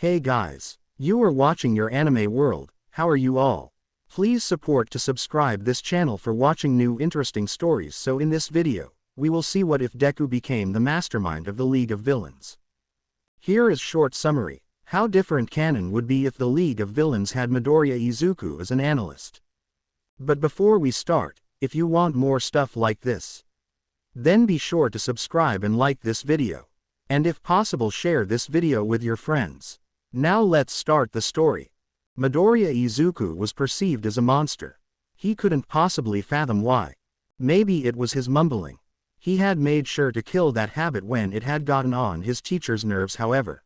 Hey guys, you are watching your anime world. How are you all? Please support to subscribe this channel for watching new interesting stories. So in this video, we will see what if Deku became the mastermind of the League of Villains. Here is short summary. How different canon would be if the League of Villains had Midoriya Izuku as an analyst. But before we start, if you want more stuff like this, then be sure to subscribe and like this video. And if possible, share this video with your friends. Now let's start the story. Midoriya Izuku was perceived as a monster. He couldn't possibly fathom why. Maybe it was his mumbling. He had made sure to kill that habit when it had gotten on his teacher's nerves, however.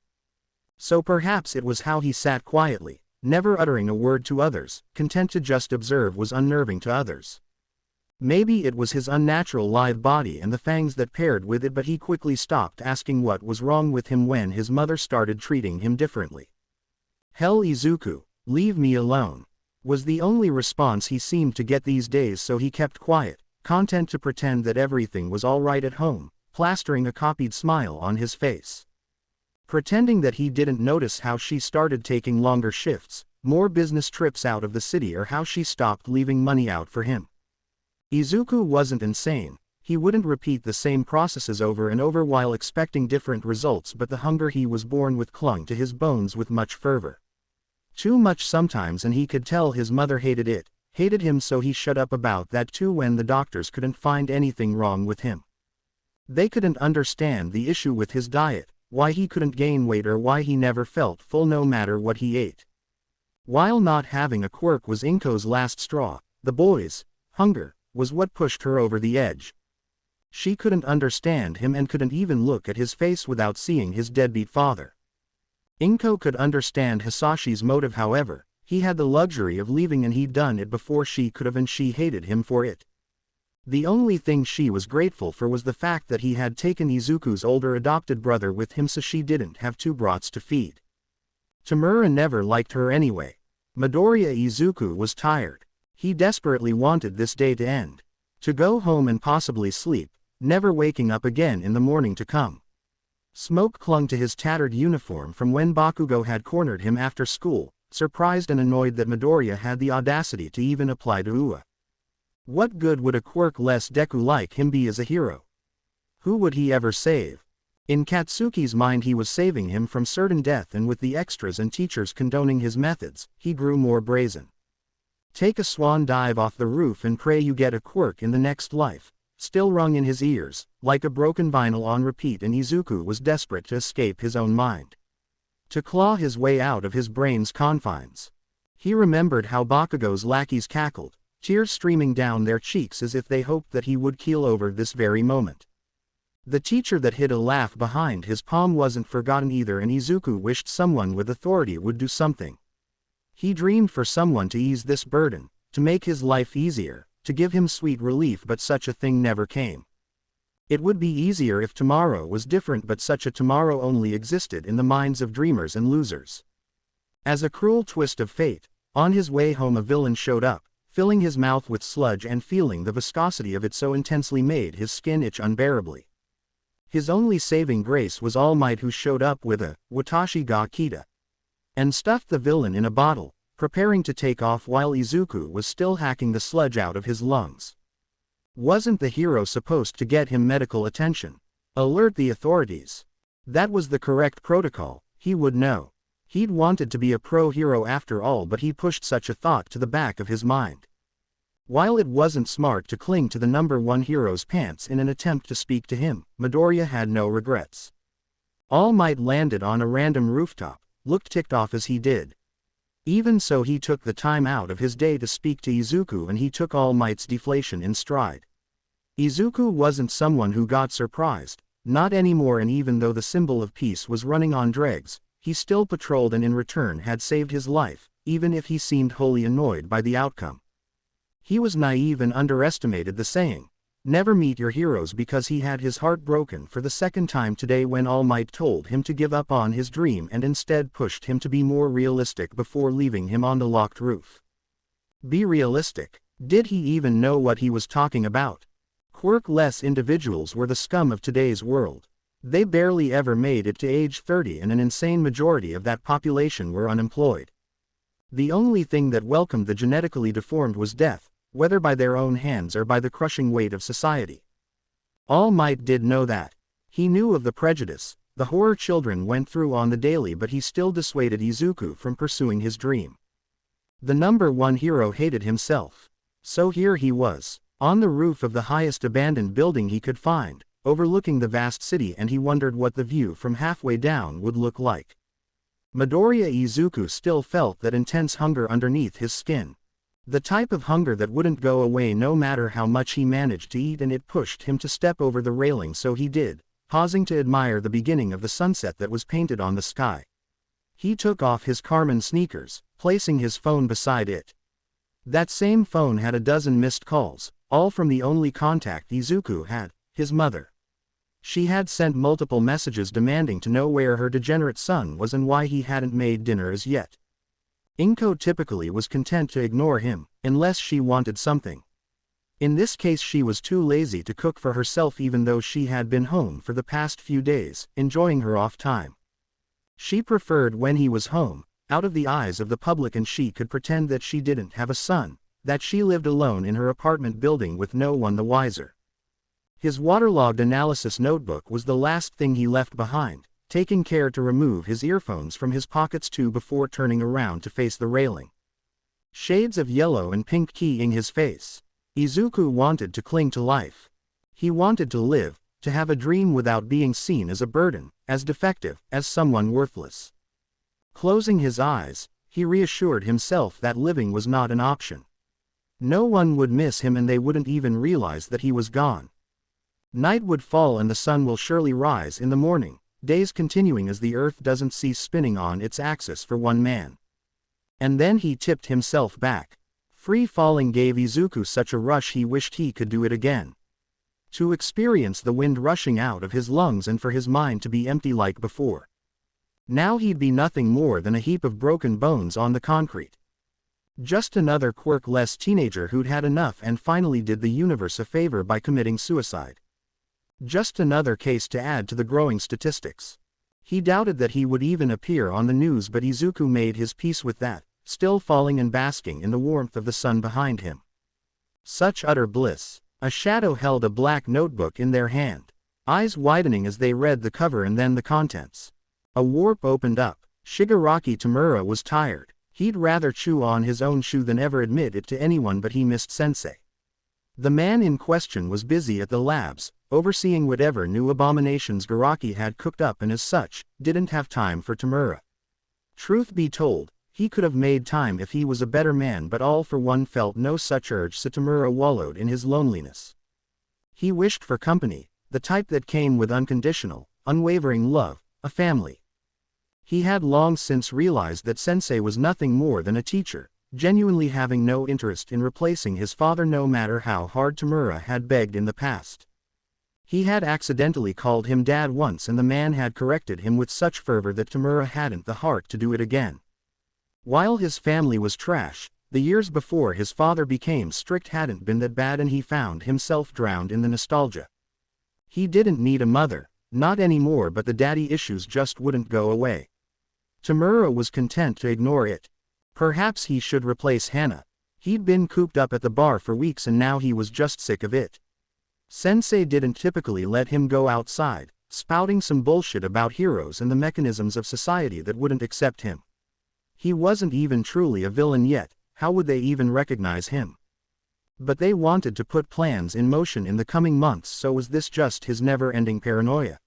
So perhaps it was how he sat quietly, never uttering a word to others, content to just observe, was unnerving to others. Maybe it was his unnatural lithe body and the fangs that paired with it, but he quickly stopped asking what was wrong with him when his mother started treating him differently. "Hell, Izuku, leave me alone," was the only response he seemed to get these days, so he kept quiet, content to pretend that everything was all right at home, plastering a copied smile on his face. Pretending that he didn't notice how she started taking longer shifts, more business trips out of the city, or how she stopped leaving money out for him. Izuku wasn't insane. He wouldn't repeat the same processes over and over while expecting different results, but the hunger he was born with clung to his bones with much fervor. Too much sometimes, and he could tell his mother hated him, so he shut up about that too when the doctors couldn't find anything wrong with him. They couldn't understand the issue with his diet, why he couldn't gain weight or why he never felt full no matter what he ate. While not having a quirk was Inko's last straw, the boys' hunger was what pushed her over the edge. She couldn't understand him and couldn't even look at his face without seeing his deadbeat father. Inko could understand Hisashi's motive, however. He had the luxury of leaving and he'd done it before she could have, and she hated him for it. The only thing she was grateful for was the fact that he had taken Izuku's older adopted brother with him, so she didn't have two brats to feed. Tamura never liked her anyway. Midoriya Izuku was tired. He desperately wanted this day to end. To go home and possibly sleep, never waking up again in the morning to come. Smoke clung to his tattered uniform from when Bakugo had cornered him after school, surprised and annoyed that Midoriya had the audacity to even apply to Ua. What good would a quirk-less Deku like him be as a hero? Who would he ever save? In Katsuki's mind, he was saving him from certain death, and with the extras and teachers condoning his methods, he grew more brazen. "Take a swan dive off the roof and pray you get a quirk in the next life," still rung in his ears, like a broken vinyl on repeat, and Izuku was desperate to escape his own mind. To claw his way out of his brain's confines. He remembered how Bakugo's lackeys cackled, tears streaming down their cheeks as if they hoped that he would keel over this very moment. The teacher that hid a laugh behind his palm wasn't forgotten either, and Izuku wished someone with authority would do something. He dreamed for someone to ease this burden, to make his life easier, to give him sweet relief, but such a thing never came. It would be easier if tomorrow was different, but such a tomorrow only existed in the minds of dreamers and losers. As a cruel twist of fate, on his way home a villain showed up, filling his mouth with sludge, and feeling the viscosity of it so intensely made his skin itch unbearably. His only saving grace was All Might, who showed up with a "Watashi ga kita" and stuffed the villain in a bottle, preparing to take off while Izuku was still hacking the sludge out of his lungs. Wasn't the hero supposed to get him medical attention? Alert the authorities. That was the correct protocol, he would know. He'd wanted to be a pro-hero after all, but he pushed such a thought to the back of his mind. While it wasn't smart to cling to the number one hero's pants in an attempt to speak to him, Midoriya had no regrets. All Might landed on a random rooftop, looked ticked off as he did. Even so, he took the time out of his day to speak to Izuku, and he took All Might's deflation in stride. Izuku wasn't someone who got surprised, not anymore, and even though the symbol of peace was running on dregs, he still patrolled and in return had saved his life, even if he seemed wholly annoyed by the outcome. He was naive and underestimated the saying, "Never meet your heroes," because he had his heart broken for the second time today when All Might told him to give up on his dream and instead pushed him to be more realistic before leaving him on the locked roof. Be realistic? Did he even know what he was talking about? Quirk-less individuals were the scum of today's world. They barely ever made it to age 30 and an insane majority of that population were unemployed. The only thing that welcomed the genetically deformed was death, whether by their own hands or by the crushing weight of society. All Might did know that. He knew of the prejudice the horror children went through on the daily, but he still dissuaded Izuku from pursuing his dream. The #1 hero hated himself. So here he was, on the roof of the highest abandoned building he could find, overlooking the vast city, and he wondered what the view from halfway down would look like. Midoriya Izuku still felt that intense hunger underneath his skin. The type of hunger that wouldn't go away no matter how much he managed to eat, and it pushed him to step over the railing, so he did, pausing to admire the beginning of the sunset that was painted on the sky. He took off his Carmen sneakers, placing his phone beside it. That same phone had a dozen missed calls, all from the only contact Izuku had, his mother. She had sent multiple messages demanding to know where her degenerate son was and why he hadn't made dinner as yet. Inko typically was content to ignore him, unless she wanted something. In this case she was too lazy to cook for herself, even though she had been home for the past few days, enjoying her off time. She preferred when he was home, out of the eyes of the public, and she could pretend that she didn't have a son, that she lived alone in her apartment building with no one the wiser. His waterlogged analysis notebook was the last thing he left behind, taking care to remove his earphones from his pockets too before turning around to face the railing. Shades of yellow and pink keying his face. Izuku wanted to cling to life. He wanted to live, to have a dream without being seen as a burden, as defective, as someone worthless. Closing his eyes, he reassured himself that living was not an option. No one would miss him, and they wouldn't even realize that he was gone. Night would fall and the sun will surely rise in the morning, days continuing as the earth doesn't cease spinning on its axis for one man. And then he tipped himself back. Free falling gave Izuku such a rush he wished he could do it again. To experience the wind rushing out of his lungs and for his mind to be empty like before. Now he'd be nothing more than a heap of broken bones on the concrete. Just another quirk-less teenager who'd had enough and finally did the universe a favor by committing suicide. Just another case to add to the growing statistics. He doubted that he would even appear on the news, but Izuku made his peace with that, still falling and basking in the warmth of the sun behind him. Such utter bliss. A shadow held a black notebook in their hand, eyes widening as they read the cover and then the contents. A warp opened up. Shigaraki Tamura was tired. He'd rather chew on his own shoe than ever admit it to anyone, but he missed Sensei. The man in question was busy at the labs, overseeing whatever new abominations Garaki had cooked up, and as such, didn't have time for Tamura. Truth be told, he could have made time if he was a better man, but all for one felt no such urge, so Tamura wallowed in his loneliness. He wished for company, the type that came with unconditional, unwavering love, a family. He had long since realized that Sensei was nothing more than a teacher, genuinely having no interest in replacing his father no matter how hard Tamura had begged in the past. He had accidentally called him dad once, and the man had corrected him with such fervor that Tamura hadn't the heart to do it again. While his family was trash, the years before his father became strict hadn't been that bad, and he found himself drowned in the nostalgia. He didn't need a mother, not anymore, but the daddy issues just wouldn't go away. Tamura was content to ignore it. Perhaps he should replace Hana. He'd been cooped up at the bar for weeks and now he was just sick of it. Sensei didn't typically let him go outside, spouting some bullshit about heroes and the mechanisms of society that wouldn't accept him. He wasn't even truly a villain yet, how would they even recognize him? But they wanted to put plans in motion in the coming months, so was this just his never-ending paranoia?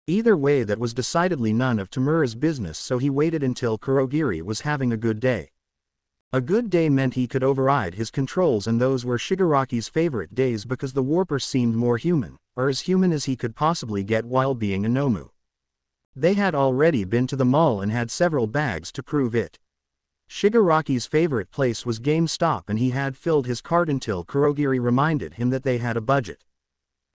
Either way, that was decidedly none of Tamura's business, so he waited until Kurogiri was having a good day. A good day meant he could override his controls, and those were Shigaraki's favorite days because the Warper seemed more human, or as human as he could possibly get while being a Nomu. They had already been to the mall and had several bags to prove it. Shigaraki's favorite place was GameStop, and he had filled his cart until Kurogiri reminded him that they had a budget.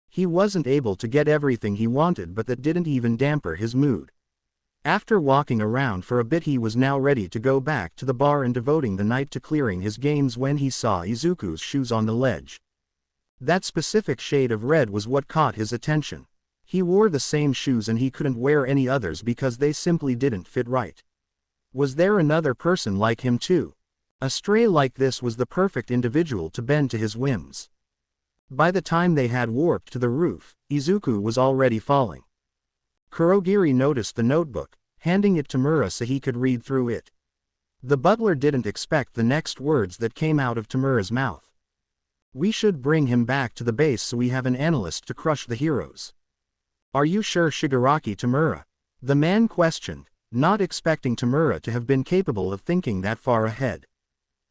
He wasn't able to get everything he wanted, but that didn't even damper his mood. After walking around for a bit, he was now ready to go back to the bar and devoting the night to clearing his games when he saw Izuku's shoes on the ledge. That specific shade of red was what caught his attention. He wore the same shoes and he couldn't wear any others because they simply didn't fit right. Was there another person like him too? A stray like this was the perfect individual to bend to his whims. By the time they had warped to the roof, Izuku was already falling. Kurogiri noticed the notebook, handing it to Tamura so he could read through it. The butler didn't expect the next words that came out of Tamura's mouth. We should bring him back to the base so we have an analyst to crush the heroes. Are you sure, Shigaraki Tamura? The man questioned, not expecting Tamura to have been capable of thinking that far ahead.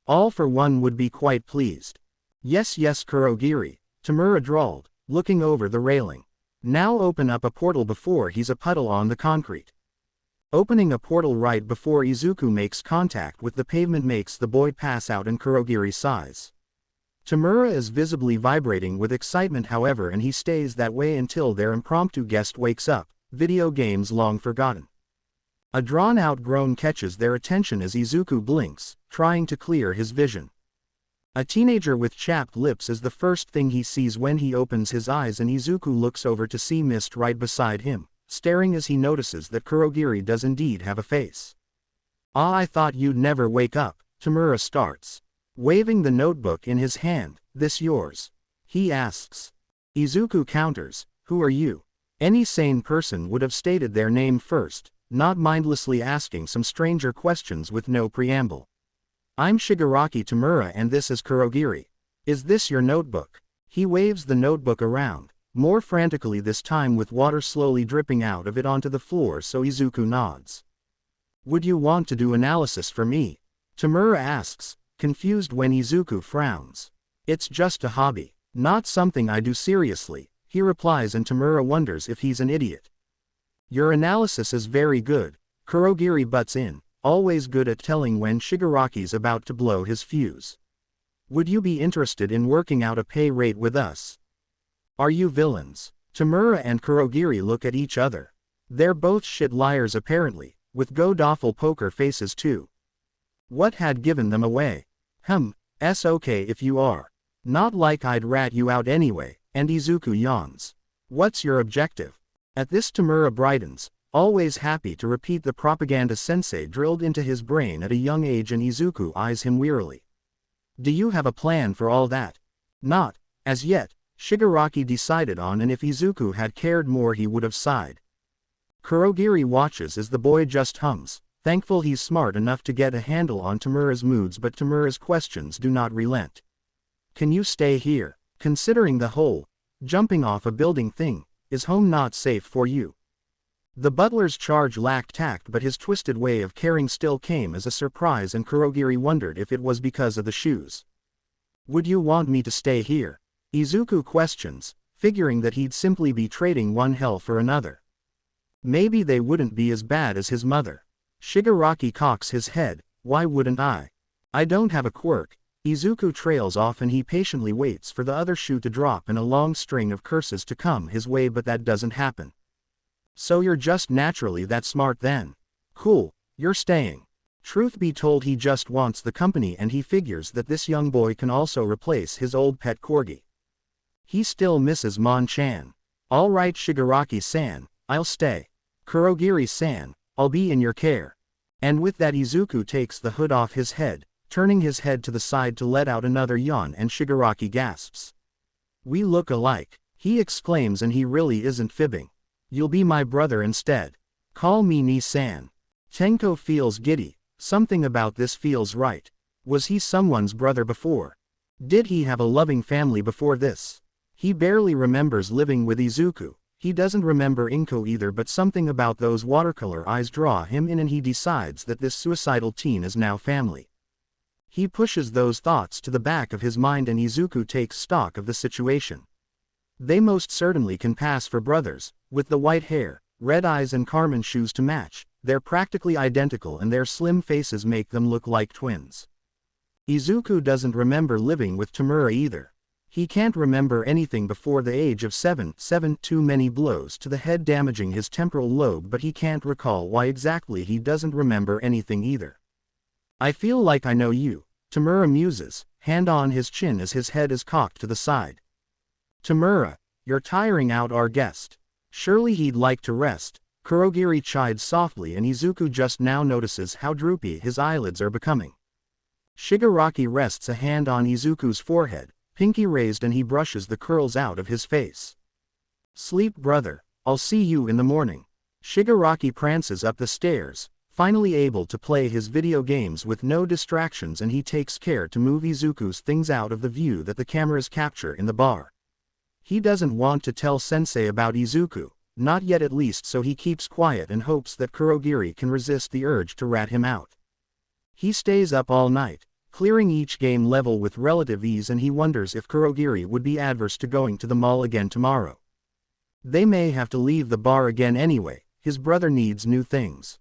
All for one would be quite pleased. Yes, Kurogiri, Tamura drawled, looking over the railing. Now open up a portal before he's a puddle on the concrete. Opening a portal right before Izuku makes contact with the pavement makes the boy pass out and Kurogiri sighs. Tamura is visibly vibrating with excitement however and he stays that way until their impromptu guest wakes up, video games long forgotten. A drawn-out groan catches their attention as Izuku blinks, trying to clear his vision. A teenager with chapped lips is the first thing he sees when he opens his eyes and Izuku looks over to see Mist right beside him, staring as he notices that Kurogiri does indeed have a face. Ah, I thought you'd never wake up, Tamura starts. Waving the notebook in his hand, this yours? He asks. Izuku counters, who are you? Any sane person would have stated their name first, not mindlessly asking some stranger questions with no preamble. I'm Shigaraki Tamura and this is Kurogiri. Is this your notebook? He waves the notebook around, more frantically this time with water slowly dripping out of it onto the floor so Izuku nods. Would you want to do analysis for me? Tamura asks, confused when Izuku frowns. It's just a hobby, not something I do seriously, he replies and Tamura wonders if he's an idiot. Your analysis is very good, Kurogiri butts in, always good at telling when Shigaraki's about to blow his fuse. Would you be interested in working out a pay rate with us? Are you villains? Tamura and Kurogiri look at each other. They're both shit liars apparently, with god-awful poker faces too. What had given them away? It's okay if you are. Not like I'd rat you out anyway, and Izuku yawns. What's your objective? At this Tamura brightens, always happy to repeat the propaganda sensei drilled into his brain at a young age and Izuku eyes him wearily. Do you have a plan for all that? Not, as yet, Shigaraki decided on and if Izuku had cared more he would have sighed. Kurogiri watches as the boy just hums, thankful he's smart enough to get a handle on Tamura's moods but Tamura's questions do not relent. Can you stay here? Considering the whole jumping off a building thing, is home not safe for you? The butler's charge lacked tact but his twisted way of caring still came as a surprise and Kurogiri wondered if it was because of the shoes. Would you want me to stay here? Izuku questions, figuring that he'd simply be trading one hell for another. Maybe they wouldn't be as bad as his mother. Shigaraki cocks his head, why wouldn't I? I don't have a quirk. Izuku trails off and he patiently waits for the other shoe to drop and a long string of curses to come his way but that doesn't happen. So you're just naturally that smart then. Cool, you're staying. Truth be told he just wants the company and he figures that this young boy can also replace his old pet corgi. He still misses Mon-chan. Alright Shigaraki-san, I'll stay. Kurogiri-san, I'll be in your care. And with that Izuku takes the hood off his head, turning his head to the side to let out another yawn and Shigaraki gasps. We look alike, he exclaims and he really isn't fibbing. You'll be my brother instead. Call me Ni-san. Tenko feels giddy, something about this feels right. Was he someone's brother before? Did he have a loving family before this? He barely remembers living with Izuku. He doesn't remember Inko either but something about those watercolor eyes draw him in and he decides that this suicidal teen is now family. He pushes those thoughts to the back of his mind and Izuku takes stock of the situation. They most certainly can pass for brothers, with the white hair, red eyes and Carmen shoes to match. They're practically identical and their slim faces make them look like twins. Izuku doesn't remember living with Tamura either. He can't remember anything before the age of 7, too many blows to the head damaging his temporal lobe but he can't recall why exactly he doesn't remember anything either. I feel like I know you, Tamura muses, hand on his chin as his head is cocked to the side. Tamura, you're tiring out our guest. Surely he'd like to rest, Kurogiri chid softly, and Izuku just now notices how droopy his eyelids are becoming. Shigaraki rests a hand on Izuku's forehead, pinky raised, and he brushes the curls out of his face. Sleep, brother, I'll see you in the morning. Shigaraki prances up the stairs, finally able to play his video games with no distractions, and he takes care to move Izuku's things out of the view that the cameras capture in the bar. He doesn't want to tell Sensei about Izuku, not yet at least, so he keeps quiet and hopes that Kurogiri can resist the urge to rat him out. He stays up all night, clearing each game level with relative ease, and he wonders if Kurogiri would be adverse to going to the mall again tomorrow. They may have to leave the bar again anyway, his brother needs new things.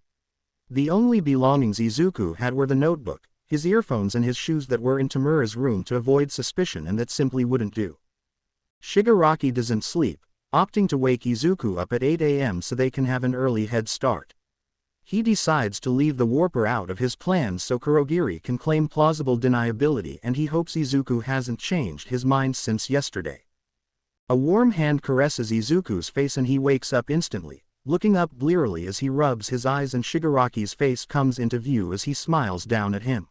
The only belongings Izuku had were the notebook, his earphones, and his shoes that were in Tamura's room to avoid suspicion, and that simply wouldn't do. Shigaraki doesn't sleep, opting to wake Izuku up at 8 a.m. so they can have an early head start. He decides to leave the warper out of his plans so Kurogiri can claim plausible deniability, and he hopes Izuku hasn't changed his mind since yesterday. A warm hand caresses Izuku's face and he wakes up instantly, looking up blearily as he rubs his eyes, and Shigaraki's face comes into view as he smiles down at him.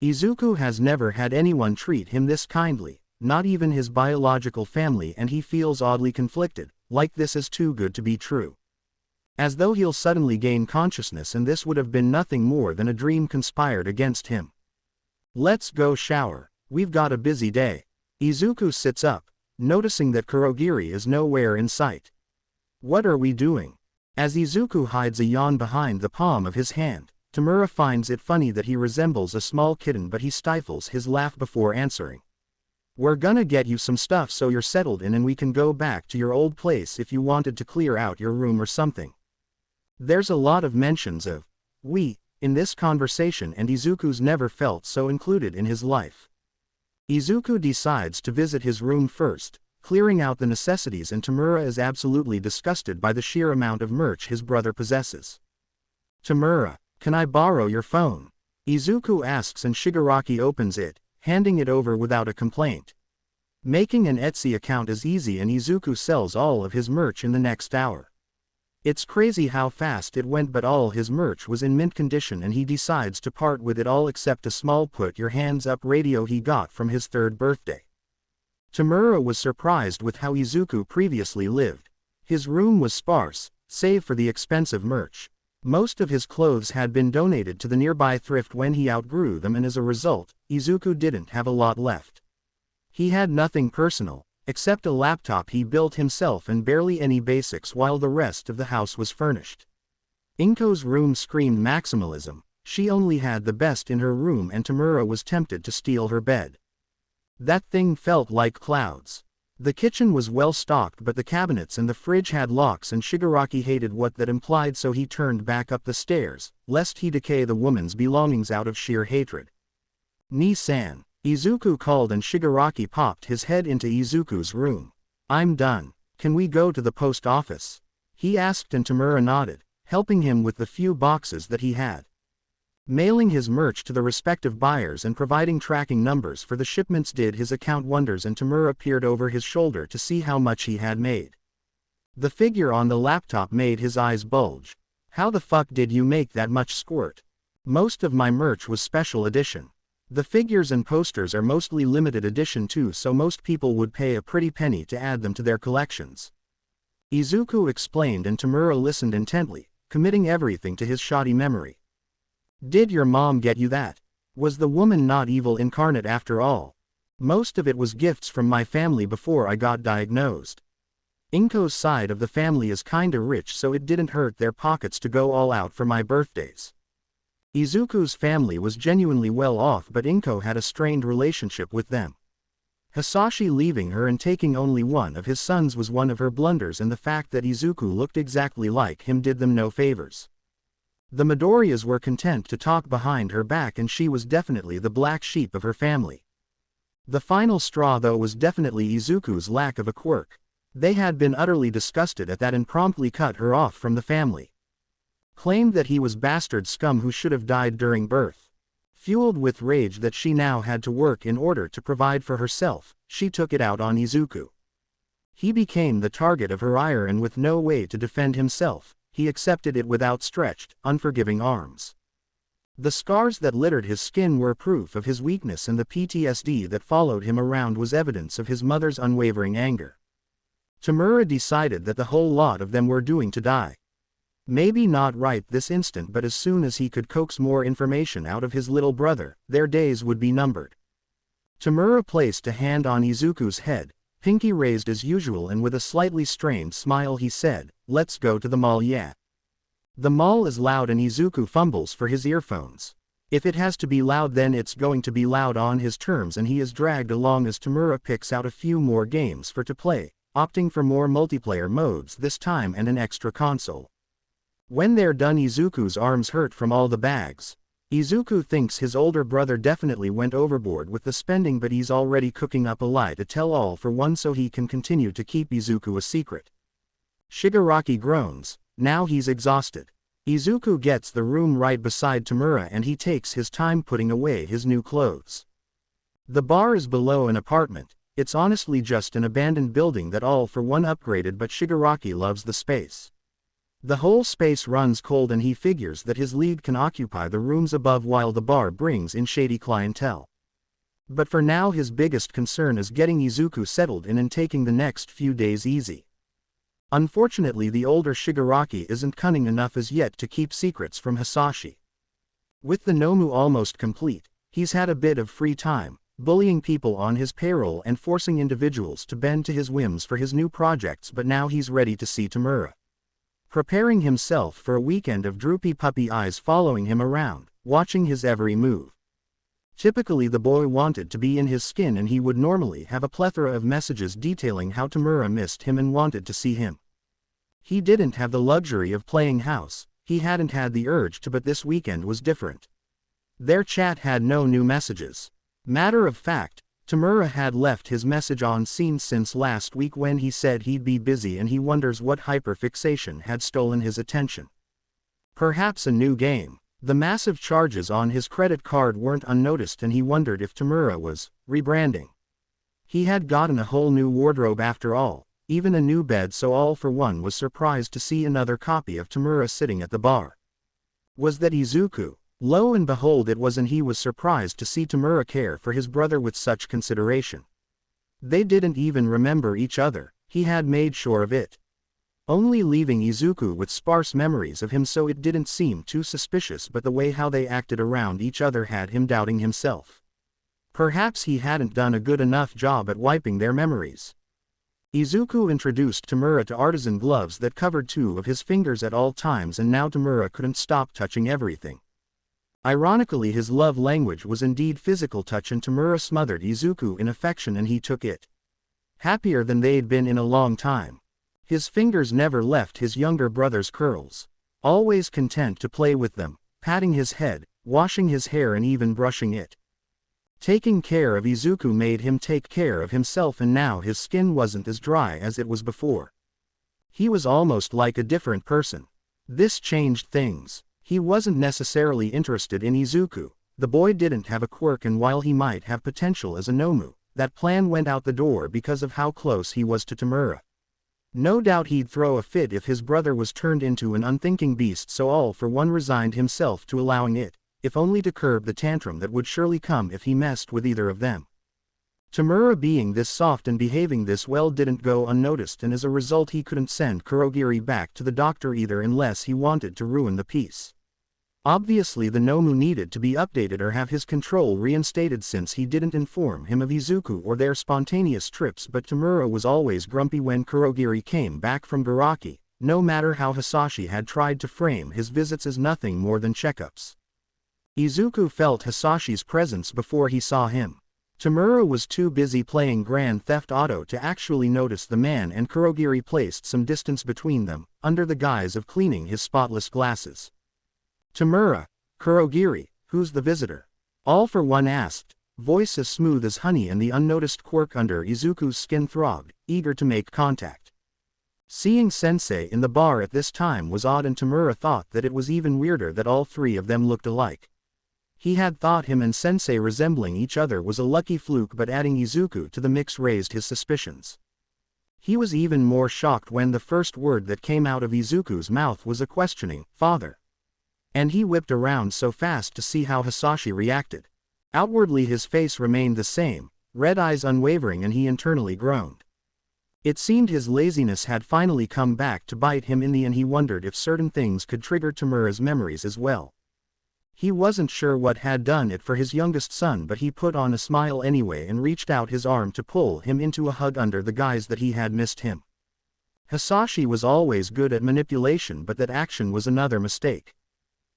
Izuku has never had anyone treat him this kindly, not even his biological family, and he feels oddly conflicted, like this is too good to be true. As though he'll suddenly gain consciousness and this would have been nothing more than a dream conspired against him. Let's go shower, we've got a busy day. Izuku sits up, noticing that Kurogiri is nowhere in sight. What are we doing? As Izuku hides a yawn behind the palm of his hand, Tamura finds it funny that he resembles a small kitten, but he stifles his laugh before answering. We're gonna get you some stuff so you're settled in, and we can go back to your old place if you wanted to clear out your room or something. There's a lot of mentions of we in this conversation, and Izuku's never felt so included in his life. Izuku decides to visit his room first, clearing out the necessities, and Tamura is absolutely disgusted by the sheer amount of merch his brother possesses. Tamura, can I borrow your phone? Izuku asks, and Shigaraki opens it, handing it over without a complaint. Making an Etsy account is easy, and Izuku sells all of his merch in the next hour. It's crazy how fast it went, but all his merch was in mint condition, and he decides to part with it all except a small put your hands up radio he got from his 3rd birthday. Tamura was surprised with how Izuku previously lived. His room was sparse, save for the expensive merch. Most of his clothes had been donated to the nearby thrift when he outgrew them, and as a result, Izuku didn't have a lot left. He had nothing personal, except a laptop he built himself, and barely any basics, while the rest of the house was furnished. Inko's room screamed maximalism. She only had the best in her room, and Tamura was tempted to steal her bed. That thing felt like clouds. The kitchen was well stocked, but the cabinets and the fridge had locks, and Shigaraki hated what that implied, so he turned back up the stairs, lest he decay the woman's belongings out of sheer hatred. Ni-san, Izuku called, and Shigaraki popped his head into Izuku's room. I'm done. Can we go to the post office? He asked, and Tamura nodded, helping him with the few boxes that he had. Mailing his merch to the respective buyers and providing tracking numbers for the shipments did his account wonders, and Tamura peered over his shoulder to see how much he had made. The figure on the laptop made his eyes bulge. How the fuck did you make that much, squirt? Most of my merch was special edition. The figures and posters are mostly limited edition too, so most people would pay a pretty penny to add them to their collections. Izuku explained, and Tamura listened intently, committing everything to his shoddy memory. Did your mom get you that? Was the woman not evil incarnate after all? Most of it was gifts from my family before I got diagnosed. Inko's side of the family is kinda rich, so it didn't hurt their pockets to go all out for my birthdays. Izuku's family was genuinely well off, but Inko had a strained relationship with them. Hisashi leaving her and taking only one of his sons was one of her blunders, and the fact that Izuku looked exactly like him did them no favors. The Midoriyas were content to talk behind her back, and she was definitely the black sheep of her family. The final straw though was definitely Izuku's lack of a quirk. They had been utterly disgusted at that and promptly cut her off from the family. Claimed that he was bastard scum who should have died during birth. Fueled with rage that she now had to work in order to provide for herself, she took it out on Izuku. He became the target of her ire, and with no way to defend himself, he accepted it with outstretched, unforgiving arms. The scars that littered his skin were proof of his weakness, and the PTSD that followed him around was evidence of his mother's unwavering anger. Tamura decided that the whole lot of them were doomed to die. Maybe not right this instant, but as soon as he could coax more information out of his little brother, their days would be numbered. Tamura placed a hand on Izuku's head, pinky raised as usual, and with a slightly strained smile he said, "Let's go to the mall, yeah." The mall is loud and Izuku fumbles for his earphones. If it has to be loud, then it's going to be loud on his terms, and he is dragged along as Tamura picks out a few more games to play, opting for more multiplayer modes this time and an extra console. When they're done, Izuku's arms hurt from all the bags. Izuku thinks his older brother definitely went overboard with the spending, but he's already cooking up a lie to tell all for one so he can continue to keep Izuku a secret. Shigaraki groans. Now he's exhausted. Izuku gets the room right beside Tamura and he takes his time putting away his new clothes. The bar is below an apartment. It's honestly just an abandoned building that all for one upgraded, but Shigaraki loves the space. The whole space runs cold and he figures that his lead can occupy the rooms above while the bar brings in shady clientele. But for now his biggest concern is getting Izuku settled in and taking the next few days easy. Unfortunately, the older Shigaraki isn't cunning enough as yet to keep secrets from Hisashi. With the Nomu almost complete, he's had a bit of free time, bullying people on his payroll and forcing individuals to bend to his whims for his new projects, but now he's ready to see Tamura. Preparing himself for a weekend of droopy puppy eyes following him around, watching his every move. Typically the boy wanted to be in his skin, and he would normally have a plethora of messages detailing how Tamura missed him and wanted to see him. He didn't have the luxury of playing house, he hadn't had the urge to, but this weekend was different. Their chat had no new messages. Matter of fact, Tamura had left his message on scene since last week when he said he'd be busy, and he wonders what hyperfixation had stolen his attention. Perhaps a new game. The massive charges on his credit card weren't unnoticed, and he wondered if Tamura was rebranding. He had gotten a whole new wardrobe after all, even a new bed, so all for one was surprised to see another copy of Tamura sitting at the bar. Was that Izuku? Lo and behold, it was, and he was surprised to see Tamura care for his brother with such consideration. They didn't even remember each other, he had made sure of it. Only leaving Izuku with sparse memories of him, so it didn't seem too suspicious, but the way how they acted around each other had him doubting himself. Perhaps he hadn't done a good enough job at wiping their memories. Izuku introduced Tamura to artisan gloves that covered 2 of his fingers at all times, and now Tamura couldn't stop touching everything. Ironically, his love language was indeed physical touch, and Tamura smothered Izuku in affection, and he took it. Happier than they'd been in a long time. His fingers never left his younger brother's curls. Always content to play with them, patting his head, washing his hair, and even brushing it. Taking care of Izuku made him take care of himself, and now his skin wasn't as dry as it was before. He was almost like a different person. This changed things. He wasn't necessarily interested in Izuku. The boy didn't have a quirk, and while he might have potential as a Nomu, that plan went out the door because of how close he was to Tamura. No doubt he'd throw a fit if his brother was turned into an unthinking beast, so all for one resigned himself to allowing it, if only to curb the tantrum that would surely come if he messed with either of them. Tamura being this soft and behaving this well didn't go unnoticed, and as a result he couldn't send Kurogiri back to the doctor either unless he wanted to ruin the peace. Obviously the Nomu needed to be updated or have his control reinstated, since he didn't inform him of Izuku or their spontaneous trips, but Tamura was always grumpy when Kurogiri came back from Garaki, no matter how Hisashi had tried to frame his visits as nothing more than checkups. Izuku felt Hisashi's presence before he saw him. Tamura was too busy playing Grand Theft Auto to actually notice the man, and Kurogiri placed some distance between them, under the guise of cleaning his spotless glasses. "Tamura, Kurogiri, who's the visitor?" All for one asked, voice as smooth as honey, and the unnoticed quirk under Izuku's skin throbbed, eager to make contact. Seeing Sensei in the bar at this time was odd, and Tamura thought that it was even weirder that all 3 of them looked alike. He had thought him and Sensei resembling each other was a lucky fluke, but adding Izuku to the mix raised his suspicions. He was even more shocked when the first word that came out of Izuku's mouth was a questioning, "Father." And he whipped around so fast to see how Hisashi reacted. Outwardly his face remained the same, red eyes unwavering, and he internally groaned. It seemed his laziness had finally come back to bite him in the end. He wondered if certain things could trigger Tamura's memories as well. He wasn't sure what had done it for his youngest son, but he put on a smile anyway and reached out his arm to pull him into a hug under the guise that he had missed him. Hisashi was always good at manipulation, but that action was another mistake.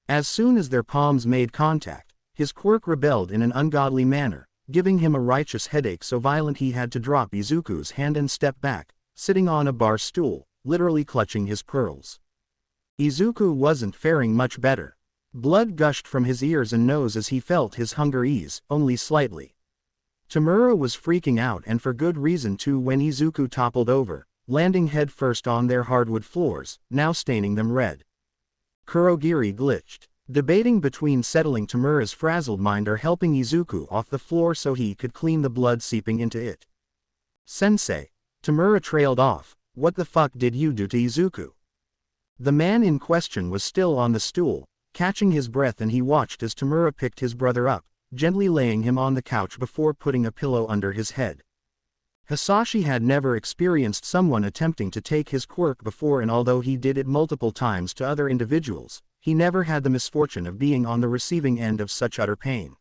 As soon as their palms made contact, his quirk rebelled in an ungodly manner, giving him a righteous headache so violent he had to drop Izuku's hand and step back, sitting on a bar stool, literally clutching his pearls. Izuku wasn't faring much better. Blood gushed from his ears and nose as he felt his hunger ease, only slightly. Tamura was freaking out, and for good reason too, when Izuku toppled over, landing headfirst on their hardwood floors, now staining them red. Kurogiri glitched, debating between settling Tamura's frazzled mind or helping Izuku off the floor so he could clean the blood seeping into it. "Sensei," Tamura trailed off, "what the fuck did you do to Izuku?" The man in question was still on the stool, catching his breath, and he watched as Tamura picked his brother up, gently laying him on the couch before putting a pillow under his head. Hisashi had never experienced someone attempting to take his quirk before, and although he did it multiple times to other individuals, he never had the misfortune of being on the receiving end of such utter pain.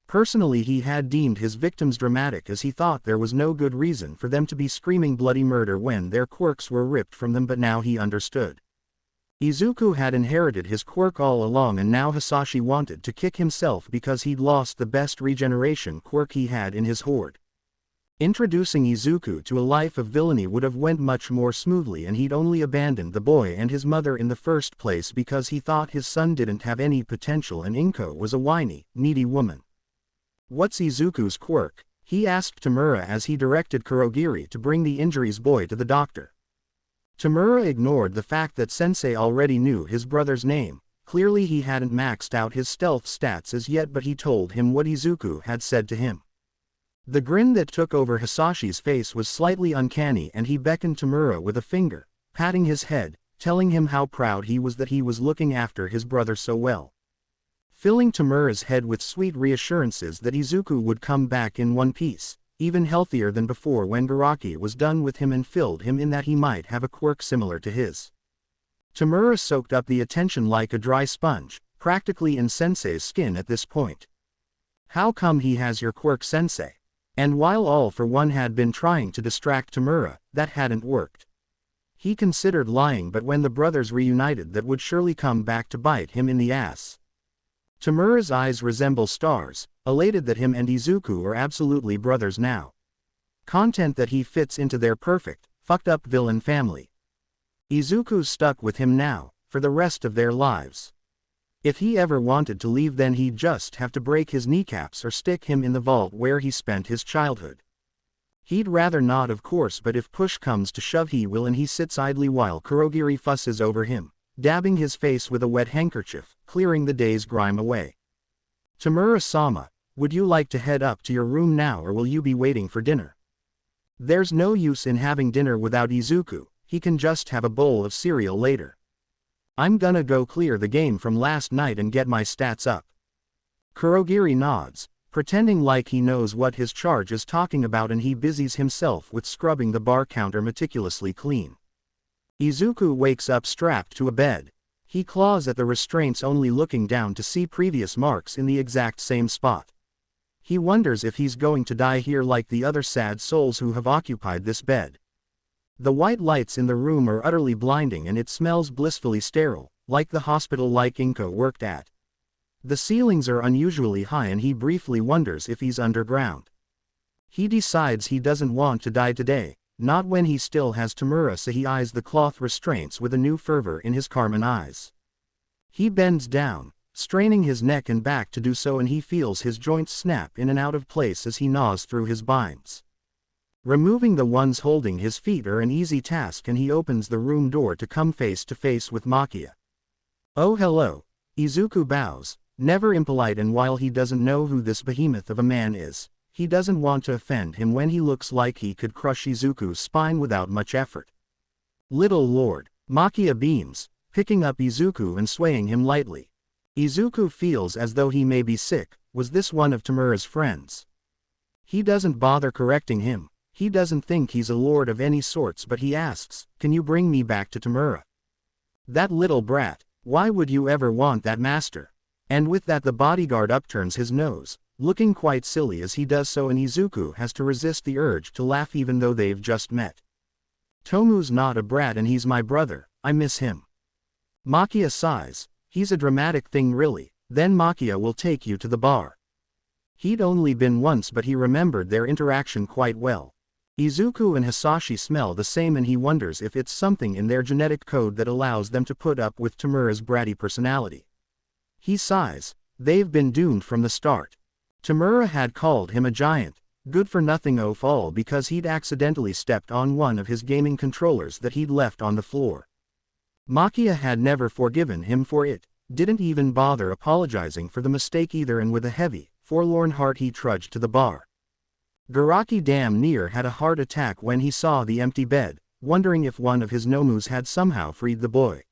Personally, he had deemed his victims dramatic, as he thought there was no good reason for them to be screaming bloody murder when their quirks were ripped from them, but now he understood. Izuku had inherited his quirk all along, and now Hisashi wanted to kick himself because he'd lost the best regeneration quirk he had in his hoard. Introducing Izuku to a life of villainy would have went much more smoothly, and he'd only abandoned the boy and his mother in the first place because he thought his son didn't have any potential and Inko was a whiny, needy woman. "What's Izuku's quirk?" he asked Tamura as he directed Kurogiri to bring the injuries boy to the doctor. Tamura ignored the fact that Sensei already knew his brother's name. Clearly he hadn't maxed out his stealth stats as yet, but he told him what Izuku had said to him. The grin that took over Hisashi's face was slightly uncanny, and he beckoned Tamura with a finger, patting his head, telling him how proud he was that he was looking after his brother so well. Filling Tamura's head with sweet reassurances that Izuku would come back in one piece, even healthier than before when Garaki was done with him, and filled him in that he might have a quirk similar to his. Tamura soaked up the attention like a dry sponge, practically in Sensei's skin at this point. "How come he has your quirk, Sensei?" And while all for one had been trying to distract Tamura, that hadn't worked. He considered lying, but when the brothers reunited, that would surely come back to bite him in the ass. Tamura's eyes resemble stars, elated that him and Izuku are absolutely brothers now. Content that he fits into their perfect, fucked up villain family. Izuku's stuck with him now, for the rest of their lives. If he ever wanted to leave, then he'd just have to break his kneecaps or stick him in the vault where he spent his childhood. He'd rather not, of course, but if push comes to shove he will, and he sits idly while Kurogiri fusses over him, dabbing his face with a wet handkerchief, clearing the day's grime away. "Tamura-sama, would you like to head up to your room now, or will you be waiting for dinner?" "There's no use in having dinner without Izuku, he can just have a bowl of cereal later. I'm gonna go clear the game from last night and get my stats up." Kurogiri nods, pretending like he knows what his charge is talking about, and he busies himself with scrubbing the bar counter meticulously clean. Izuku wakes up strapped to a bed. He claws at the restraints, only looking down to see previous marks in the exact same spot. He wonders if he's going to die here like the other sad souls who have occupied this bed. The white lights in the room are utterly blinding, and it smells blissfully sterile, like the hospital like Inko worked at. The ceilings are unusually high, and he briefly wonders if he's underground. He decides he doesn't want to die today, not when he still has Tamura, so he eyes the cloth restraints with a new fervor in his carmine eyes. He bends down, straining his neck and back to do so, and he feels his joints snap in and out of place as he gnaws through his binds. Removing the ones holding his feet are an easy task, and he opens the room door to come face to face with Makia. "Oh hello." Izuku bows, never impolite, and while he doesn't know who this behemoth of a man is, he doesn't want to offend him when he looks like he could crush Izuku's spine without much effort. Little Lord. Makia beams, picking up Izuku and swaying him lightly. Izuku feels as though he may be sick. Was this one of Tamura's friends? He doesn't bother correcting him. He doesn't think he's a lord of any sorts, but he asks, "Can you bring me back to Tamura?" That little brat. Why would you ever want that, master? And with that the bodyguard upturns his nose, looking quite silly as he does so, and Izuku has to resist the urge to laugh even though they've just met. Tomu's not a brat and he's my brother, I miss him. Makia sighs. He's a dramatic thing really. Then Makia will take you to the bar. He'd only been once, but he remembered their interaction quite well. Izuku and Hisashi smell the same, and he wonders if it's something in their genetic code that allows them to put up with Tamura's bratty personality. He sighs. They've been doomed from the start. Tamura had called him a giant, good-for-nothing oaf, all because he'd accidentally stepped on one of his gaming controllers that he'd left on the floor. Makia had never forgiven him for it, didn't even bother apologizing for the mistake either, and with a heavy, forlorn heart he trudged to the bar. Garaki damn near had a heart attack when he saw the empty bed, wondering if one of his Nomus had somehow freed the boy.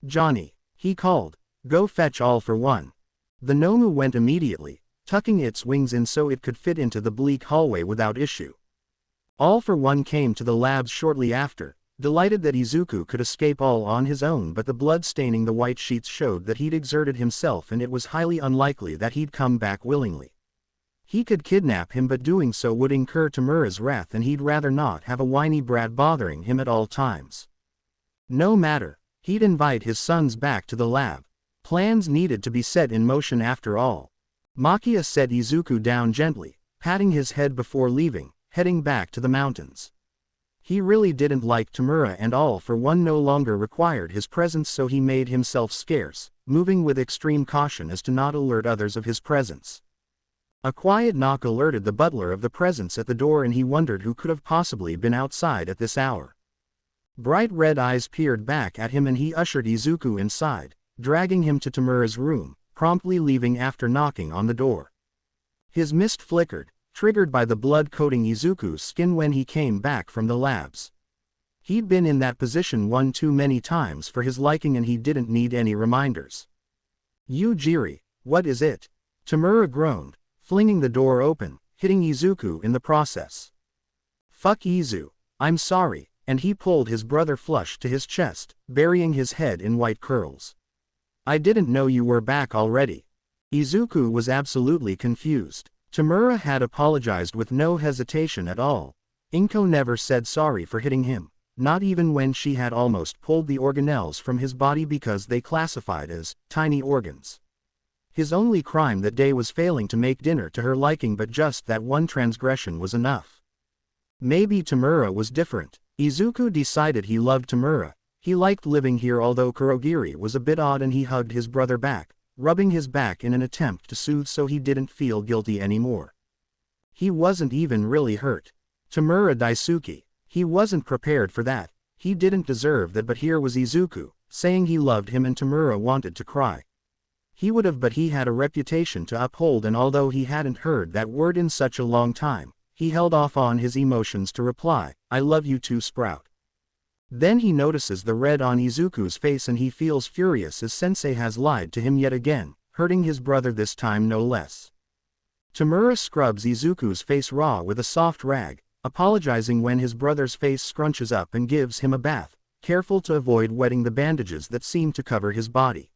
"Johnny," he called, "go fetch All for One." The Nomu went immediately, tucking its wings in so it could fit into the bleak hallway without issue. All for One came to the labs shortly after, delighted that Izuku could escape all on his own, but the blood staining the white sheets showed that he'd exerted himself and it was highly unlikely that he'd come back willingly. He could kidnap him, but doing so would incur Tamura's wrath, and he'd rather not have a whiny brat bothering him at all times. No matter, he'd invite his sons back to the lab. Plans needed to be set in motion after all. Makia set Izuku down gently, patting his head before leaving, heading back to the mountains. He really didn't like Tamura, and All for One no longer required his presence, so he made himself scarce, moving with extreme caution as to not alert others of his presence. A quiet knock alerted the butler of the presence at the door, and he wondered who could have possibly been outside at this hour. Bright red eyes peered back at him and he ushered Izuku inside, dragging him to Tamura's room, promptly leaving after knocking on the door. His mist flickered, triggered by the blood coating Izuku's skin when he came back from the labs. He'd been in that position one too many times for his liking, and he didn't need any reminders. "Yujiri, what is it?" Tamura groaned, flinging the door open, hitting Izuku in the process. "Fuck Izu, I'm sorry," and he pulled his brother flush to his chest, burying his head in white curls. "I didn't know you were back already." Izuku was absolutely confused. Tamura had apologized with no hesitation at all. Inko never said sorry for hitting him, not even when she had almost pulled the organelles from his body because they classified as tiny organs. His only crime that day was failing to make dinner to her liking, but just that one transgression was enough. Maybe Tamura was different. Izuku decided he loved Tamura. He liked living here, although Kurogiri was a bit odd, and he hugged his brother back, rubbing his back in an attempt to soothe so he didn't feel guilty anymore. He wasn't even really hurt. Tamura Daisuke. He wasn't prepared for that. He didn't deserve that, but here was Izuku, saying he loved him, and Tamura wanted to cry. He would have, but he had a reputation to uphold, and although he hadn't heard that word in such a long time, he held off on his emotions to reply, "I love you too, Sprout." Then he notices the red on Izuku's face and he feels furious as Sensei has lied to him yet again, hurting his brother this time no less. Tamura scrubs Izuku's face raw with a soft rag, apologizing when his brother's face scrunches up, and gives him a bath, careful to avoid wetting the bandages that seem to cover his body.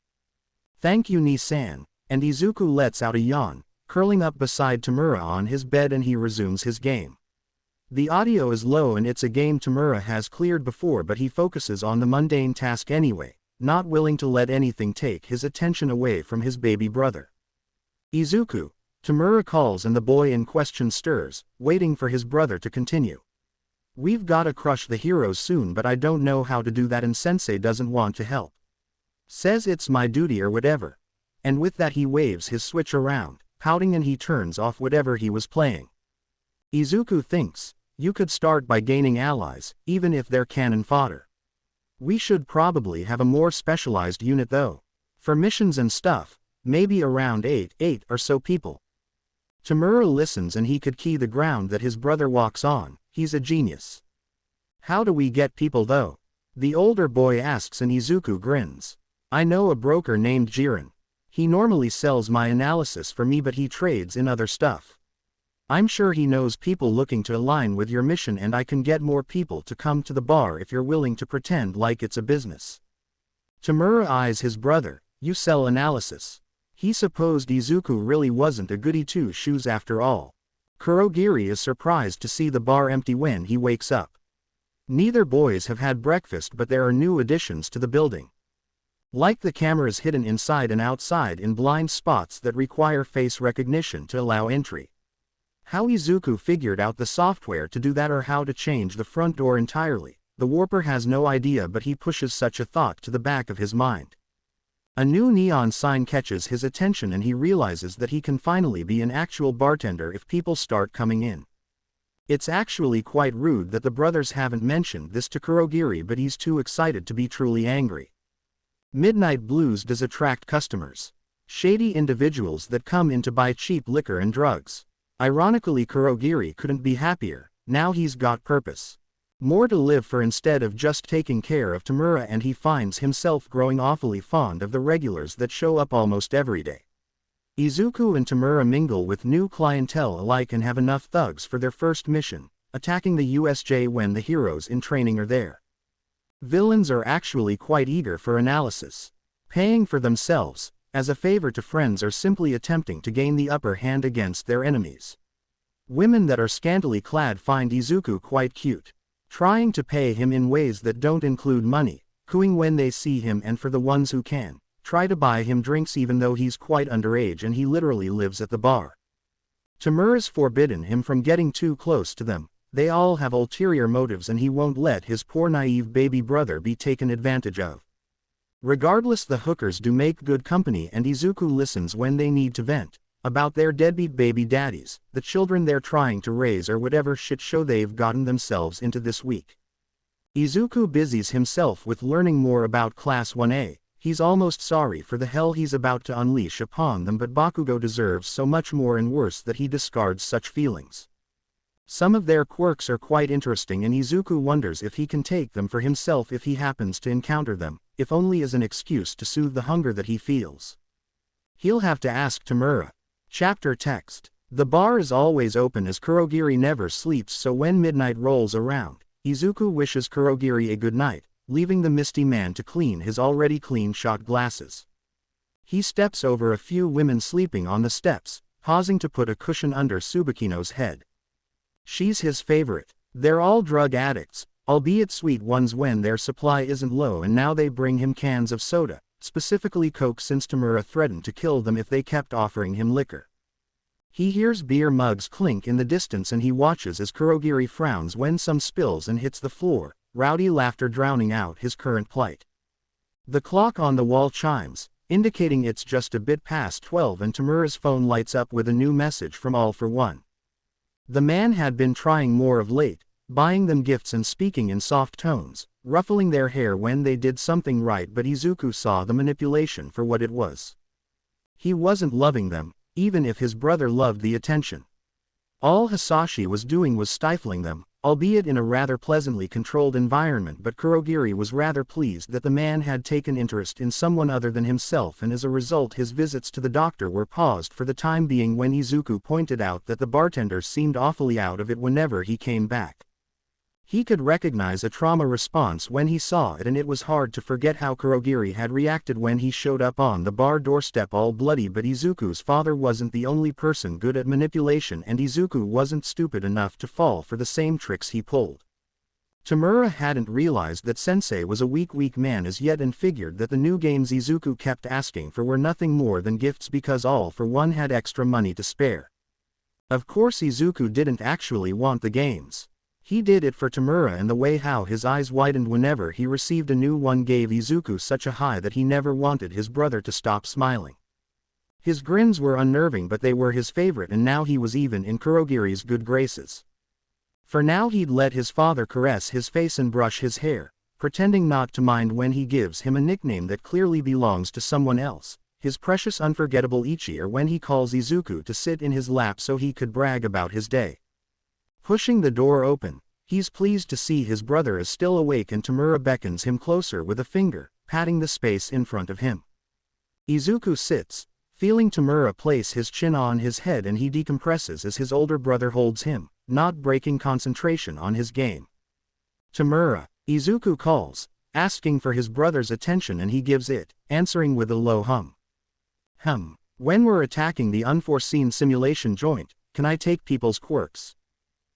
"Thank you, Ni-san," and Izuku lets out a yawn, curling up beside Tamura on his bed, and he resumes his game. The audio is low and it's a game Tamura has cleared before, but he focuses on the mundane task anyway, not willing to let anything take his attention away from his baby brother. "Izuku," Tamura calls, and the boy in question stirs, waiting for his brother to continue. "We've gotta crush the heroes soon, but I don't know how to do that, and Sensei doesn't want to help. Says it's my duty or whatever." And with that he waves his switch around, pouting, and he turns off whatever he was playing. Izuku thinks, "You could start by gaining allies, even if they're cannon fodder. We should probably have a more specialized unit though. For missions and stuff, maybe around 8 or so people." Tamura listens and he could key the ground that his brother walks on. He's a genius. How do we get people though? The older boy asks and Izuku grins. I know a broker named Jiren. He normally sells my analysis for me but he trades in other stuff. I'm sure he knows people looking to align with your mission and I can get more people to come to the bar if you're willing to pretend like it's a business. Tamura eyes his brother. You sell analysis. He supposed Izuku really wasn't a goody two-shoes after all. Kurogiri is surprised to see the bar empty when he wakes up. Neither boys have had breakfast but there are new additions to the building. Like the cameras hidden inside and outside in blind spots that require face recognition to allow entry. How Izuku figured out the software to do that or how to change the front door entirely, the warper has no idea but he pushes such a thought to the back of his mind. A new neon sign catches his attention and he realizes that he can finally be an actual bartender if people start coming in. It's actually quite rude that the brothers haven't mentioned this to Kurogiri but he's too excited to be truly angry. Midnight Blues does attract customers. Shady individuals that come in to buy cheap liquor and drugs. Ironically Kurogiri couldn't be happier, now he's got purpose. More to live for instead of just taking care of Tamura and he finds himself growing awfully fond of the regulars that show up almost every day. Izuku and Tamura mingle with new clientele alike and have enough thugs for their first mission, attacking the USJ when the heroes in training are there. Villains are actually quite eager for analysis, paying for themselves, as a favor to friends or simply attempting to gain the upper hand against their enemies. Women that are scantily clad find Izuku quite cute, trying to pay him in ways that don't include money, cooing when they see him and for the ones who can, try to buy him drinks even though he's quite underage and he literally lives at the bar. Tamura's forbidden him from getting too close to them, they all have ulterior motives and he won't let his poor naive baby brother be taken advantage of. Regardless the hookers do make good company and Izuku listens when they need to vent, about their deadbeat baby daddies, the children they're trying to raise or whatever shit show they've gotten themselves into this week. Izuku busies himself with learning more about Class 1A, he's almost sorry for the hell he's about to unleash upon them but Bakugo deserves so much more and worse that he discards such feelings. Some of their quirks are quite interesting and Izuku wonders if he can take them for himself if he happens to encounter them, if only as an excuse to soothe the hunger that he feels. He'll have to ask Tamura. Chapter text. The bar is always open as Kurogiri never sleeps so when midnight rolls around, Izuku wishes Kurogiri a good night, leaving the misty man to clean his already clean shot glasses. He steps over a few women sleeping on the steps, pausing to put a cushion under Tsubakino's head. She's his favorite. They're all drug addicts, albeit sweet ones when their supply isn't low and now they bring him cans of soda, specifically Coke since Tamura threatened to kill them if they kept offering him liquor. He hears beer mugs clink in the distance and he watches as Kurogiri frowns when some spills and hits the floor, rowdy laughter drowning out his current plight. The clock on the wall chimes, indicating it's just a bit past 12 and Tamura's phone lights up with a new message from All for One. The man had been trying more of late, buying them gifts and speaking in soft tones, ruffling their hair when they did something right but Izuku saw the manipulation for what it was. He wasn't loving them, even if his brother loved the attention. All Hisashi was doing was stifling them, albeit in a rather pleasantly controlled environment but Kurogiri was rather pleased that the man had taken interest in someone other than himself and as a result his visits to the doctor were paused for the time being when Izuku pointed out that the bartender seemed awfully out of it whenever he came back. He could recognize a trauma response when he saw it and it was hard to forget how Kurogiri had reacted when he showed up on the bar doorstep all bloody but Izuku's father wasn't the only person good at manipulation and Izuku wasn't stupid enough to fall for the same tricks he pulled. Tamura hadn't realized that Sensei was a weak man as yet and figured that the new games Izuku kept asking for were nothing more than gifts because All for One had extra money to spare. Of course Izuku didn't actually want the games. He did it for Tamura and the way how his eyes widened whenever he received a new one gave Izuku such a high that he never wanted his brother to stop smiling. His grins were unnerving but they were his favorite and now he was even in Kurogiri's good graces. For now he'd let his father caress his face and brush his hair, pretending not to mind when he gives him a nickname that clearly belongs to someone else. his precious unforgettable Ichi, or when he calls Izuku to sit in his lap so he could brag about his day. Pushing the door open, he's pleased to see his brother is still awake, and Tamura beckons him closer with a finger, patting the space in front of him. Izuku sits, feeling Tamura place his chin on his head, and he decompresses as his older brother holds him, not breaking concentration on his game. Tamura, Izuku calls, asking for his brother's attention, and he gives it, answering with a low hum. When we're attacking the unforeseen simulation joint, can I take people's quirks?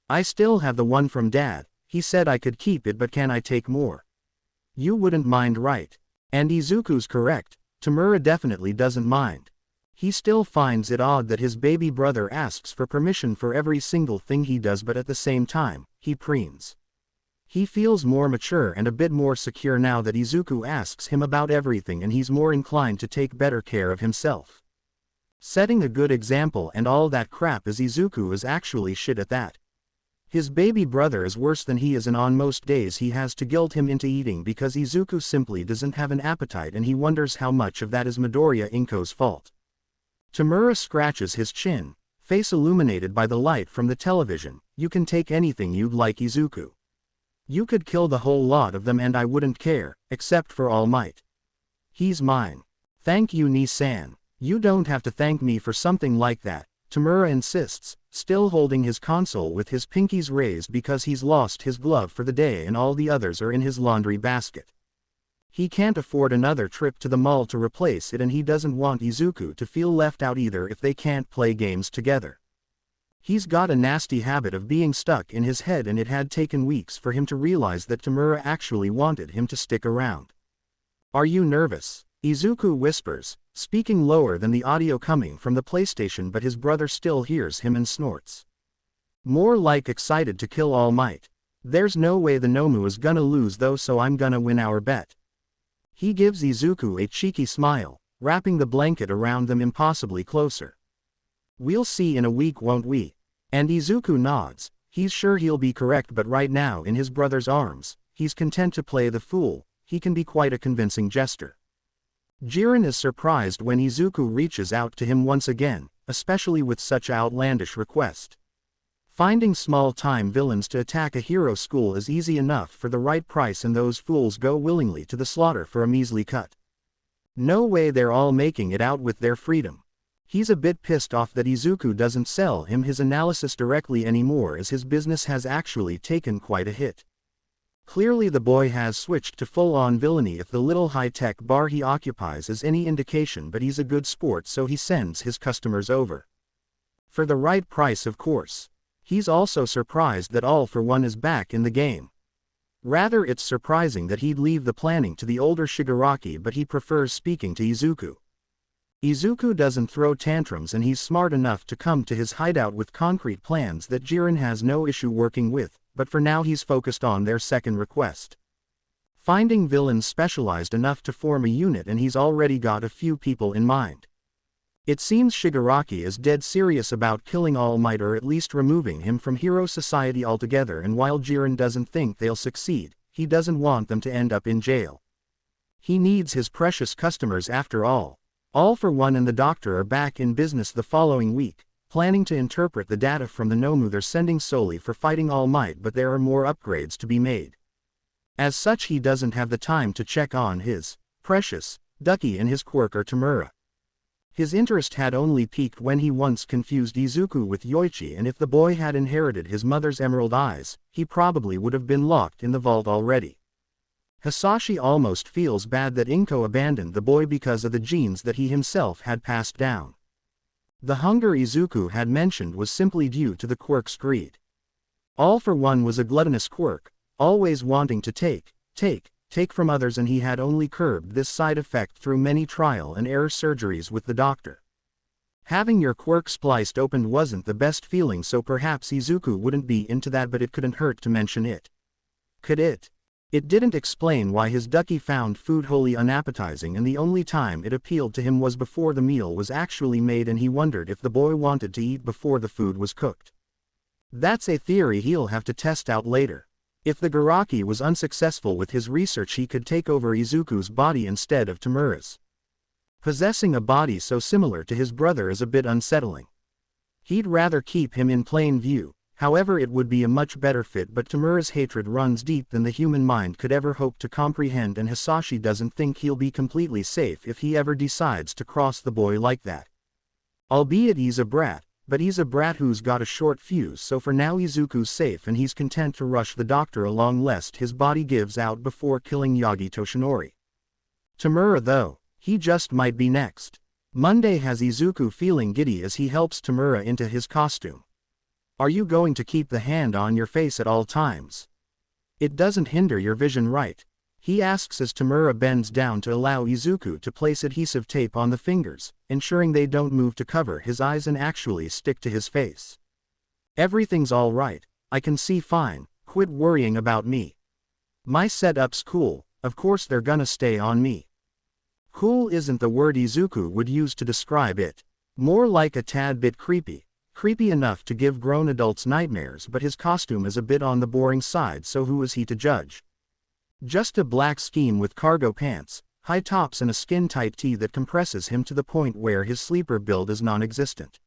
I still have the one from Dad, he said I could keep it, but can I take more? You wouldn't mind, right? And Izuku's correct, Tamura definitely doesn't mind. He still finds it odd that his baby brother asks for permission for every single thing he does, but at the same time, he preens. He feels more mature and a bit more secure now that Izuku asks him about everything, and he's more inclined to take better care of himself. Setting a good example and all that crap, as Izuku is actually shit at that. His baby brother is worse than he is, and on most days he has to guilt him into eating because Izuku simply doesn't have an appetite, and he wonders how much of that is Midoriya Izuku's fault. Tamura scratches his chin, face illuminated by the light from the television. You can take anything you'd like, Izuku. You could kill the whole lot of them and I wouldn't care, except for All Might. He's mine. Thank you, Ni-san. You don't have to thank me for something like that, Tamura insists, still holding his console with his pinkies raised because he's lost his glove for the day and all the others are in his laundry basket. He can't afford another trip to the mall to replace it, and he doesn't want Izuku to feel left out either if they can't play games together. He's got a nasty habit of being stuck in his head, and it had taken weeks for him to realize that Tamura actually wanted him to stick around. Are you nervous? Izuku whispers, speaking lower than the audio coming from the PlayStation, but his brother still hears him and snorts. More like excited to kill All Might. There's no way the Nomu is gonna lose though, so I'm gonna win our bet. He gives Izuku a cheeky smile, wrapping the blanket around them impossibly closer. We'll see in a week, won't we? And Izuku nods. He's sure he'll be correct, but right now in his brother's arms, he's content to play the fool. He can be quite a convincing jester. Jiren is surprised when Izuku reaches out to him once again, especially with such outlandish request. Finding small-time villains to attack a hero school is easy enough for the right price, and those fools go willingly to the slaughter for a measly cut. No way they're all making it out with their freedom. He's a bit pissed off that Izuku doesn't sell him his analysis directly anymore, as his business has actually taken quite a hit. Clearly the boy has switched to full-on villainy if the little high-tech bar he occupies is any indication, but he's a good sport, so he sends his customers over. For the right price, of course. He's also surprised that All for One is back in the game. Rather, it's surprising that he'd leave the planning to the older Shigaraki, but he prefers speaking to Izuku. Izuku doesn't throw tantrums, and he's smart enough to come to his hideout with concrete plans that Jiren has no issue working with, but for now he's focused on their second request. Finding villains specialized enough to form a unit, and he's already got a few people in mind. It seems Shigaraki is dead serious about killing All Might, or at least removing him from Hero Society altogether, and while Jiren doesn't think they'll succeed, he doesn't want them to end up in jail. He needs his precious customers after all. All for One and the Doctor are back in business the following week, planning to interpret the data from the Nomu they're sending solely for fighting All Might, but there are more upgrades to be made. As such, he doesn't have the time to check on his precious ducky and his quirker Tamura. His interest had only peaked when he once confused Izuku with Yoichi, and if the boy had inherited his mother's emerald eyes, he probably would have been locked in the vault already. Hisashi almost feels bad that Inko abandoned the boy because of the genes that he himself had passed down. The hunger Izuku had mentioned was simply due to the quirk's greed. All for One was a gluttonous quirk, always wanting to take from others, and he had only curbed this side effect through many trial and error surgeries with the doctor. Having your quirk spliced open wasn't the best feeling, so perhaps Izuku wouldn't be into that, but it couldn't hurt to mention it. Could it? It didn't explain why his ducky found food wholly unappetizing, and the only time it appealed to him was before the meal was actually made, and he wondered if the boy wanted to eat before the food was cooked. That's a theory he'll have to test out later. If the Garaki was unsuccessful with his research, he could take over Izuku's body instead of Tamura's. Possessing a body so similar to his brother is a bit unsettling. He'd rather keep him in plain view, however it would be a much better fit, but Tamura's hatred runs deep than the human mind could ever hope to comprehend, and Hisashi doesn't think he'll be completely safe if he ever decides to cross the boy like that. Albeit he's a brat, but he's a brat who's got a short fuse, so for now Izuku's safe and he's content to rush the doctor along lest his body gives out before killing Yagi Toshinori. Tamura though, he just might be next. Monday has Izuku feeling giddy as he helps Tamura into his costume. Are you going to keep the hand on your face at all times? It doesn't hinder your vision, right? He asks as Tamura bends down to allow Izuku to place adhesive tape on the fingers, ensuring they don't move to cover his eyes and actually stick to his face. Everything's all right, I can see fine, quit worrying about me. My setup's cool, of course they're gonna stay on me. Cool isn't the word Izuku would use to describe it. More like a tad bit creepy. Creepy enough to give grown adults nightmares, but his costume is a bit on the boring side, so who is he to judge? Just a black scheme with cargo pants, high tops and a skin-tight tee that compresses him to the point where his sleeper build is non-existent.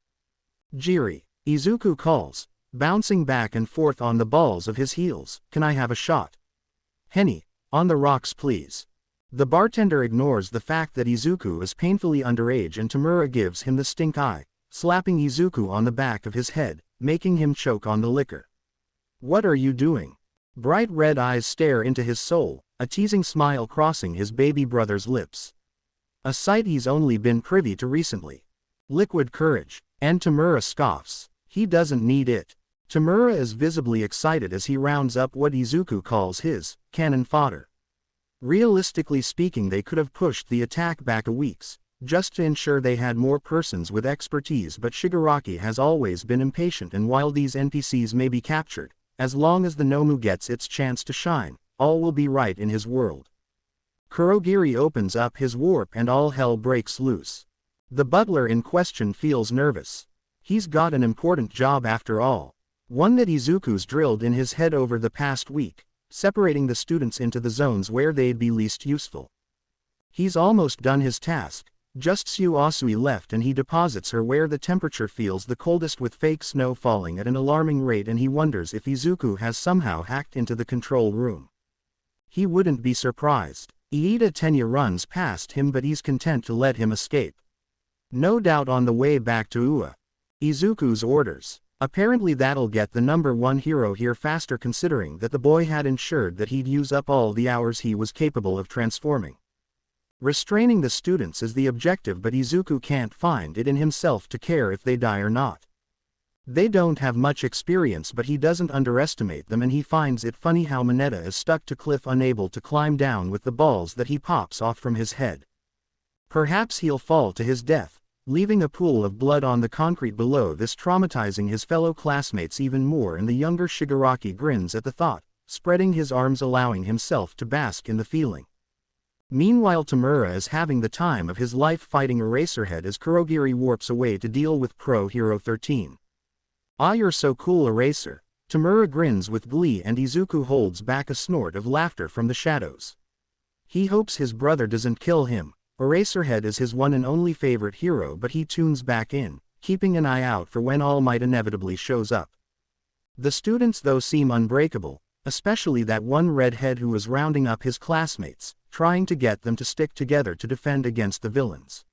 Jiri, Izuku calls, bouncing back and forth on the balls of his heels. Can I have a shot? Henny, on the rocks please. The bartender ignores the fact that Izuku is painfully underage and Tamura gives him the stink eye, slapping Izuku on the back of his head, making him choke on the liquor. What are you doing? Bright red eyes stare into his soul, a teasing smile crossing his baby brother's lips. A sight he's only been privy to recently. Liquid courage, and Tamura scoffs. He doesn't need it. Tamura is visibly excited as he rounds up what Izuku calls his cannon fodder. Realistically speaking, they could have pushed the attack back a weeks, just to ensure they had more persons with expertise, but Shigaraki has always been impatient, and while these NPCs may be captured, as long as the Nomu gets its chance to shine, all will be right in his world. Kurogiri opens up his warp and all hell breaks loose. The butler in question feels nervous. He's got an important job after all. One that Izuku's drilled in his head over the past week, separating the students into the zones where they'd be least useful. He's almost done his task, just Sue Asui left, and he deposits her where the temperature feels the coldest with fake snow falling at an alarming rate, and he wonders if Izuku has somehow hacked into the control room. He wouldn't be surprised. Iida Tenya runs past him, but he's content to let him escape. No doubt on the way back to Ua. Izuku's orders. Apparently that'll get the number one hero here faster, considering that the boy had ensured that he'd use up all the hours he was capable of transforming. Restraining the students is the objective, but Izuku can't find it in himself to care if they die or not. They don't have much experience, but he doesn't underestimate them, and he finds it funny how Mineta is stuck to cliff, unable to climb down with the balls that he pops off from his head. Perhaps he'll fall to his death, leaving a pool of blood on the concrete below, this traumatizing his fellow classmates even more, and the younger Shigaraki grins at the thought, spreading his arms, allowing himself to bask in the feeling. Meanwhile, Tamura is having the time of his life fighting Eraserhead as Kurogiri warps away to deal with Pro Hero 13. Ah, you're so cool, Eraser. Tamura grins with glee, and Izuku holds back a snort of laughter from the shadows. He hopes his brother doesn't kill him. Eraserhead is his one and only favorite hero, but he tunes back in, keeping an eye out for when All Might inevitably shows up. The students though seem unbreakable, especially that one redhead who is rounding up his classmates, trying to get them to stick together to defend against the villains.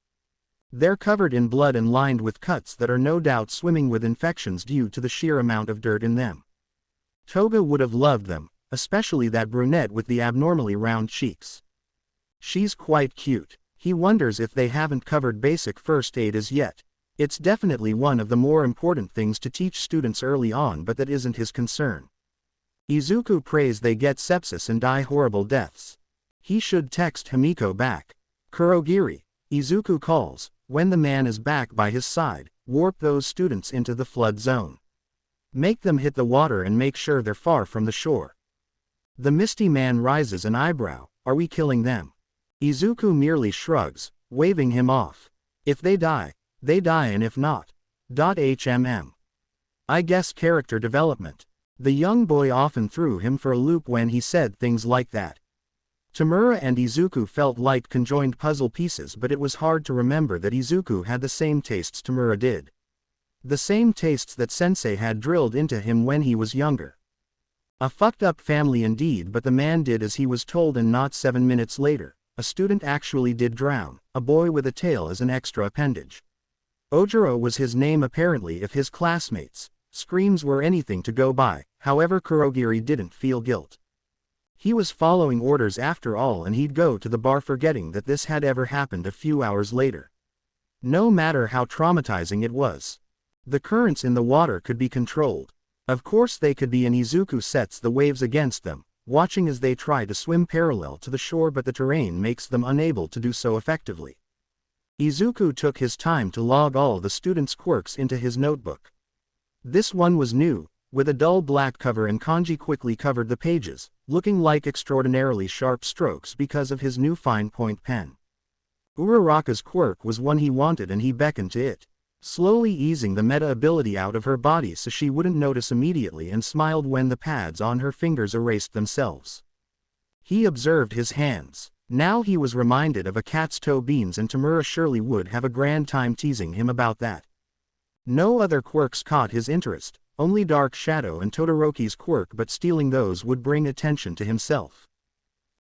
They're covered in blood and lined with cuts that are no doubt swimming with infections due to the sheer amount of dirt in them. Toga would have loved them, especially that brunette with the abnormally round cheeks. She's quite cute. He wonders if they haven't covered basic first aid as yet. It's definitely one of the more important things to teach students early on, but that isn't his concern. Izuku prays they get sepsis and die horrible deaths. He should text Himiko back. Kurogiri, Izuku calls, when the man is back by his side, warp those students into the flood zone. Make them hit the water and make sure they're far from the shore. The misty man raises an eyebrow. Are we killing them? Izuku merely shrugs, waving him off. If they die, and if not. I guess character development. The young boy often threw him for a loop when he said things like that. Tamura and Izuku felt like conjoined puzzle pieces, but it was hard to remember that Izuku had the same tastes Tamura did. The same tastes that sensei had drilled into him when he was younger. A fucked up family indeed, but the man did as he was told, and not 7 minutes later, a student actually did drown, a boy with a tail as an extra appendage. Ojiro was his name apparently if his classmates' screams were anything to go by. However, Kurogiri didn't feel guilt. He was following orders after all, and he'd go to the bar forgetting that this had ever happened a few hours later. No matter how traumatizing it was. The currents in the water could be controlled. Of course they could be, and Izuku sets the waves against them, watching as they try to swim parallel to the shore, but the terrain makes them unable to do so effectively. Izuku took his time to log all the students' quirks into his notebook. This one was new, with a dull black cover, and Kanji quickly covered the pages, looking like extraordinarily sharp strokes because of his new fine point pen. Uraraka's quirk was one he wanted, and he beckoned to it, slowly easing the meta ability out of her body so she wouldn't notice immediately, and smiled when the pads on her fingers erased themselves. He observed his hands. Now he was reminded of a cat's toe beans, and Tamura surely would have a grand time teasing him about that. No other quirks caught his interest, only Dark Shadow and Todoroki's quirk, but stealing those would bring attention to himself.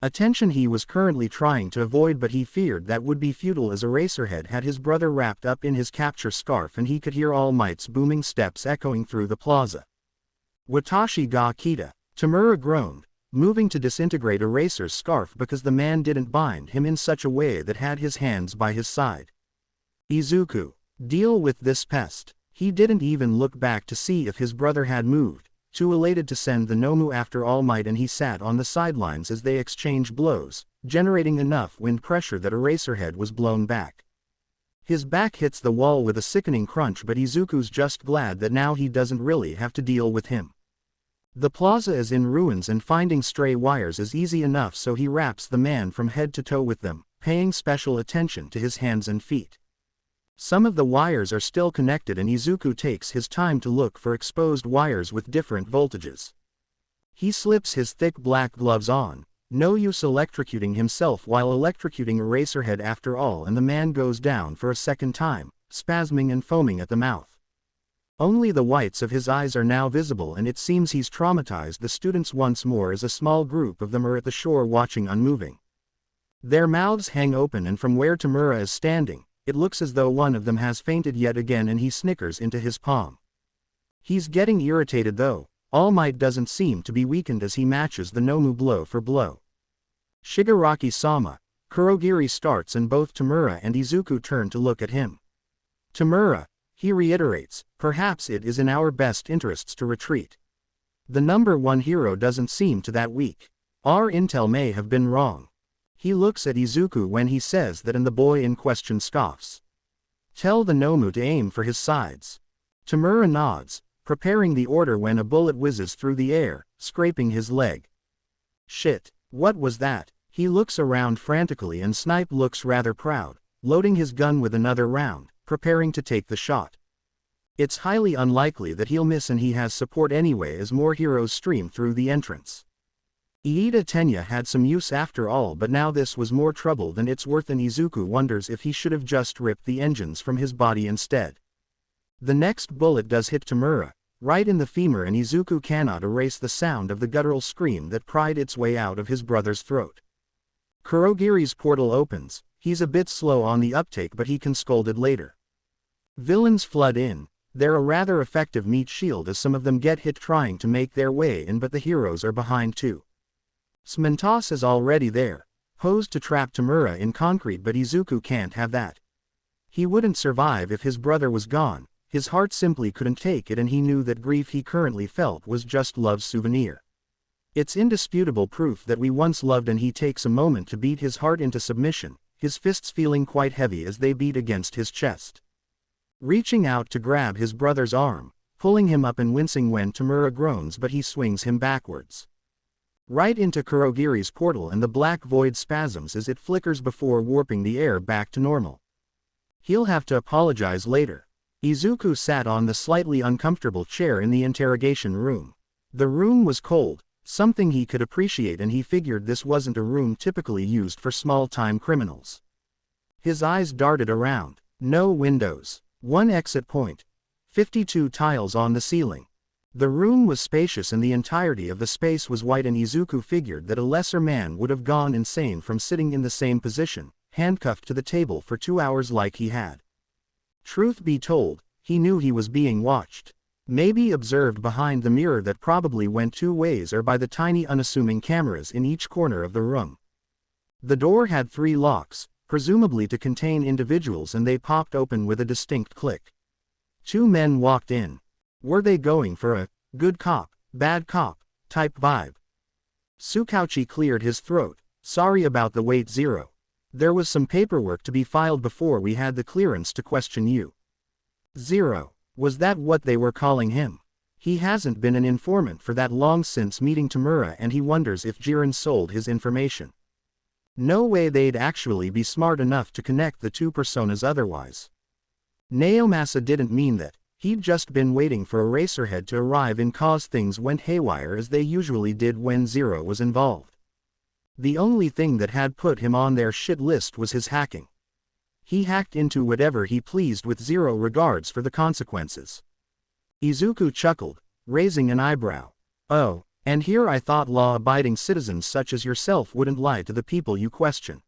Attention he was currently trying to avoid, but he feared that would be futile as Eraserhead had his brother wrapped up in his capture scarf, and he could hear All Might's booming steps echoing through the plaza. Watashi ga kita, Tamura groaned, moving to disintegrate Eraser's scarf because the man didn't bind him in such a way that had his hands by his side. Izuku, deal with this pest. He didn't even look back to see if his brother had moved, too elated to send the Nomu after All Might, and he sat on the sidelines as they exchanged blows, generating enough wind pressure that Eraserhead was blown back. His back hits the wall with a sickening crunch, but Izuku's just glad that now he doesn't really have to deal with him. The plaza is in ruins, and finding stray wires is easy enough, so he wraps the man from head to toe with them, paying special attention to his hands and feet. Some of the wires are still connected, and Izuku takes his time to look for exposed wires with different voltages. He slips his thick black gloves on, no use electrocuting himself while electrocuting Eraserhead after all, and the man goes down for a second time, spasming and foaming at the mouth. Only the whites of his eyes are now visible, and it seems he's traumatized the students once more, as a small group of them are at the shore watching unmoving. Their mouths hang open, and from where Tamura is standing, it looks as though one of them has fainted yet again, and he snickers into his palm. He's getting irritated though. All Might doesn't seem to be weakened as he matches the Nomu blow for blow. Shigaraki-sama, Kurogiri starts, and both Tamura and Izuku turn to look at him. Tamura, he reiterates, perhaps it is in our best interests to retreat. The #1 hero doesn't seem to that weak. Our intel may have been wrong. He looks at Izuku when he says that, and the boy in question scoffs. Tell the Nomu to aim for his sides. Tamura nods, preparing the order when a bullet whizzes through the air, scraping his leg. Shit, what was that? He looks around frantically, and Snipe looks rather proud, loading his gun with another round, preparing to take the shot. It's highly unlikely that he'll miss, and he has support anyway as more heroes stream through the entrance. Iida Tenya had some use after all, but now this was more trouble than it's worth, and Izuku wonders if he should have just ripped the engines from his body instead. The next bullet does hit Tamura, right in the femur, and Izuku cannot erase the sound of the guttural scream that pried its way out of his brother's throat. Kurogiri's portal opens. He's a bit slow on the uptake, but he can scold it later. Villains flood in. They're a rather effective meat shield as some of them get hit trying to make their way in, but the heroes are behind too. Smentos is already there, posed to trap Tamura in concrete, but Izuku can't have that. He wouldn't survive if his brother was gone. His heart simply couldn't take it, and he knew that grief he currently felt was just love's souvenir. It's indisputable proof that we once loved, and he takes a moment to beat his heart into submission, his fists feeling quite heavy as they beat against his chest. Reaching out to grab his brother's arm, pulling him up and wincing when Tamura groans, but he swings him backwards. Right into Kurogiri's portal, and the black void spasms as it flickers before warping the air back to normal. He'll have to apologize later. Izuku sat on the slightly uncomfortable chair in the interrogation room. The room was cold, Something he could appreciate, and he figured this wasn't a room typically used for small-time criminals. His eyes darted around. No windows. One exit point. 52 tiles on the ceiling. The room was spacious and the entirety of the space was white, and Izuku figured that a lesser man would have gone insane from sitting in the same position, handcuffed to the table for 2 hours like he had. Truth be told, he knew he was being watched. Maybe observed behind the mirror that probably went 2 ways, or by the tiny unassuming cameras in each corner of the room. The door had 3 locks, presumably to contain individuals, and they popped open with a distinct click. 2 men walked in. Were they going for a good cop, bad cop type vibe? Tsukauchi cleared his throat. Sorry about the wait, Zero. There was some paperwork to be filed before we had the clearance to question you. Zero. Was that what they were calling him? He hasn't been an informant for that long since meeting Tamura, and he wonders if Jiren sold his information. No way they'd actually be smart enough to connect the 2 personas otherwise. Naomasa didn't mean that. He'd just been waiting for Eraserhead to arrive and cause things went haywire as they usually did when Zero was involved. The only thing that had put him on their shit list was his hacking. He hacked into whatever he pleased with zero regards for the consequences. Izuku chuckled, raising an eyebrow. Oh, and here I thought law-abiding citizens such as yourself wouldn't lie to the people you question.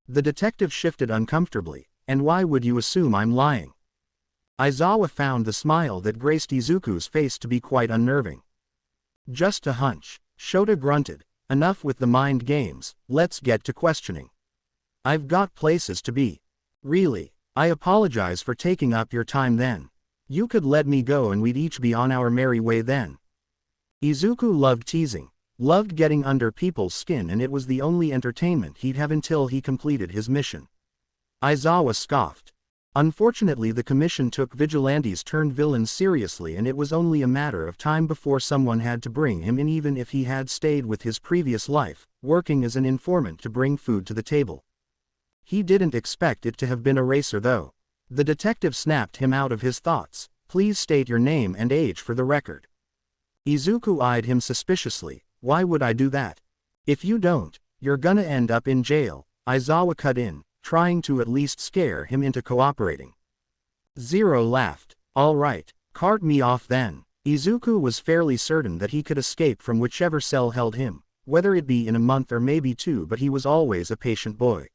The detective shifted uncomfortably. And why would you assume I'm lying? Aizawa found the smile that graced Izuku's face to be quite unnerving. Just a hunch. Shota grunted. Enough with the mind games, let's get to questioning. I've got places to be. Really, I apologize for taking up your time then. You could let me go and we'd each be on our merry way then. Izuku loved teasing, loved getting under people's skin, and it was the only entertainment he'd have until he completed his mission. Aizawa scoffed. Unfortunately, the commission took vigilantes turned villains seriously, and it was only a matter of time before someone had to bring him in, even if he had stayed with his previous life, working as an informant to bring food to the table. He didn't expect it to have been Eraser though. The detective snapped him out of his thoughts. Please state your name and age for the record. Izuku eyed him suspiciously. Why would I do that? If you don't, you're gonna end up in jail, Aizawa cut in, trying to at least scare him into cooperating. Zero laughed. All right, cart me off then. Izuku was fairly certain that he could escape from whichever cell held him, whether it be in a month or maybe 2, but he was always a patient boy.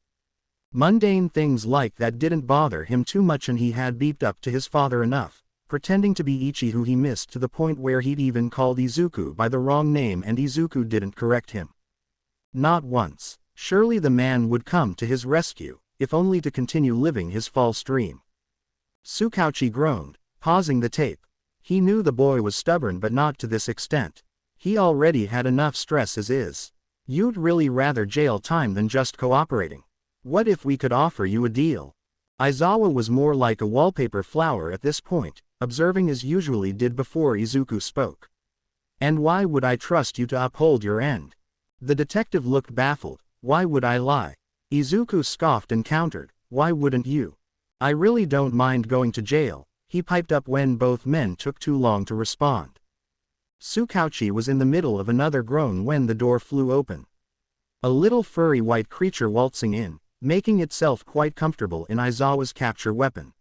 Mundane things like that didn't bother him too much, and he had beeped up to his father enough, pretending to be Ichi, who he missed to the point where he'd even called Izuku by the wrong name and Izuku didn't correct him. Not once. Surely the man would come to his rescue, if only to continue living his false dream. Tsukauchi groaned, pausing the tape. He knew the boy was stubborn, but not to this extent. He already had enough stress as is. You'd really rather jail time than just cooperating. What if we could offer you a deal? Aizawa was more like a wallpaper flower at this point, observing as usually did before Izuku spoke. And why would I trust you to uphold your end? The detective looked baffled. Why would I lie? Izuku scoffed and countered. Why wouldn't you? I really don't mind going to jail, he piped up when both men took too long to respond. Tsukauchi was in the middle of another groan when the door flew open. A little furry white creature waltzing in, making itself quite comfortable in Aizawa's capture weapon.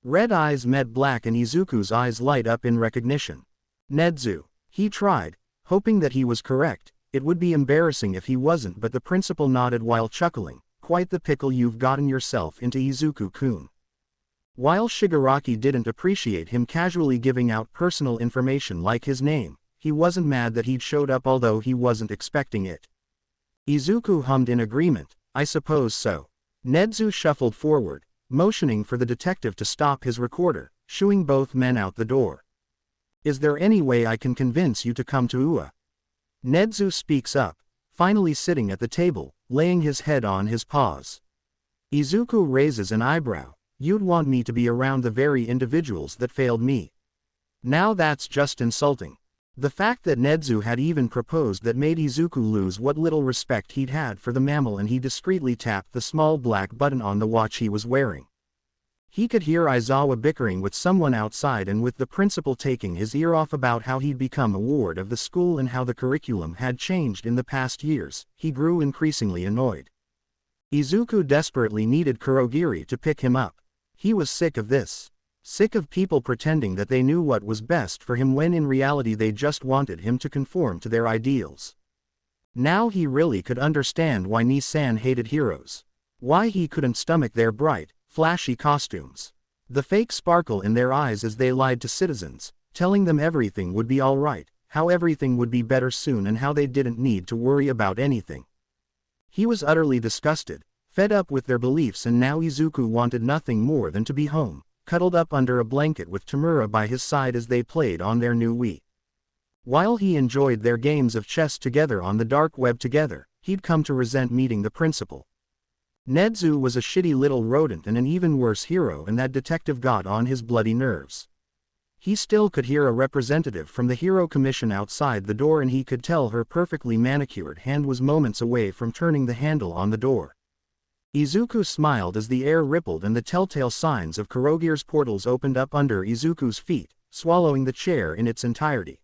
Red eyes met black and Izuku's eyes light up in recognition. Nedzu. He tried, hoping that he was correct. It would be embarrassing if he wasn't, but the principal nodded while chuckling. Quite the pickle you've gotten yourself into, Izuku-kun. While Shigaraki didn't appreciate him casually giving out personal information like his name, he wasn't mad that he'd showed up, although he wasn't expecting it. Izuku hummed in agreement. I suppose so. Nedzu shuffled forward, motioning for the detective to stop his recorder, shooing both men out the door. Is there any way I can convince you to come to Ua? Nedzu speaks up, finally sitting at the table, laying his head on his paws. Izuku raises an eyebrow. You'd want me to be around the very individuals that failed me. Now that's just insulting. The fact that Nedzu had even proposed that made Izuku lose what little respect he'd had for the mammal, and he discreetly tapped the small black button on the watch he was wearing. He could hear Aizawa bickering with someone outside and with the principal taking his ear off about how he'd become a ward of the school and how the curriculum had changed in the past years. He grew increasingly annoyed. Izuku desperately needed Kurogiri to pick him up. He was sick of this. Sick of people pretending that they knew what was best for him when in reality they just wanted him to conform to their ideals. Now he really could understand why Nissan hated heroes. Why he couldn't stomach their bright, flashy costumes. The fake sparkle in their eyes as they lied to citizens, telling them everything would be alright, how everything would be better soon and how they didn't need to worry about anything. He was utterly disgusted, fed up with their beliefs, and now Izuku wanted nothing more than to be home, cuddled up under a blanket with Tamura by his side as they played on their new Wii. While he enjoyed their games of chess together on the dark web together, he'd come to resent meeting the principal. Nedzu was a shitty little rodent and an even worse hero, and that detective got on his bloody nerves. He still could hear a representative from the Hero Commission outside the door, and he could tell her perfectly manicured hand was moments away from turning the handle on the door. Izuku smiled as the air rippled and the telltale signs of Kurogir's portals opened up under Izuku's feet, swallowing the chair in its entirety.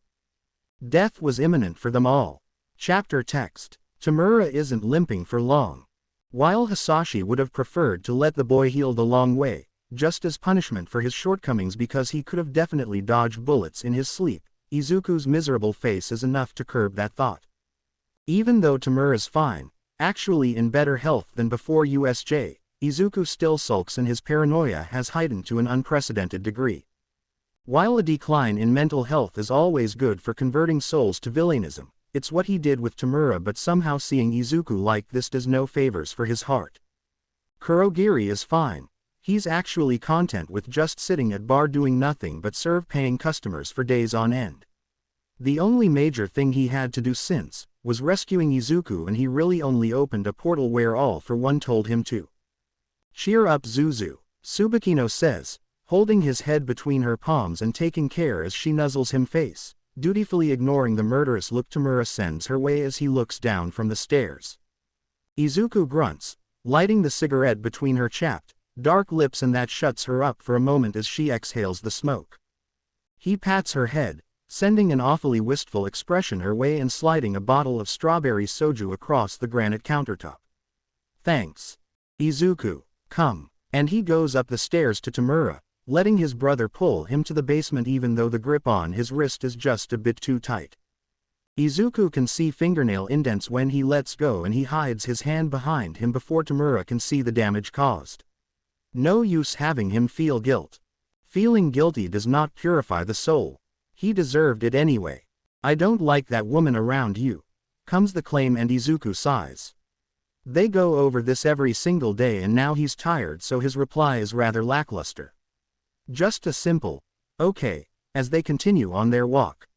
Death was imminent for them all. Chapter text. Tamura isn't limping for long. While Hisashi would have preferred to let the boy heal the long way, just as punishment for his shortcomings because he could have definitely dodged bullets in his sleep, Izuku's miserable face is enough to curb that thought. Even though Tamura's fine, actually in better health than before USJ, Izuku still sulks and his paranoia has heightened to an unprecedented degree. While a decline in mental health is always good for converting souls to villainism, it's what he did with Tamura, but somehow seeing Izuku like this does no favors for his heart. Kurogiri is fine. He's actually content with just sitting at bar doing nothing but serve paying customers for days on end. The only major thing he had to do since was rescuing Izuku, and he really only opened a portal where All for One told him to. Cheer up, Zuzu, Tsubakino says, holding his head between her palms and taking care as she nuzzles him face, dutifully ignoring the murderous look Tamura sends her way as he looks down from the stairs. Izuku grunts, lighting the cigarette between her chapped, dark lips, and that shuts her up for a moment as she exhales the smoke. He pats her head, sending an awfully wistful expression her way and sliding a bottle of strawberry soju across the granite countertop. Thanks. Izuku, come. And he goes up the stairs to Tamura, letting his brother pull him to the basement even though the grip on his wrist is just a bit too tight. Izuku can see fingernail indents when he lets go, and he hides his hand behind him before Tamura can see the damage caused. No use having him feel guilt. Feeling guilty does not purify the soul. He deserved it anyway. I don't like that woman around you, comes the claim, and Izuku sighs. They go over this every single day and now he's tired, so his reply is rather lackluster. Just a simple, okay, as they continue on their walk.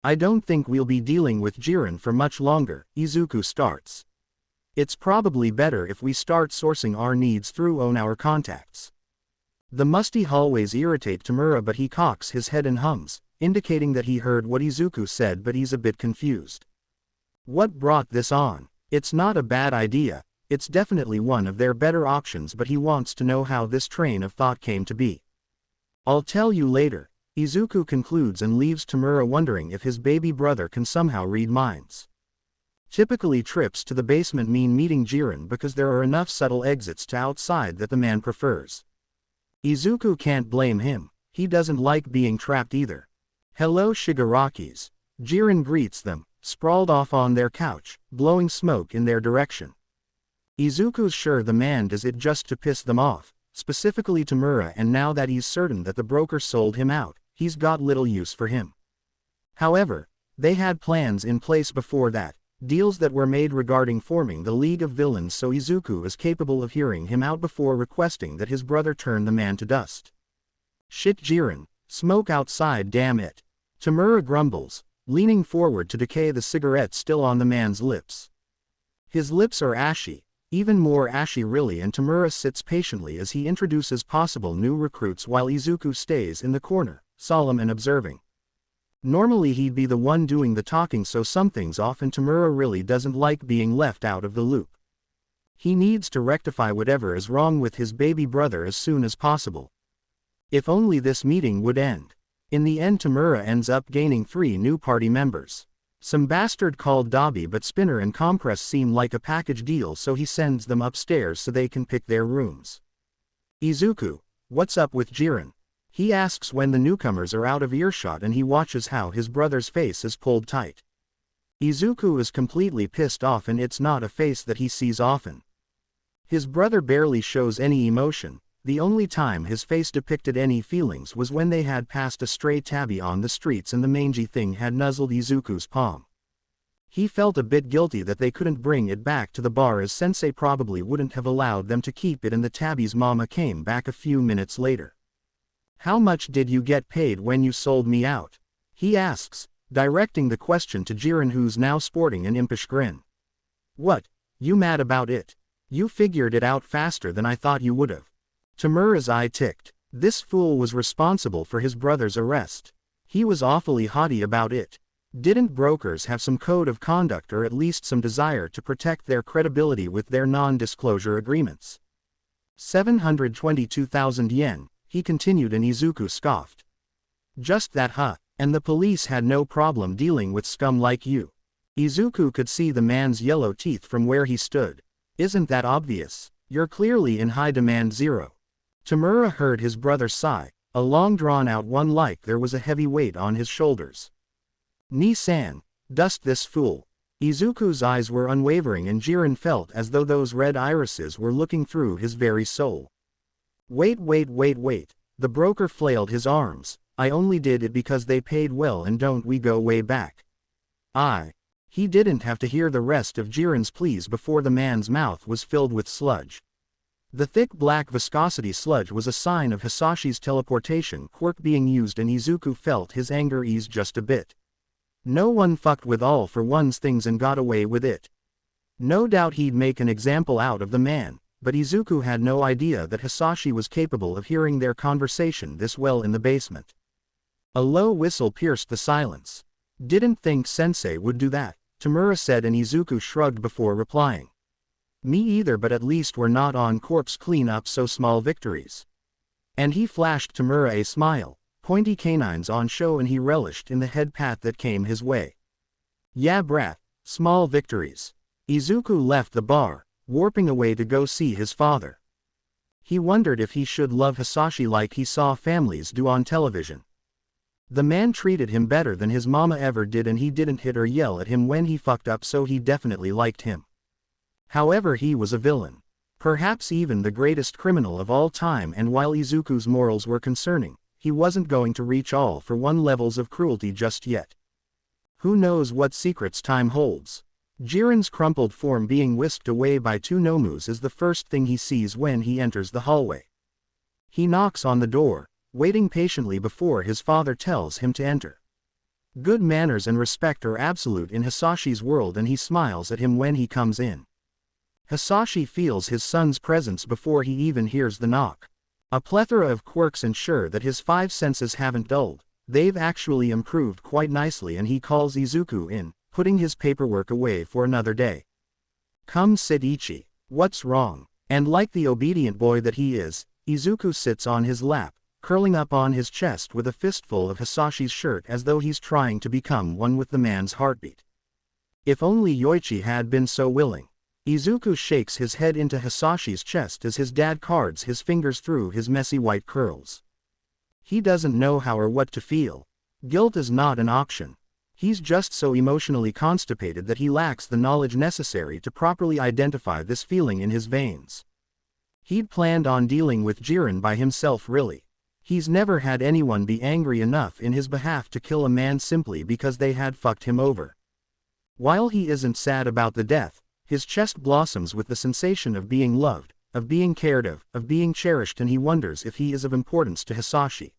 I don't think we'll be dealing with Jiren for much longer, Izuku starts. It's probably better if we start sourcing our needs through our contacts. The musty hallways irritate Tamura, but he cocks his head and hums, indicating that he heard what Izuku said, but he's a bit confused. What brought this on? It's not a bad idea, it's definitely one of their better options, but he wants to know how this train of thought came to be. I'll tell you later, Izuku concludes and leaves Tamura wondering if his baby brother can somehow read minds. Typically trips to the basement mean meeting Jiren because there are enough subtle exits to outside that the man prefers. Izuku can't blame him, he doesn't like being trapped either. Hello, Shigarakis. Jiren greets them, sprawled off on their couch, blowing smoke in their direction. Izuku's sure the man does it just to piss them off, specifically Tamura, and now that he's certain that the broker sold him out, he's got little use for him. However, they had plans in place before that, deals that were made regarding forming the League of Villains, so Izuku is capable of hearing him out before requesting that his brother turn the man to dust. Shit, Jiren, smoke outside, damn it. Tamura grumbles, leaning forward to decay the cigarette still on the man's lips. His lips are ashy, even more ashy really, and Tamura sits patiently as he introduces possible new recruits while Izuku stays in the corner, solemn and observing. Normally he'd be the one doing the talking, so something's off, and Tamura really doesn't like being left out of the loop. He needs to rectify whatever is wrong with his baby brother as soon as possible. If only this meeting would end. In the end, Tamura ends up gaining 3 new party members. Some bastard called Dabi, but Spinner and Compress seem like a package deal, so he sends them upstairs so they can pick their rooms. Izuku, what's up with Jiren? He asks when the newcomers are out of earshot, and he watches how his brother's face is pulled tight. Izuku is completely pissed off, and it's not a face that he sees often. His brother barely shows any emotion. The only time his face depicted any feelings was when they had passed a stray tabby on the streets and the mangy thing had nuzzled Izuku's palm. He felt a bit guilty that they couldn't bring it back to the bar, as Sensei probably wouldn't have allowed them to keep it, and the tabby's mama came back a few minutes later. "How much did you get paid when you sold me out?" he asks, directing the question to Jiren, who's now sporting an impish grin. "What, you mad about it? You figured it out faster than I thought you would've." Tamura's eye ticked. This fool was responsible for his brother's arrest. He was awfully haughty about it. Didn't brokers have some code of conduct, or at least some desire to protect their credibility with their non-disclosure agreements? 722,000 yen, he continued, and Izuku scoffed. "Just that, huh? And the police had no problem dealing with scum like you." Izuku could see the man's yellow teeth from where he stood. "Isn't that obvious? You're clearly in high demand, Zero." Tamura heard his brother sigh, a long drawn-out one, like there was a heavy weight on his shoulders. "Ni-san, dust this fool." Izuku's eyes were unwavering, and Jiren felt as though those red irises were looking through his very soul. Wait, the broker flailed his arms. "I only did it because they paid well, and don't we go way back?" He didn't have to hear the rest of Jiren's pleas before the man's mouth was filled with sludge. The thick black viscosity sludge was a sign of Hisashi's teleportation quirk being used, and Izuku felt his anger ease just a bit. No one fucked with all for one's things and got away with it. No doubt he'd make an example out of the man, but Izuku had no idea that Hisashi was capable of hearing their conversation this well in the basement. A low whistle pierced the silence. "Didn't think Sensei would do that," Tamura said, and Izuku shrugged before replying. "Me either, but at least we're not on corpse cleanup, so small victories." And he flashed Tamura a smile, pointy canines on show, and he relished in the head pat that came his way. "Yeah brat, small victories." Izuku left the bar, warping away to go see his father. He wondered if he should love Hisashi like he saw families do on television. The man treated him better than his mama ever did, and he didn't hit or yell at him when he fucked up, so he definitely liked him. However, he was a villain. Perhaps even the greatest criminal of all time, and while Izuku's morals were concerning, he wasn't going to reach all for one levels of cruelty just yet. Who knows what secrets time holds? Jiren's crumpled form being whisked away by 2 Nomus is the first thing he sees when he enters the hallway. He knocks on the door, waiting patiently before his father tells him to enter. Good manners and respect are absolute in Hisashi's world, and he smiles at him when he comes in. Hisashi feels his son's presence before he even hears the knock. A plethora of quirks ensure that his 5 senses haven't dulled. They've actually improved quite nicely, and he calls Izuku in, putting his paperwork away for another day. "Come sit, Ichi. What's wrong?" And like the obedient boy that he is, Izuku sits on his lap, curling up on his chest with a fistful of Hisashi's shirt, as though he's trying to become one with the man's heartbeat. If only Yoichi had been so willing. Izuku shakes his head into Hisashi's chest as his dad cards his fingers through his messy white curls. He doesn't know how or what to feel. Guilt is not an option. He's just so emotionally constipated that he lacks the knowledge necessary to properly identify this feeling in his veins. He'd planned on dealing with Jiren by himself, really. He's never had anyone be angry enough in his behalf to kill a man simply because they had fucked him over. While he isn't sad about the death, his chest blossoms with the sensation of being loved, of being cared of being cherished, and he wonders if he is of importance to Hisashi.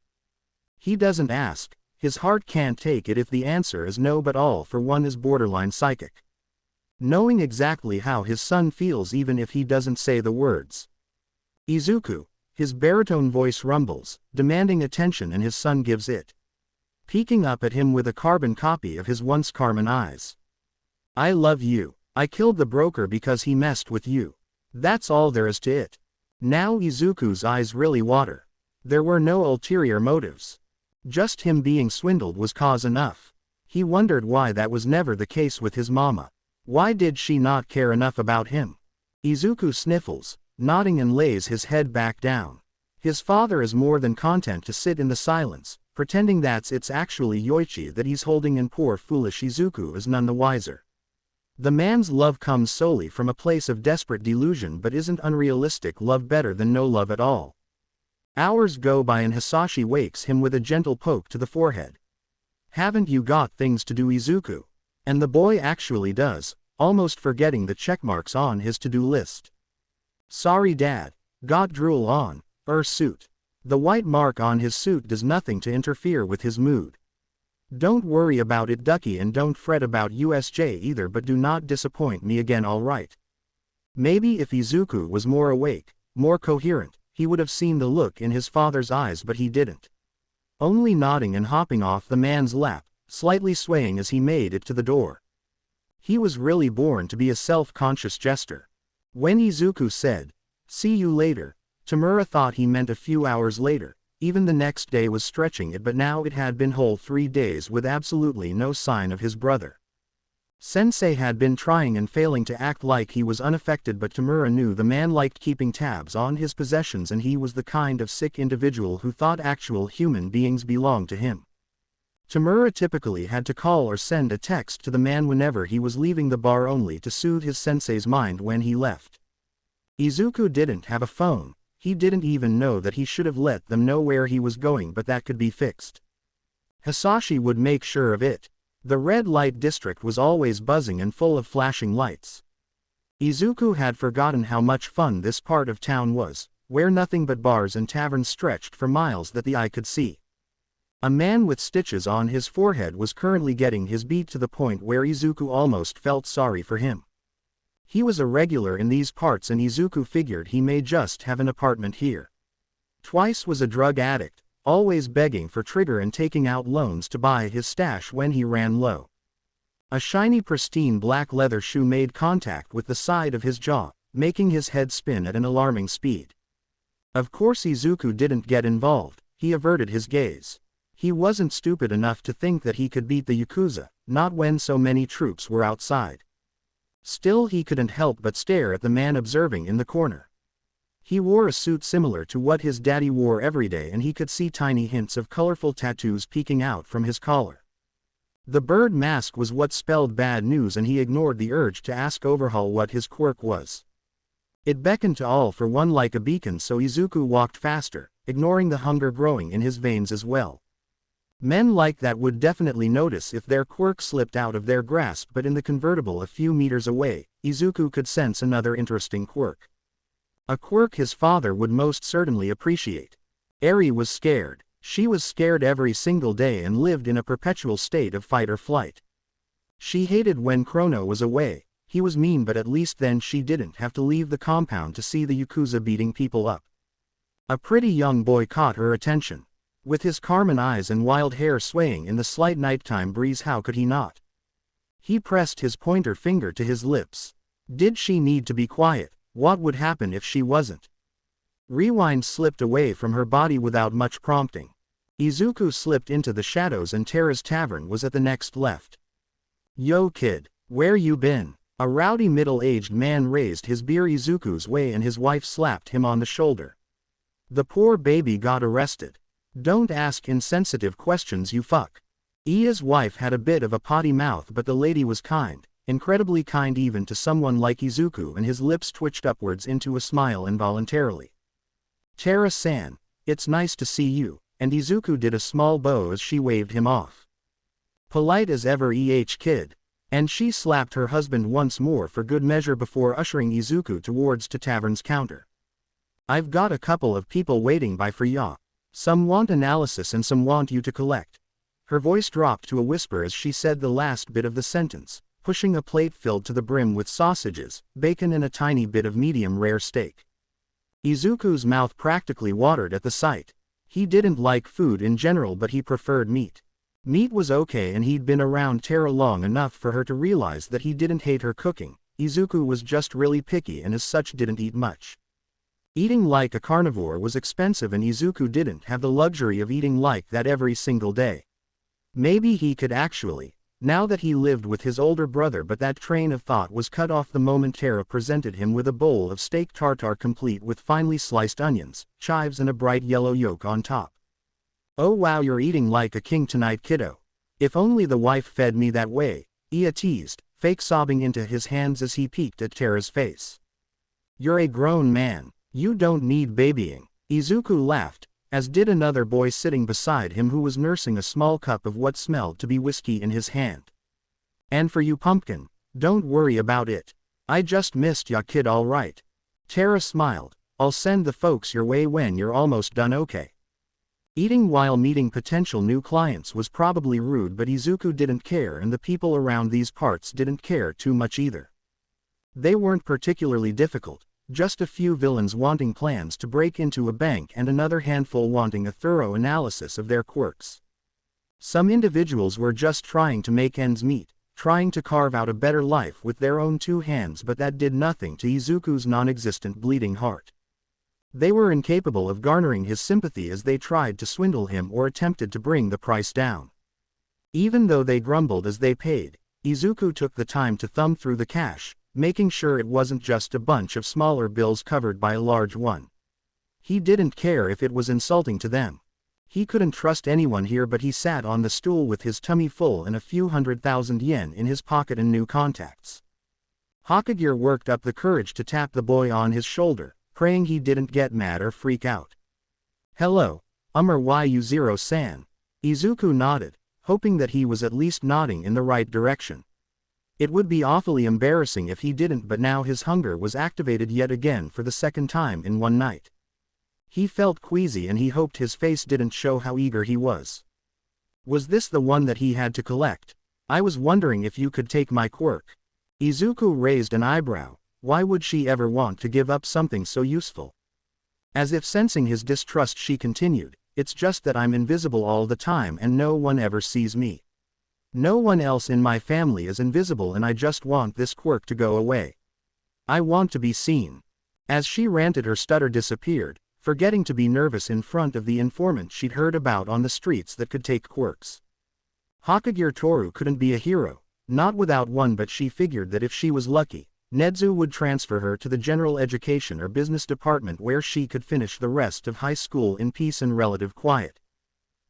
He doesn't ask. His heart can't take it if the answer is no, but all for one is borderline psychic. Knowing exactly how his son feels even if he doesn't say the words. "Izuku," his baritone voice rumbles, demanding attention, and his son gives it. Peeking up at him with a carbon copy of his once Carmen eyes. "I love you. I killed the broker because he messed with you. That's all there is to it. Now Izuku's eyes really water. There were no ulterior motives. Just him being swindled was cause enough. He wondered why that was never the case with his mama. Why did she not care enough about him? Izuku sniffles, nodding and lays his head back down. His father is more than content to sit in the silence, pretending that it's actually Yoichi that he's holding, and poor foolish Izuku is none the wiser. The man's love comes solely from a place of desperate delusion, but isn't unrealistic love better than no love at all? Hours go by and Hisashi wakes him with a gentle poke to the forehead. Haven't you got things to do, Izuku? And the boy actually does, almost forgetting the checkmarks on his to-do list. Sorry dad, got drool on, suit. The white mark on his suit does nothing to interfere with his mood. Don't worry about it, Ducky, and don't fret about USJ either, but do not disappoint me again, alright? Maybe if Izuku was more awake, more coherent, he would have seen the look in his father's eyes, but he didn't. Only nodding and hopping off the man's lap, slightly swaying as he made it to the door. He was really born to be a self-conscious jester. When Izuku said, "See you later," Tamura thought he meant a few hours later. Even the next day was stretching it, but now it had been whole 3 days with absolutely no sign of his brother. Sensei had been trying and failing to act like he was unaffected, but Tamura knew the man liked keeping tabs on his possessions, and he was the kind of sick individual who thought actual human beings belonged to him. Tamura typically had to call or send a text to the man whenever he was leaving the bar, only to soothe his sensei's mind when he left. Izuku didn't have a phone. He didn't even know that he should have let them know where he was going, but that could be fixed. Hisashi would make sure of it. The red light district was always buzzing and full of flashing lights. Izuku had forgotten how much fun this part of town was, where nothing but bars and taverns stretched for miles that the eye could see. A man with stitches on his forehead was currently getting his beat to the point where Izuku almost felt sorry for him. He was a regular in these parts, and Izuku figured he may just have an apartment here. Twice was a drug addict, always begging for trigger and taking out loans to buy his stash when he ran low. A shiny pristine black leather shoe made contact with the side of his jaw, making his head spin at an alarming speed. Of course Izuku didn't get involved. He averted his gaze. He wasn't stupid enough to think that he could beat the Yakuza, not when so many troops were outside. Still, he couldn't help but stare at the man observing in the corner. He wore a suit similar to what his daddy wore every day, and he could see tiny hints of colorful tattoos peeking out from his collar. The bird mask was what spelled bad news, and he ignored the urge to ask Overhaul what his quirk was. It beckoned to all for one like a beacon, so Izuku walked faster, ignoring the hunger growing in his veins as well. Men like that would definitely notice if their quirk slipped out of their grasp, but in the convertible a few meters away, Izuku could sense another interesting quirk. A quirk his father would most certainly appreciate. Eri was scared. She was scared every single day and lived in a perpetual state of fight or flight. She hated when Chrono was away. He was mean, but at least then she didn't have to leave the compound to see the Yakuza beating people up. A pretty young boy caught her attention. With his carmine eyes and wild hair swaying in the slight nighttime breeze, how could he not? He pressed his pointer finger to his lips. Did she need to be quiet? What would happen if she wasn't? Rewind slipped away from her body without much prompting. Izuku slipped into the shadows, and Terra's tavern was at the next left. Yo kid, where you been? A rowdy middle-aged man raised his beer Izuku's way, and his wife slapped him on the shoulder. The poor baby got arrested. Don't ask insensitive questions, you fuck. Ia's wife had a bit of a potty mouth, but the lady was kind, incredibly kind even to someone like Izuku, and his lips twitched upwards into a smile involuntarily. Terra-san, it's nice to see you, and Izuku did a small bow as she waved him off. Polite as ever, kid. And she slapped her husband once more for good measure before ushering Izuku towards the tavern's counter. I've got a couple of people waiting by for ya. Some want analysis and some want you to collect. Her voice dropped to a whisper as she said the last bit of the sentence, pushing a plate filled to the brim with sausages, bacon and a tiny bit of medium rare steak. Izuku's mouth practically watered at the sight. He didn't like food in general, but he preferred meat. Meat was okay, and he'd been around Terra long enough for her to realize that he didn't hate her cooking, Izuku was just really picky and as such didn't eat much. Eating like a carnivore was expensive and Izuku didn't have the luxury of eating like that every single day. Maybe he could actually, now that he lived with his older brother, but that train of thought was cut off the moment Terra presented him with a bowl of steak tartare complete with finely sliced onions, chives and a bright yellow yolk on top. "Oh wow, you're eating like a king tonight, kiddo. If only the wife fed me that way," Ia teased, fake sobbing into his hands as he peeked at Terra's face. "You're a grown man. You don't need babying." Izuku laughed, as did another boy sitting beside him who was nursing a small cup of what smelled to be whiskey in his hand. "And for you, Pumpkin, don't worry about it. I just missed ya kid, all right." Terra smiled. "I'll send the folks your way when you're almost done, okay?" Eating while meeting potential new clients was probably rude, but Izuku didn't care and the people around these parts didn't care too much either. They weren't particularly difficult. Just a few villains wanting plans to break into a bank and another handful wanting a thorough analysis of their quirks. Some individuals were just trying to make ends meet, trying to carve out a better life with their own two hands, but that did nothing to Izuku's non-existent bleeding heart. They were incapable of garnering his sympathy as they tried to swindle him or attempted to bring the price down. Even though they grumbled as they paid, Izuku took the time to thumb through the cash, making sure it wasn't just a bunch of smaller bills covered by a large one. He didn't care if it was insulting to them. He couldn't trust anyone here, but he sat on the stool with his tummy full and a few 100,000 yen in his pocket and new contacts. Hokage worked up the courage to tap the boy on his shoulder, praying he didn't get mad or freak out. "Hello, Yu-Zero-san." Izuku nodded, hoping that he was at least nodding in the right direction. It would be awfully embarrassing if he didn't, but now his hunger was activated yet again for the second time in one night. He felt queasy and he hoped his face didn't show how eager he was. "Was this the one that he had to collect? I was wondering if you could take my quirk." Izuku raised an eyebrow. Why would she ever want to give up something so useful? As if sensing his distrust, she continued, "It's just that I'm invisible all the time and no one ever sees me. No one else in my family is invisible and I just want this quirk to go away. I want to be seen." As she ranted, her stutter disappeared, forgetting to be nervous in front of the informant she'd heard about on the streets that could take quirks. Hokage Toru couldn't be a hero, not without one, but she figured that if she was lucky, Nedzu would transfer her to the general education or business department where she could finish the rest of high school in peace and relative quiet.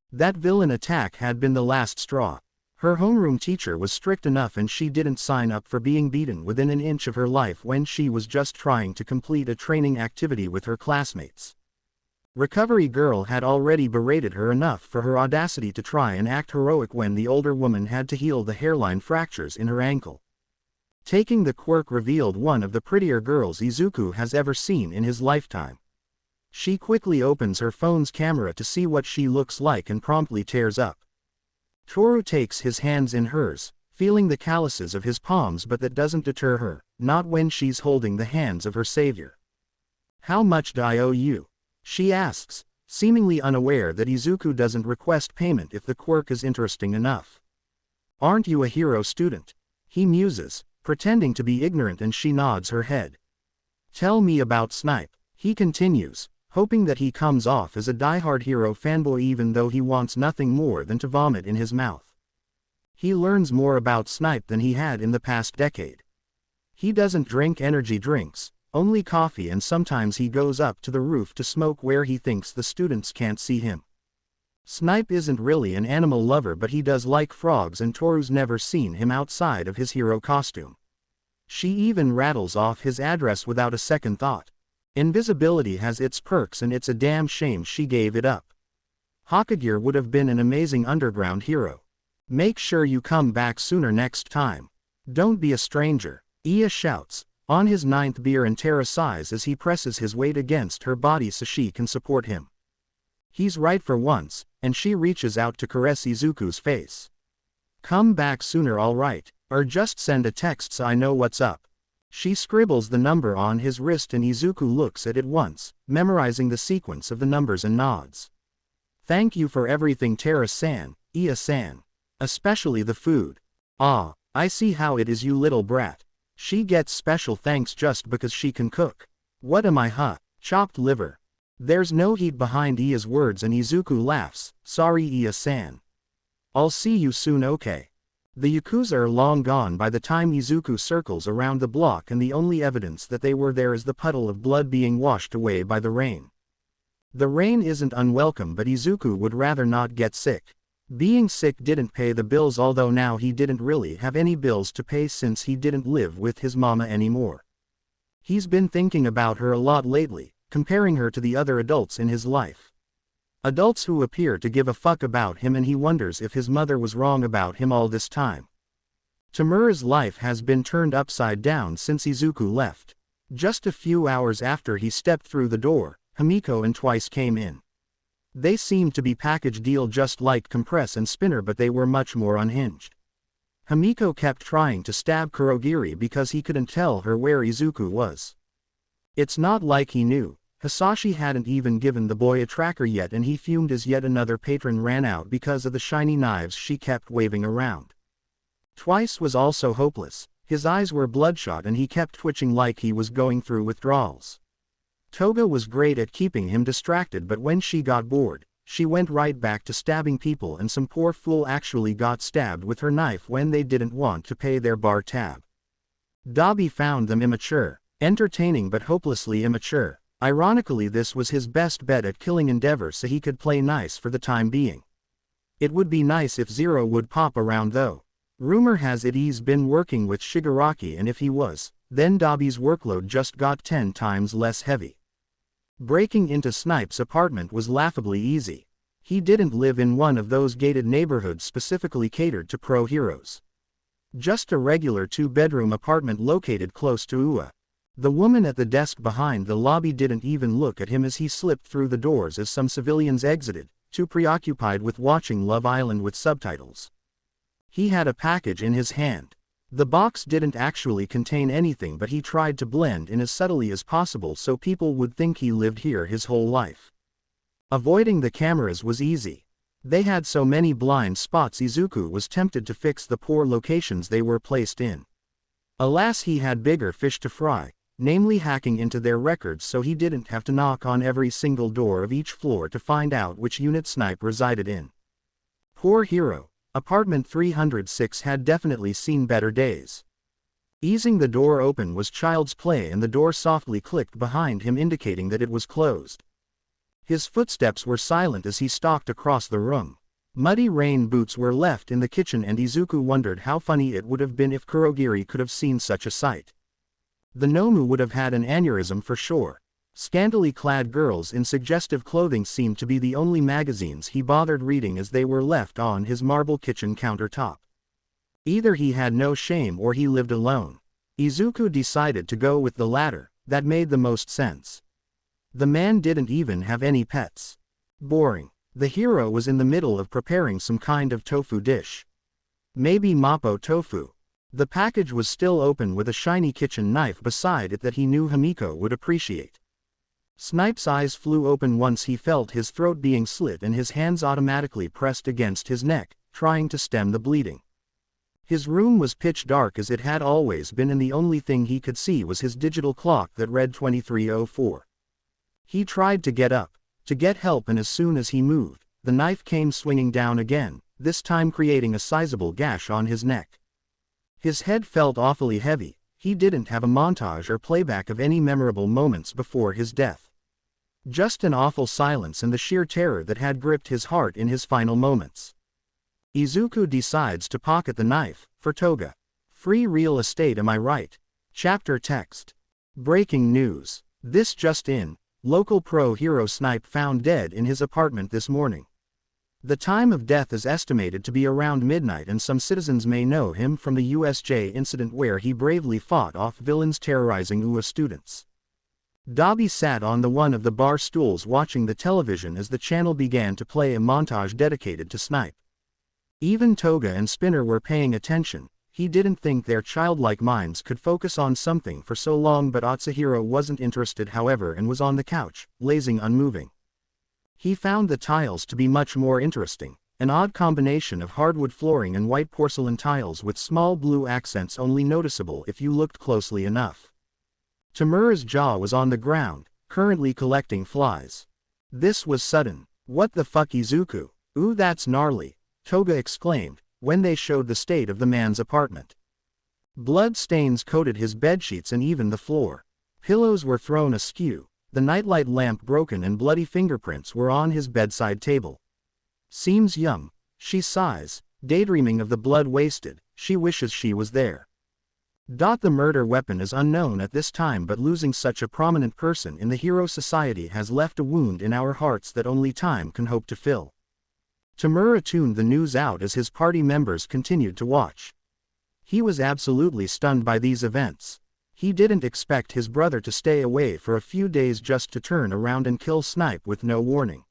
That villain attack had been the last straw. Her homeroom teacher was strict enough and she didn't sign up for being beaten within an inch of her life when she was just trying to complete a training activity with her classmates. Recovery Girl had already berated her enough for her audacity to try and act heroic when the older woman had to heal the hairline fractures in her ankle. Taking the quirk revealed one of the prettier girls Izuku has ever seen in his lifetime. She quickly opens her phone's camera to see what she looks like and promptly tears up. Toru takes his hands in hers, feeling the calluses of his palms, but that doesn't deter her, not when she's holding the hands of her savior. "How much do I owe you?" she asks, seemingly unaware that Izuku doesn't request payment if the quirk is interesting enough. "Aren't you a hero student?" he muses, pretending to be ignorant, and she nods her head. "Tell me about Snipe," he continues, hoping that he comes off as a diehard hero fanboy even though he wants nothing more than to vomit in his mouth. He learns more about Snipe than he had in the past decade. He doesn't drink energy drinks, only coffee, and sometimes he goes up to the roof to smoke where he thinks the students can't see him. Snipe isn't really an animal lover, but he does like frogs, and Toru's never seen him outside of his hero costume. She even rattles off his address without a second thought. Invisibility has its perks and it's a damn shame she gave it up. Hokage would have been an amazing underground hero. "Make sure you come back sooner next time. Don't be a stranger," Ia shouts, on his 9th beer, and Terra sighs as he presses his weight against her body so she can support him. He's right for once, and she reaches out to caress Izuku's face. "Come back sooner, all right, or just send a text so I know what's up." She scribbles the number on his wrist and Izuku looks at it once, memorizing the sequence of the numbers, and nods. "Thank you for everything, Terra-san, Ia-san. Especially the food. Ah, I see how it is, you little brat." She gets special thanks just because she can cook. What am I, huh? Chopped liver. There's no heat behind Ia's words and Izuku laughs. Sorry Ia-san. I'll see you soon, okay? The Yakuza are long gone by the time Izuku circles around the block, and the only evidence that they were there is the puddle of blood being washed away by the rain. The rain isn't unwelcome, but Izuku would rather not get sick. Being sick didn't pay the bills, although now he didn't really have any bills to pay since he didn't live with his mama anymore. He's been thinking about her a lot lately, comparing her to the other adults in his life. Adults who appear to give a fuck about him, and he wonders if his mother was wrong about him all this time. Tamura's life has been turned upside down since Izuku left. Just a few hours after he stepped through the door, Himiko and Twice came in. They seemed to be package deal just like Compress and Spinner, but they were much more unhinged. Himiko kept trying to stab Kurogiri because he couldn't tell her where Izuku was. It's not like he knew. Hisashi hadn't even given the boy a tracker yet, and he fumed as yet another patron ran out because of the shiny knives she kept waving around. Twice was also hopeless. His eyes were bloodshot and he kept twitching like he was going through withdrawals. Toga was great at keeping him distracted, but when she got bored, she went right back to stabbing people, and some poor fool actually got stabbed with her knife when they didn't want to pay their bar tab. Dabi found them immature, entertaining but hopelessly immature. Ironically, this was his best bet at killing Endeavor, so he could play nice for the time being. It would be nice if Zero would pop around though. Rumor has it he's been working with Shigaraki, and if he was, then Dabi's workload just got 10 times less heavy. Breaking into Snipe's apartment was laughably easy. He didn't live in one of those gated neighborhoods specifically catered to pro heroes. Just a regular 2-bedroom apartment located close to Ua. The woman at the desk behind the lobby didn't even look at him as he slipped through the doors as some civilians exited, too preoccupied with watching Love Island with subtitles. He had a package in his hand. The box didn't actually contain anything, but he tried to blend in as subtly as possible so people would think he lived here his whole life. Avoiding the cameras was easy. They had so many blind spots Izuku was tempted to fix the poor locations they were placed in. Alas, he had bigger fish to fry. Namely hacking into their records so he didn't have to knock on every single door of each floor to find out which unit Snipe resided in. Poor hero. Apartment 306 had definitely seen better days. Easing the door open was child's play, and the door softly clicked behind him, indicating that it was closed. His footsteps were silent as he stalked across the room. Muddy rain boots were left in the kitchen, and Izuku wondered how funny it would have been if Kurogiri could have seen such a sight. The Nomu would have had an aneurysm for sure. Scantily clad girls in suggestive clothing seemed to be the only magazines he bothered reading, as they were left on his marble kitchen countertop. Either he had no shame or he lived alone. Izuku decided to go with the latter. That made the most sense. The man didn't even have any pets. Boring. The hero was in the middle of preparing some kind of tofu dish. Maybe Mapo tofu. The package was still open with a shiny kitchen knife beside it that he knew Himiko would appreciate. Snipe's eyes flew open once he felt his throat being slit, and his hands automatically pressed against his neck, trying to stem the bleeding. His room was pitch dark as it had always been, and the only thing he could see was his digital clock that read 23:04. He tried to get up, to get help, and as soon as he moved, the knife came swinging down again, this time creating a sizable gash on his neck. His head felt awfully heavy. He didn't have a montage or playback of any memorable moments before his death. Just an awful silence and the sheer terror that had gripped his heart in his final moments. Izuku decides to pocket the knife, for Toga. Free real estate, am I right? Chapter text. Breaking news. This just in. Local pro hero Snipe found dead in his apartment this morning. The time of death is estimated to be around midnight, and some citizens may know him from the USJ incident where he bravely fought off villains terrorizing UA students. Dabi sat on one of the bar stools watching the television as the channel began to play a montage dedicated to Snipe. Even Toga and Spinner were paying attention. He didn't think their childlike minds could focus on something for so long, but Atsuhiro wasn't interested, however, and was on the couch, lazing unmoving. He found the tiles to be much more interesting, an odd combination of hardwood flooring and white porcelain tiles with small blue accents only noticeable if you looked closely enough. Tamura's jaw was on the ground, currently collecting flies. This was sudden. "What the fuck, Izuku? Ooh, that's gnarly," Toga exclaimed, when they showed the state of the man's apartment. Blood stains coated his bedsheets and even the floor. Pillows were thrown askew, the nightlight lamp broken, and bloody fingerprints were on his bedside table. "Seems yum," she sighs, daydreaming of the blood wasted. She wishes she was there. The murder weapon is unknown at this time, but losing such a prominent person in the hero society has left a wound in our hearts that only time can hope to fill. Tamura tuned the news out as his party members continued to watch. He was absolutely stunned by these events. He didn't expect his brother to stay away for a few days just to turn around and kill Snipe with no warning.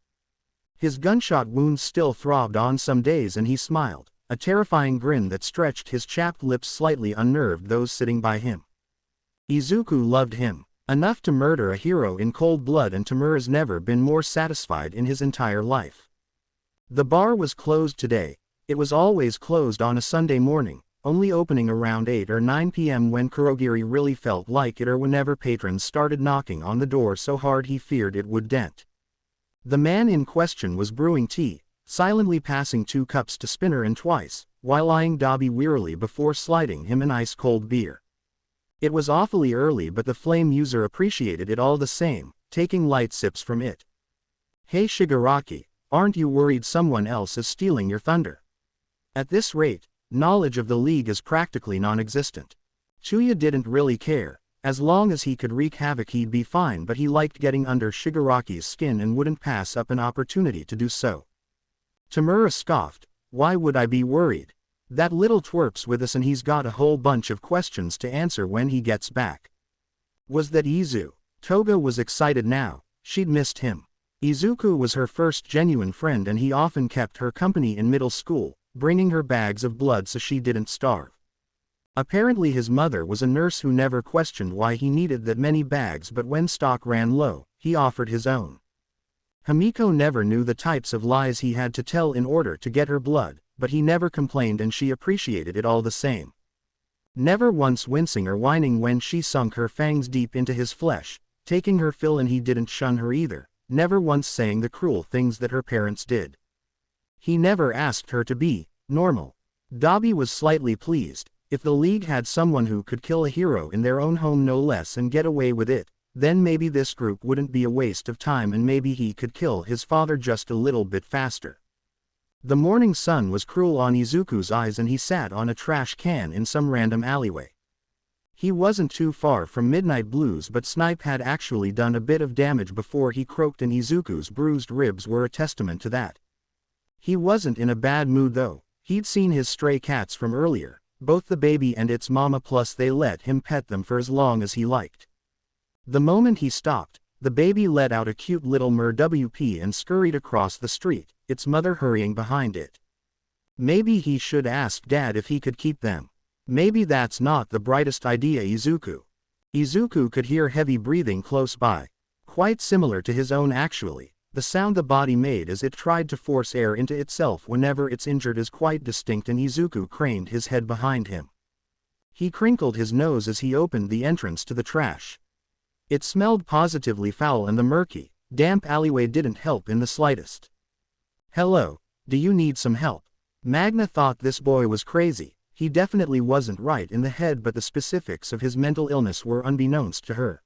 His gunshot wounds still throbbed on some days, and he smiled, a terrifying grin that stretched his chapped lips slightly unnerved those sitting by him. Izuku loved him enough to murder a hero in cold blood, and Tamura's never been more satisfied in his entire life. The bar was closed today. It was always closed on a Sunday morning, only opening around 8 or 9 p.m. when Kurogiri really felt like it, or whenever patrons started knocking on the door so hard he feared it would dent. The man in question was brewing tea, silently passing 2 cups to Spinner and twice, while eyeing Dabi wearily before sliding him an ice-cold beer. It was awfully early, but the flame user appreciated it all the same, taking light sips from it. "Hey Shigaraki, aren't you worried someone else is stealing your thunder?" At this rate, knowledge of the League is practically non-existent. Chuya didn't really care. As long as he could wreak havoc he'd be fine, but he liked getting under Shigaraki's skin and wouldn't pass up an opportunity to do so. Tamura scoffed. "Why would I be worried? That little twerp's with us and he's got a whole bunch of questions to answer when he gets back." Was that Izu? Toga was excited now. She'd missed him. Izuku was her first genuine friend, and he often kept her company in middle school, bringing her bags of blood so she didn't starve. Apparently his mother was a nurse who never questioned why he needed that many bags, but when stock ran low, he offered his own. Hamiko never knew the types of lies he had to tell in order to get her blood, but he never complained and she appreciated it all the same. Never once wincing or whining when she sunk her fangs deep into his flesh, taking her fill, and he didn't shun her either, never once saying the cruel things that her parents did. He never asked her to be normal. Dabi was slightly pleased. If the League had someone who could kill a hero in their own home no less and get away with it, then maybe this group wouldn't be a waste of time, and maybe he could kill his father just a little bit faster. The morning sun was cruel on Izuku's eyes, and he sat on a trash can in some random alleyway. He wasn't too far from Midnight Blues, but Snipe had actually done a bit of damage before he croaked, and Izuku's bruised ribs were a testament to that. He wasn't in a bad mood though. He'd seen his stray cats from earlier, both the baby and its mama, plus they let him pet them for as long as he liked. The moment he stopped, the baby let out a cute little WP and scurried across the street, its mother hurrying behind it. Maybe he should ask Dad if he could keep them. Maybe that's not the brightest idea, Izuku. Izuku could hear heavy breathing close by. Quite similar to his own actually. The sound the body made as it tried to force air into itself whenever it's injured is quite distinct, and Izuku craned his head behind him. He crinkled his nose as he opened the entrance to the trash. It smelled positively foul, and the murky, damp alleyway didn't help in the slightest. "Hello, do you need some help?" Magna thought this boy was crazy. He definitely wasn't right in the head, but the specifics of his mental illness were unbeknownst to her.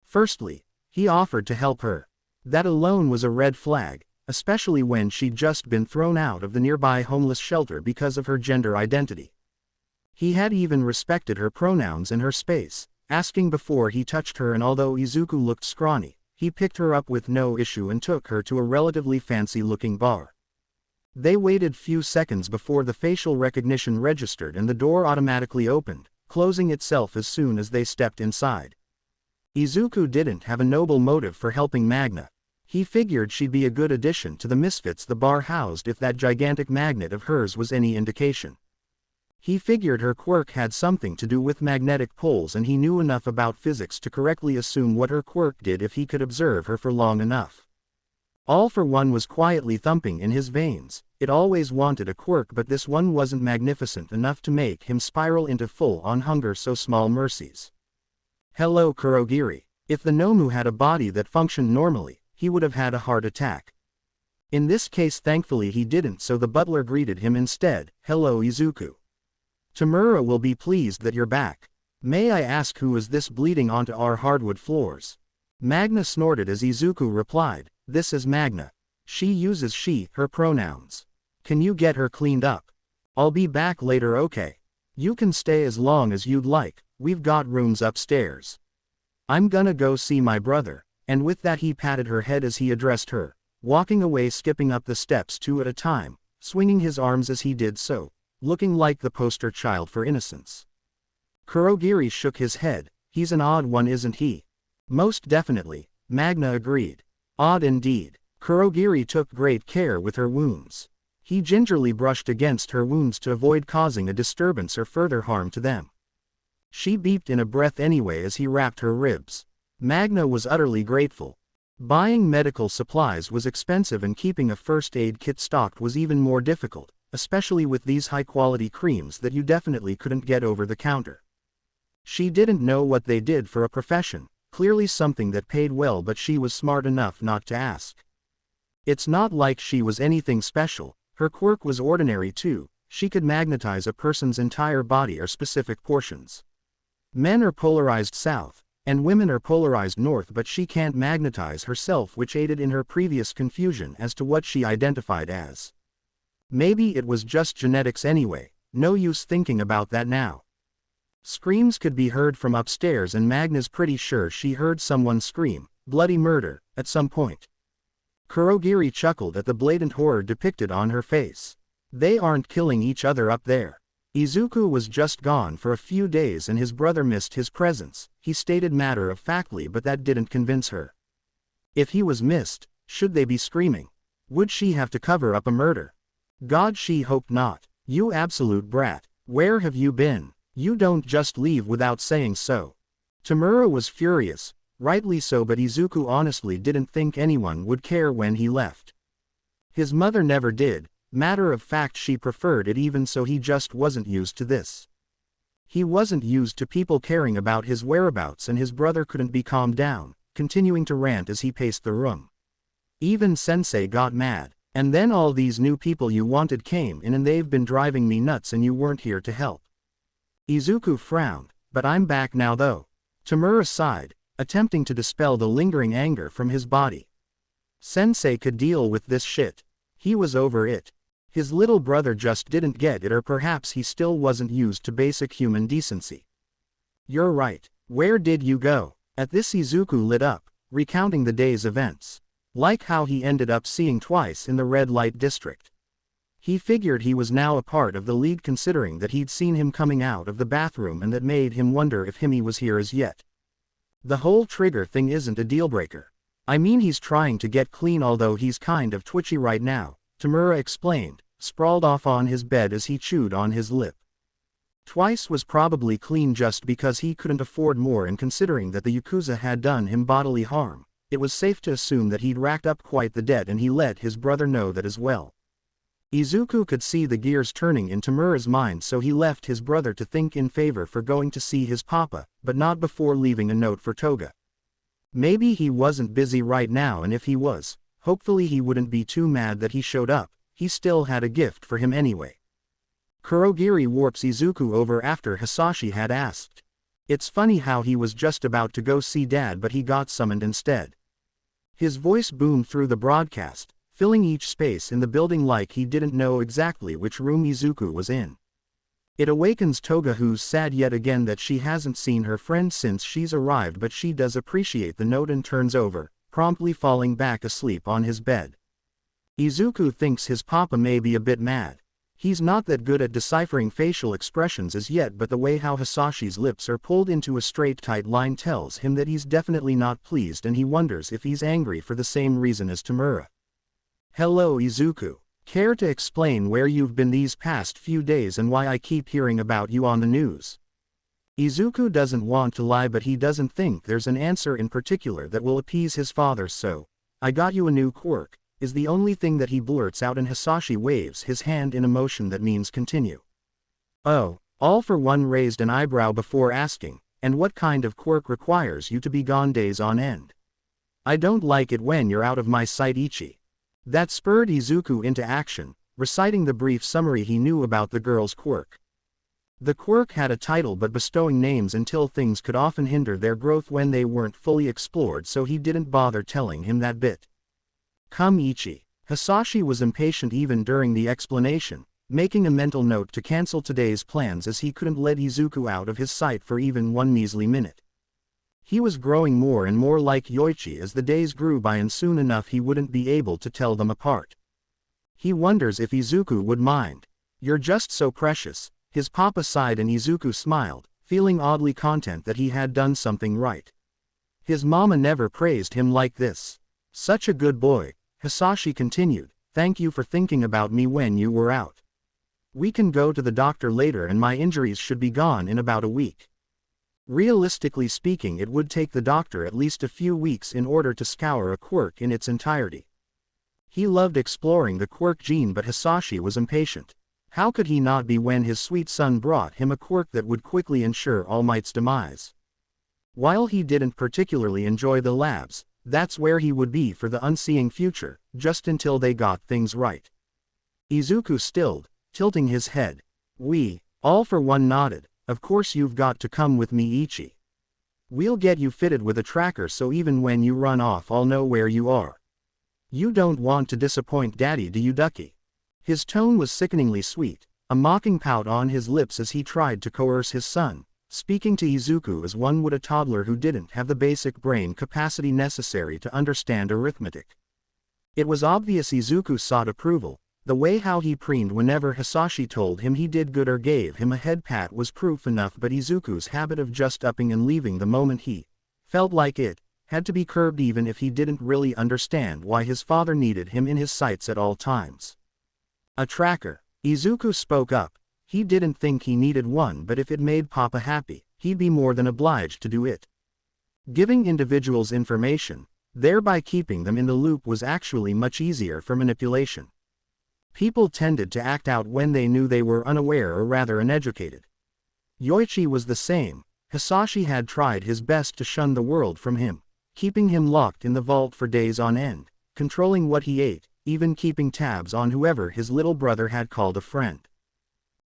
Firstly, he offered to help her. That alone was a red flag, especially when she'd just been thrown out of the nearby homeless shelter because of her gender identity. He had even respected her pronouns and her space, asking before he touched her, and although Izuku looked scrawny, he picked her up with no issue and took her to a relatively fancy-looking bar. They waited few seconds before the facial recognition registered and the door automatically opened, closing itself as soon as they stepped inside. Izuku didn't have a noble motive for helping Magna. He figured she'd be a good addition to the misfits the bar housed if that gigantic magnet of hers was any indication. He figured her quirk had something to do with magnetic poles, and he knew enough about physics to correctly assume what her quirk did if he could observe her for long enough. All for One was quietly thumping in his veins. It always wanted a quirk, but this one wasn't magnificent enough to make him spiral into full-on hunger, so small mercies. Hello Kurogiri. If the Nomu had a body that functioned normally, he would have had a heart attack. In this case thankfully he didn't, so the butler greeted him instead. Hello Izuku. Tamura will be pleased that you're back. May I ask who is this bleeding onto our hardwood floors? Magna snorted as Izuku replied, this is Magna. She uses she, her pronouns. Can you get her cleaned up? I'll be back later, okay? You can stay as long as you'd like, we've got rooms upstairs. I'm gonna go see my brother, and with that he patted her head as he addressed her, walking away, skipping up the steps 2 at a time, swinging his arms as he did so, looking like the poster child for innocence. Kurogiri shook his head. He's an odd one, isn't he? Most definitely, Magna agreed. Odd indeed. Kurogiri took great care with her wounds. He gingerly brushed against her wounds to avoid causing a disturbance or further harm to them. She beeped in a breath anyway as he wrapped her ribs. Magna was utterly grateful. Buying medical supplies was expensive, and keeping a first aid kit stocked was even more difficult, especially with these high-quality creams that you definitely couldn't get over the counter. She didn't know what they did for a profession, clearly something that paid well, but she was smart enough not to ask. It's not like she was anything special. Her quirk was ordinary too. She could magnetize a person's entire body or specific portions. Men are polarized south, and women are polarized north, but she can't magnetize herself, which aided in her previous confusion as to what she identified as. Maybe it was just genetics anyway, no use thinking about that now. Screams could be heard from upstairs, and Magna's pretty sure she heard someone scream, bloody murder, at some point. Kurogiri chuckled at the blatant horror depicted on her face. They aren't killing each other up there. Izuku was just gone for a few days and his brother missed his presence, he stated matter-of-factly, but that didn't convince her. If he was missed, should they be screaming? Would she have to cover up a murder? God, she hoped not. You absolute brat, where have you been? You don't just leave without saying so. Tamura was furious, rightly so, but Izuku honestly didn't think anyone would care when he left. His mother never did. Matter of fact, she preferred it, even so he just wasn't used to this. He wasn't used to people caring about his whereabouts, and his brother couldn't be calmed down, continuing to rant as he paced the room. Even Sensei got mad. And then all these new people you wanted came in and they've been driving me nuts, and you weren't here to help. Izuku frowned. But I'm back now though. Tamura sighed, attempting to dispel the lingering anger from his body. Sensei could deal with this shit. He was over it. His little brother just didn't get it, or perhaps he still wasn't used to basic human decency. You're right. Where did you go? At this Izuku lit up, recounting the day's events. Like how he ended up seeing twice in the red light district. He figured he was now a part of the league, considering that he'd seen him coming out of the bathroom, and that made him wonder if he was here as yet. The whole trigger thing isn't a deal-breaker. I mean, he's trying to get clean, although he's kind of twitchy right now, Tamura explained, sprawled off on his bed as he chewed on his lip. Twice was probably clean just because he couldn't afford more, and considering that the Yakuza had done him bodily harm, it was safe to assume that he'd racked up quite the debt, and he let his brother know that as well. Izuku could see the gears turning in Tamura's mind, so he left his brother to think in favor for going to see his papa, but not before leaving a note for Toga. Maybe he wasn't busy right now, and if he was, hopefully he wouldn't be too mad that he showed up. He still had a gift for him anyway. Kurogiri warps Izuku over after Hisashi had asked. It's funny how he was just about to go see Dad, but he got summoned instead. His voice boomed through the broadcast, filling each space in the building like he didn't know exactly which room Izuku was in. It awakens Toga, who's sad yet again that she hasn't seen her friend since she's arrived, but she does appreciate the note and turns over, promptly falling back asleep on his bed. Izuku thinks his papa may be a bit mad. He's not that good at deciphering facial expressions as yet, but the way how Hisashi's lips are pulled into a straight tight line tells him that he's definitely not pleased, and he wonders if he's angry for the same reason as Tamura. Hello Izuku. Care to explain where you've been these past few days and why I keep hearing about you on the news? Izuku doesn't want to lie, but he doesn't think there's an answer in particular that will appease his father, so, I got you a new quirk, is the only thing that he blurts out, and Hisashi waves his hand in a motion that means continue. Oh, All for One raised an eyebrow before asking, and what kind of quirk requires you to be gone days on end? I don't like it when you're out of my sight, Ichi. That spurred Izuku into action, reciting the brief summary he knew about the girl's quirk. The quirk had a title, but bestowing names until things could often hinder their growth when they weren't fully explored, so he didn't bother telling him that bit. Come Ichi. Hisashi was impatient even during the explanation, making a mental note to cancel today's plans as he couldn't let Izuku out of his sight for even one measly minute. He was growing more and more like Yoichi as the days grew by, and soon enough he wouldn't be able to tell them apart. He wonders if Izuku would mind. You're just so precious, his papa sighed, and Izuku smiled, feeling oddly content that he had done something right. His mama never praised him like this. Such a good boy, Hisashi continued, thank you for thinking about me when you were out. We can go to the doctor later and my injuries should be gone in about a week. Realistically speaking, it would take the doctor at least a few weeks in order to scour a quirk in its entirety. He loved exploring the quirk gene, but Hisashi was impatient. How could he not be when his sweet son brought him a quirk that would quickly ensure All Might's demise? While he didn't particularly enjoy the labs, that's where he would be for the unseeing future, just until they got things right. Izuku stilled, tilting his head. We, All for One nodded. Of course you've got to come with me, Ichi. We'll get you fitted with a tracker so even when you run off I'll know where you are. You don't want to disappoint Daddy, do you, Ducky? His tone was sickeningly sweet, a mocking pout on his lips as he tried to coerce his son, speaking to Izuku as one would a toddler who didn't have the basic brain capacity necessary to understand arithmetic. It was obvious Izuku sought approval. The way how he preened whenever Hisashi told him he did good or gave him a head pat was proof enough, but Izuku's habit of just upping and leaving the moment he felt like it had to be curbed, even if he didn't really understand why his father needed him in his sights at all times. A tracker. Izuku spoke up. He didn't think he needed one, but if it made Papa happy, he'd be more than obliged to do it. Giving individuals information, thereby keeping them in the loop, was actually much easier for manipulation. People tended to act out when they knew they were unaware or rather uneducated. Yoichi was the same. Hisashi had tried his best to shun the world from him, keeping him locked in the vault for days on end, controlling what he ate, even keeping tabs on whoever his little brother had called a friend.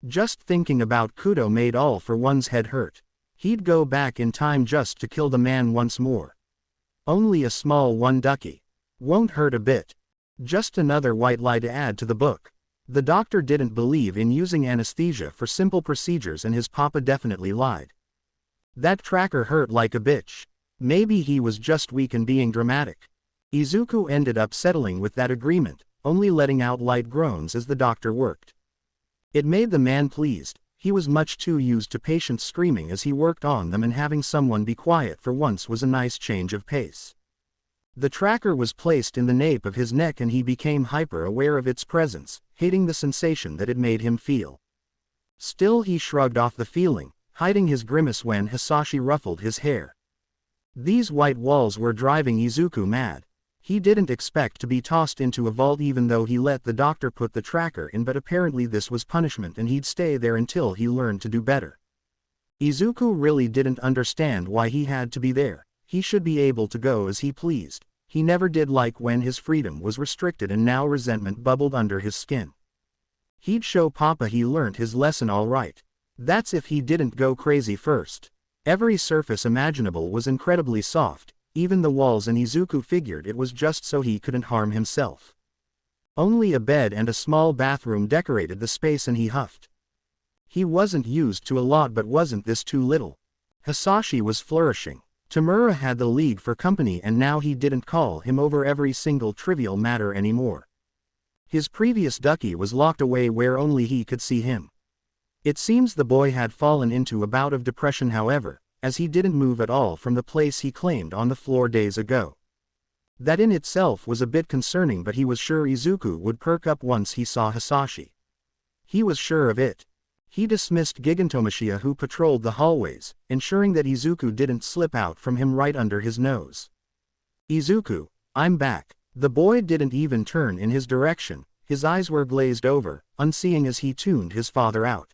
Just thinking about Kudo made All for One's head hurt. He'd go back in time just to kill the man once more. Only a small one, Ducky. Won't hurt a bit. Just another white lie to add to the book. The doctor didn't believe in using anesthesia for simple procedures, and his papa definitely lied. That tracker hurt like a bitch. Maybe he was just weak and being dramatic. Izuku ended up settling with that agreement, only letting out light groans as the doctor worked. It made the man pleased. He was much too used to patients screaming as he worked on them, and having someone be quiet for once was a nice change of pace. The tracker was placed in the nape of his neck and he became hyper-aware of its presence, hating the sensation that it made him feel. Still, he shrugged off the feeling, hiding his grimace when Hisashi ruffled his hair. These white walls were driving Izuku mad. He didn't expect to be tossed into a vault even though he let the doctor put the tracker in, but apparently this was punishment and he'd stay there until he learned to do better. Izuku really didn't understand why he had to be there. He should be able to go as he pleased. He never did like when his freedom was restricted, and now resentment bubbled under his skin. He'd show Papa he learned his lesson all right. That's if he didn't go crazy first. Every surface imaginable was incredibly soft, even the walls, and Izuku figured it was just so he couldn't harm himself. Only a bed and a small bathroom decorated the space, and he huffed. He wasn't used to a lot, but wasn't this too little? Hisashi was flourishing. Tamura had the league for company, and now he didn't call him over every single trivial matter anymore. His previous Ducky was locked away where only he could see him. It seems the boy had fallen into a bout of depression, however, as he didn't move at all from the place he claimed on the floor days ago. That in itself was a bit concerning, but he was sure Izuku would perk up once he saw Hisashi. He was sure of it. He dismissed Gigantomachia, who patrolled the hallways, ensuring that Izuku didn't slip out from him right under his nose. Izuku, I'm back. The boy didn't even turn in his direction, his eyes were glazed over, unseeing as he tuned his father out.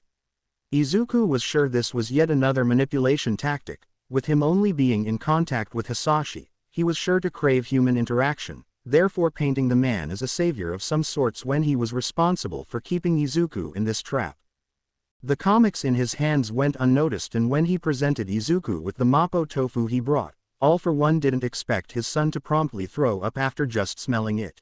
Izuku was sure this was yet another manipulation tactic, with him only being in contact with Hisashi, he was sure to crave human interaction, therefore painting the man as a savior of some sorts when he was responsible for keeping Izuku in this trap. The comics in his hands went unnoticed, and when he presented Izuku with the Mapo tofu he brought, All for One didn't expect his son to promptly throw up after just smelling it.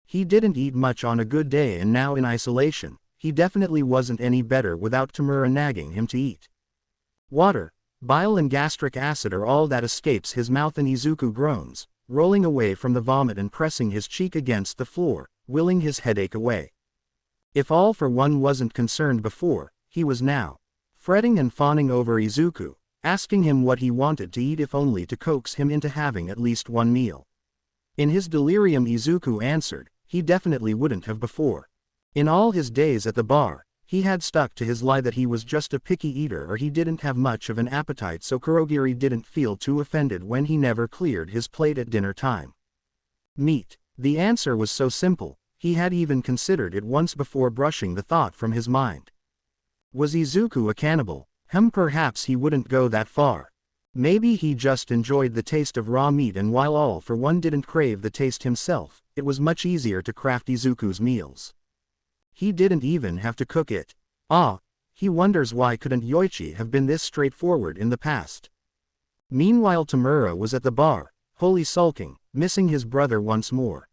He didn't eat much on a good day, and now in isolation, he definitely wasn't any better without Tamura nagging him to eat. Water, bile and gastric acid are all that escapes his mouth, and Izuku groans, rolling away from the vomit and pressing his cheek against the floor, willing his headache away. If All for One wasn't concerned before, he was now. Fretting and fawning over Izuku, asking him what he wanted to eat if only to coax him into having at least one meal. In his delirium Izuku answered, he definitely wouldn't have before. In all his days at the bar, he had stuck to his lie that he was just a picky eater, or he didn't have much of an appetite, so Kurogiri didn't feel too offended when he never cleared his plate at dinner time. Meat. The answer was so simple, he had even considered it once before brushing the thought from his mind. Was Izuku a cannibal? Perhaps he wouldn't go that far. Maybe he just enjoyed the taste of raw meat, and while All for One didn't crave the taste himself, it was much easier to craft Izuku's meals. He didn't even have to cook it. He wonders why couldn't Yoichi have been this straightforward in the past. Meanwhile Tamura was at the bar, wholly sulking, missing his brother once more.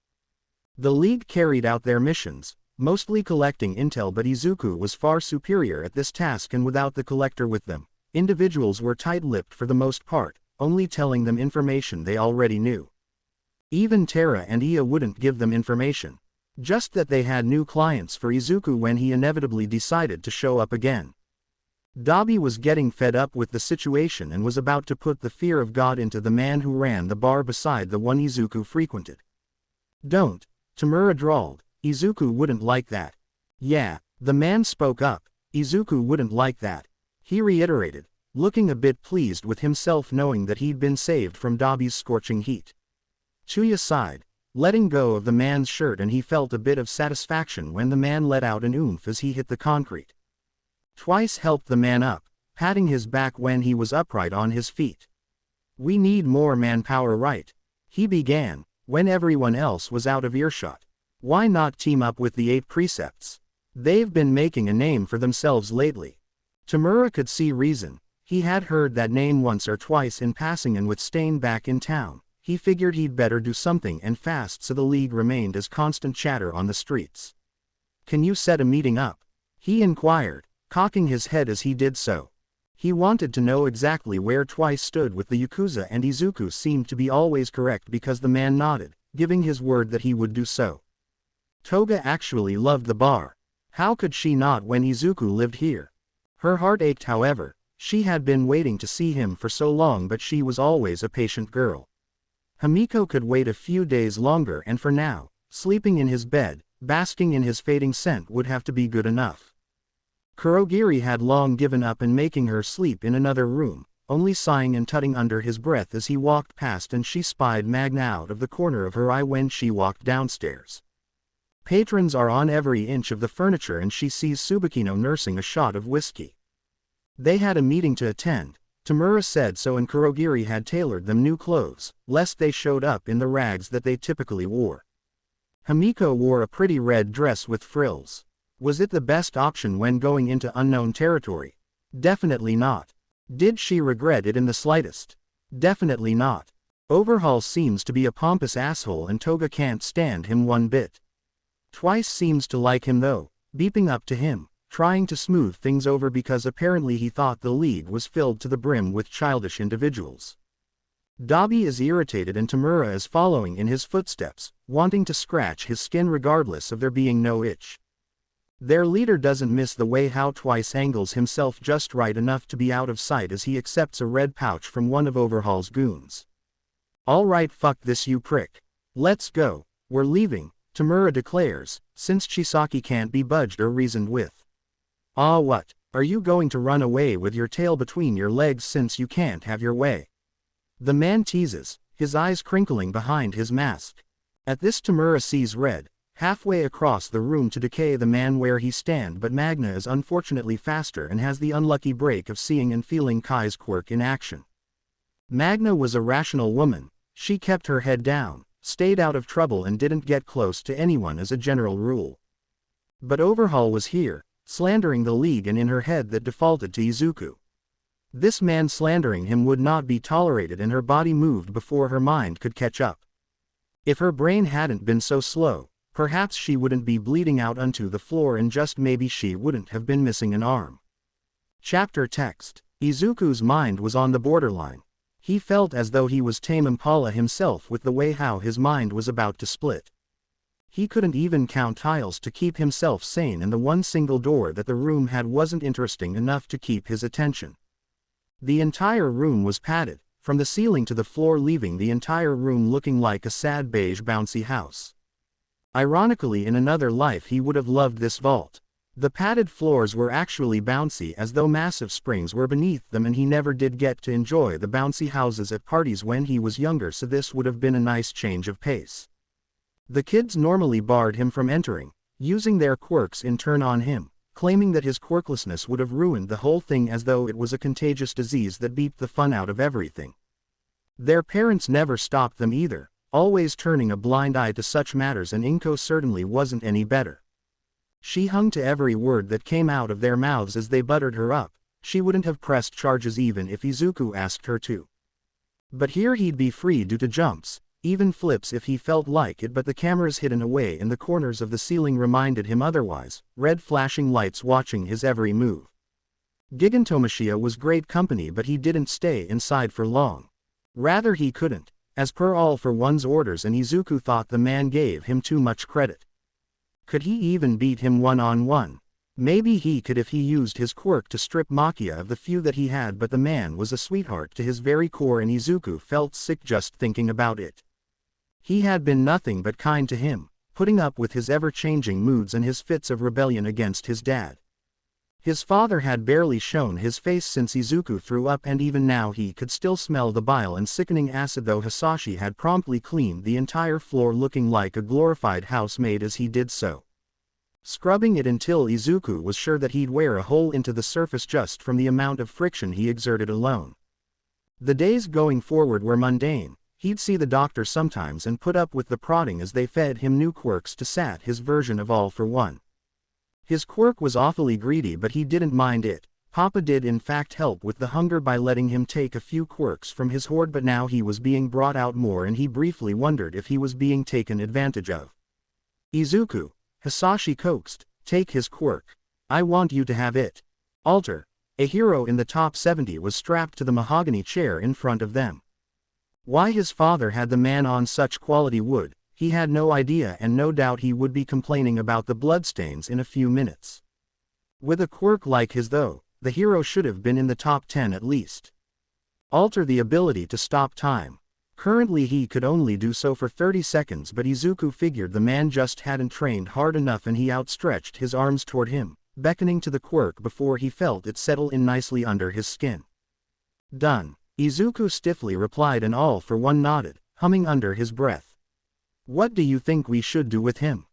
The League carried out their missions, mostly collecting intel, but Izuku was far superior at this task, and without the collector with them, individuals were tight-lipped for the most part, only telling them information they already knew. Even Terra and Ia wouldn't give them information. Just that they had new clients for Izuku when he inevitably decided to show up again. Dabi was getting fed up with the situation and was about to put the fear of God into the man who ran the bar beside the one Izuku frequented. "Don't," Tamura drawled, "Izuku wouldn't like that." "Yeah," the man spoke up, "Izuku wouldn't like that," he reiterated, looking a bit pleased with himself knowing that he'd been saved from Dabi's scorching heat. Chuya sighed, letting go of the man's shirt, and he felt a bit of satisfaction when the man let out an oomph as he hit the concrete. Twice helped the man up, patting his back when he was upright on his feet. "We need more manpower, right?" he began, when everyone else was out of earshot. "Why not team up with the 8 Precepts? They've been making a name for themselves lately." Tamura could see reason. He had heard that name once or twice in passing, and with Stain back in town, he figured he'd better do something and fast, so the League remained as constant chatter on the streets. "Can you set a meeting up?" he inquired, cocking his head as he did so. He wanted to know exactly where Twice stood with the Yakuza, and Izuku seemed to be always correct because the man nodded, giving his word that he would do so. Toga actually loved the bar. How could she not when Izuku lived here? Her heart ached, however. She had been waiting to see him for so long, but she was always a patient girl. Hamiko could wait a few days longer, and for now, sleeping in his bed, basking in his fading scent would have to be good enough. Kurogiri had long given up and making her sleep in another room, only sighing and tutting under his breath as he walked past, and she spied Magna out of the corner of her eye when she walked downstairs. Patrons are on every inch of the furniture, and she sees Tsubakino nursing a shot of whiskey. They had a meeting to attend. Tamura said so, and Kurogiri had tailored them new clothes, lest they showed up in the rags that they typically wore. Hamiko wore a pretty red dress with frills. Was it the best option when going into unknown territory? Definitely not. Did she regret it in the slightest? Definitely not. Overhaul seems to be a pompous asshole, and Toga can't stand him one bit. Twice seems to like him though, beeping up to him, trying to smooth things over because apparently he thought the League was filled to the brim with childish individuals. Dabi is irritated, and Tamura is following in his footsteps, wanting to scratch his skin regardless of there being no itch. Their leader doesn't miss the way how Twice angles himself just right enough to be out of sight as he accepts a red pouch from one of Overhaul's goons. "All right, fuck this, you prick. Let's go. We're leaving," Tamura declares, since Chisaki can't be budged or reasoned with. What? Are you going to run away with your tail between your legs since you can't have your way?" The man teases, his eyes crinkling behind his mask. At this Tamura sees red, halfway across the room to decay the man where he stand, but Magna is unfortunately faster and has the unlucky break of seeing and feeling Kai's quirk in action. Magna was a rational woman. She kept her head down, stayed out of trouble and didn't get close to anyone as a general rule. But Overhaul was here, slandering the League and in her head that defaulted to Izuku. This man slandering him would not be tolerated and her body moved before her mind could catch up. If her brain hadn't been so slow, perhaps she wouldn't be bleeding out onto the floor and just maybe she wouldn't have been missing an arm. Chapter text. Izuku's mind was on the borderline. He felt as though he was Tame Impala himself with the way how his mind was about to split. He couldn't even count tiles to keep himself sane and the one single door that the room had wasn't interesting enough to keep his attention. The entire room was padded, from the ceiling to the floor, leaving the entire room looking like a sad beige bouncy house. Ironically, in another life he would have loved this vault. The padded floors were actually bouncy as though massive springs were beneath them, and he never did get to enjoy the bouncy houses at parties when he was younger, so this would have been a nice change of pace. The kids normally barred him from entering, using their quirks in turn on him, claiming that his quirklessness would have ruined the whole thing as though it was a contagious disease that beat the fun out of everything. Their parents never stopped them either, always turning a blind eye to such matters, and Inko certainly wasn't any better. She hung to every word that came out of their mouths as they buttered her up. She wouldn't have pressed charges even if Izuku asked her to. But here he'd be free due to jumps, even flips if he felt like it, but the cameras hidden away in the corners of the ceiling reminded him otherwise, red flashing lights watching his every move. Gigantomachia was great company, but he didn't stay inside for long. Rather he couldn't, as per All for One's orders, and Izuku thought the man gave him too much credit. Could he even beat him one-on-one? Maybe he could if he used his quirk to strip Makia of the few that he had, but the man was a sweetheart to his very core and Izuku felt sick just thinking about it. He had been nothing but kind to him, putting up with his ever-changing moods and his fits of rebellion against his dad. His father had barely shown his face since Izuku threw up, and even now he could still smell the bile and sickening acid, though Hisashi had promptly cleaned the entire floor looking like a glorified housemaid as he did so, scrubbing it until Izuku was sure that he'd wear a hole into the surface just from the amount of friction he exerted alone. The days going forward were mundane. He'd see the doctor sometimes and put up with the prodding as they fed him new quirks to sat his version of All for One. His quirk was awfully greedy, but he didn't mind it. Papa did in fact help with the hunger by letting him take a few quirks from his hoard, but now he was being brought out more and he briefly wondered if he was being taken advantage of. Izuku, Hisashi coaxed, take his quirk. I want you to have it. Alter, a hero in the top 70, was strapped to the mahogany chair in front of them. Why his father had the man on such quality wood, he had no idea, and no doubt he would be complaining about the bloodstains in a few minutes. With a quirk like his though, the hero should have been in the top 10 at least. Alter, the ability to stop time. Currently he could only do so for 30 seconds, but Izuku figured the man just hadn't trained hard enough and he outstretched his arms toward him, beckoning to the quirk before he felt it settle in nicely under his skin. Done. Izuku stiffly replied and All for One nodded, humming under his breath. What do you think we should do with him?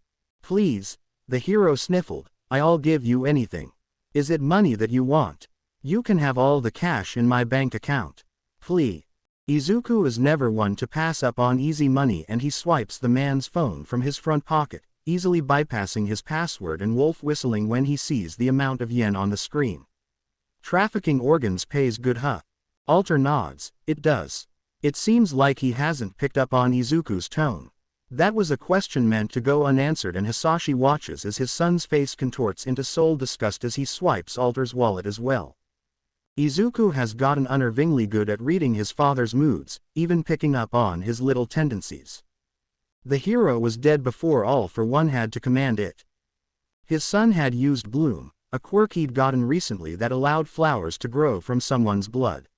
Please, the hero sniffled, I'll give you anything. Is it money that you want? You can have all the cash in my bank account. Please. Izuku is never one to pass up on easy money, and he swipes the man's phone from his front pocket, easily bypassing his password and wolf whistling when he sees the amount of yen on the screen. Trafficking organs pays good, huh? Alter nods, it does. It seems like he hasn't picked up on Izuku's tone. That was a question meant to go unanswered, and Hisashi watches as his son's face contorts into soul disgust as he swipes Alter's wallet as well. Izuku has gotten unnervingly good at reading his father's moods, even picking up on his little tendencies. The hero was dead before All for One had to command it. His son had used Bloom, a quirk he'd gotten recently that allowed flowers to grow from someone's blood.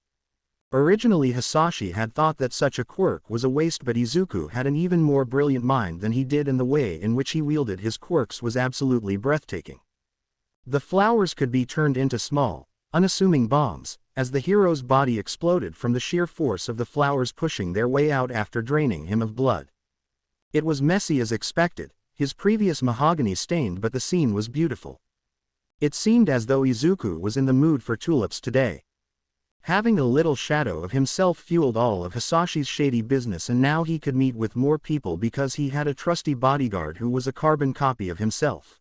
Originally Hisashi had thought that such a quirk was a waste, but Izuku had an even more brilliant mind than he did, and the way in which he wielded his quirks was absolutely breathtaking. The flowers could be turned into small, unassuming bombs, as the hero's body exploded from the sheer force of the flowers pushing their way out after draining him of blood. It was messy as expected, his previous mahogany stained, but the scene was beautiful. It seemed as though Izuku was in the mood for tulips today. Having a little shadow of himself fueled all of Hisashi's shady business, and now he could meet with more people because he had a trusty bodyguard who was a carbon copy of himself.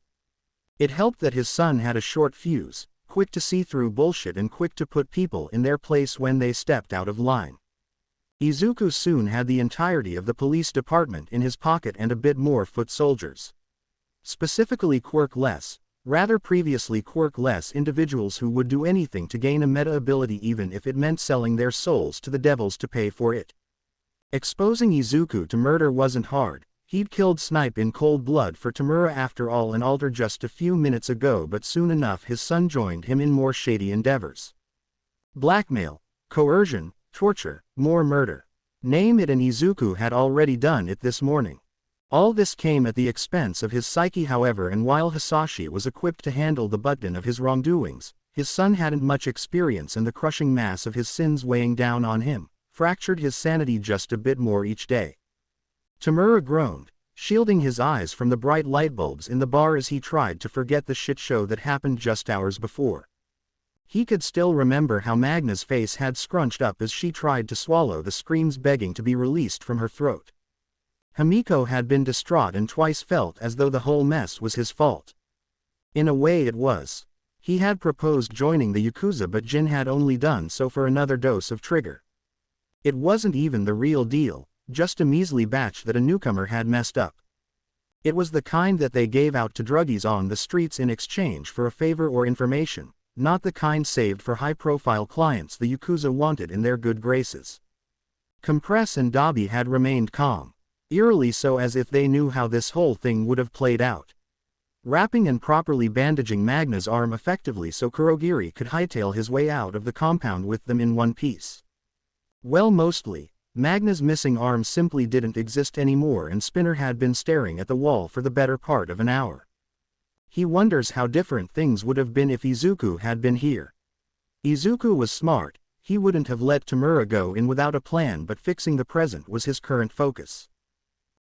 It helped that his son had a short fuse, quick to see through bullshit and quick to put people in their place when they stepped out of line. Izuku soon had the entirety of the police department in his pocket and a bit more foot soldiers. Specifically previously quirkless individuals who would do anything to gain a meta ability, even if it meant selling their souls to the devils to pay for it. Exposing Izuku to murder wasn't hard. He'd killed Snipe in cold blood for Tamura after all and Alter just a few minutes ago, but soon enough his son joined him in more shady endeavors. Blackmail, coercion, torture, more murder. Name it, and Izuku had already done it this morning. All this came at the expense of his psyche, however, and while Hisashi was equipped to handle the burden of his wrongdoings, his son hadn't much experience, and the crushing mass of his sins weighing down on him fractured his sanity just a bit more each day. Tamura groaned, shielding his eyes from the bright lightbulbs in the bar as he tried to forget the shit show that happened just hours before. He could still remember how Magna's face had scrunched up as she tried to swallow the screams begging to be released from her throat. Himiko had been distraught and twice felt as though the whole mess was his fault. In a way it was. He had proposed joining the Yakuza, but Jin had only done so for another dose of trigger. It wasn't even the real deal, just a measly batch that a newcomer had messed up. It was the kind that they gave out to druggies on the streets in exchange for a favor or information, not the kind saved for high-profile clients the Yakuza wanted in their good graces. Compress and Dabi had remained calm. Eerily so, as if they knew how this whole thing would have played out. Wrapping and properly bandaging Magna's arm effectively so Kurogiri could hightail his way out of the compound with them in one piece. Well, mostly, Magna's missing arm simply didn't exist anymore, and Spinner had been staring at the wall for the better part of an hour. He wonders how different things would have been if Izuku had been here. Izuku was smart, he wouldn't have let Tamura go in without a plan, but fixing the present was his current focus.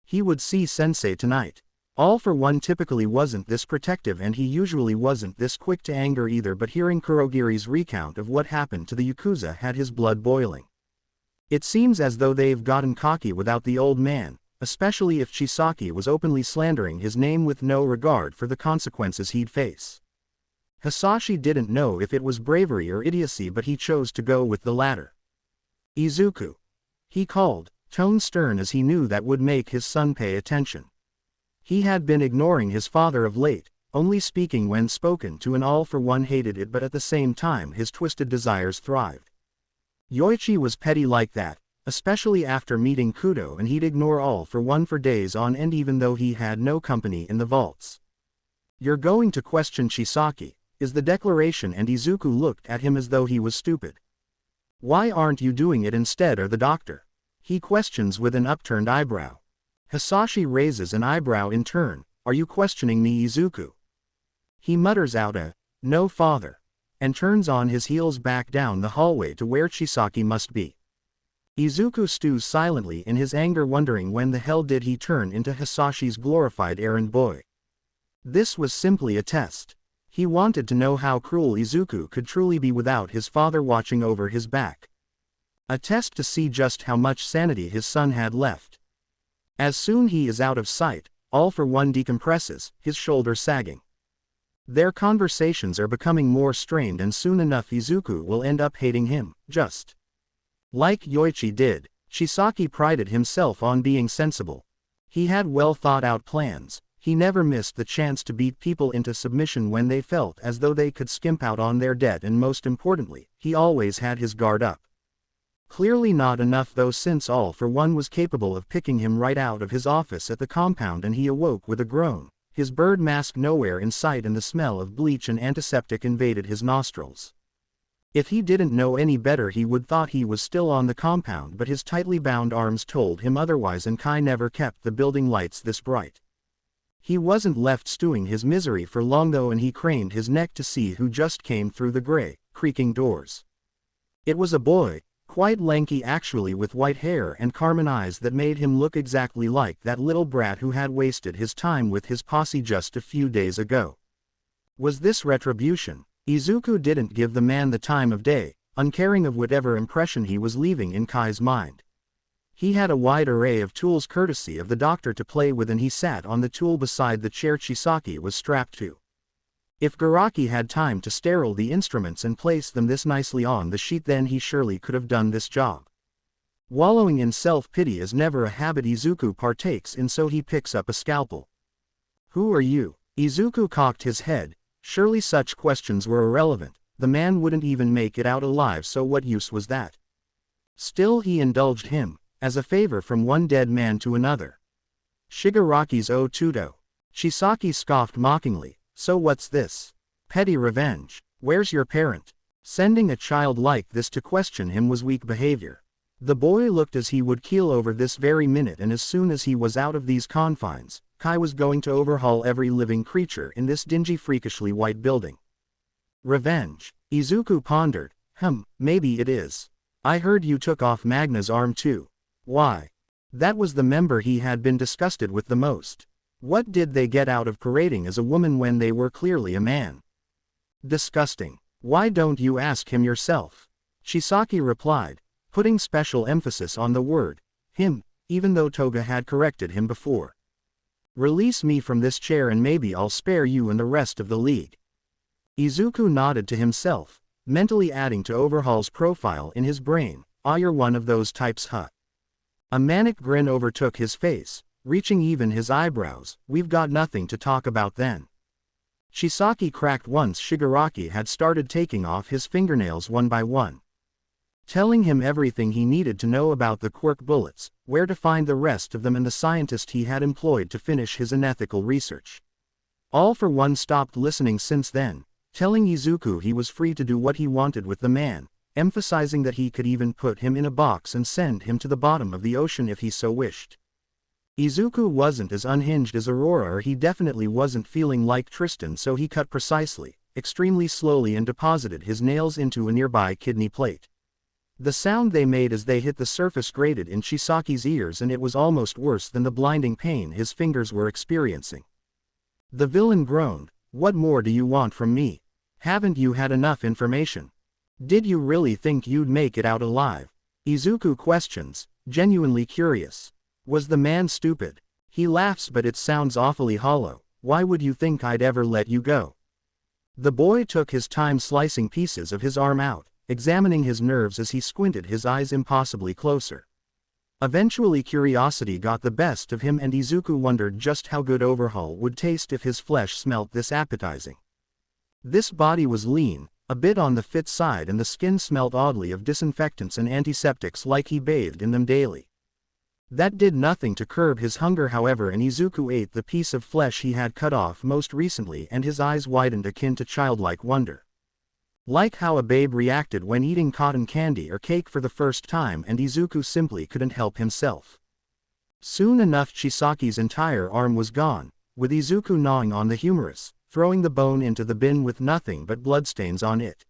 He would see Sensei tonight. All for One typically wasn't this protective, and he usually wasn't this quick to anger either, but hearing Kurogiri's recount of what happened to the Yakuza had his blood boiling. It seems as though they've gotten cocky without the old man, especially if Chisaki was openly slandering his name with no regard for the consequences he'd face. Hisashi didn't know if it was bravery or idiocy, but he chose to go with the latter. Izuku, he called, tone stern, as he knew that would make his son pay attention. He had been ignoring his father of late, only speaking when spoken to, and all for one hated it, but at the same time his twisted desires thrived. Yoichi was petty like that, especially after meeting Kudo, and he'd ignore all for one for days on end even though he had no company in the vaults. "You're going to question Chisaki," is the declaration, and Izuku looked at him as though he was stupid. "Why aren't you doing it instead, or the doctor?" he questions with an upturned eyebrow. Hisashi raises an eyebrow in turn. "Are you questioning me, Izuku?" He mutters out a, "No, father," and turns on his heels back down the hallway to where Chisaki must be. Izuku stews silently in his anger, wondering when the hell did he turn into Hisashi's glorified errand boy. This was simply a test. He wanted to know how cruel Izuku could truly be without his father watching over his back. A test to see just how much sanity his son had left. As soon he is out of sight, all for one decompresses, his shoulder sagging. Their conversations are becoming more strained, and soon enough Izuku will end up hating him, just like Yoichi did. Chisaki prided himself on being sensible. He had well thought out plans. He never missed the chance to beat people into submission when they felt as though they could skimp out on their debt, and most importantly, he always had his guard up. Clearly not enough though, since all for one was capable of picking him right out of his office at the compound, and he awoke with a groan, his bird mask nowhere in sight, and the smell of bleach and antiseptic invaded his nostrils. If he didn't know any better he would thought he was still on the compound, but his tightly bound arms told him otherwise, and Kai never kept the building lights this bright. He wasn't left stewing his misery for long though, and he craned his neck to see who just came through the gray, creaking doors. It was a boy, Quite lanky actually, with white hair and carmine eyes that made him look exactly like that little brat who had wasted his time with his posse just a few days ago. Was this retribution? Izuku didn't give the man the time of day, uncaring of whatever impression he was leaving in Kai's mind. He had a wide array of tools courtesy of the doctor to play with, and he sat on the tool beside the chair Chisaki was strapped to. If Garaki had time to sterile the instruments and place them this nicely on the sheet, then he surely could have done this job. Wallowing in self-pity is never a habit Izuku partakes in, so he picks up a scalpel. "Who are you?" Izuku cocked his head. Surely such questions were irrelevant. The man wouldn't even make it out alive, so what use was that? Still, he indulged him, as a favor from one dead man to another. "Shigaraki's Otuto." Chisaki scoffed mockingly. "So what's this? Petty revenge? Where's your parent?" Sending a child like this to question him was weak behavior. The boy looked as he would keel over this very minute, and as soon as he was out of these confines, Kai was going to overhaul every living creature in this dingy freakishly white building. Revenge? Izuku pondered. Maybe it is. I heard you took off Magna's arm too. Why? That was the member he had been disgusted with the most. What did they get out of parading as a woman when they were clearly a man? Disgusting. Why don't you ask him yourself? Chisaki replied, putting special emphasis on the word him, even though Toga had corrected him before. Release me from this chair and maybe I'll spare you and the rest of the league. Izuku nodded to himself, mentally adding to Overhaul's profile in his brain. "Ah, you're one of those types, huh?" A manic grin overtook his face, reaching even his eyebrows. "We've got nothing to talk about then." Chisaki cracked once Shigaraki had started taking off his fingernails one by one, telling him everything he needed to know about the quirk bullets, where to find the rest of them, and the scientist he had employed to finish his unethical research. All for one stopped listening since then, telling Izuku he was free to do what he wanted with the man, emphasizing that he could even put him in a box and send him to the bottom of the ocean if he so wished. Izuku wasn't as unhinged as Aurora, or he definitely wasn't feeling like Tristan, so he cut precisely, extremely slowly, and deposited his nails into a nearby kidney plate. The sound they made as they hit the surface grated in Chisaki's ears, and it was almost worse than the blinding pain his fingers were experiencing. The villain groaned. "What more do you want from me? Haven't you had enough information? Did you really think you'd make it out alive?" Izuku questions, genuinely curious. Was the man stupid? He laughs, but it sounds awfully hollow. "Why would you think I'd ever let you go?" The boy took his time slicing pieces of his arm out, examining his nerves as he squinted his eyes impossibly closer. Eventually curiosity got the best of him, and Izuku wondered just how good Overhaul would taste if his flesh smelt this appetizing. This body was lean, a bit on the fit side, and the skin smelt oddly of disinfectants and antiseptics, like he bathed in them daily. That did nothing to curb his hunger, however, and Izuku ate the piece of flesh he had cut off most recently, and his eyes widened akin to childlike wonder. Like how a babe reacted when eating cotton candy or cake for the first time, and Izuku simply couldn't help himself. Soon enough Chisaki's entire arm was gone, with Izuku gnawing on the humerus, throwing the bone into the bin with nothing but bloodstains on it.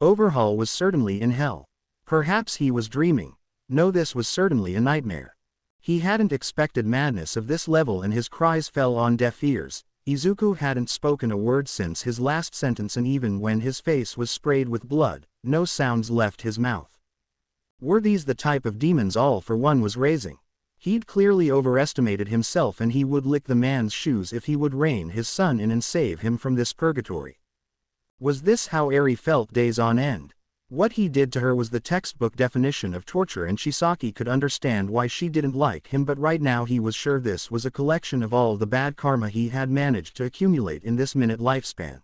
Overhaul was certainly in hell. Perhaps he was dreaming. No, this was certainly a nightmare. He hadn't expected madness of this level, and his cries fell on deaf ears. Izuku hadn't spoken a word since his last sentence, and even when his face was sprayed with blood, no sounds left his mouth. Were these the type of demons All for One was raising? He'd clearly overestimated himself, and he would lick the man's shoes if he would rein his son in and save him from this purgatory. Was this how Eri felt days on end? What he did to her was the textbook definition of torture, and Chisaki could understand why she didn't like him, but right now he was sure this was a collection of all the bad karma he had managed to accumulate in this minute lifespan.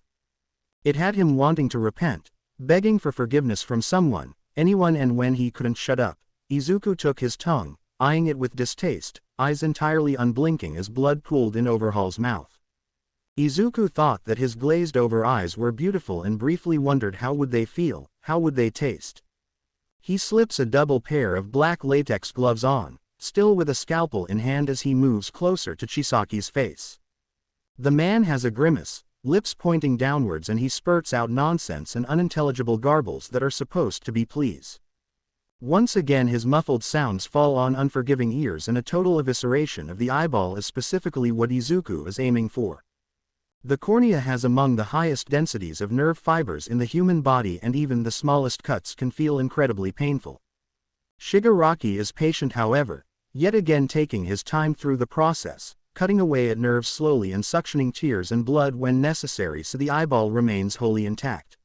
It had him wanting to repent, begging for forgiveness from someone, anyone, and when he couldn't shut up, Izuku took his tongue, eyeing it with distaste, eyes entirely unblinking as blood pooled in Overhaul's mouth. Izuku thought that his glazed-over eyes were beautiful and briefly wondered how would they feel, how would they taste. He slips a double pair of black latex gloves on, still with a scalpel in hand, as he moves closer to Chisaki's face. The man has a grimace, lips pointing downwards, and he spurts out nonsense and unintelligible garbles that are supposed to be pleas. Once again his muffled sounds fall on unforgiving ears, and a total evisceration of the eyeball is specifically what Izuku is aiming for. The cornea has among the highest densities of nerve fibers in the human body, and even the smallest cuts can feel incredibly painful. Shigaraki is patient, however, yet again taking his time through the process, cutting away at nerves slowly and suctioning tears and blood when necessary so the eyeball remains wholly intact.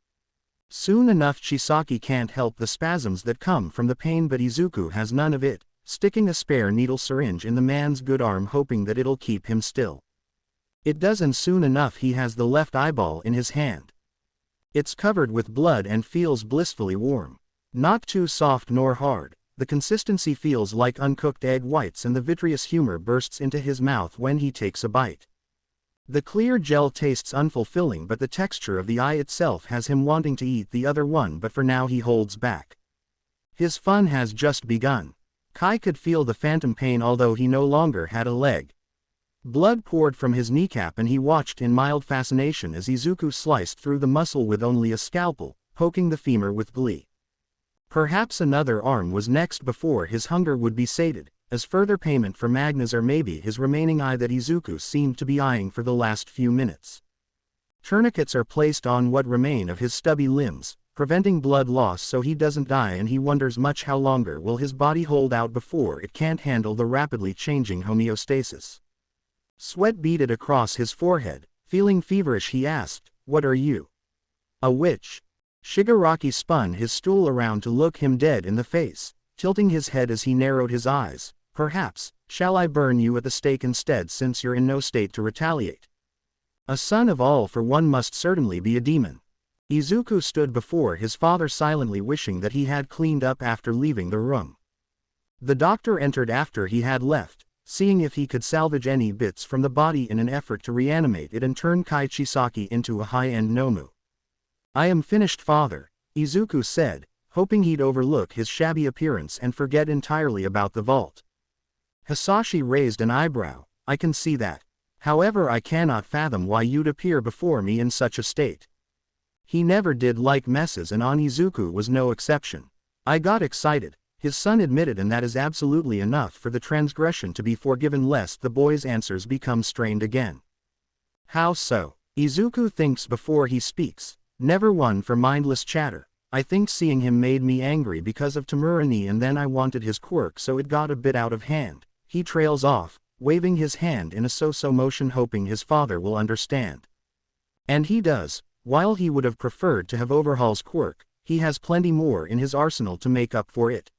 Soon enough Chisaki can't help the spasms that come from the pain, but Izuku has none of it, sticking a spare needle syringe in the man's good arm hoping that it'll keep him still. It does, and soon enough he has the left eyeball in his hand. It's covered with blood and feels blissfully warm. Not too soft nor hard, the consistency feels like uncooked egg whites, and the vitreous humor bursts into his mouth when he takes a bite. The clear gel tastes unfulfilling, but the texture of the eye itself has him wanting to eat the other one, but for now he holds back. His fun has just begun. Kai could feel the phantom pain although he no longer had a leg. Blood poured from his kneecap and he watched in mild fascination as Izuku sliced through the muscle with only a scalpel, poking the femur with glee. Perhaps another arm was next before his hunger would be sated, as further payment for Magna's or maybe his remaining eye that Izuku seemed to be eyeing for the last few minutes. Tourniquets are placed on what remain of his stubby limbs, preventing blood loss so he doesn't die, and he wonders much how longer will his body hold out before it can't handle the rapidly changing homeostasis. Sweat beaded across his forehead. Feeling feverish he asked, "What are you? A witch?" Shigaraki spun his stool around to look him dead in the face, tilting his head as he narrowed his eyes. "Perhaps, shall I burn you at the stake instead, since you're in no state to retaliate? A son of all for one must certainly be a demon." Izuku stood before his father silently wishing that he had cleaned up after leaving the room. The doctor entered after he had left, seeing if he could salvage any bits from the body in an effort to reanimate it and turn Kai Chisaki into a high-end Nomu. "I am finished, father," Izuku said, hoping he'd overlook his shabby appearance and forget entirely about the vault. Hisashi raised an eyebrow. "I can see that. However, I cannot fathom why you'd appear before me in such a state." He never did like messes, and Izuku was no exception. "I got excited," his son admitted, "and that is absolutely enough for the transgression to be forgiven, lest the boy's answers become strained again." "How so?" Izuku thinks before he speaks. "Never one for mindless chatter. I think seeing him made me angry because of Tamurani, and then I wanted his quirk, so it got a bit out of hand." He trails off, waving his hand in a so-so motion, hoping his father will understand. And he does. While he would have preferred to have Overhaul's quirk, he has plenty more in his arsenal to make up for it.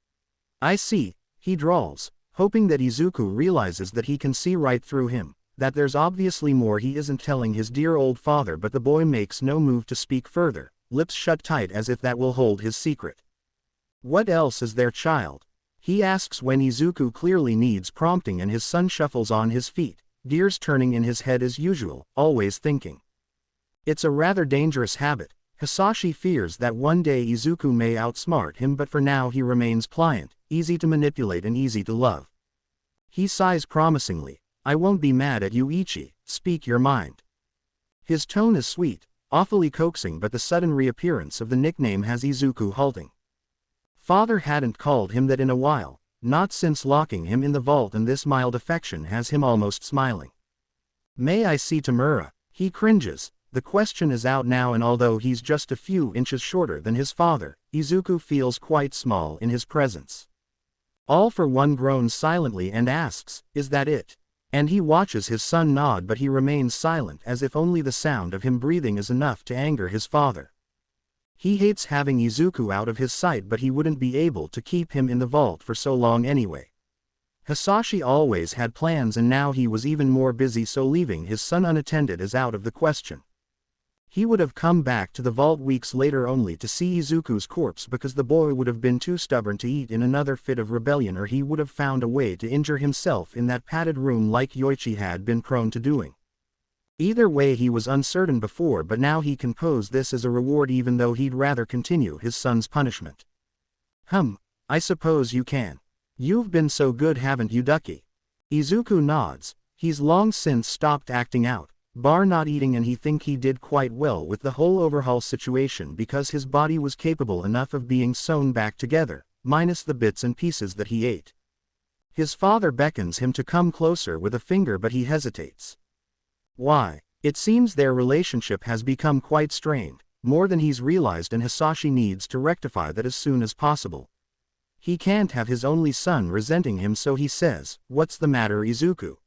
"I see," he drawls, hoping that Izuku realizes that he can see right through him, that there's obviously more he isn't telling his dear old father, but the boy makes no move to speak further, lips shut tight as if that will hold his secret. "What else is there, child?" he asks when Izuku clearly needs prompting, and his son shuffles on his feet, gears turning in his head as usual, always thinking. It's a rather dangerous habit. Hisashi fears that one day Izuku may outsmart him, but for now he remains pliant, easy to manipulate and easy to love. He sighs promisingly. "I won't be mad at you, Ichi. Speak your mind." His tone is sweet, awfully coaxing, but the sudden reappearance of the nickname has Izuku halting. Father hadn't called him that in a while, not since locking him in the vault, and this mild affection has him almost smiling. "May I see Tamura?" He cringes. The question is out now, and although he's just a few inches shorter than his father, Izuku feels quite small in his presence. All for one groans silently and asks, "Is that it?" And he watches his son nod, but he remains silent, as if only the sound of him breathing is enough to anger his father. He hates having Izuku out of his sight, but he wouldn't be able to keep him in the vault for so long anyway. Hisashi always had plans, and now he was even more busy, so leaving his son unattended is out of the question. He would have come back to the vault weeks later only to see Izuku's corpse, because the boy would have been too stubborn to eat in another fit of rebellion, or he would have found a way to injure himself in that padded room like Yoichi had been prone to doing. Either way he was uncertain before, but now he can pose this as a reward, even though he'd rather continue his son's punishment. I suppose you can. You've been so good, haven't you, Ducky?" Izuku nods. He's long since stopped acting out, bar not eating, and he think he did quite well with the whole Overhaul situation because his body was capable enough of being sewn back together, minus the bits and pieces that he ate. His father beckons him to come closer with a finger, but he hesitates. Why? It seems their relationship has become quite strained, more than he's realized, and Hisashi needs to rectify that as soon as possible. He can't have his only son resenting him, so he says, "What's the matter, Izuku?"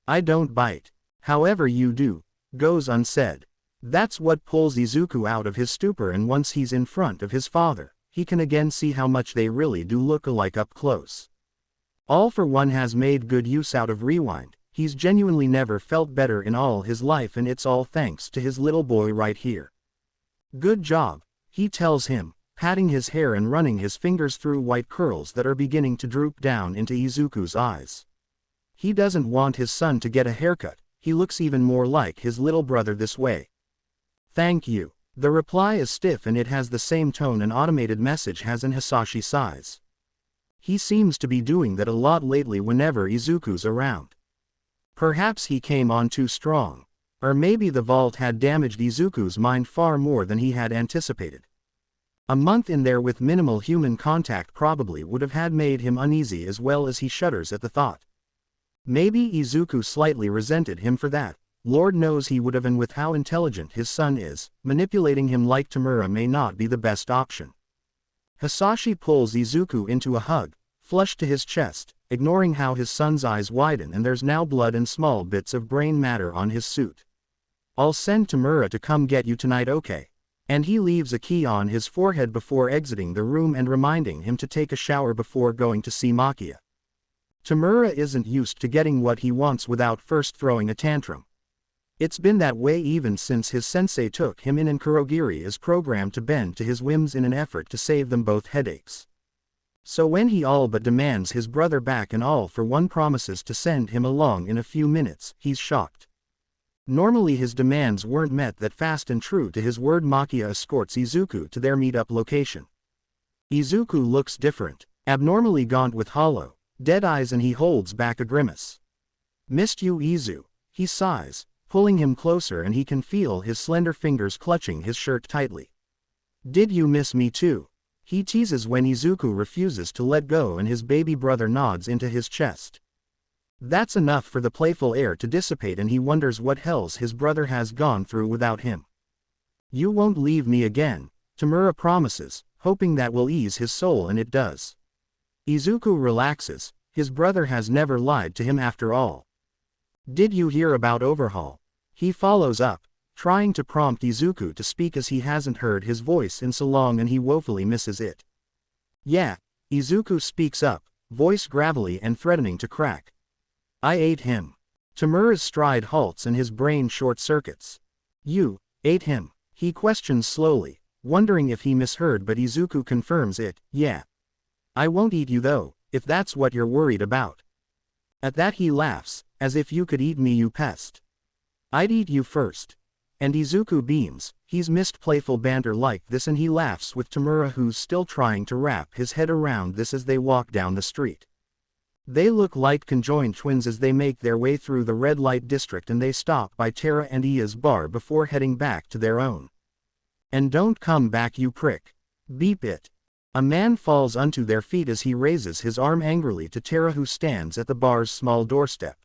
"I don't bite." "However you do," goes unsaid. That's what pulls Izuku out of his stupor, and once he's in front of his father, he can again see how much they really do look alike up close. All for One has made good use out of rewind. He's genuinely never felt better in all his life, and it's all thanks to his little boy right here. "Good job," he tells him, patting his hair and running his fingers through white curls that are beginning to droop down into Izuku's eyes. He doesn't want his son to get a haircut. He looks even more like his little brother this way. "Thank you." The reply is stiff, and it has the same tone an automated message has in Hisashi's size. He seems to be doing that a lot lately whenever Izuku's around. Perhaps he came on too strong. Or maybe the vault had damaged Izuku's mind far more than he had anticipated. A month in there with minimal human contact probably would have had made him uneasy, as well as he shudders at the thought. Maybe Izuku slightly resented him for that. Lord knows he would have, and with how intelligent his son is, manipulating him like Tamura may not be the best option. Hisashi pulls Izuku into a hug, flushed to his chest, ignoring how his son's eyes widen and there's now blood and small bits of brain matter on his suit. "I'll send Tamura to come get you tonight, okay?" And he leaves a key on his forehead before exiting the room and reminding him to take a shower before going to see Makia. Tamura isn't used to getting what he wants without first throwing a tantrum. It's been that way even since his sensei took him in, and Kurogiri is programmed to bend to his whims in an effort to save them both headaches. So when he all but demands his brother back and all for one promises to send him along in a few minutes, he's shocked. Normally his demands weren't met that fast, and true to his word, Makia escorts Izuku to their meet-up location. Izuku looks different, abnormally gaunt with hollow, dead eyes, and he holds back a grimace. "Missed you, Izu," he sighs, pulling him closer, and he can feel his slender fingers clutching his shirt tightly. "Did you miss me too?" he teases when Izuku refuses to let go, and his baby brother nods into his chest. That's enough for the playful air to dissipate, and he wonders what hells his brother has gone through without him. "You won't leave me again," Tamura promises, hoping that will ease his soul, and it does. Izuku relaxes. His brother has never lied to him after all. "Did you hear about Overhaul?" he follows up, trying to prompt Izuku to speak as he hasn't heard his voice in so long and he woefully misses it. "Yeah," Izuku speaks up, voice gravelly and threatening to crack. "I ate him." Tamura's stride halts and his brain short-circuits. "You ate him?" he questions slowly, wondering if he misheard, but Izuku confirms it. "Yeah. I won't eat you though, if that's what you're worried about." At that he laughs, "As if you could eat me, you pest. I'd eat you first." And Izuku beams. He's missed playful banter like this, and he laughs with Tamura, who's still trying to wrap his head around this as they walk down the street. They look like conjoined twins as they make their way through the red light district, and they stop by Tara and Ia's bar before heading back to their own. "And don't come back, you prick." "Beep it." A man falls onto their feet as he raises his arm angrily to Tara, who stands at the bar's small doorstep.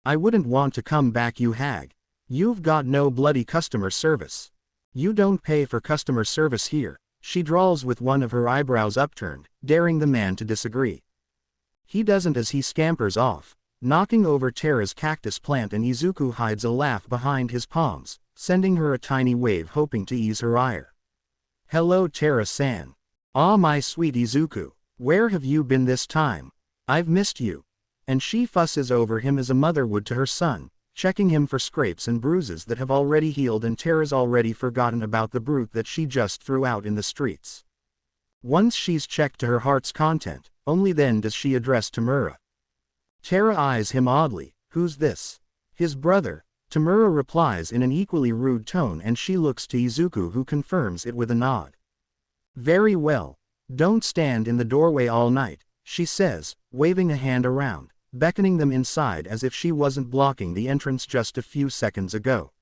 "I wouldn't want to come back, you hag. You've got no bloody customer service. You don't pay for customer service here," she drawls with one of her eyebrows upturned, daring the man to disagree. He doesn't as he scampers off, knocking over Tara's cactus plant, and Izuku hides a laugh behind his palms, sending her a tiny wave hoping to ease her ire. "Hello, Tara-san. Ah, my sweet Izuku, where have you been this time? I've missed you." And she fusses over him as a mother would to her son, checking him for scrapes and bruises that have already healed, and Tara's already forgotten about the brute that she just threw out in the streets. Once she's checked to her heart's content, only then does she address Tamura. Tara eyes him oddly. "Who's this?" "His brother," Tamura replies in an equally rude tone, and she looks to Izuku, who confirms it with a nod. "Very well. Don't stand in the doorway all night," she says, waving a hand around, beckoning them inside as if she wasn't blocking the entrance just a few seconds ago.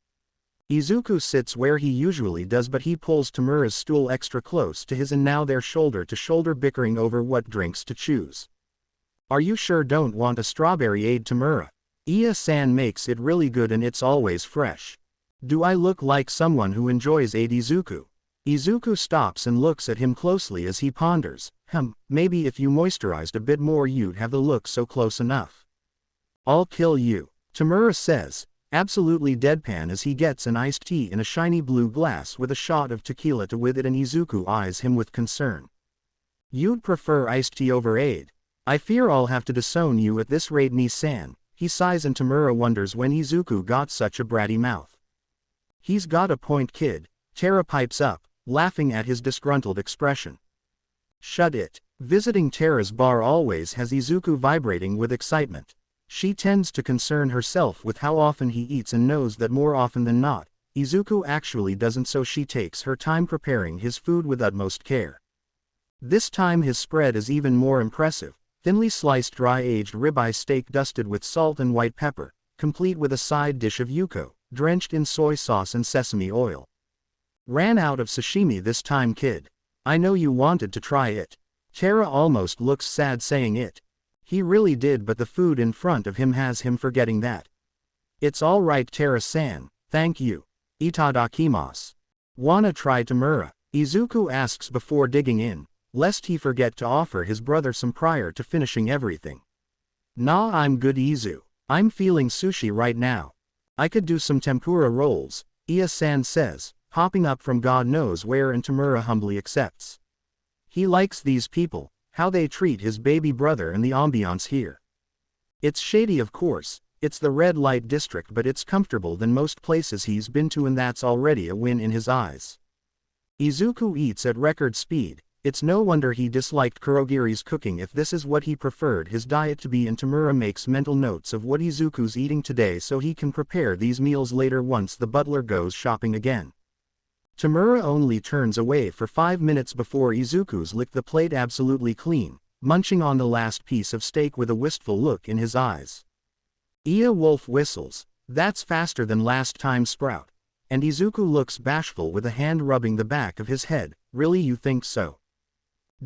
Izuku sits where he usually does, but he pulls Tamura's stool extra close to his and now they're shoulder to shoulder bickering over what drinks to choose. Are you sure don't want a strawberry aid, Tamura? Iya-san makes it really good and it's always fresh. Do I look like someone who enjoys aid, Izuku? Izuku stops and looks at him closely as he ponders. Maybe if you moisturized a bit more you'd have the look so close enough. I'll kill you, Tamura says, absolutely deadpan as he gets an iced tea in a shiny blue glass with a shot of tequila to with it, and Izuku eyes him with concern. You'd prefer iced tea over aid? I fear I'll have to disown you at this rate, Ni-san. He sighs and Tamura wonders when Izuku got such a bratty mouth. He's got a point, kid, Tara pipes up, laughing at his disgruntled expression. Shut it. Visiting Tara's bar always has Izuku vibrating with excitement. She tends to concern herself with how often he eats and knows that more often than not, Izuku actually doesn't, so she takes her time preparing his food with utmost care. This time his spread is even more impressive, thinly sliced dry-aged ribeye steak dusted with salt and white pepper, complete with a side dish of yuko, drenched in soy sauce and sesame oil. Ran out of sashimi this time, kid. I know you wanted to try it. Tara almost looks sad saying it. He really did, but the food in front of him has him forgetting that. It's all right, Tara-san, thank you. Itadakimasu. Wanna try, Tamura? Izuku asks before digging in, lest he forget to offer his brother some prior to finishing everything. Nah, I'm good, Izu. I'm feeling sushi right now. I could do some tempura rolls, Iya-san says, hopping up from God knows where, and Tamura humbly accepts. He likes these people, how they treat his baby brother, and the ambiance here. It's shady, of course, it's the red light district, but it's comfortable than most places he's been to, and that's already a win in his eyes. Izuku eats at record speed. It's no wonder he disliked Kurogiri's cooking if this is what he preferred his diet to be, and Tamura makes mental notes of what Izuku's eating today so he can prepare these meals later once the butler goes shopping again. Tamura only turns away for 5 minutes before Izuku's licked the plate absolutely clean, munching on the last piece of steak with a wistful look in his eyes. Iya Wolf whistles, that's faster than last time, Sprout. And Izuku looks bashful with a hand rubbing the back of his head. Really, you think so?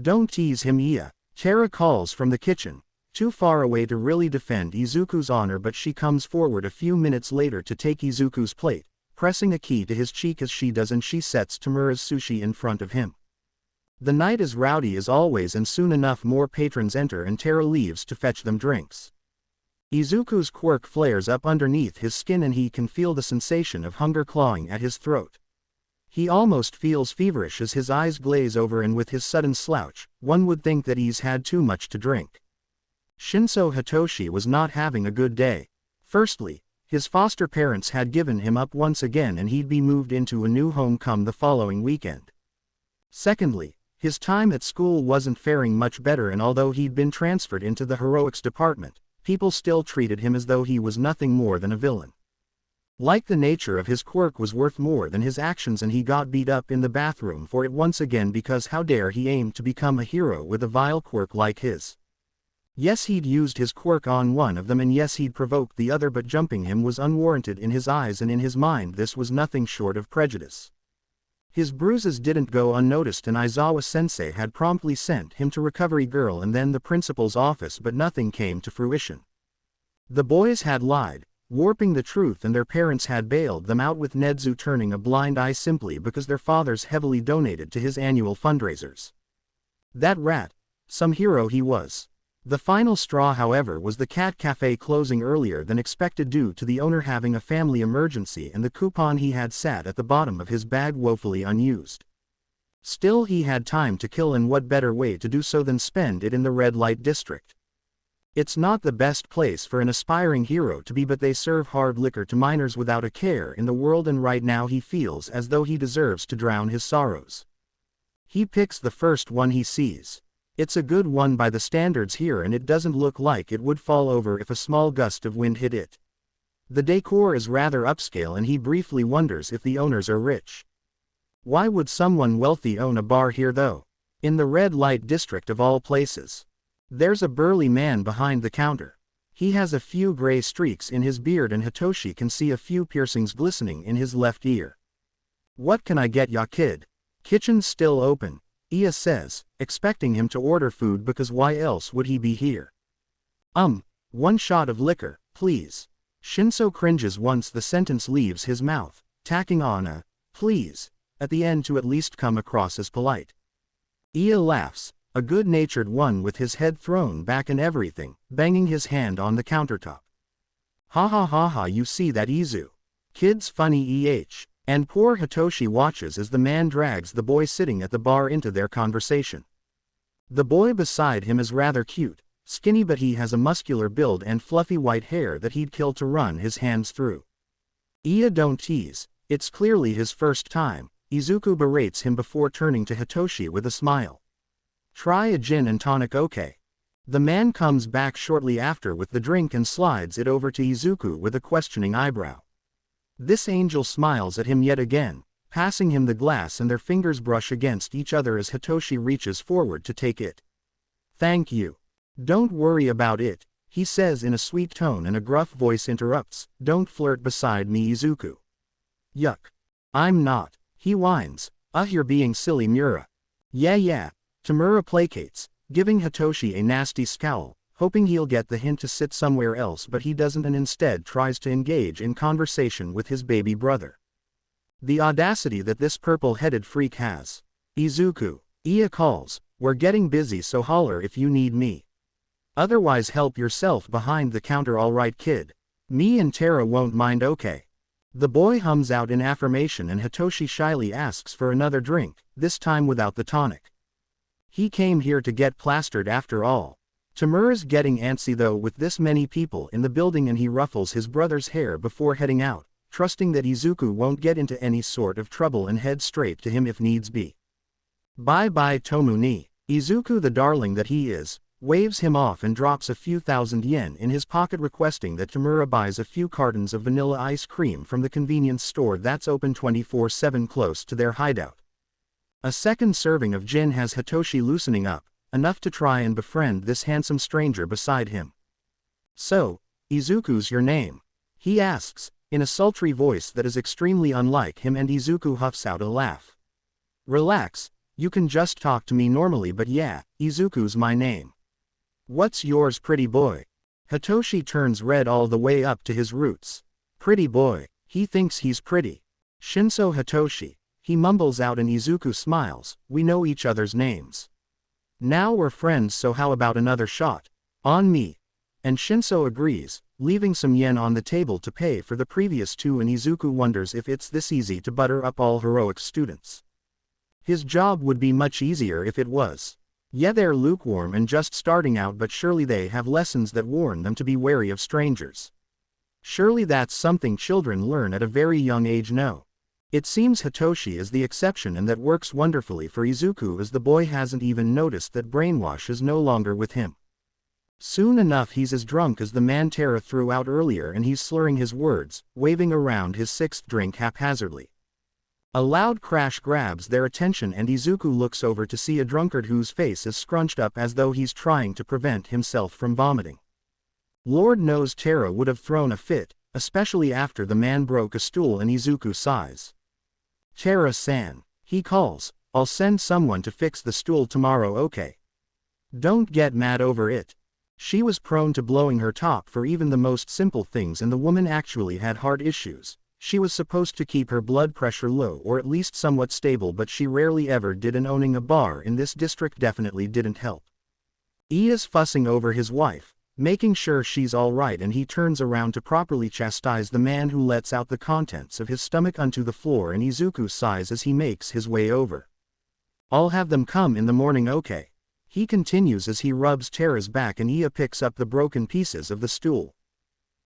Don't tease him, Iya. Tara calls from the kitchen, too far away to really defend Izuku's honor, but she comes forward a few minutes later to take Izuku's plate, pressing a key to his cheek as she does, and she sets Tamura's sushi in front of him. The night is rowdy as always, and soon enough more patrons enter and Tara leaves to fetch them drinks. Izuku's quirk flares up underneath his skin and he can feel the sensation of hunger clawing at his throat. He almost feels feverish as his eyes glaze over, and with his sudden slouch, one would think that he's had too much to drink. Shinso Hitoshi was not having a good day. Firstly, his foster parents had given him up once again and he'd be moved into a new home come the following weekend. Secondly, his time at school wasn't faring much better, and although he'd been transferred into the heroics department, people still treated him as though he was nothing more than a villain. Like the nature of his quirk was worth more than his actions, and he got beat up in the bathroom for it once again, because how dare he aim to become a hero with a vile quirk like his. Yes, he'd used his quirk on one of them, and yes, he'd provoked the other, but jumping him was unwarranted in his eyes, and in his mind this was nothing short of prejudice. His bruises didn't go unnoticed, and Aizawa-sensei had promptly sent him to Recovery Girl and then the principal's office, but nothing came to fruition. The boys had lied, warping the truth, and their parents had bailed them out, with Nedzu turning a blind eye simply because their fathers heavily donated to his annual fundraisers. That rat, some hero he was. The final straw, however, was the cat cafe closing earlier than expected due to the owner having a family emergency, and the coupon he had sat at the bottom of his bag woefully unused. Still, he had time to kill, and what better way to do so than spend it in the red light district. It's not the best place for an aspiring hero to be, but they serve hard liquor to minors without a care in the world, and right now he feels as though he deserves to drown his sorrows. He picks the first one he sees. It's a good one by the standards here, and it doesn't look like it would fall over if a small gust of wind hit it. The decor is rather upscale, and he briefly wonders if the owners are rich. Why would someone wealthy own a bar here though? In the red light district of all places. There's a burly man behind the counter. He has a few gray streaks in his beard and Hitoshi can see a few piercings glistening in his left ear. What can I get ya kid? Kitchen's still open, Iya says, expecting him to order food because why else would he be here? One shot of liquor, please. Shinso cringes once the sentence leaves his mouth, tacking on a please at the end to at least come across as polite. Iya laughs, a good-natured one with his head thrown back and everything, banging his hand on the countertop. Ha ha ha ha, you see that Izu? Kid's funny and poor Hitoshi watches as the man drags the boy sitting at the bar into their conversation. The boy beside him is rather cute, skinny, but he has a muscular build and fluffy white hair that he'd kill to run his hands through. Iya, don't tease, it's clearly his first time, Izuku berates him before turning to Hitoshi with a smile. Try a gin and tonic, okay? The man comes back shortly after with the drink and slides it over to Izuku with a questioning eyebrow. This angel smiles at him yet again, passing him the glass and their fingers brush against each other as Hitoshi reaches forward to take it. Thank you. Don't worry about it, he says in a sweet tone, and a gruff voice interrupts, don't flirt beside me, Izuku. Yuck. I'm not, he whines. You're being silly, Miura. Yeah. Tamura placates, giving Hitoshi a nasty scowl, hoping he'll get the hint to sit somewhere else, but he doesn't and instead tries to engage in conversation with his baby brother. The audacity that this purple-headed freak has. Izuku, Iya calls, we're getting busy, so holler if you need me. Otherwise help yourself behind the counter, alright kid. Me and Tara won't mind, okay? The boy hums out in affirmation and Hitoshi shyly asks for another drink, this time without the tonic. He came here to get plastered after all. Tamura's getting antsy though with this many people in the building, and he ruffles his brother's hair before heading out, trusting that Izuku won't get into any sort of trouble and head straight to him if needs be. Bye-bye Tomuni. Izuku, the darling that he is, waves him off and drops a few thousand yen in his pocket, requesting that Tamura buys a few cartons of vanilla ice cream from the convenience store that's open 24/7 close to their hideout. A second serving of gin has Hitoshi loosening up, enough to try and befriend this handsome stranger beside him. So, Izuku's your name? He asks, in a sultry voice that is extremely unlike him, and Izuku huffs out a laugh. Relax, you can just talk to me normally, but yeah, Izuku's my name. What's yours, pretty boy? Hitoshi turns red all the way up to his roots. Pretty boy, he thinks he's pretty. Shinso Hitoshi, he mumbles out, and Izuku smiles, we know each other's names. Now we're friends, so how about another shot? On me. And Shinso agrees, leaving some yen on the table to pay for the previous two, and Izuku wonders if it's this easy to butter up all heroic students. His job would be much easier if it was. Yeah, they're lukewarm and just starting out, but surely they have lessons that warn them to be wary of strangers. Surely that's something children learn at a very young age, no? It seems Hitoshi is the exception, and that works wonderfully for Izuku, as the boy hasn't even noticed that brainwash is no longer with him. Soon enough he's as drunk as the man Tara threw out earlier, and he's slurring his words, waving around his sixth drink haphazardly. A loud crash grabs their attention, and Izuku looks over to see a drunkard whose face is scrunched up as though he's trying to prevent himself from vomiting. Lord knows Tara would have thrown a fit, especially after the man broke a stool and Izuku sighs. Tara-san, he calls, I'll send someone to fix the stool tomorrow, okay? Don't get mad over it. She was prone to blowing her top for even the most simple things, and the woman actually had heart issues. She was supposed to keep her blood pressure low, or at least somewhat stable, but she rarely ever did, and owning a bar in this district definitely didn't help. Iya's fussing over his wife, making sure she's alright, and he turns around to properly chastise the man who lets out the contents of his stomach onto the floor, and Izuku sighs as he makes his way over. I'll have them come in the morning, okay? He continues as he rubs Tara's back, and Iya picks up the broken pieces of the stool.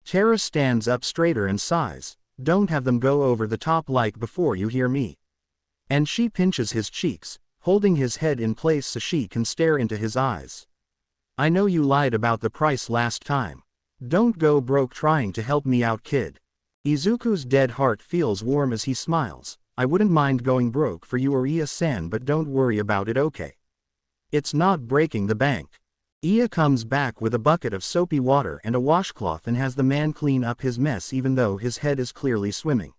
Tara stands up straighter and sighs, don't have them go over the top like before, you hear me? And she pinches his cheeks, holding his head in place so she can stare into his eyes. I know you lied about the price last time. Don't go broke trying to help me out, kid. Izuku's dead heart feels warm as he smiles. I wouldn't mind going broke for you or Iya-san, but don't worry about it, okay? It's not breaking the bank. Iya comes back with a bucket of soapy water and a washcloth and has the man clean up his mess even though his head is clearly swimming.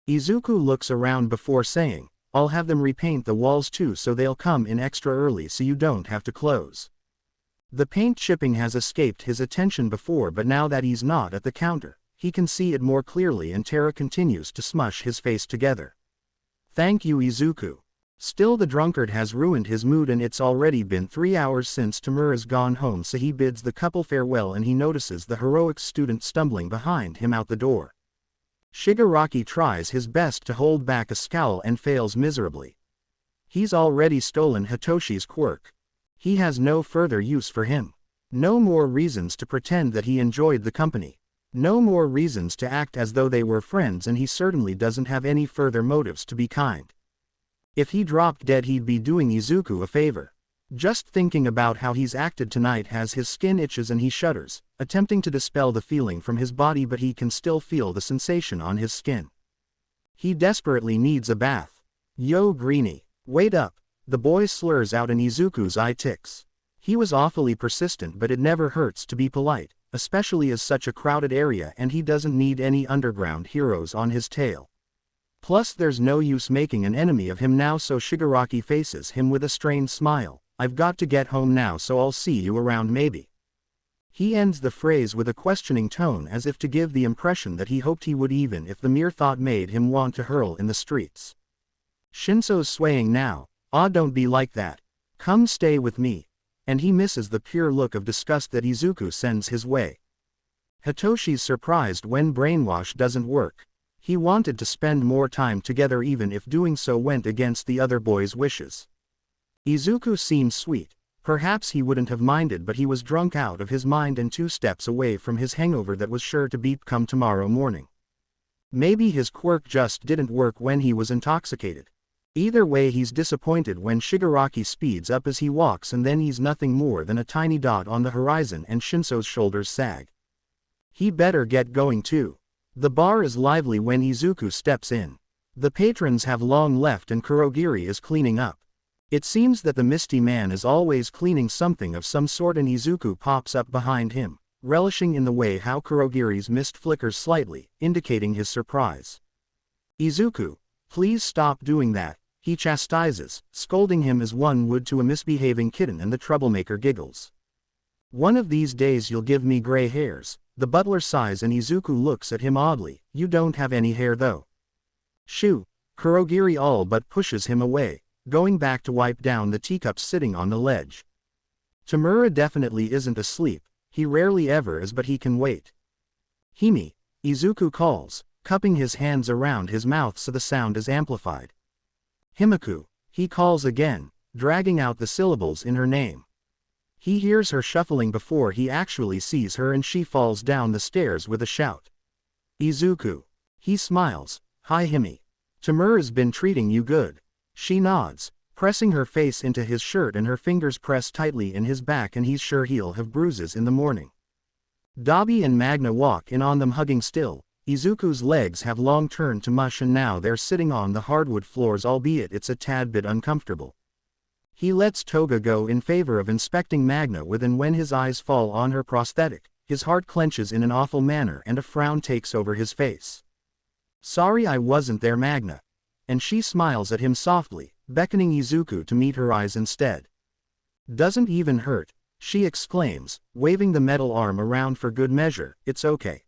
Izuku looks around before saying, "I'll have them repaint the walls too so they'll come in extra early so you don't have to close." The paint chipping has escaped his attention before, but now that he's not at the counter, he can see it more clearly, and Terra continues to smush his face together. "Thank you, Izuku." Still, the drunkard has ruined his mood, and it's already been 3 hours since Tamura's gone home, so he bids the couple farewell and he notices the heroic student stumbling behind him out the door. Shigaraki tries his best to hold back a scowl and fails miserably. He's already stolen Hitoshi's quirk. He has no further use for him. No more reasons to pretend that he enjoyed the company. No more reasons to act as though they were friends, and he certainly doesn't have any further motives to be kind. If he dropped dead, he'd be doing Izuku a favor. Just thinking about how he's acted tonight has his skin itches and he shudders, attempting to dispel the feeling from his body, but he can still feel the sensation on his skin. He desperately needs a bath. "Yo, Greenie, wait up," the boy slurs out and Izuku's eye ticks. He was awfully persistent, but it never hurts to be polite, especially as such a crowded area, and he doesn't need any underground heroes on his tail. Plus there's no use making an enemy of him now, so Shigaraki faces him with a strained smile. "I've got to get home now, so I'll see you around maybe." He ends the phrase with a questioning tone, as if to give the impression that he hoped he would, even if the mere thought made him want to hurl in the streets. Shinso's swaying now. "Ah, don't be like that. Come stay with me." And he misses the pure look of disgust that Izuku sends his way. Hitoshi's surprised when brainwash doesn't work. He wanted to spend more time together, even if doing so went against the other boy's wishes. Izuku seemed sweet. Perhaps he wouldn't have minded, but he was drunk out of his mind and 2 steps away from his hangover that was sure to beat come tomorrow morning. Maybe his quirk just didn't work when he was intoxicated. Either way, he's disappointed when Shigaraki speeds up as he walks, and then he's nothing more than a tiny dot on the horizon and Shinso's shoulders sag. He better get going too. The bar is lively when Izuku steps in. The patrons have long left and Kurogiri is cleaning up. It seems that the Misty Man is always cleaning something of some sort, and Izuku pops up behind him, relishing in the way how Kurogiri's mist flickers slightly, indicating his surprise. "Izuku, please stop doing that," he chastises, scolding him as one would to a misbehaving kitten, and the troublemaker giggles. "One of these days you'll give me gray hairs." The butler sighs and Izuku looks at him oddly. "You don't have any hair though." "Shoo," Kurogiri all but pushes him away, going back to wipe down the teacups sitting on the ledge. Tamura definitely isn't asleep. He rarely ever is, but he can wait. "Hime," Izuku calls, cupping his hands around his mouth so the sound is amplified. "Himiku," he calls again, dragging out the syllables in her name. He hears her shuffling before he actually sees her, and she falls down the stairs with a shout. "Izuku." He smiles. "Hi Hime. Tamura's been treating you good." She nods, pressing her face into his shirt, and her fingers press tightly in his back, and he's sure he'll have bruises in the morning. Dabi and Magna walk in on them, hugging still. Izuku's legs have long turned to mush, and now they're sitting on the hardwood floors, albeit it's a tad bit uncomfortable. He lets Toga go in favor of inspecting Magna with, and when his eyes fall on her prosthetic, his heart clenches in an awful manner and a frown takes over his face. "Sorry I wasn't there, Magna." And she smiles at him softly, beckoning Izuku to meet her eyes instead. "Doesn't even hurt," she exclaims, waving the metal arm around for good measure. "It's okay.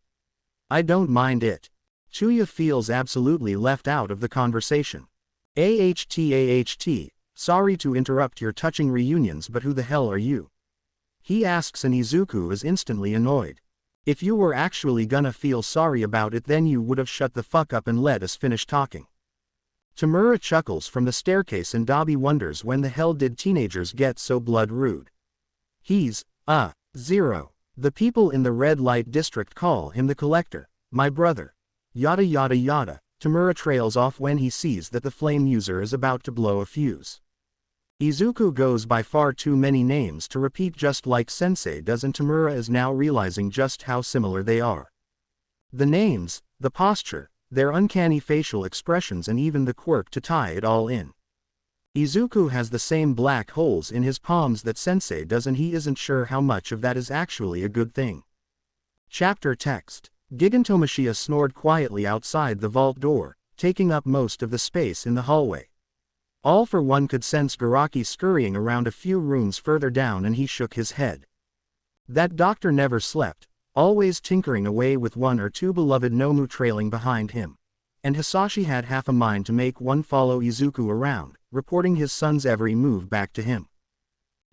I don't mind it." Chuya feels absolutely left out of the conversation. "AHT, sorry to interrupt your touching reunions, but who the hell are you?" he asks, and Izuku is instantly annoyed. "If you were actually gonna feel sorry about it, then you would have shut the fuck up and let us finish talking." Tamura chuckles from the staircase, and Dabi wonders when the hell did teenagers get so blood rude. He's, zero. The people in the red light district call him the Collector, my brother. Yada yada yada. Tamura trails off when he sees that the flame user is about to blow a fuse. Izuku goes by far too many names to repeat, just like Sensei does, and Tamura is now realizing just how similar they are. The names, the posture, their uncanny facial expressions, and even the quirk to tie it all in. Izuku has the same black holes in his palms that Sensei does, and he isn't sure how much of that is actually a good thing. Chapter text. Gigantomachia snored quietly outside the vault door, taking up most of the space in the hallway. All for one could sense Garaki scurrying around a few rooms further down, and he shook his head. That doctor never slept, always tinkering away with one or two beloved Nomu trailing behind him. And Hisashi had half a mind to make one follow Izuku around, reporting his son's every move back to him.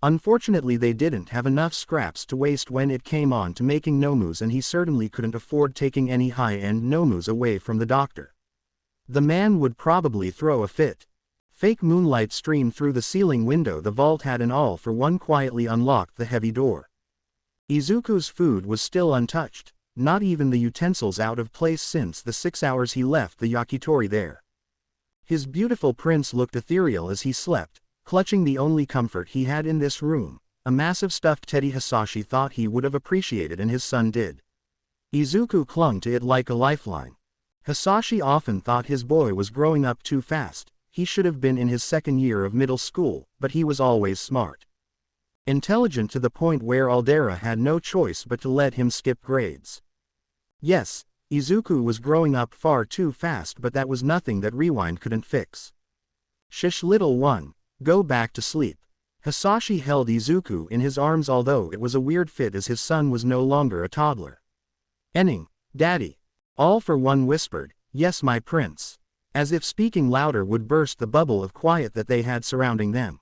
Unfortunately, they didn't have enough scraps to waste when it came on to making Nomus, and he certainly couldn't afford taking any high-end Nomus away from the doctor. The man would probably throw a fit. Fake moonlight streamed through the ceiling window the vault had, and all for one quietly unlocked the heavy door. Izuku's food was still untouched, not even the utensils out of place since the 6 hours he left the yakitori there. His beautiful prince looked ethereal as he slept, clutching the only comfort he had in this room, a massive stuffed teddy Hisashi thought he would have appreciated, and his son did. Izuku clung to it like a lifeline. Hisashi often thought his boy was growing up too fast. He should have been in his 2nd year of middle school, but he was always smart. Intelligent to the point where Aldera had no choice but to let him skip grades. Yes, Izuku was growing up far too fast, but that was nothing that Rewind couldn't fix. Shish, little one, go back to sleep. Hisashi held Izuku in his arms, although it was a weird fit as his son was no longer a toddler. Enning, Daddy. All for one whispered, yes my prince. As if speaking louder would burst the bubble of quiet that they had surrounding them.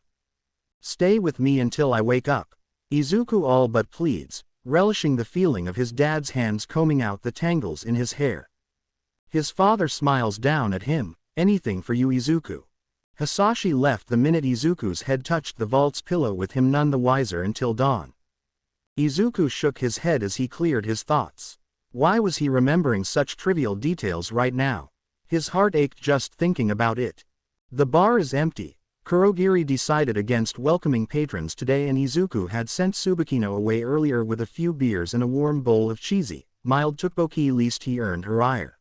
Stay with me until I wake up. Izuku all but pleads, relishing the feeling of his dad's hands combing out the tangles in his hair. His father smiles down at him, anything for you Izuku. Hisashi left the minute Izuku's head touched the vault's pillow, with him none the wiser until dawn. Izuku shook his head as he cleared his thoughts. Why was he remembering such trivial details right now? His heart ached just thinking about it. The bar is empty. Kurogiri decided against welcoming patrons today, and Izuku had sent Tsubakino away earlier with a few beers and a warm bowl of cheesy, mild tteokbokki, lest he earned her ire.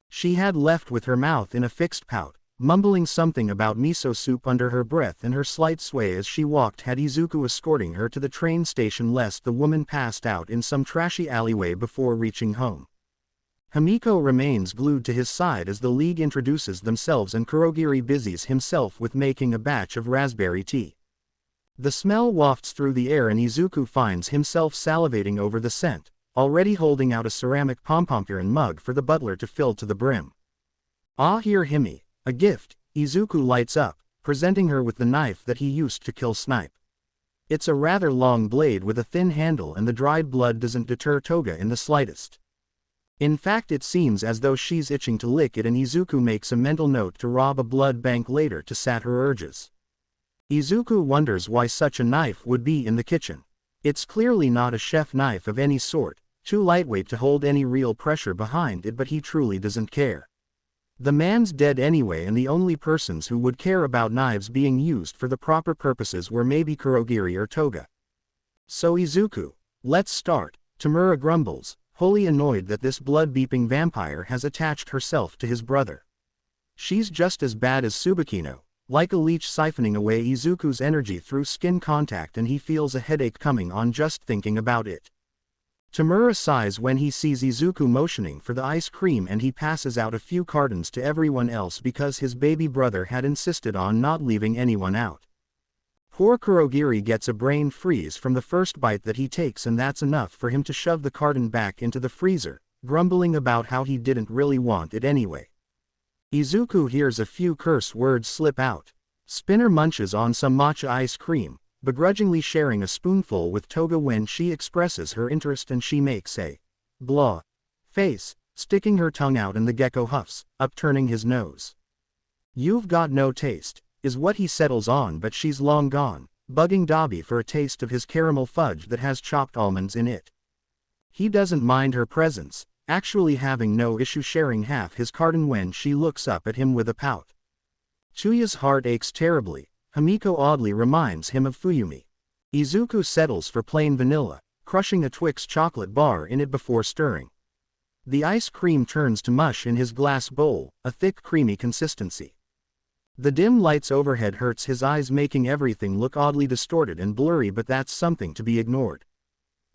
She had left with her mouth in a fixed pout, mumbling something about miso soup under her breath, and her slight sway as she walked had Izuku escorting her to the train station lest the woman passed out in some trashy alleyway before reaching home. Himiko remains glued to his side as the league introduces themselves, and Kurogiri busies himself with making a batch of raspberry tea. The smell wafts through the air, and Izuku finds himself salivating over the scent, already holding out a ceramic pom-pom mug for the butler to fill to the brim. Ah, here Himi, a gift. Izuku lights up, presenting her with the knife that he used to kill Snipe. It's a rather long blade with a thin handle, and the dried blood doesn't deter Toga in the slightest. In fact, it seems as though she's itching to lick it, and Izuku makes a mental note to rob a blood bank later to sat her urges. Izuku wonders why such a knife would be in the kitchen. It's clearly not a chef knife of any sort, too lightweight to hold any real pressure behind it, but he truly doesn't care. The man's dead anyway, and the only persons who would care about knives being used for the proper purposes were maybe Kurogiri or Toga. So Izuku, let's start. Tamura grumbles, wholly annoyed that this blood-beeping vampire has attached herself to his brother. She's just as bad as Tsubakino, like a leech siphoning away Izuku's energy through skin contact, and he feels a headache coming on just thinking about it. Tamura sighs when he sees Izuku motioning for the ice cream, and he passes out a few cartons to everyone else because his baby brother had insisted on not leaving anyone out. Poor Kurogiri gets a brain freeze from the first bite that he takes, and that's enough for him to shove the carton back into the freezer, grumbling about how he didn't really want it anyway. Izuku hears a few curse words slip out. Spinner munches on some matcha ice cream, begrudgingly sharing a spoonful with Toga when she expresses her interest, and she makes a blah face, sticking her tongue out, and the gecko huffs, upturning his nose. You've got no taste, is what he settles on, but she's long gone, bugging Dabi for a taste of his caramel fudge that has chopped almonds in it. He doesn't mind her presence, actually having no issue sharing half his carton when she looks up at him with a pout. Chuya's heart aches terribly. Himiko oddly reminds him of Fuyumi. Izuku settles for plain vanilla, crushing a Twix chocolate bar in it before stirring. The ice cream turns to mush in his glass bowl, a thick creamy consistency. The dim lights overhead hurts his eyes, making everything look oddly distorted and blurry, but that's something to be ignored.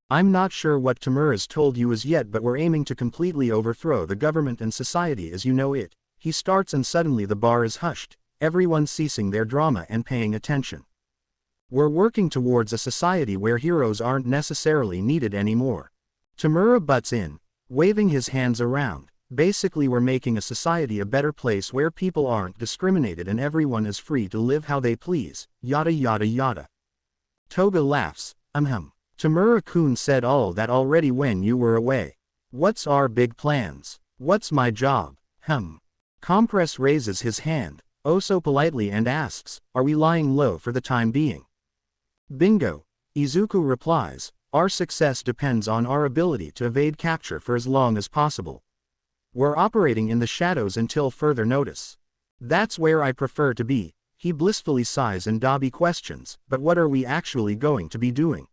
I'm not sure what Tamura's told you as yet, but we're aiming to completely overthrow the government and society as you know it. He starts and suddenly the bar is hushed, everyone ceasing their drama and paying attention. We're working towards a society where heroes aren't necessarily needed anymore. Tamura butts in, waving his hands around. Basically, we're making a society a better place where people aren't discriminated and everyone is free to live how they please, yada yada yada. Toga laughs, Tamura-kun said all that already when you were away. What's our big plans? What's my job? Compress raises his hand, oh so politely, and asks, are we lying low for the time being? Bingo, Izuku replies, our success depends on our ability to evade capture for as long as possible. We're operating in the shadows until further notice. That's where I prefer to be, he blissfully sighs, and Dabi questions, but what are we actually going to be doing?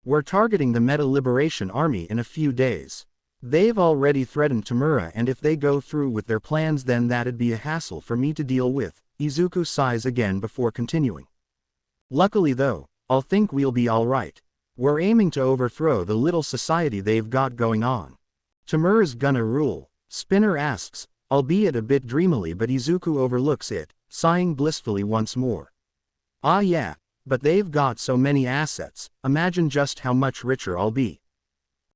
We're targeting the Meta Liberation Army in a few days. They've already threatened Tamura, and if they go through with their plans then that'd be a hassle for me to deal with. Izuku sighs again before continuing. Luckily though, I'll think we'll be alright. We're aiming to overthrow the little society they've got going on. Tamura's gonna rule, Spinner asks, albeit a bit dreamily, but Izuku overlooks it, sighing blissfully once more. Ah yeah, but they've got so many assets, imagine just how much richer I'll be.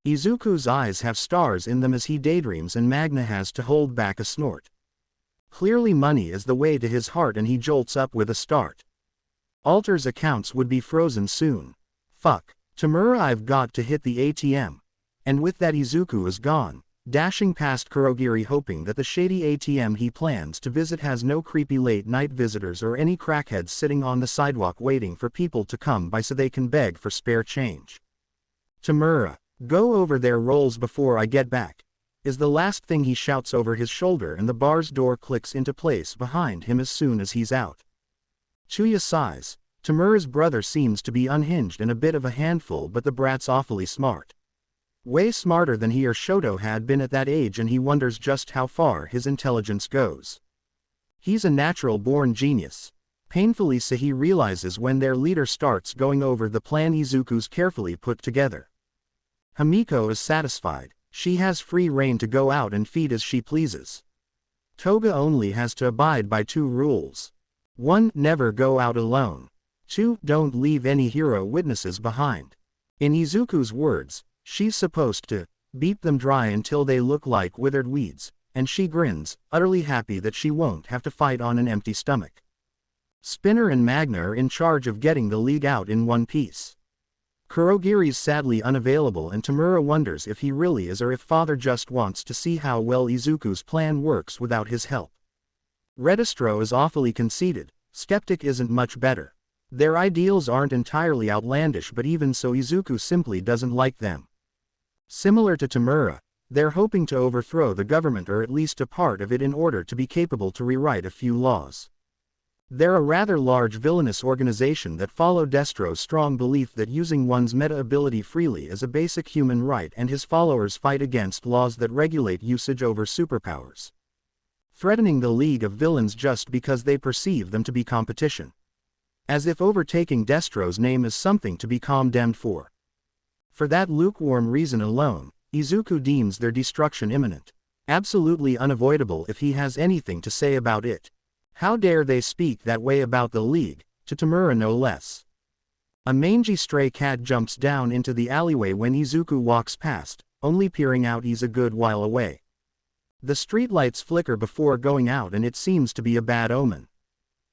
Izuku's eyes have stars in them as he daydreams, and Magna has to hold back a snort. Clearly money is the way to his heart, and he jolts up with a start. Alter's accounts would be frozen soon. Fuck, Tamura, I've got to hit the ATM. And with that Izuku is gone, dashing past Kurogiri, hoping that the shady ATM he plans to visit has no creepy late-night visitors or any crackheads sitting on the sidewalk waiting for people to come by so they can beg for spare change. Tamura, go over their rolls before I get back, is the last thing he shouts over his shoulder, and the bar's door clicks into place behind him as soon as he's out. Chuya sighs. Tamura's brother seems to be unhinged and a bit of a handful, but the brat's awfully smart. Way smarter than he or Shoto had been at that age, and he wonders just how far his intelligence goes. He's a natural-born genius. Painfully so, he realizes when their leader starts going over the plan Izuku's carefully put together. Himiko is satisfied. She has free rein to go out and feed as she pleases. Toga only has to abide by 2 rules. 1. Never go out alone. 2. Don't leave any hero witnesses behind. In Izuku's words, she's supposed to beat them dry until they look like withered weeds, and she grins, utterly happy that she won't have to fight on an empty stomach. Spinner and Magna are in charge of getting the league out in one piece. Kurogiri's sadly unavailable, and Tamura wonders if he really is, or if father just wants to see how well Izuku's plan works without his help. Redistro is awfully conceited. Skeptic isn't much better. Their ideals aren't entirely outlandish, but even so Izuku simply doesn't like them. Similar to Tamura, they're hoping to overthrow the government, or at least a part of it, in order to be capable to rewrite a few laws. They're a rather large villainous organization that follow Destro's strong belief that using one's meta ability freely is a basic human right, and his followers fight against laws that regulate usage over superpowers, threatening the League of Villains just because they perceive them to be competition. As if overtaking Destro's name is something to be condemned for. For that lukewarm reason alone, Izuku deems their destruction imminent. Absolutely unavoidable if he has anything to say about it. How dare they speak that way about the League, to Tamura no less. A mangy stray cat jumps down into the alleyway when Izuku walks past, only peering out he's a good while away. The streetlights flicker before going out, and it seems to be a bad omen.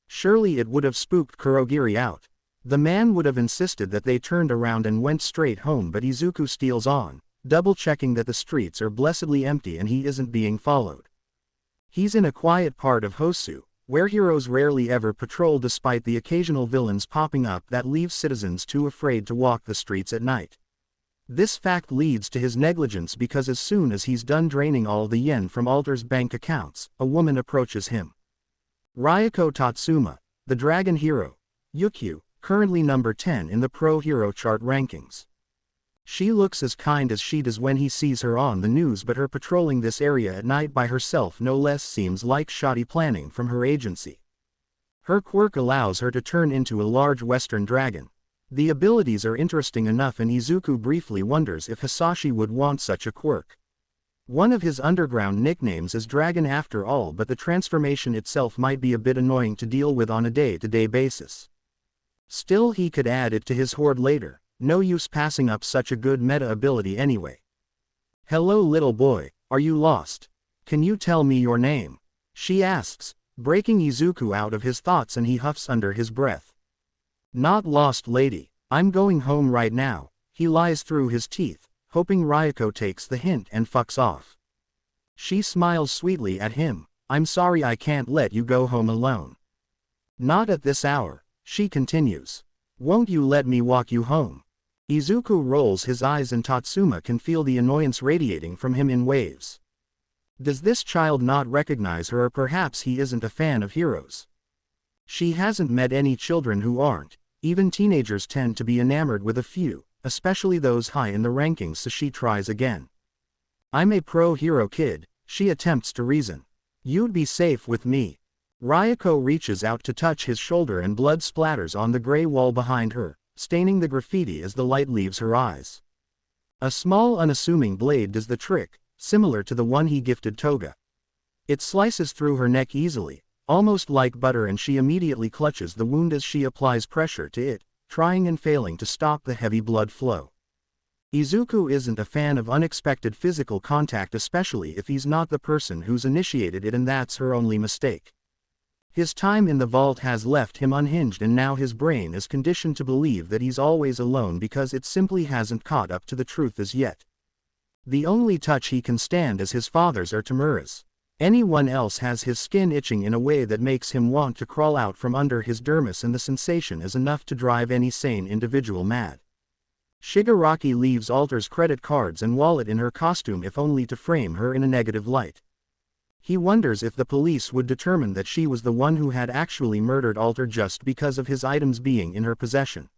Surely it would have spooked Kurogiri out. The man would have insisted that they turned around and went straight home, but Izuku steals on, double-checking that the streets are blessedly empty and he isn't being followed. He's in a quiet part of Hosu, where heroes rarely ever patrol despite the occasional villains popping up that leave citizens too afraid to walk the streets at night. This fact leads to his negligence, because as soon as he's done draining all the yen from Alter's bank accounts, a woman approaches him. Ryuko Tatsuma, the dragon hero, Yukyu, currently number 10 in the pro hero chart rankings. She looks as kind as she does when he sees her on the news, but her patrolling this area at night by herself no less seems like shoddy planning from her agency. Her quirk allows her to turn into a large western dragon. The abilities are interesting enough and Izuku briefly wonders if Hisashi would want such a quirk. One of his underground nicknames is Dragon after all, but the transformation itself might be a bit annoying to deal with on a day-to-day basis. Still, he could add it to his horde later, no use passing up such a good meta ability anyway. "Hello little boy, are you lost? Can you tell me your name?" she asks, breaking Izuku out of his thoughts, and he huffs under his breath. "Not lost, lady, I'm going home right now," he lies through his teeth, hoping Ryuko takes the hint and fucks off. She smiles sweetly at him. "I'm sorry I can't let you go home alone." "Not at this hour," she continues. "Won't you let me walk you home?" Izuku rolls his eyes and Tatsuma can feel the annoyance radiating from him in waves. Does this child not recognize her, or perhaps he isn't a fan of heroes? She hasn't met any children who aren't. Even teenagers tend to be enamored with a few, especially those high in the rankings, so she tries again. "I'm a pro-hero kid," she attempts to reason. "You'd be safe with me." Ryuko reaches out to touch his shoulder and blood splatters on the gray wall behind her, staining the graffiti as the light leaves her eyes. A small unassuming blade does the trick, similar to the one he gifted Toga. It slices through her neck easily, almost like butter, and she immediately clutches the wound as she applies pressure to it, trying and failing to stop the heavy blood flow. Izuku isn't a fan of unexpected physical contact, especially if he's not the person who's initiated it, and that's her only mistake. His time in the vault has left him unhinged, and now his brain is conditioned to believe that he's always alone because it simply hasn't caught up to the truth as yet. The only touch he can stand is his father's or Tamura's. Anyone else has his skin itching in a way that makes him want to crawl out from under his dermis, and the sensation is enough to drive any sane individual mad. Shigaraki leaves Alter's credit cards and wallet in her costume, if only to frame her in a negative light. He wonders if the police would determine that she was the one who had actually murdered Alter just because of his items being in her possession.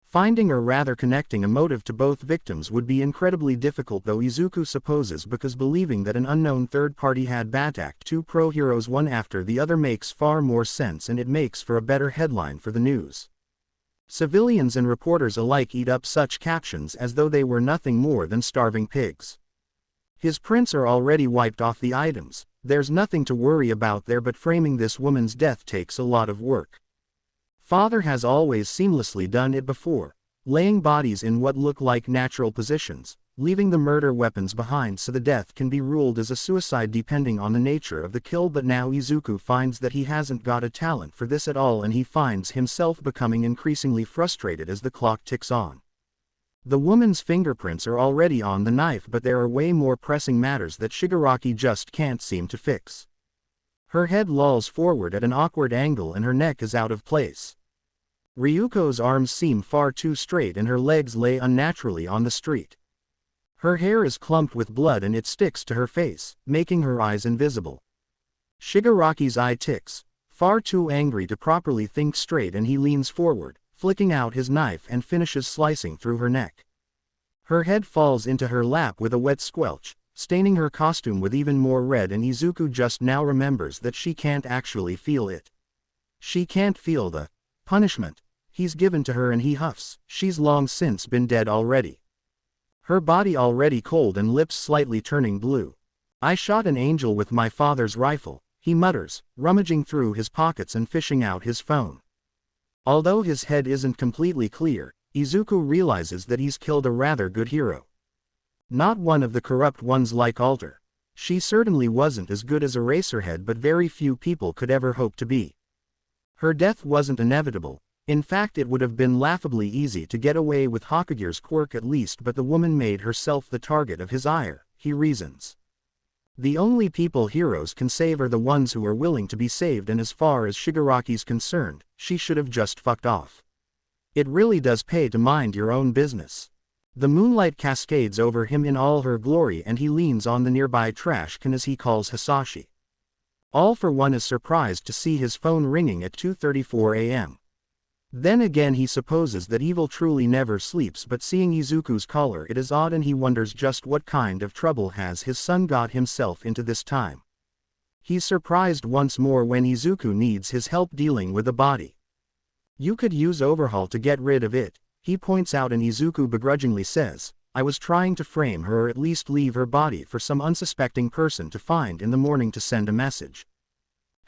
Finding, or rather connecting, a motive to both victims would be incredibly difficult, though Izuku supposes, because believing that an unknown third party had attacked two pro-heroes one after the other makes far more sense, and it makes for a better headline for the news. Civilians and reporters alike eat up such captions as though they were nothing more than starving pigs. His prints are already wiped off the items, there's nothing to worry about there, but framing this woman's death takes a lot of work. Father has always seamlessly done it before, laying bodies in what look like natural positions, leaving the murder weapons behind so the death can be ruled as a suicide depending on the nature of the kill. But now Izuku finds that he hasn't got a talent for this at all, and he finds himself becoming increasingly frustrated as the clock ticks on. The woman's fingerprints are already on the knife, but there are way more pressing matters that Shigaraki just can't seem to fix. Her head lolls forward at an awkward angle and her neck is out of place. Ryuko's arms seem far too straight and her legs lay unnaturally on the street. Her hair is clumped with blood and it sticks to her face, making her eyes invisible. Shigaraki's eye ticks, far too angry to properly think straight, and he leans forward, flicking out his knife, and finishes slicing through her neck. Her head falls into her lap with a wet squelch, staining her costume with even more red, and Izuku just now remembers that she can't actually feel it. She can't feel the punishment he's given to her, and he huffs. She's long since been dead already. Her body already cold and lips slightly turning blue. "I shot an angel with my father's rifle," he mutters, rummaging through his pockets and fishing out his phone. Although his head isn't completely clear, Izuku realizes that he's killed a rather good hero. Not one of the corrupt ones like Alter. She certainly wasn't as good as Eraserhead, but very few people could ever hope to be. Her death wasn't inevitable. In fact, it would have been laughably easy to get away with Hokagear's quirk at least, but the woman made herself the target of his ire, he reasons. The only people heroes can save are the ones who are willing to be saved, and as far as Shigaraki's concerned, she should have just fucked off. It really does pay to mind your own business. The moonlight cascades over him in all her glory, and he leans on the nearby trash can as he calls Hisashi. All for One is surprised to see his phone ringing at 2:34 a.m. Then again he supposes that evil truly never sleeps, but seeing Izuku's caller it is odd, and he wonders just what kind of trouble has his son got himself into this time. He's surprised once more when Izuku needs his help dealing with the body. You could use overhaul to get rid of it, he points out, and Izuku begrudgingly says, I was trying to frame her or at least leave her body for some unsuspecting person to find in the morning to send a message.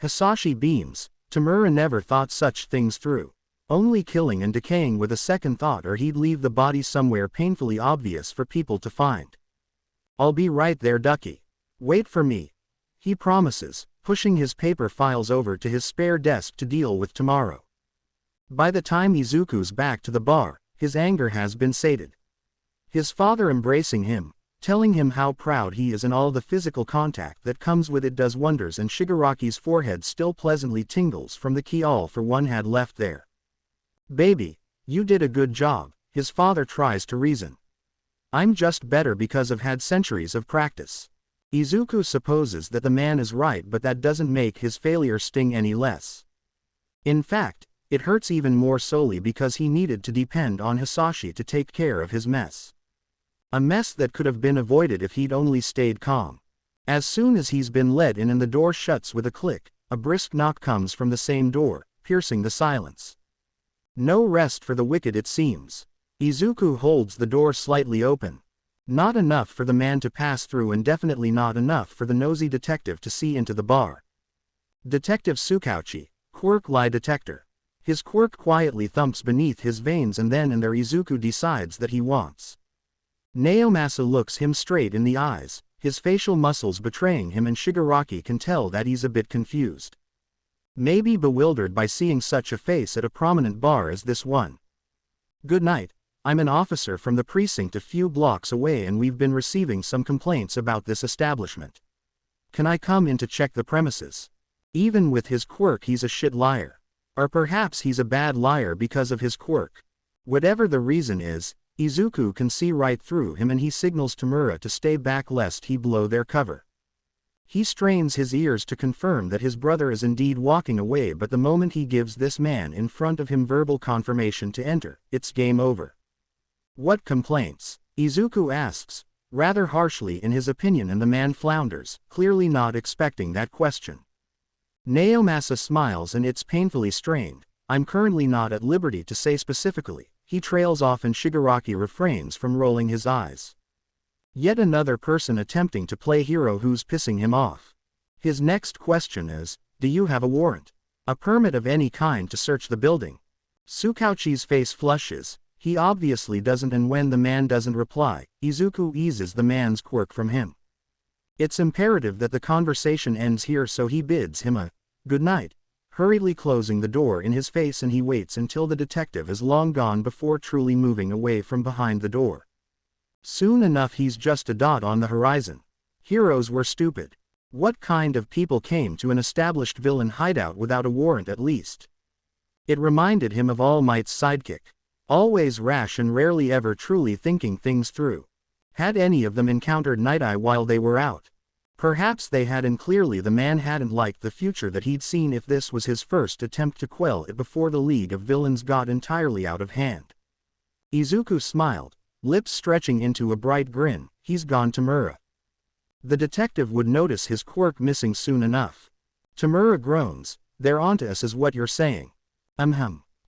Hisashi beams, Tamura never thought such things through. Only killing and decaying with a second thought, or he'd leave the body somewhere painfully obvious for people to find. I'll be right there, Ducky. Wait for me, he promises, pushing his paper files over to his spare desk to deal with tomorrow. By the time Izuku's back to the bar, his anger has been sated. His father embracing him, telling him how proud he is, and all the physical contact that comes with it does wonders, and Shigaraki's forehead still pleasantly tingles from the key all for one had left there. Baby, you did a good job, his father tries to reason. I'm just better because I've had centuries of practice. Izuku supposes that the man is right, but that doesn't make his failure sting any less. In fact, it hurts even more solely because he needed to depend on Hisashi to take care of his mess. A mess that could have been avoided if he'd only stayed calm. As soon as he's been let in and the door shuts with a click, a brisk knock comes from the same door, piercing the silence. No rest for the wicked, it seems. Izuku holds the door slightly open. Not enough for the man to pass through, and definitely not enough for the nosy detective to see into the bar. Detective Tsukauchi, quirk lie detector. His quirk quietly thumps beneath his veins, and then and there Izuku decides that he wants. Naomasa looks him straight in the eyes, his facial muscles betraying him, and Shigaraki can tell that he's a bit confused. Maybe bewildered by seeing such a face at a prominent bar as this one. Good night. I'm an officer from the precinct a few blocks away, and we've been receiving some complaints about this establishment. Can I come in to check the premises? Even with his quirk, he's a shit liar. Or perhaps he's a bad liar because of his quirk. Whatever the reason is, Izuku can see right through him, and he signals Tamura to stay back lest he blow their cover. He strains his ears to confirm that his brother is indeed walking away, but the moment he gives this man in front of him verbal confirmation to enter, it's game over. What complaints? Izuku asks, rather harshly in his opinion, and the man flounders, clearly not expecting that question. Naomasa smiles, and it's painfully strained. I'm currently not at liberty to say specifically. He trails off, and Shigaraki refrains from rolling his eyes. Yet another person attempting to play hero who's pissing him off. His next question is, do you have a warrant? A permit of any kind to search the building? Tsukauchi's face flushes. He obviously doesn't, and when the man doesn't reply, Izuku eases the man's quirk from him. It's imperative that the conversation ends here, so he bids him a good night, hurriedly closing the door in his face, and he waits until the detective is long gone before truly moving away from behind the door. Soon enough he's just a dot on the horizon. Heroes were stupid. What kind of people came to an established villain hideout without a warrant at least? It reminded him of All Might's sidekick. Always rash and rarely ever truly thinking things through. Had any of them encountered Night Eye while they were out? Perhaps they had, and clearly the man hadn't liked the future that he'd seen if this was his first attempt to quell it before the League of Villains got entirely out of hand. Izuku smiled, lips stretching into a bright grin. He's gone, Tamura. The detective would notice his quirk missing soon enough. Tamura groans. They're onto us is what you're saying.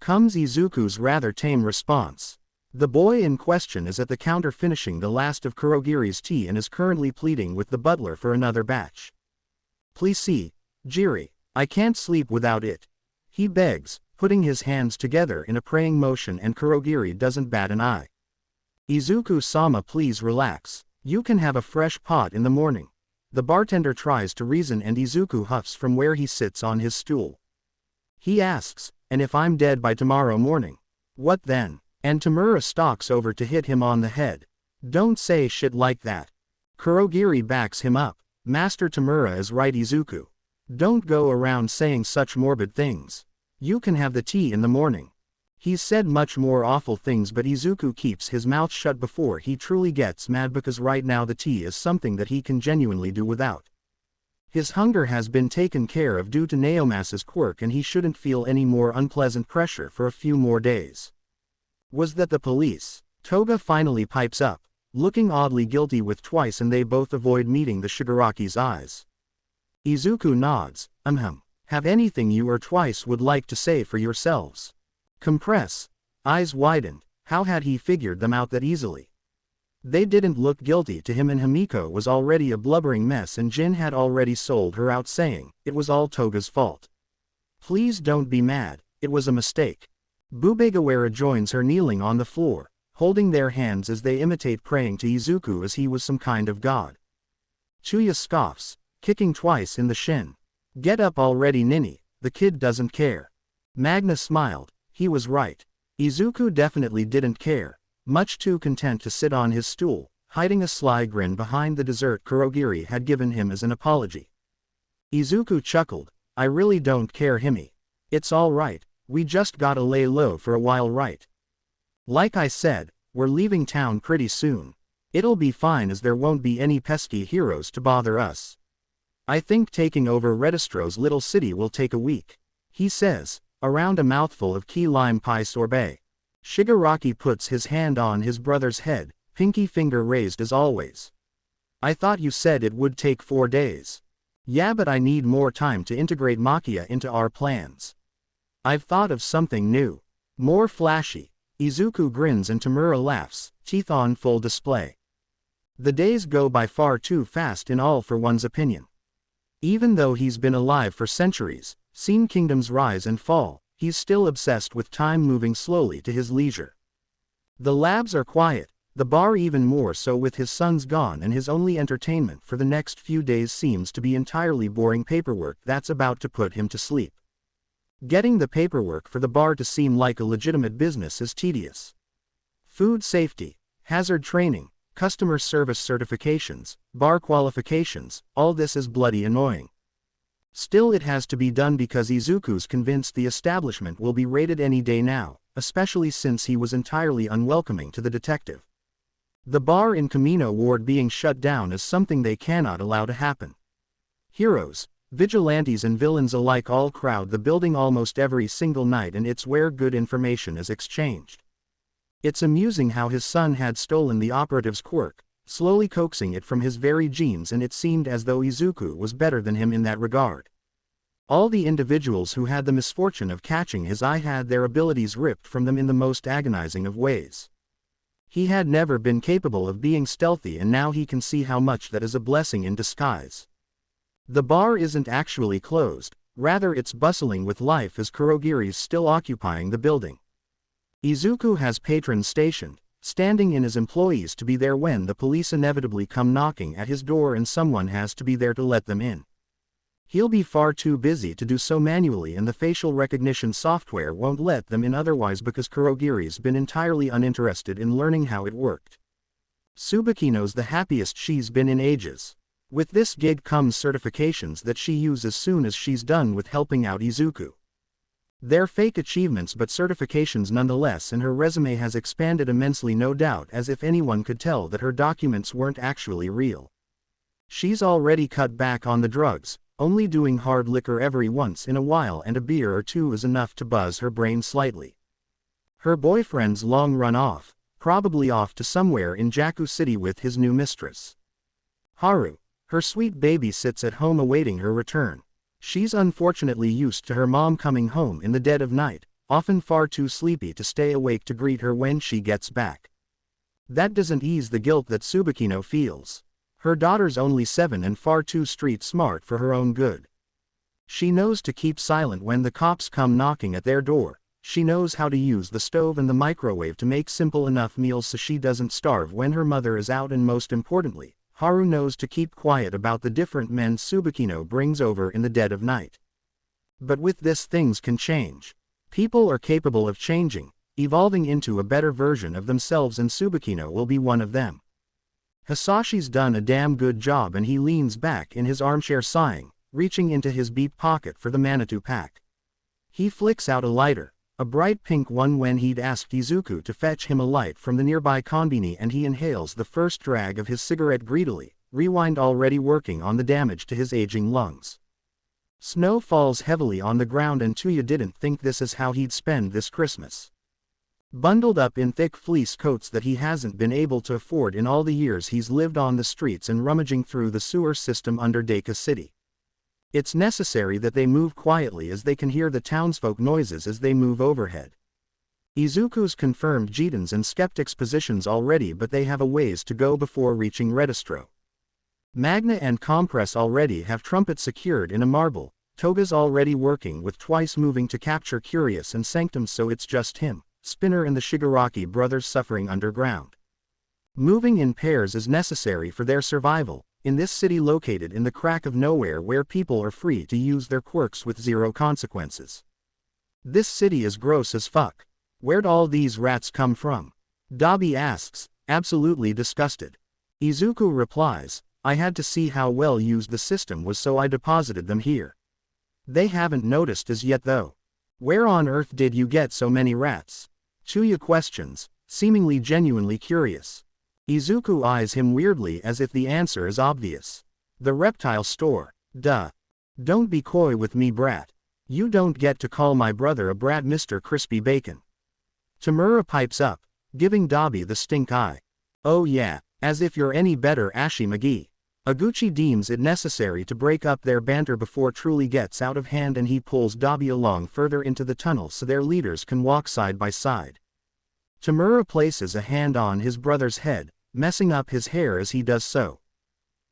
Comes Izuku's rather tame response. The boy in question is at the counter finishing the last of Kurogiri's tea and is currently pleading with the butler for another batch. Please see, Jiri, I can't sleep without it. He begs, putting his hands together in a praying motion, and Kurogiri doesn't bat an eye. Izuku-sama, please relax. You can have a fresh pot in the morning. The bartender tries to reason, and Izuku huffs from where he sits on his stool. He asks, and if I'm dead by tomorrow morning? What then? And Tamura stalks over to hit him on the head. Don't say shit like that. Kurogiri backs him up. Master Tamura is right, Izuku. Don't go around saying such morbid things. You can have the tea in the morning. He's said much more awful things, but Izuku keeps his mouth shut before he truly gets mad, because right now the tea is something that he can genuinely do without. His hunger has been taken care of due to Naomasa's quirk, and he shouldn't feel any more unpleasant pressure for a few more days. Was that the police? Toga finally pipes up, looking oddly guilty with twice, and they both avoid meeting the Shigaraki's eyes. Izuku nods. Have anything you or twice would like to say for yourselves? Compress. Eyes widened. How had he figured them out that easily? They didn't look guilty to him, and Himiko was already a blubbering mess, and Jin had already sold her out, saying it was all Toga's fault. Please don't be mad, it was a mistake. Bubegawara joins her, kneeling on the floor, holding their hands as they imitate praying to Izuku as he was some kind of god. Chuya scoffs, kicking twice in the shin. Get up already, Ninny, the kid doesn't care. Magna smiled, he was right. Izuku definitely didn't care, much too content to sit on his stool, hiding a sly grin behind the dessert Kurogiri had given him as an apology. Izuku chuckled, I really don't care, Himi. It's all right, we just gotta lay low for a while, right? Like I said, we're leaving town pretty soon. It'll be fine as there won't be any pesky heroes to bother us. I think taking over Redistro's little city will take a week, he says, around a mouthful of key lime pie sorbet. Shigaraki puts his hand on his brother's head, pinky finger raised as always. I thought you said it would take 4 days. Yeah, but I need more time to integrate Makia into our plans. I've thought of something new. More flashy. Izuku grins and Tamura laughs, teeth on full display. The days go by far too fast in all for one's opinion. Even though he's been alive for centuries, seen kingdoms rise and fall, he's still obsessed with time moving slowly to his leisure. The labs are quiet, the bar even more so with his sons gone, and his only entertainment for the next few days seems to be entirely boring paperwork that's about to put him to sleep. Getting the paperwork for the bar to seem like a legitimate business is tedious. Food safety, hazard training, customer service certifications, bar qualifications, all this is bloody annoying. Still, it has to be done because Izuku's convinced the establishment will be raided any day now, especially since he was entirely unwelcoming to the detective. The bar in Camino Ward being shut down is something they cannot allow to happen. Heroes, vigilantes and villains alike all crowd the building almost every single night, and it's where good information is exchanged. It's amusing how his son had stolen the operative's quirk, slowly coaxing it from his very genes, and it seemed as though Izuku was better than him in that regard. All the individuals who had the misfortune of catching his eye had their abilities ripped from them in the most agonizing of ways. He had never been capable of being stealthy, and now he can see how much that is a blessing in disguise. The bar isn't actually closed, rather it's bustling with life as Kurogiri's still occupying the building. Izuku has patrons stationed, standing in as employees to be there when the police inevitably come knocking at his door, and someone has to be there to let them in. He'll be far too busy to do so manually, and the facial recognition software won't let them in otherwise because Kurogiri's been entirely uninterested in learning how it worked. Tsubakino's the happiest she's been in ages. With this gig comes certifications that she uses as soon as she's done with helping out Izuku. They're fake achievements but certifications nonetheless, and her resume has expanded immensely, no doubt, as if anyone could tell that her documents weren't actually real. She's already cut back on the drugs, only doing hard liquor every once in a while, and a beer or two is enough to buzz her brain slightly. Her boyfriend's long run off, probably off to somewhere in Jaku City with his new mistress. Haru, her sweet baby, sits at home awaiting her return. She's unfortunately used to her mom coming home in the dead of night, often far too sleepy to stay awake to greet her when she gets back. That doesn't ease the guilt that Tsubakino feels. Her daughter's only 7 and far too street smart for her own good. She knows to keep silent when the cops come knocking at their door. She knows how to use the stove and the microwave to make simple enough meals so she doesn't starve when her mother is out, and most importantly, Haru knows to keep quiet about the different men Tsubakino brings over in the dead of night. But with this, things can change. People are capable of changing, evolving into a better version of themselves, and Tsubakino will be one of them. Hisashi's done a damn good job, and he leans back in his armchair sighing, reaching into his beep pocket for the Manitou pack. He flicks out a lighter, a bright pink one, when he'd asked Izuku to fetch him a light from the nearby konbini, and he inhales the first drag of his cigarette greedily, rewind already working on the damage to his aging lungs. Snow falls heavily on the ground, and Tuya didn't think this is how he'd spend this Christmas. Bundled up in thick fleece coats that he hasn't been able to afford in all the years he's lived on the streets and rummaging through the sewer system under Deku City. It's necessary that they move quietly as they can hear the townsfolk noises as they move overhead. Izuku's confirmed Jitans and skeptics' positions already, but they have a ways to go before reaching Redistro. Magna and Compress already have trumpets secured in a marble. Toga's already working with Twice moving to capture Curious and Sanctum, so it's just him, Spinner and the Shigaraki brothers suffering underground. Moving in pairs is necessary for their survival, in this city located in the crack of nowhere where people are free to use their quirks with zero consequences. This city is gross as fuck. Where'd all these rats come from? Dabi asks, absolutely disgusted. Izuku replies, I had to see how well used the system was, so I deposited them here. They haven't noticed as yet though. Where on earth did you get so many rats? Chuya questions, seemingly genuinely curious. Izuku eyes him weirdly as if the answer is obvious. The reptile store. Duh. Don't be coy with me, brat. You don't get to call my brother a brat, Mr. Crispy Bacon. Tamura pipes up, giving Dabi the stink eye. Oh yeah, as if you're any better, Ashi McGee. Aguchi deems it necessary to break up their banter before it truly gets out of hand, and he pulls Dabi along further into the tunnel so their leaders can walk side by side. Tamura places a hand on his brother's head, messing up his hair as he does so.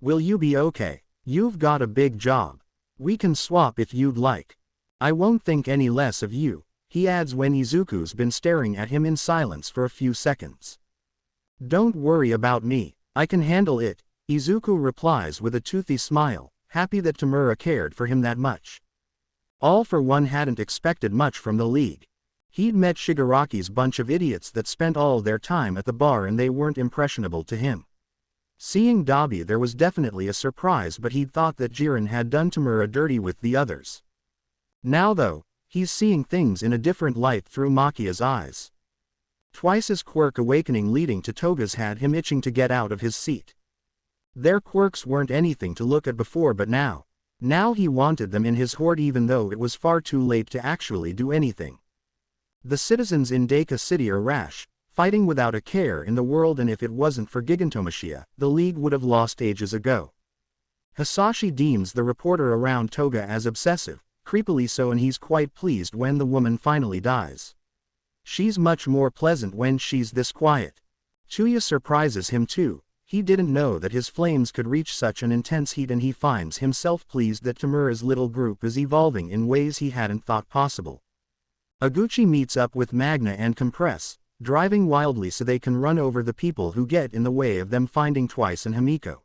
Will you be okay? You've got a big job. We can swap if you'd like. I won't think any less of you, he adds when Izuku's been staring at him in silence for a few seconds. Don't worry about me, I can handle it, Izuku replies with a toothy smile, happy that Tamura cared for him that much. All for one hadn't expected much from the League. He'd met Shigaraki's bunch of idiots that spent all their time at the bar and they weren't impressionable to him. Seeing Dabi there was definitely a surprise, but he'd thought that Jiren had done Tamura dirty with the others. Now though, he's seeing things in a different light through Makia's eyes. Twice's quirk awakening leading to Toga's had him itching to get out of his seat. Their quirks weren't anything to look at before, but now he wanted them in his horde, even though it was far too late to actually do anything. The citizens in Deka City are rash, fighting without a care in the world, and if it wasn't for Gigantomachia, the League would have lost ages ago. Hisashi deems the reporter around Toga as obsessive, creepily so, and he's quite pleased when the woman finally dies. She's much more pleasant when she's this quiet. Chuya surprises him too. He didn't know that his flames could reach such an intense heat, and he finds himself pleased that Tamura's little group is evolving in ways he hadn't thought possible. Aguchi meets up with Magna and Compress, driving wildly so they can run over the people who get in the way of them finding Twice and Himiko.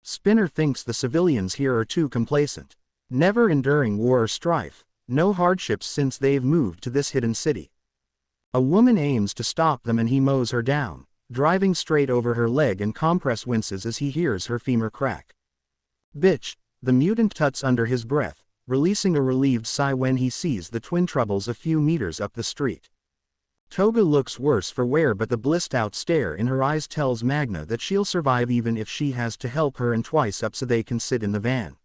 Spinner thinks the civilians here are too complacent, never enduring war or strife, no hardships since they've moved to this hidden city. A woman aims to stop them and he mows her down, driving straight over her leg, and Compress winces as he hears her femur crack. Bitch, the mutant tuts under his breath, releasing a relieved sigh when he sees the twin troubles a few meters up the street. Toga looks worse for wear, but the blissed out stare in her eyes tells Magna that she'll survive even if she has to help her and Twice up so they can sit in the van.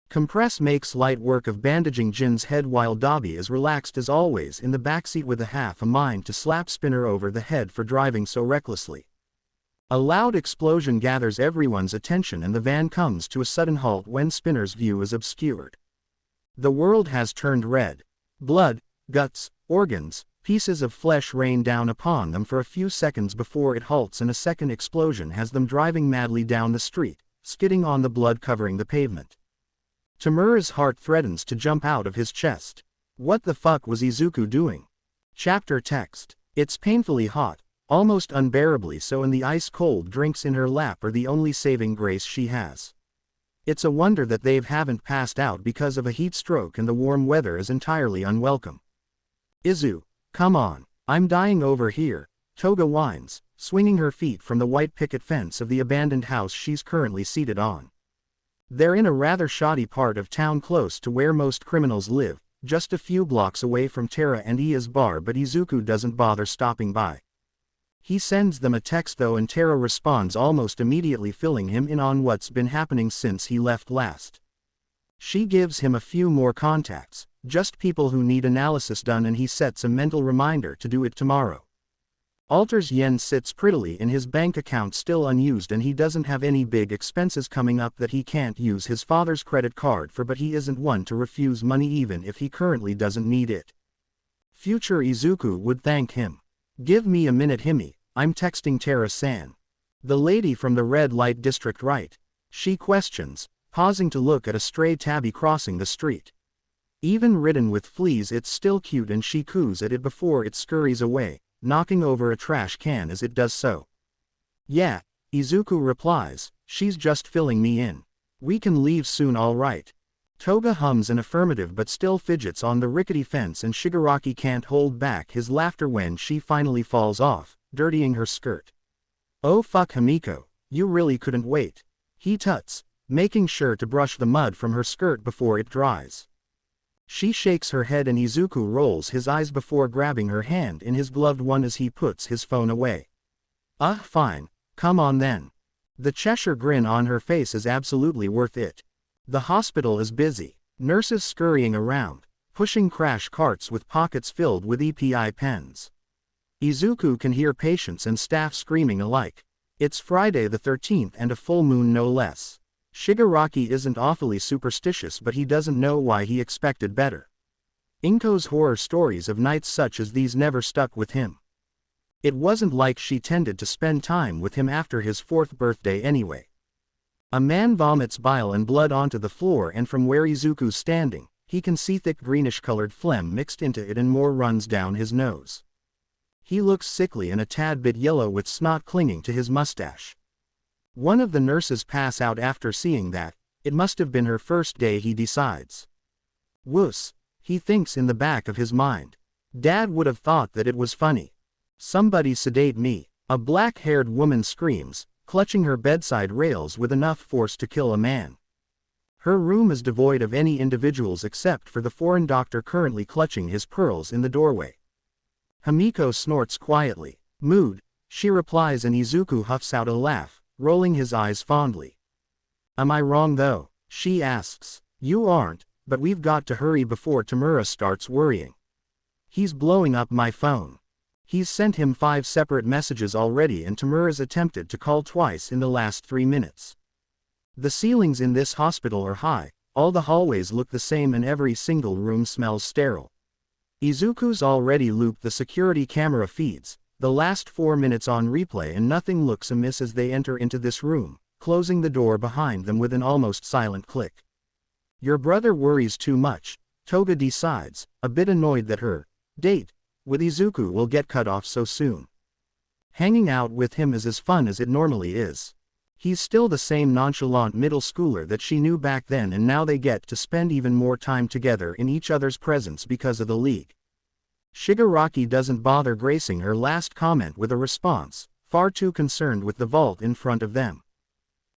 Compress makes light work of bandaging Jin's head while Dabi is relaxed as always in the backseat with half a mind to slap Spinner over the head for driving so recklessly. A loud explosion gathers everyone's attention and the van comes to a sudden halt when Spinner's view is obscured. The world has turned red. Blood, guts, organs, pieces of flesh rain down upon them for a few seconds before it halts, and a second explosion has them driving madly down the street, skidding on the blood covering the pavement. Tamura's heart threatens to jump out of his chest. What the fuck was Izuku doing? Chapter text. It's painfully hot, almost unbearably so, and the ice-cold drinks in her lap are the only saving grace she has. It's a wonder that they haven't passed out because of a heat stroke, and the warm weather is entirely unwelcome. Izu, come on, I'm dying over here, Toga whines, swinging her feet from the white picket fence of the abandoned house she's currently seated on. They're in a rather shoddy part of town close to where most criminals live, just a few blocks away from Terra and Ia's bar, but Izuku doesn't bother stopping by. He sends them a text though, and Terra responds almost immediately, filling him in on what's been happening since he left last. She gives him a few more contacts, just people who need analysis done, and he sets a mental reminder to do it tomorrow. Alter's yen sits prettily in his bank account still unused, and he doesn't have any big expenses coming up that he can't use his father's credit card for, but he isn't one to refuse money even if he currently doesn't need it. Future Izuku would thank him. Give me a minute, Himi, I'm texting Tara-san. The lady from the red light district, right? She questions, pausing to look at a stray tabby crossing the street. Even ridden with fleas, it's still cute, and she coos at it before it scurries away, knocking over a trash can as it does so. Yeah, Izuku replies, she's just filling me in. We can leave soon, all right. Toga hums an affirmative but still fidgets on the rickety fence, and Shigaraki can't hold back his laughter when she finally falls off, dirtying her skirt. Oh fuck, Himiko, you really couldn't wait. He tuts, making sure to brush the mud from her skirt before it dries. She shakes her head and Izuku rolls his eyes before grabbing her hand in his gloved one as he puts his phone away. Fine, come on then. The Cheshire grin on her face is absolutely worth it. The hospital is busy, nurses scurrying around, pushing crash carts with pockets filled with EPI pens. Izuku can hear patients and staff screaming alike. It's Friday the 13th and a full moon no less. Shigaraki isn't awfully superstitious, but he doesn't know why he expected better. Inko's horror stories of nights such as these never stuck with him. It wasn't like she tended to spend time with him after his 4th birthday anyway. A man vomits bile and blood onto the floor, and from where Izuku's standing, he can see thick greenish-colored phlegm mixed into it, and more runs down his nose. He looks sickly and a tad bit yellow with snot clinging to his mustache. One of the nurses pass out after seeing that. It must have been her first day, he decides. Wuss, he thinks in the back of his mind. Dad would have thought that it was funny. Somebody sedate me, a black-haired woman screams, clutching her bedside rails with enough force to kill a man. Her room is devoid of any individuals except for the foreign doctor currently clutching his pearls in the doorway. Himiko snorts quietly. Mood, she replies, and Izuku huffs out a laugh, rolling his eyes fondly. Am I wrong though? She asks. You aren't, but we've got to hurry before Tamura starts worrying. He's blowing up my phone. He's sent him 5 separate messages already, and Tamura's attempted to call twice in the last 3 minutes. The ceilings in this hospital are high, all the hallways look the same, and every single room smells sterile. Izuku's already looped the security camera feeds, the last 4 minutes on replay, and nothing looks amiss as they enter into this room, closing the door behind them with an almost silent click. Your brother worries too much, Toga decides, a bit annoyed that her date with Izuku will get cut off so soon. Hanging out with him is as fun as it normally is. He's still the same nonchalant middle schooler that she knew back then, and now they get to spend even more time together in each other's presence because of the league. Shigaraki doesn't bother gracing her last comment with a response, far too concerned with the vault in front of them.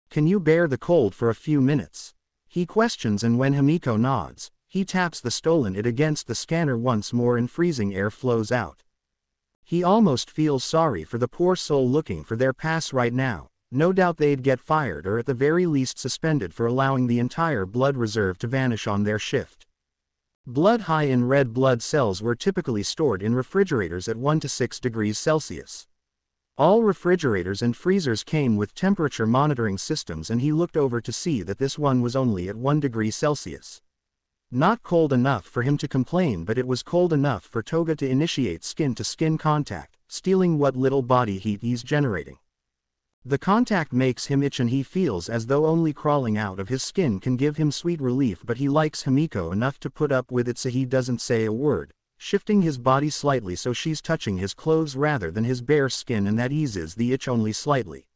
Can you bear the cold for a few minutes? He questions, and when Himiko nods, he taps the stolen it against the scanner once more, and freezing air flows out. He almost feels sorry for the poor soul looking for their pass right now. No doubt they'd get fired, or at the very least suspended, for allowing the entire blood reserve to vanish on their shift. Blood high in red blood cells were typically stored in refrigerators at 1 to 6 degrees Celsius. All refrigerators and freezers came with temperature monitoring systems, and he looked over to see that this one was only at 1 degree Celsius. Not cold enough for him to complain, but it was cold enough for Toga to initiate skin-to-skin contact, stealing what little body heat he's generating. The contact makes him itch, and he feels as though only crawling out of his skin can give him sweet relief, but he likes Himiko enough to put up with it, so he doesn't say a word, shifting his body slightly so she's touching his clothes rather than his bare skin, and that eases the itch only slightly.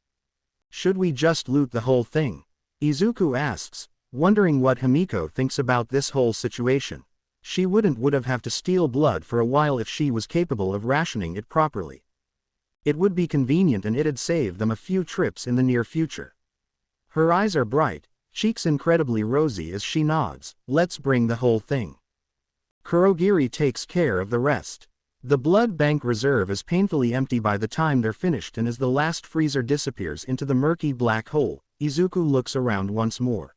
Should we just loot the whole thing? Izuku asks, wondering what Himiko thinks about this whole situation. She would have to steal blood for a while if she was capable of rationing it properly. It would be convenient, and it'd save them a few trips in the near future. Her eyes are bright, cheeks incredibly rosy as she nods. Let's bring the whole thing. Kurogiri takes care of the rest. The blood bank reserve is painfully empty by the time they're finished, and as the last freezer disappears into the murky black hole, Izuku looks around once more.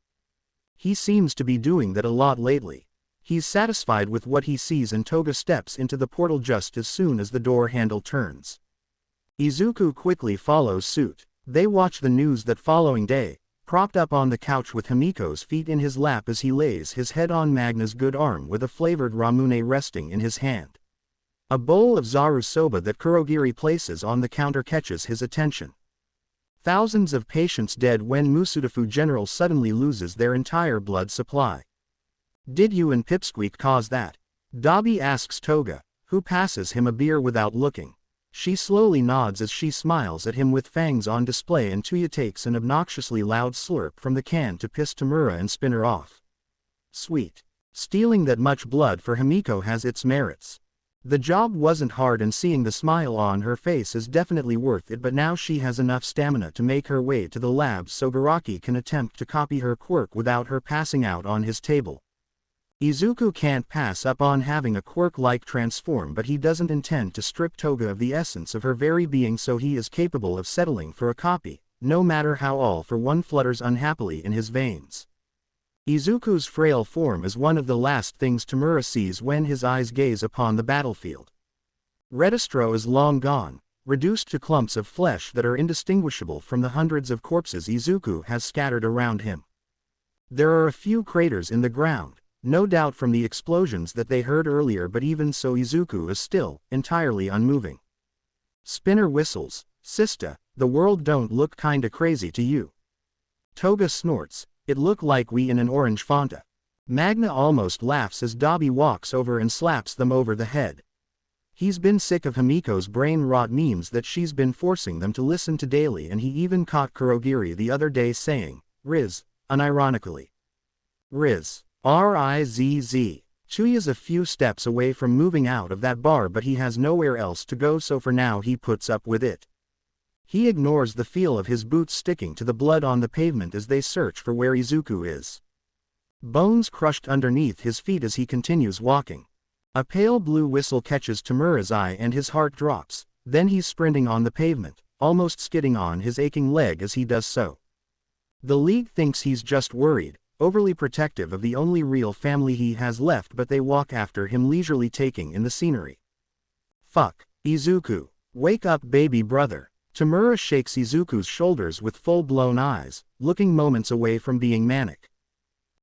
He seems to be doing that a lot lately. He's satisfied with what he sees, and Toga steps into the portal just as soon as the door handle turns. Izuku quickly follows suit. They watch the news that following day, propped up on the couch with Himiko's feet in his lap as he lays his head on Magna's good arm with a flavored ramune resting in his hand. A bowl of zaru soba that Kurogiri places on the counter catches his attention. Thousands of patients dead when Musudafu General suddenly loses their entire blood supply. Did you and Pipsqueak cause that? Dabi asks Toga, who passes him a beer without looking. She slowly nods as she smiles at him with fangs on display, and Tuya takes an obnoxiously loud slurp from the can to piss Tamura and Spinner off. Sweet. Stealing that much blood for Himiko has its merits. The job wasn't hard and seeing the smile on her face is definitely worth it, but now she has enough stamina to make her way to the lab so Garaki can attempt to copy her quirk without her passing out on his table. Izuku can't pass up on having a quirk-like transform, but he doesn't intend to strip Toga of the essence of her very being, so he is capable of settling for a copy, no matter how all for one flutters unhappily in his veins. Izuku's frail form is one of the last things Tamura sees when his eyes gaze upon the battlefield. Redistro is long gone, reduced to clumps of flesh that are indistinguishable from the hundreds of corpses Izuku has scattered around him. There are a few craters in the ground, no doubt from the explosions that they heard earlier, but even so Izuku is still entirely unmoving. Spinner whistles. Sista, the world don't look kinda crazy to you. Toga snorts. It look like we in an orange Fanta. Magna almost laughs as Dabi walks over and slaps them over the head. He's been sick of Himiko's brain-rot memes that she's been forcing them to listen to daily, and he even caught Kurogiri the other day saying, Riz, unironically. Riz. R-I-Z-Z. Chuya's a few steps away from moving out of that bar, but he has nowhere else to go, so for now he puts up with it. He ignores the feel of his boots sticking to the blood on the pavement as they search for where Izuku is. Bones crushed underneath his feet as he continues walking. A pale blue whistle catches Tamura's eye and his heart drops, then he's sprinting on the pavement, almost skidding on his aching leg as he does so. The League thinks he's just worried, overly protective of the only real family he has left, but they walk after him leisurely, taking in the scenery. Fuck, Izuku. Wake up, baby brother. Tamura shakes Izuku's shoulders with full-blown eyes, looking moments away from being manic.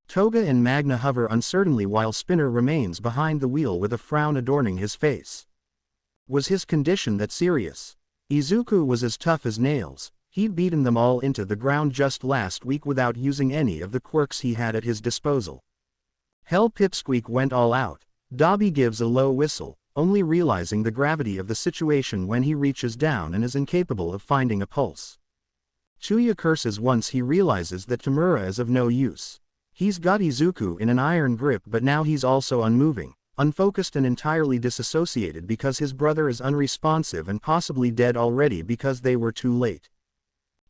Toga and Magna hover uncertainly while Spinner remains behind the wheel with a frown adorning his face. Was his condition that serious? Izuku was as tough as nails. He'd beaten them all into the ground just last week without using any of the quirks he had at his disposal. Hell, Pipsqueak went all out. Dabi gives a low whistle, only realizing the gravity of the situation when he reaches down and is incapable of finding a pulse. Chuya curses once he realizes that Tamura is of no use. He's got Izuku in an iron grip, but now he's also unmoving, unfocused and entirely disassociated because his brother is unresponsive and possibly dead already because they were too late.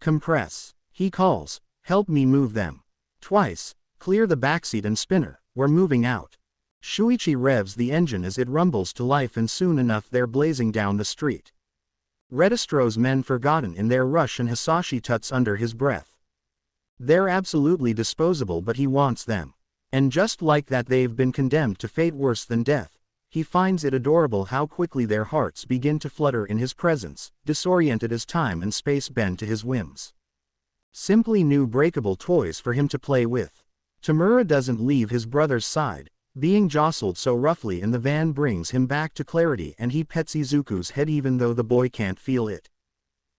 Compress. He calls, help me move them. Twice, clear the backseat and Spinner, we're moving out. Shuichi revs the engine as it rumbles to life, and soon enough they're blazing down the street. Redistro's men forgotten in their rush, and Hisashi tuts under his breath. They're absolutely disposable, but he wants them. And just like that they've been condemned to fate worse than death. He finds it adorable how quickly their hearts begin to flutter in his presence, disoriented as time and space bend to his whims. Simply new breakable toys for him to play with. Tamura doesn't leave his brother's side. Being jostled so roughly in the van brings him back to clarity, and he pets Izuku's head even though the boy can't feel it.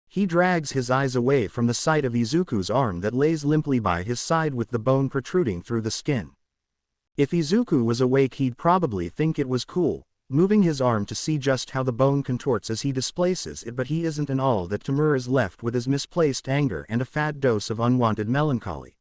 He drags his eyes away from the sight of Izuku's arm that lays limply by his side with the bone protruding through the skin. If Izuku was awake, he'd probably think it was cool, moving his arm to see just how the bone contorts as he displaces it, but he isn't, and all that Tamura is left with is misplaced anger and a fat dose of unwanted melancholy.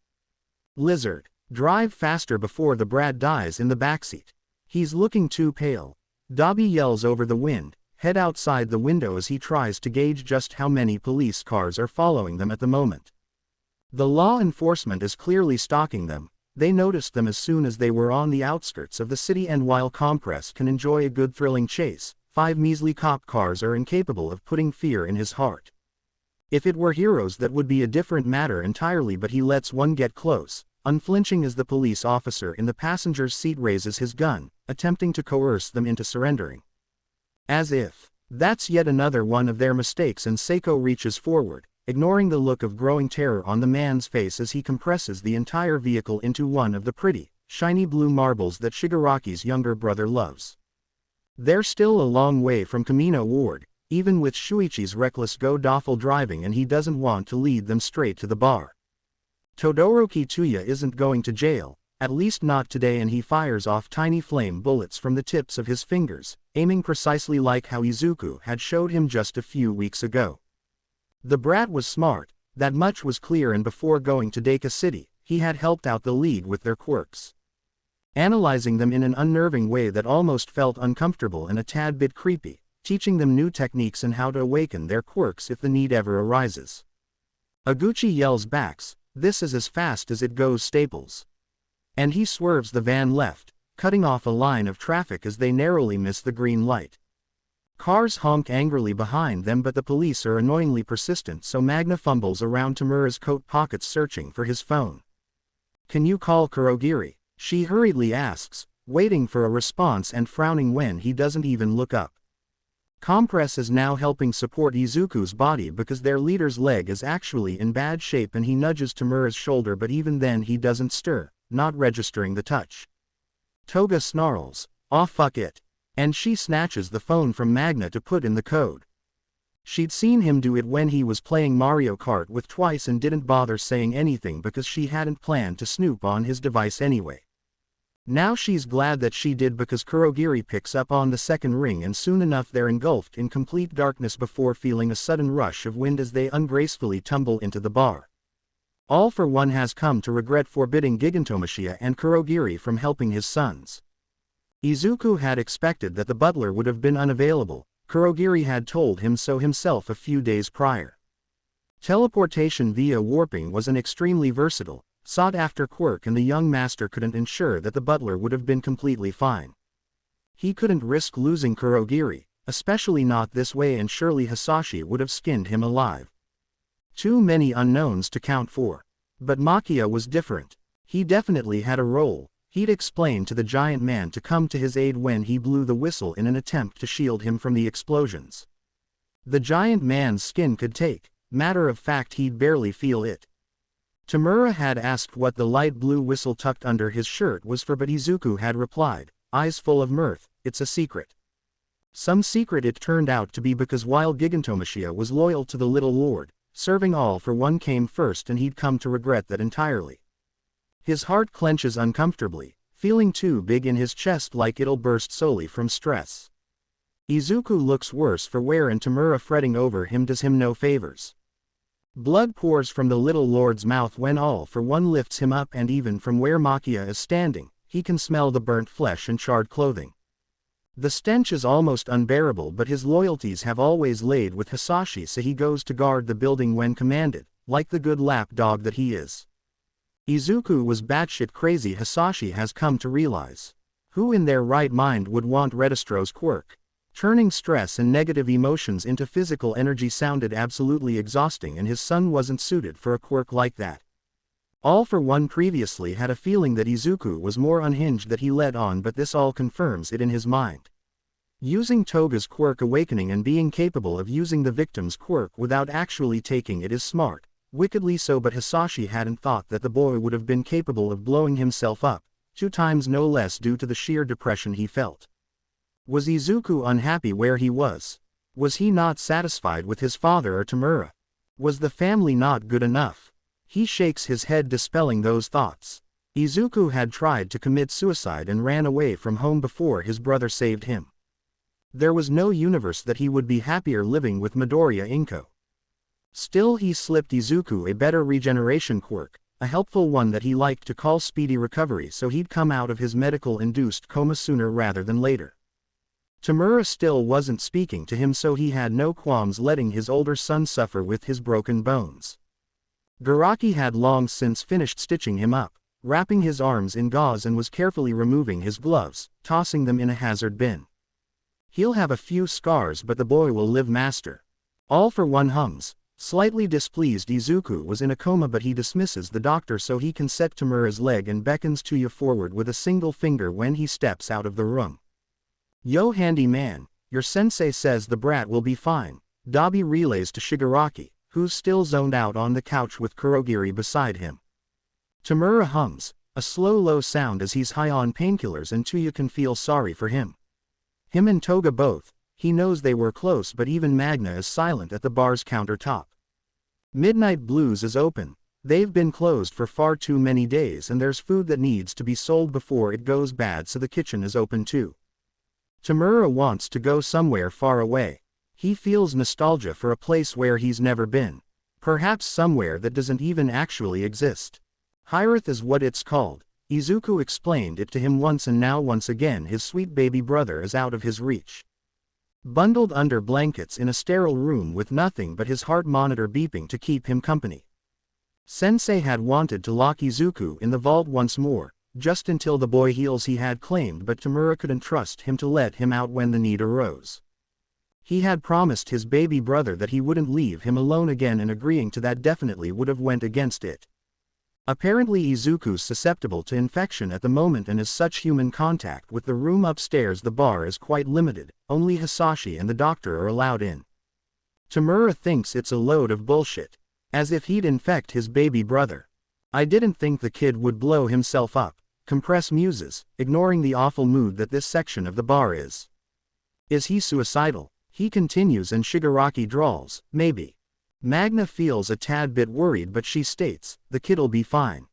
Lizard. Drive faster before the Brad dies in the backseat. He's looking too pale. Dabi yells over the wind, head outside the window as he tries to gauge just how many police cars are following them at the moment. The law enforcement is clearly stalking them. They noticed them as soon as they were on the outskirts of the city, and while Compress can enjoy a good thrilling chase, 5 measly cop cars are incapable of putting fear in his heart. If it were heroes, that would be a different matter entirely, but he lets one get close, unflinching as the police officer in the passenger's seat raises his gun, attempting to coerce them into surrendering. As if That's yet another one of their mistakes, and Seiko reaches forward, ignoring the look of growing terror on the man's face as he compresses the entire vehicle into one of the pretty, shiny blue marbles that Shigaraki's younger brother loves. They're still a long way from Kamino Ward, even with Shuichi's reckless go-doffel driving, and he doesn't want to lead them straight to the bar. Todoroki Tsuya isn't going to jail, at least not today, and he fires off tiny flame bullets from the tips of his fingers, aiming precisely like how Izuku had showed him just a few weeks ago. The brat was smart, that much was clear, and before going to Deka City, he had helped out the League with their quirks, analyzing them in an unnerving way that almost felt uncomfortable and a tad bit creepy, teaching them new techniques and how to awaken their quirks if the need ever arises. Aguchi yells back, "This is as fast as it goes, Staples." And he swerves the van left, cutting off a line of traffic as they narrowly miss the green light. Cars honk angrily behind them, but the police are annoyingly persistent, so Magna fumbles around Tamura's coat pockets searching for his phone. "Can you call Kurogiri?" she hurriedly asks, waiting for a response and frowning when he doesn't even look up. Compress is now helping support Izuku's body because their leader's leg is actually in bad shape, and he nudges Tamura's shoulder, but even then he doesn't stir, not registering the touch. Toga snarls, "Aw, fuck it," and she snatches the phone from Magna to put in the code. She'd seen him do it when he was playing Mario Kart with Twice and didn't bother saying anything because she hadn't planned to snoop on his device anyway. Now she's glad that she did, because Kurogiri picks up on the second ring, and soon enough they're engulfed in complete darkness before feeling a sudden rush of wind as they ungracefully tumble into the bar. All for One has come to regret forbidding Gigantomachia and Kurogiri from helping his sons. Izuku had expected that the butler would have been unavailable. Kurogiri had told him so himself a few days prior. Teleportation via warping was an extremely versatile, sought-after quirk, and the young master couldn't ensure that the butler would have been completely fine. He couldn't risk losing Kurogiri, especially not this way, and surely Hisashi would have skinned him alive. Too many unknowns to count for. But Makia was different. He definitely had a role. He'd explained to the giant man to come to his aid when he blew the whistle in an attempt to shield him from the explosions. The giant man's skin could take, matter of fact he'd barely feel it. Tamura had asked what the light blue whistle tucked under his shirt was for, but Izuku had replied, eyes full of mirth, "It's a secret." Some secret it turned out to be, because while Gigantomachia was loyal to the Little Lord, serving All for One came first, and he'd come to regret that entirely. His heart clenches uncomfortably, feeling too big in his chest, like it'll burst solely from stress. Izuku looks worse for wear, and Tamura fretting over him does him no favors. Blood pours from the Little Lord's mouth when All for One lifts him up, and even from where Makia is standing, he can smell the burnt flesh and charred clothing. The stench is almost unbearable, but his loyalties have always laid with Hisashi, so he goes to guard the building when commanded, like the good lap dog that he is. Izuku was batshit crazy, Hisashi has come to realize. Who in their right mind would want Redistro's quirk? Turning stress and negative emotions into physical energy sounded absolutely exhausting, and his son wasn't suited for a quirk like that. All for One previously had a feeling that Izuku was more unhinged that he let on, but this all confirms it in his mind. Using Toga's quirk awakening and being capable of using the victim's quirk without actually taking it is smart, wickedly so, but Hisashi hadn't thought that the boy would have been capable of blowing himself up, 2 times no less, due to the sheer depression he felt. Was Izuku unhappy where he was? Was he not satisfied with his father or Tamura? Was the family not good enough? He shakes his head, dispelling those thoughts. Izuku had tried to commit suicide and ran away from home before his brother saved him. There was no universe that he would be happier living with Midoriya Izuku. Still, he slipped Izuku a better regeneration quirk, a helpful one that he liked to call speedy recovery, so he'd come out of his medical-induced coma sooner rather than later. Tamura still wasn't speaking to him, so he had no qualms letting his older son suffer with his broken bones. Garaki had long since finished stitching him up, wrapping his arms in gauze, and was carefully removing his gloves, tossing them in a hazard bin. He'll have a few scars, but the boy will live, master. All for One hums. Slightly displeased, Izuku was in a coma, but he dismisses the doctor so he can set Tamura's leg and beckons Tsuya forward with a single finger when he steps out of the room. "Yo, handy man, Your sensei says the brat will be fine, Dabi relays to Shigaraki, who's still zoned out on the couch with Kurogiri beside him. Tamura hums, a slow low sound as he's high on painkillers, and Tuya can feel sorry for him. Him and Toga both. He knows they were close, but even Magna is silent at the bar's countertop. Midnight Blues is open. They've been closed for far too many days, and there's food that needs to be sold before it goes bad, so the kitchen is open too. Tamura wants to go somewhere far away. He feels nostalgia for a place where he's never been. Perhaps somewhere that doesn't even actually exist. Hirath is what it's called. Izuku explained it to him once, and now once again his sweet baby brother is out of his reach. Bundled under blankets in a sterile room with nothing but his heart monitor beeping to keep him company. Sensei had wanted to lock Izuku in the vault once more, just until the boy heals he had claimed, but Tamura couldn't trust him to let him out when the need arose. He had promised his baby brother that he wouldn't leave him alone again, and agreeing to that definitely would have went against it. Apparently Izuku's susceptible to infection at the moment, and as such human contact with the room upstairs the bar is quite limited, only Hisashi and the doctor are allowed in. Tamura thinks it's a load of bullshit. As if he'd infect his baby brother. I didn't think the kid would blow himself up, Compress muses, ignoring the awful mood that this section of the bar is. Is he suicidal? He continues, and Shigaraki drawls, maybe. Magna feels a tad bit worried, but she states, the kid'll be fine.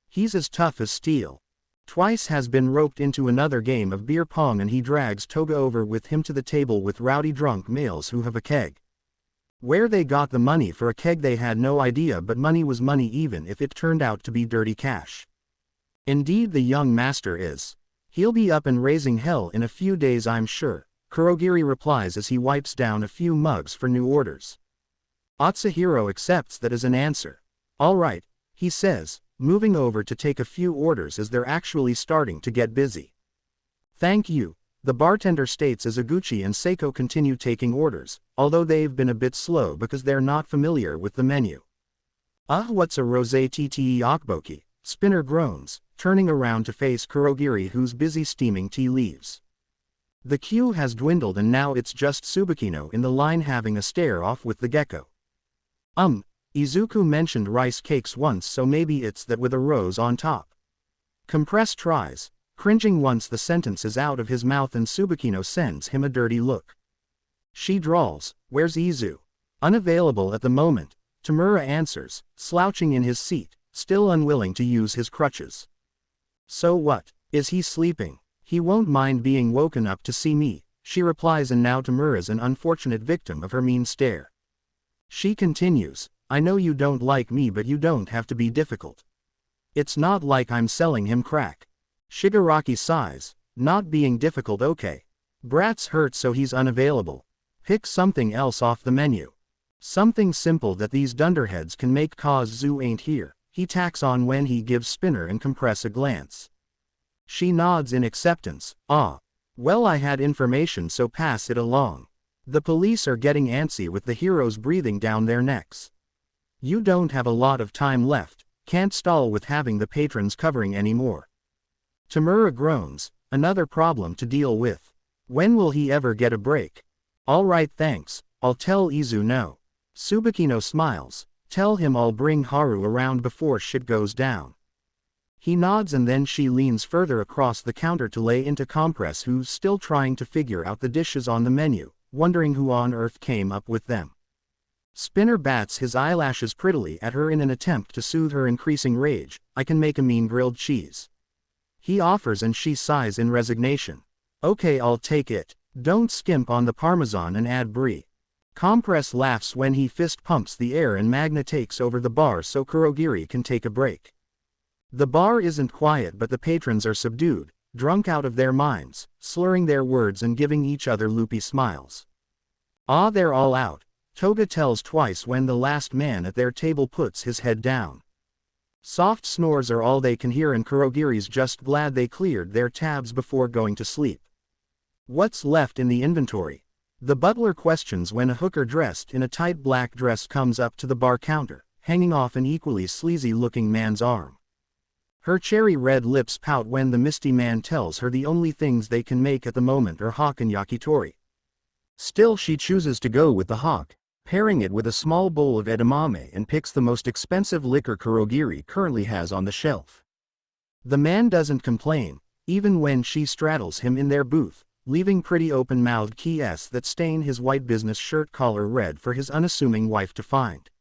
He's as tough as steel. Twice has been roped into another game of beer pong, and he drags Toga over with him to the table with rowdy drunk males who have a keg. Where they got the money for a keg they had no idea, but money was money even if it turned out to be dirty cash. Indeed the young master is. He'll be up and raising hell in a few days, I'm sure, Kurogiri replies as he wipes down a few mugs for new orders. Atsuhiro accepts that as an answer. All right, he says, moving over to take a few orders as they're actually starting to get busy. Thank you, the bartender states as Iguchi and Seiko continue taking orders, although they've been a bit slow because they're not familiar with the menu. What's a rosé tte akboki? Spinner groans, turning around to face Kurogiri, who's busy steaming tea leaves. The queue has dwindled and now it's just Tsubakino in the line having a stare-off with the gecko. Izuku mentioned rice cakes once, so maybe it's that with a rose on top. Compress tries, cringing once the sentence is out of his mouth, and Tsubakino sends him a dirty look. She drawls, where's Izu? Unavailable at the moment, Tamura answers, slouching in his seat, still unwilling to use his crutches. So what, is he sleeping? He won't mind being woken up to see me, she replies, and now Tamura's an unfortunate victim of her mean stare. She continues, I know you don't like me, but you don't have to be difficult. It's not like I'm selling him crack. Shigaraki sighs, not being difficult, okay. Brat's hurt so he's unavailable. Pick something else off the menu. Something simple that these dunderheads can make, cause Zoo ain't here, he tacks on when he gives Spinner and Compress a glance. She nods in acceptance. Well, I had information, so pass it along. The police are getting antsy with the heroes breathing down their necks. You don't have a lot of time left, can't stall with having the patrons covering anymore. Tamura groans, another problem to deal with. When will he ever get a break? All right, thanks, I'll tell Izu no. Tsubakino smiles, tell him I'll bring Haru around before shit goes down. He nods, and then she leans further across the counter to lay into Compress, who's still trying to figure out the dishes on the menu, wondering who on earth came up with them. Spinner bats his eyelashes prettily at her in an attempt to soothe her increasing rage. I can make a mean grilled cheese. He offers, and she sighs in resignation. Okay, I'll take it. Don't skimp on the parmesan and add brie. Compress laughs when he fist pumps the air and Magna takes over the bar so Kurogiri can take a break. The bar isn't quiet, but the patrons are subdued, drunk out of their minds, slurring their words and giving each other loopy smiles. They're all out, Toga tells twice when the last man at their table puts his head down. Soft snores are all they can hear, and Kurogiri's just glad they cleared their tabs before going to sleep. What's left in the inventory? The butler questions when a hooker dressed in a tight black dress comes up to the bar counter, hanging off an equally sleazy-looking man's arm. Her cherry red lips pout when the misty man tells her the only things they can make at the moment are hawk and yakitori. Still she chooses to go with the hawk, pairing it with a small bowl of edamame, and picks the most expensive liquor Kurogiri currently has on the shelf. The man doesn't complain, even when she straddles him in their booth, leaving pretty open-mouthed keys that stain his white business shirt collar red for his unassuming wife to find.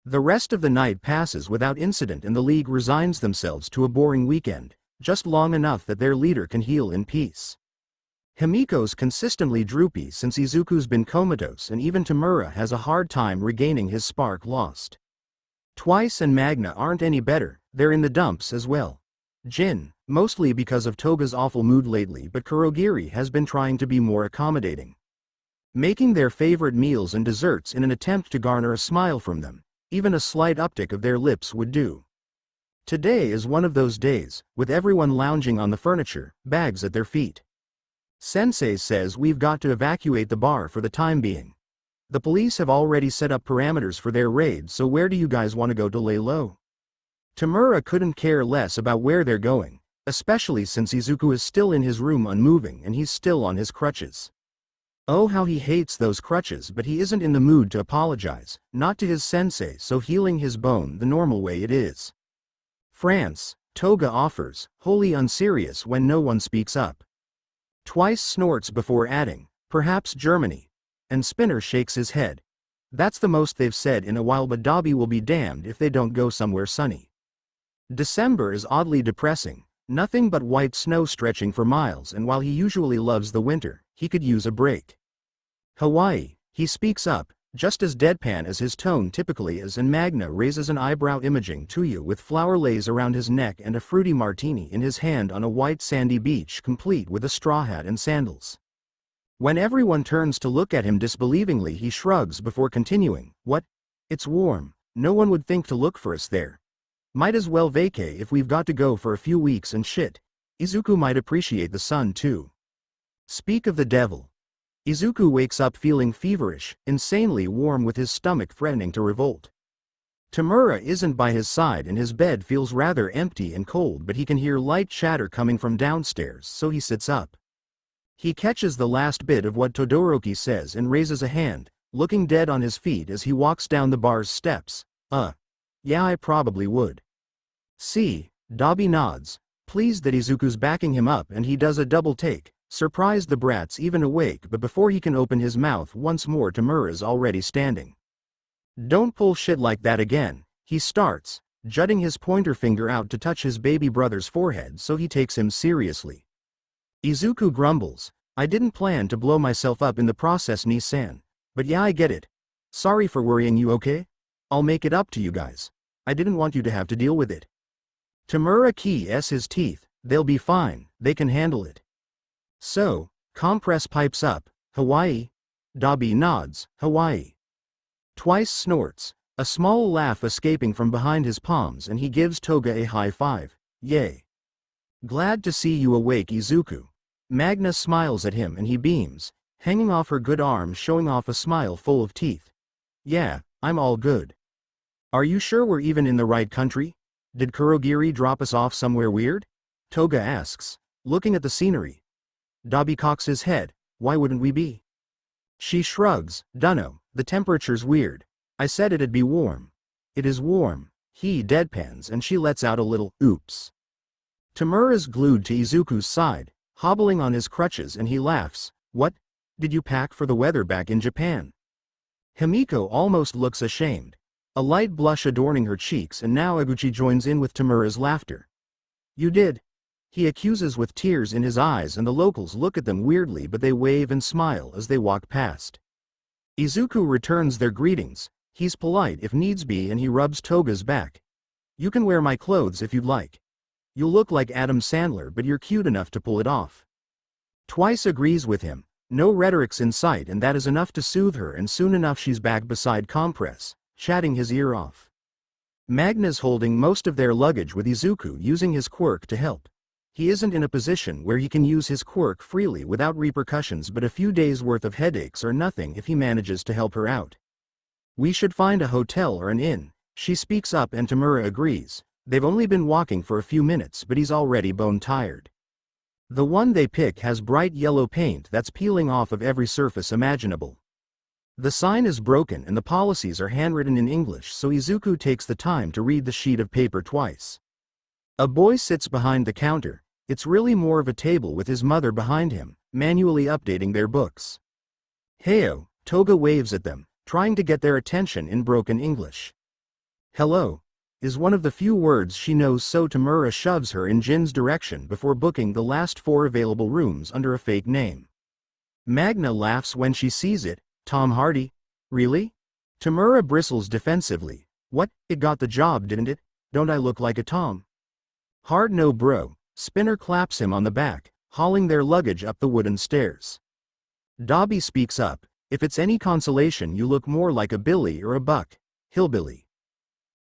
The rest of the night passes without incident and the League resigns themselves to a boring weekend, just long enough that their leader can heal in peace. Himiko's consistently droopy since Izuku's been comatose, and even Tamura has a hard time regaining his spark lost. Twice and Magna aren't any better, they're in the dumps as well. Jin, mostly because of Toga's awful mood lately, but Kurogiri has been trying to be more accommodating, making their favorite meals and desserts in an attempt to garner a smile from them. Even a slight uptick of their lips would do. Today is one of those days, with everyone lounging on the furniture, bags at their feet. Sensei says we've got to evacuate the bar for the time being. The police have already set up parameters for their raid, so where do you guys want to go to lay low? Tamura couldn't care less about where they're going, especially since Izuku is still in his room unmoving and he's still on his crutches. Oh, how he hates those crutches, but he isn't in the mood to apologize, not to his sensei, so healing his bone the normal way it is. France, Toga offers, wholly unserious when no one speaks up. Twice snorts before adding, perhaps Germany. And Spinner shakes his head. That's the most they've said in a while, but Dobby will be damned if they don't go somewhere sunny. December is oddly depressing, nothing but white snow stretching for miles, and while he usually loves the winter, he could use a break. Hawaii, he speaks up, just as deadpan as his tone typically is, and Magna raises an eyebrow, imaging Tuya with flower lace around his neck and a fruity martini in his hand on a white sandy beach, complete with a straw hat and sandals. When everyone turns to look at him disbelievingly, he shrugs before continuing, "What? It's warm, no one would think to look for us there. Might as well vacay if we've got to go for a few weeks and shit. Izuku might appreciate the sun too." Speak of the devil. Izuku wakes up feeling feverish, insanely warm, with his stomach threatening to revolt. Tamura isn't by his side and his bed feels rather empty and cold, but he can hear light chatter coming from downstairs, so he sits up. He catches the last bit of what Todoroki says and raises a hand, looking dead on his feet as he walks down the bar's steps. Yeah, I probably would. See, Dobby nods, pleased that Izuku's backing him up, and he does a double take. Surprised the brat's even awake, but before he can open his mouth once more, Tamura's already standing. "Don't pull shit like that again," he starts, jutting his pointer finger out to touch his baby brother's forehead so he takes him seriously. Izuku grumbles, "I didn't plan to blow myself up in the process, Ni-san. But yeah, I get it. Sorry for worrying you, okay? I'll make it up to you guys. I didn't want you to have to deal with it." Tamura keys his teeth, "They'll be fine, they can handle it." So, Compress pipes up, "Hawaii?" Dobby nods, "Hawaii." Twice snorts, a small laugh escaping from behind his palms, and he gives Toga a high five. "Yay. Glad to see you awake, Izuku." Magna smiles at him and he beams, hanging off her good arm, showing off a smile full of teeth. "Yeah, I'm all good." "Are you sure we're even in the right country? Did Kurogiri drop us off somewhere weird?" Toga asks, looking at the scenery. Dobby cocks his head, "Why wouldn't we be?" She shrugs, "Dunno, the temperature's weird. I said it'd be warm." "It is warm." He deadpans and she lets out a little, "Oops." Tamura's glued to Izuku's side, hobbling on his crutches, and he laughs, "What? Did you pack for the weather back in Japan?" Himiko almost looks ashamed, a light blush adorning her cheeks, and now Iguchi joins in with Tamura's laughter. "You did?" he accuses with tears in his eyes, and the locals look at them weirdly, but they wave and smile as they walk past. Izuku returns their greetings. He's polite if needs be, and he rubs Toga's back. "You can wear my clothes if you'd like. You'll look like Adam Sandler, but you're cute enough to pull it off." Twice agrees with him. No rhetorics in sight, and that is enough to soothe her, and soon enough she's back beside Compress, chatting his ear off. Magna's holding most of their luggage, with Izuku using his quirk to help. He isn't in a position where he can use his quirk freely without repercussions, but a few days' worth of headaches are nothing if he manages to help her out. "We should find a hotel or an inn," she speaks up, and Tamura agrees. They've only been walking for a few minutes, but he's already bone tired. The one they pick has bright yellow paint that's peeling off of every surface imaginable. The sign is broken and the policies are handwritten in English, so Izuku takes the time to read the sheet of paper twice. A boy sits behind the counter. It's really more of a table with his mother behind him, manually updating their books. "Heyo," Toga waves at them, trying to get their attention in broken English. "Hello," is one of the few words she knows, so Tamura shoves her in Jin's direction before booking the last 4 available rooms under a fake name. Magna laughs when she sees it. "Tom Hardy? Really?" Tamura bristles defensively. "What, it got the job, didn't it? Don't I look like a Tom?" "Hard no, bro." Spinner claps him on the back, hauling their luggage up the wooden stairs. Dobby speaks up. "If it's any consolation, you look more like a Billy or a Buck hillbilly."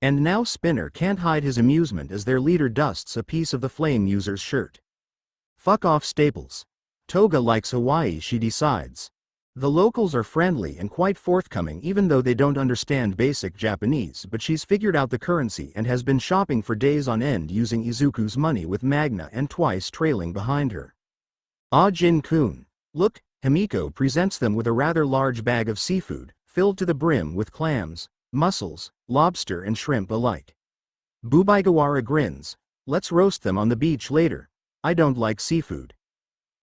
And now Spinner can't hide his amusement as their leader dusts a piece of the flame user's shirt. "Fuck off, Staples." Toga likes Hawaii, she decides. The locals are friendly and quite forthcoming even though they don't understand basic Japanese, but she's figured out the currency and has been shopping for days on end using Izuku's money with Magna and twice trailing behind her. "Ah, Jin-kun. Look," Himiko presents them with a rather large bag of seafood, filled to the brim with clams, mussels, lobster and shrimp alike. Bubaigawara grins. "Let's roast them on the beach later. I don't like seafood."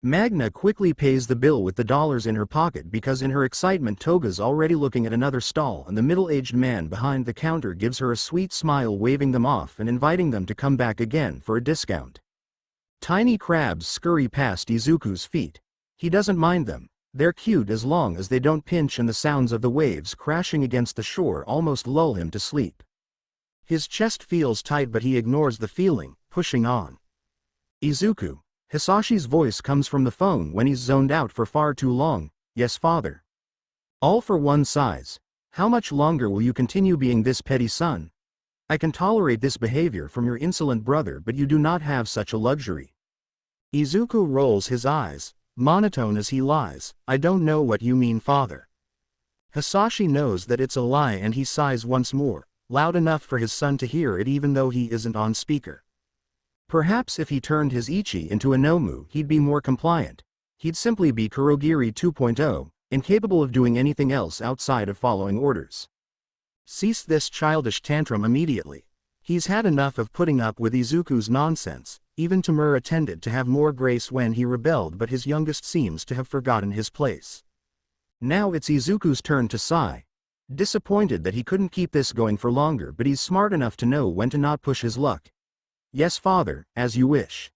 Magna quickly pays the bill with the dollars in her pocket because in her excitement Toga's already looking at another stall and the middle-aged man behind the counter gives her a sweet smile, waving them off and inviting them to come back again for a discount. Tiny crabs scurry past Izuku's feet. He doesn't mind them. They're cute as long as they don't pinch and the sounds of the waves crashing against the shore almost lull him to sleep. His chest feels tight but he ignores the feeling, pushing on. "Izuku." Hisashi's voice comes from the phone when he's zoned out for far too long. "Yes, father." All for one sighs. "How much longer will you continue being this petty, son? I can tolerate this behavior from your insolent brother, but you do not have such a luxury." Izuku rolls his eyes, monotone as he lies. "I don't know what you mean, father." Hisashi knows that it's a lie and he sighs once more, loud enough for his son to hear it even though he isn't on speaker. Perhaps if he turned his Ichi into a Nomu he'd be more compliant. He'd simply be Kurogiri 2.0, incapable of doing anything else outside of following orders. Cease this childish tantrum immediately. He's had enough of putting up with Izuku's nonsense. Even Tamura tended to have more grace when he rebelled, but his youngest seems to have forgotten his place. Now it's Izuku's turn to sigh. Disappointed that he couldn't keep this going for longer, but he's smart enough to know when to not push his luck. "Yes, father, as you wish."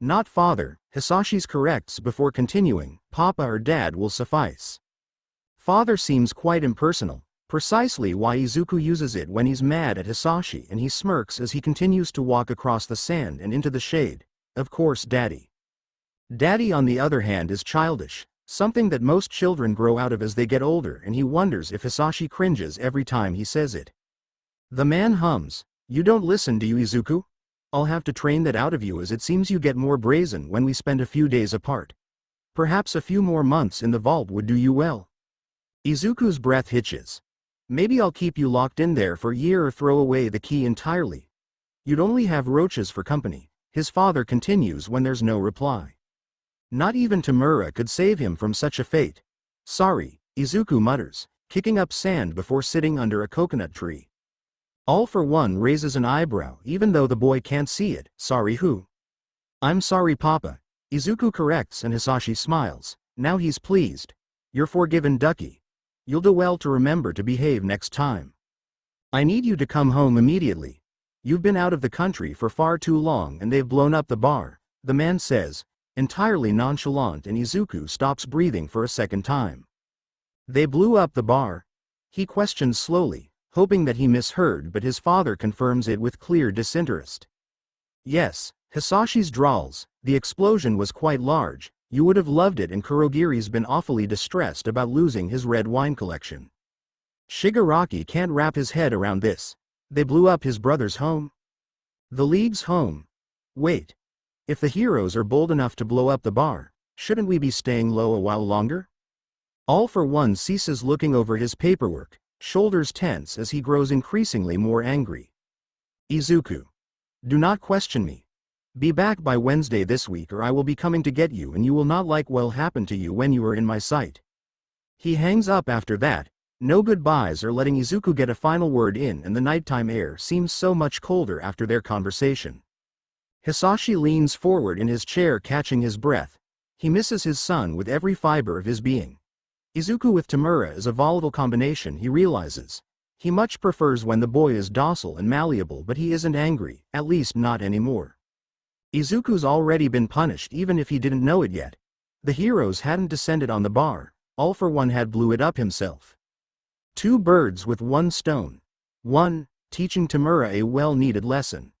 "Not father," Hisashi's corrects before continuing. "Papa or dad will suffice." Father seems quite impersonal, precisely why Izuku uses it when he's mad at Hisashi, and he smirks as he continues to walk across the sand and into the shade. "Of course, daddy." Daddy, on the other hand, is childish, something that most children grow out of as they get older, and he wonders if Hisashi cringes every time he says it. The man hums. "You don't listen, do you, Izuku? I'll have to train that out of you, as it seems you get more brazen when we spend a few days apart. Perhaps a few more months in the vault would do you well." Izuku's breath hitches. "Maybe I'll keep you locked in there for a year or throw away the key entirely. You'd only have roaches for company," his father continues when there's no reply. Not even Tamura could save him from such a fate. "Sorry," Izuku mutters, kicking up sand before sitting under a coconut tree. All for one raises an eyebrow even though the boy can't see it. "Sorry who?" "I'm sorry, Papa," Izuku corrects, and Hisashi smiles. Now he's pleased. "You're forgiven, Ducky. You'll do well to remember to behave next time. I need you to come home immediately. You've been out of the country for far too long and they've blown up the bar," the man says, entirely nonchalant, and Izuku stops breathing for a second time. "They blew up the bar?" he questions slowly, hoping that he misheard, but his father confirms it with clear disinterest. "Yes," Hisashi's drawls, "the explosion was quite large. You would have loved it, and Kurogiri's been awfully distressed about losing his red wine collection." Shigaraki can't wrap his head around this. They blew up his brother's home? The League's home? Wait. If the heroes are bold enough to blow up the bar, shouldn't we be staying low a while longer? All for one ceases looking over his paperwork, shoulders tense as he grows increasingly more angry. "Izuku. Do not question me. Be back by Wednesday this week or I will be coming to get you and you will not like what will happen to you when you are in my sight. He hangs up after that, no goodbyes or letting Izuku get a final word in, and the nighttime air seems so much colder after their conversation. Hisashi leans forward in his chair catching his breath. He misses his son with every fiber of his being. Izuku with Tamura is a volatile combination, he realizes. He much prefers when the boy is docile and malleable, but he isn't angry, at least not anymore. Izuku's already been punished even if he didn't know it yet. The heroes hadn't descended on the bar, All for One had blew it up himself. Two birds with one stone. 1. Teaching Tamura a well-needed lesson.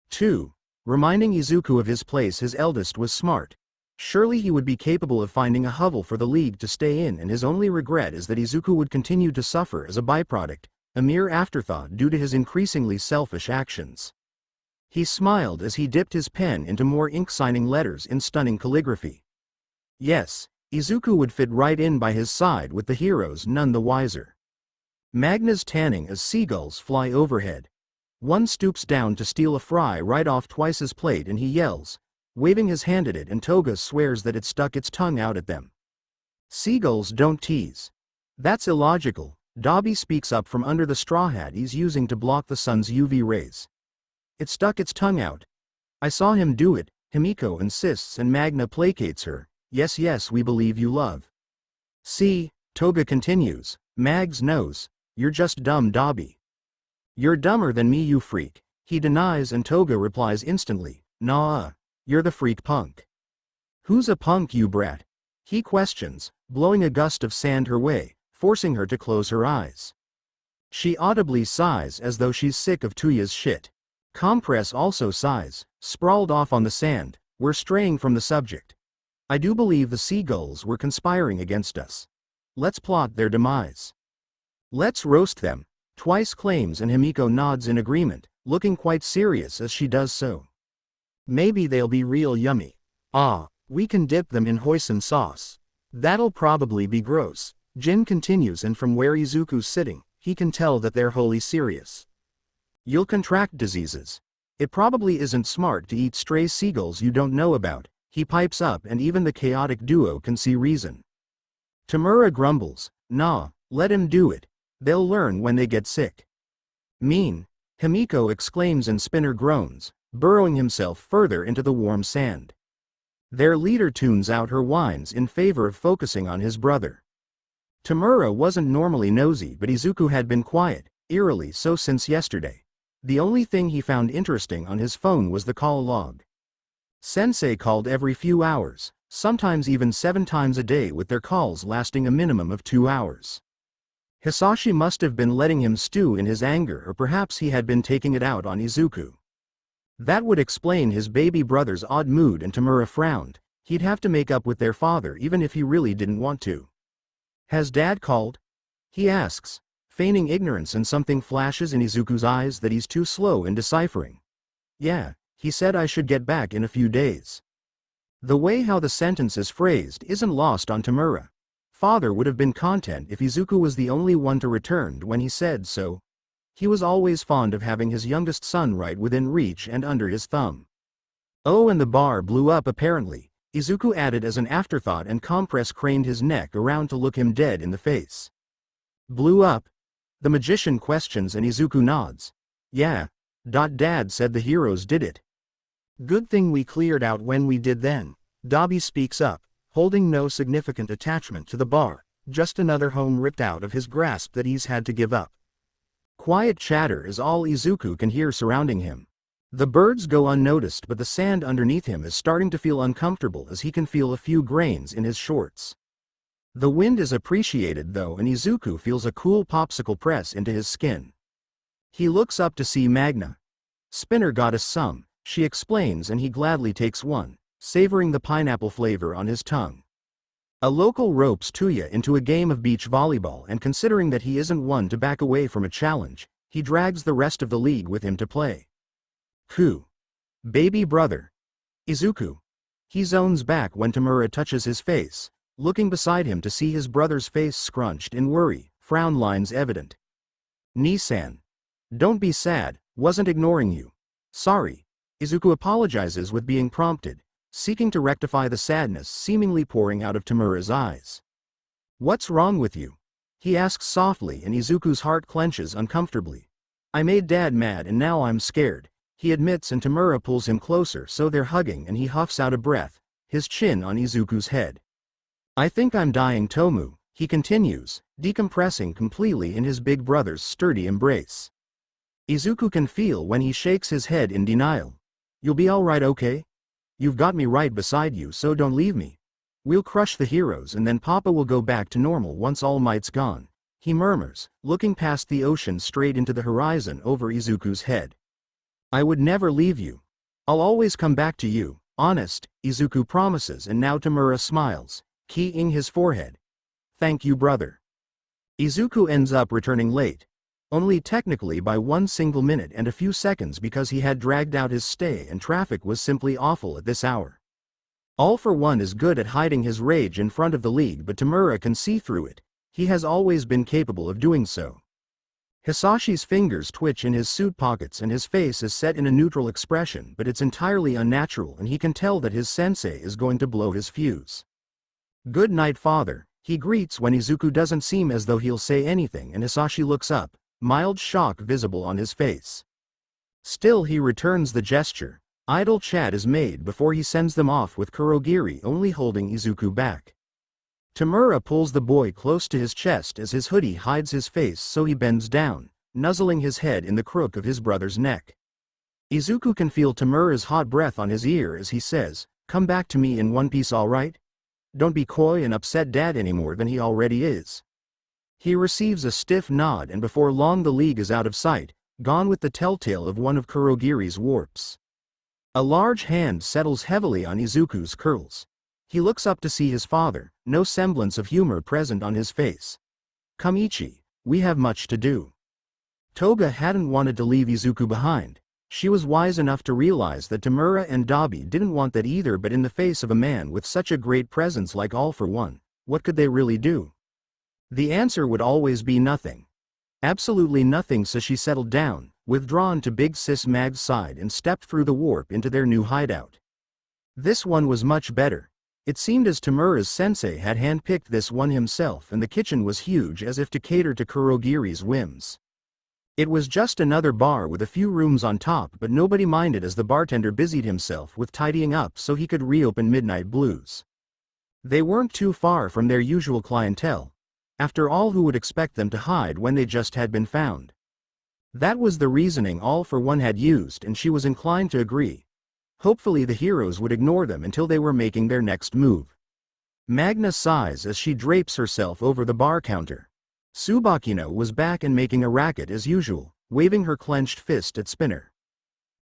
2. Reminding Izuku of his place. His eldest was smart. Surely he would be capable of finding a hovel for the League to stay in, and his only regret is that Izuku would continue to suffer as a byproduct, a mere afterthought due to his increasingly selfish actions. He smiled as he dipped his pen into more ink-signing letters in stunning calligraphy. Yes, Izuku would fit right in by his side, with the heroes none the wiser. Magna's tanning as seagulls fly overhead. One stoops down to steal a fry right off Twice's plate and he yells, waving his hand at it, and Toga swears that it stuck its tongue out at them. Seagulls don't tease. That's illogical. Dobby speaks up from under the straw hat he's using to block the sun's UV rays. It stuck its tongue out. I saw him do it, Himiko insists, and Magna placates her. Yes, yes, we believe you, love. See, Toga continues, Mags knows. You're just dumb, Dobby. You're dumber than me, you freak. He denies, and Toga replies instantly, nah, you're the freak punk. Who's a punk, you brat? He questions, blowing a gust of sand her way, forcing her to close her eyes. She audibly sighs as though she's sick of Tuya's shit. Compress also sighs, sprawled off on the sand. We're straying from the subject. I do believe the seagulls were conspiring against us. Let's plot their demise. Let's roast them, Twice claims, and Himiko nods in agreement, looking quite serious as she does so. Maybe they'll be real yummy. Ah, we can dip them in hoisin sauce. That'll probably be gross. Jin continues, and from where Izuku's sitting, he can tell that they're wholly serious. You'll contract diseases. It probably isn't smart to eat stray seagulls you don't know about, he pipes up, and even the chaotic duo can see reason. Tamura grumbles, nah, let him do it. They'll learn when they get sick. Mean, Himiko exclaims, and Spinner groans, burrowing himself further into the warm sand. Their leader tunes out her whines in favor of focusing on his brother. Tamura wasn't normally nosy, but Izuku had been quiet, eerily so since yesterday. The only thing he found interesting on his phone was the call log. Sensei called every few hours, sometimes even 7 times a day, with their calls lasting a minimum of 2 hours. Hisashi must have been letting him stew in his anger, or perhaps he had been taking it out on Izuku. That would explain his baby brother's odd mood, and Tamura frowned. He'd have to make up with their father even if he really didn't want to. Has Dad called? He asks, feigning ignorance, and something flashes in Izuku's eyes that he's too slow in deciphering. Yeah, he said I should get back in a few days. The way how the sentence is phrased isn't lost on Tamura. Father would have been content if Izuku was the only one to return when he said so. He was always fond of having his youngest son right within reach and under his thumb. Oh, and the bar blew up apparently, Izuku added as an afterthought, and Compress craned his neck around to look him dead in the face. Blew up? The magician questions, and Izuku nods. Yeah. Dad said the heroes did it. Good thing we cleared out when we did then. Dobby speaks up, holding no significant attachment to the bar, just another home ripped out of his grasp that he's had to give up. Quiet chatter is all Izuku can hear surrounding him. The birds go unnoticed, but the sand underneath him is starting to feel uncomfortable as he can feel a few grains in his shorts. The wind is appreciated though, and Izuku feels a cool popsicle press into his skin. He looks up to see Magna. Spinner got us some, she explains, and he gladly takes one, savoring the pineapple flavor on his tongue. A local ropes Tuya into a game of beach volleyball, and considering that he isn't one to back away from a challenge, he drags the rest of the league with him to play. Ku. Baby brother. Izuku. He zones back when Tamura touches his face, looking beside him to see his brother's face scrunched in worry, frown lines evident. Nissan. Don't be sad, wasn't ignoring you. Sorry. Izuku apologizes with being prompted, seeking to rectify the sadness seemingly pouring out of Tamura's eyes. "What's wrong with you?" he asks softly, and Izuku's heart clenches uncomfortably. "I made Dad mad and now I'm scared," he admits, and Tamura pulls him closer so they're hugging and he huffs out a breath, his chin on Izuku's head. "I think I'm dying, Tomu," he continues, decompressing completely in his big brother's sturdy embrace. Izuku can feel when he shakes his head in denial. "You'll be alright, okay? You've got me right beside you, so don't leave me. We'll crush the heroes and then Papa will go back to normal once All Might's gone," he murmurs, looking past the ocean straight into the horizon over Izuku's head. "I would never leave you. I'll always come back to you, honest," Izuku promises, and now Tamura smiles, keying his forehead. "Thank you, brother." Izuku ends up returning late. Only technically by 1 single minute and a few seconds, because he had dragged out his stay and traffic was simply awful at this hour. All for One is good at hiding his rage in front of the League, but Tamura can see through it. He has always been capable of doing so. Hisashi's fingers twitch in his suit pockets and his face is set in a neutral expression, but it's entirely unnatural and he can tell that his sensei is going to blow his fuse. "Good night, father," he greets when Izuku doesn't seem as though he'll say anything, and Hisashi looks up, mild shock visible on his face. Still he returns the gesture. Idle chat is made before he sends them off, with Kurogiri only holding Izuku back. Tamura pulls the boy close to his chest as his hoodie hides his face, so he bends down, nuzzling his head in the crook of his brother's neck. Izuku can feel Tamura's hot breath on his ear as he says, "Come back to me in one piece, alright? Don't be coy and upset Dad any more than he already is." He receives a stiff nod, and before long the League is out of sight, gone with the telltale of one of Kurogiri's warps. A large hand settles heavily on Izuku's curls. He looks up to see his father, no semblance of humor present on his face. "Come, Ichi, we have much to do." Toga hadn't wanted to leave Izuku behind. She was wise enough to realize that Tamura and Dabi didn't want that either, but in the face of a man with such a great presence like All for One, what could they really do? The answer would always be nothing. Absolutely nothing, so she settled down, withdrawn to Big Sis Mag's side, and stepped through the warp into their new hideout. This one was much better. It seemed as Tamura's sensei had handpicked this one himself, and the kitchen was huge, as if to cater to Kurogiri's whims. It was just another bar with a few rooms on top, but nobody minded as the bartender busied himself with tidying up so he could reopen Midnight Blues. They weren't too far from their usual clientele. After all, who would expect them to hide when they just had been found? That was the reasoning All for One had used, and she was inclined to agree. Hopefully the heroes would ignore them until they were making their next move. Magna sighs as she drapes herself over the bar counter. Tsubakino was back and making a racket as usual, waving her clenched fist at Spinner.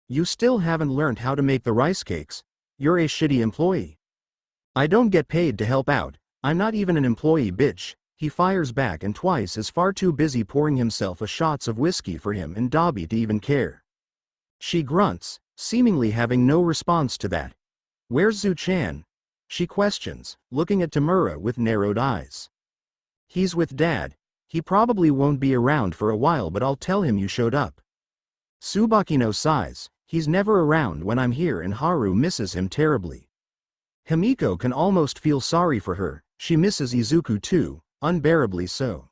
"You still haven't learned how to make the rice cakes. You're a shitty employee." "I don't get paid to help out. I'm not even an employee, bitch," he fires back, and Twice is far too busy pouring himself a shots of whiskey for him and Dabi to even care. She grunts, seemingly having no response to that. "Where's Zu-chan?" she questions, looking at Tamura with narrowed eyes. "He's with Dad. He probably won't be around for a while, but I'll tell him you showed up." Tsubakino sighs. "He's never around when I'm here, and Haru misses him terribly." Himiko can almost feel sorry for her. She misses Izuku too, unbearably so.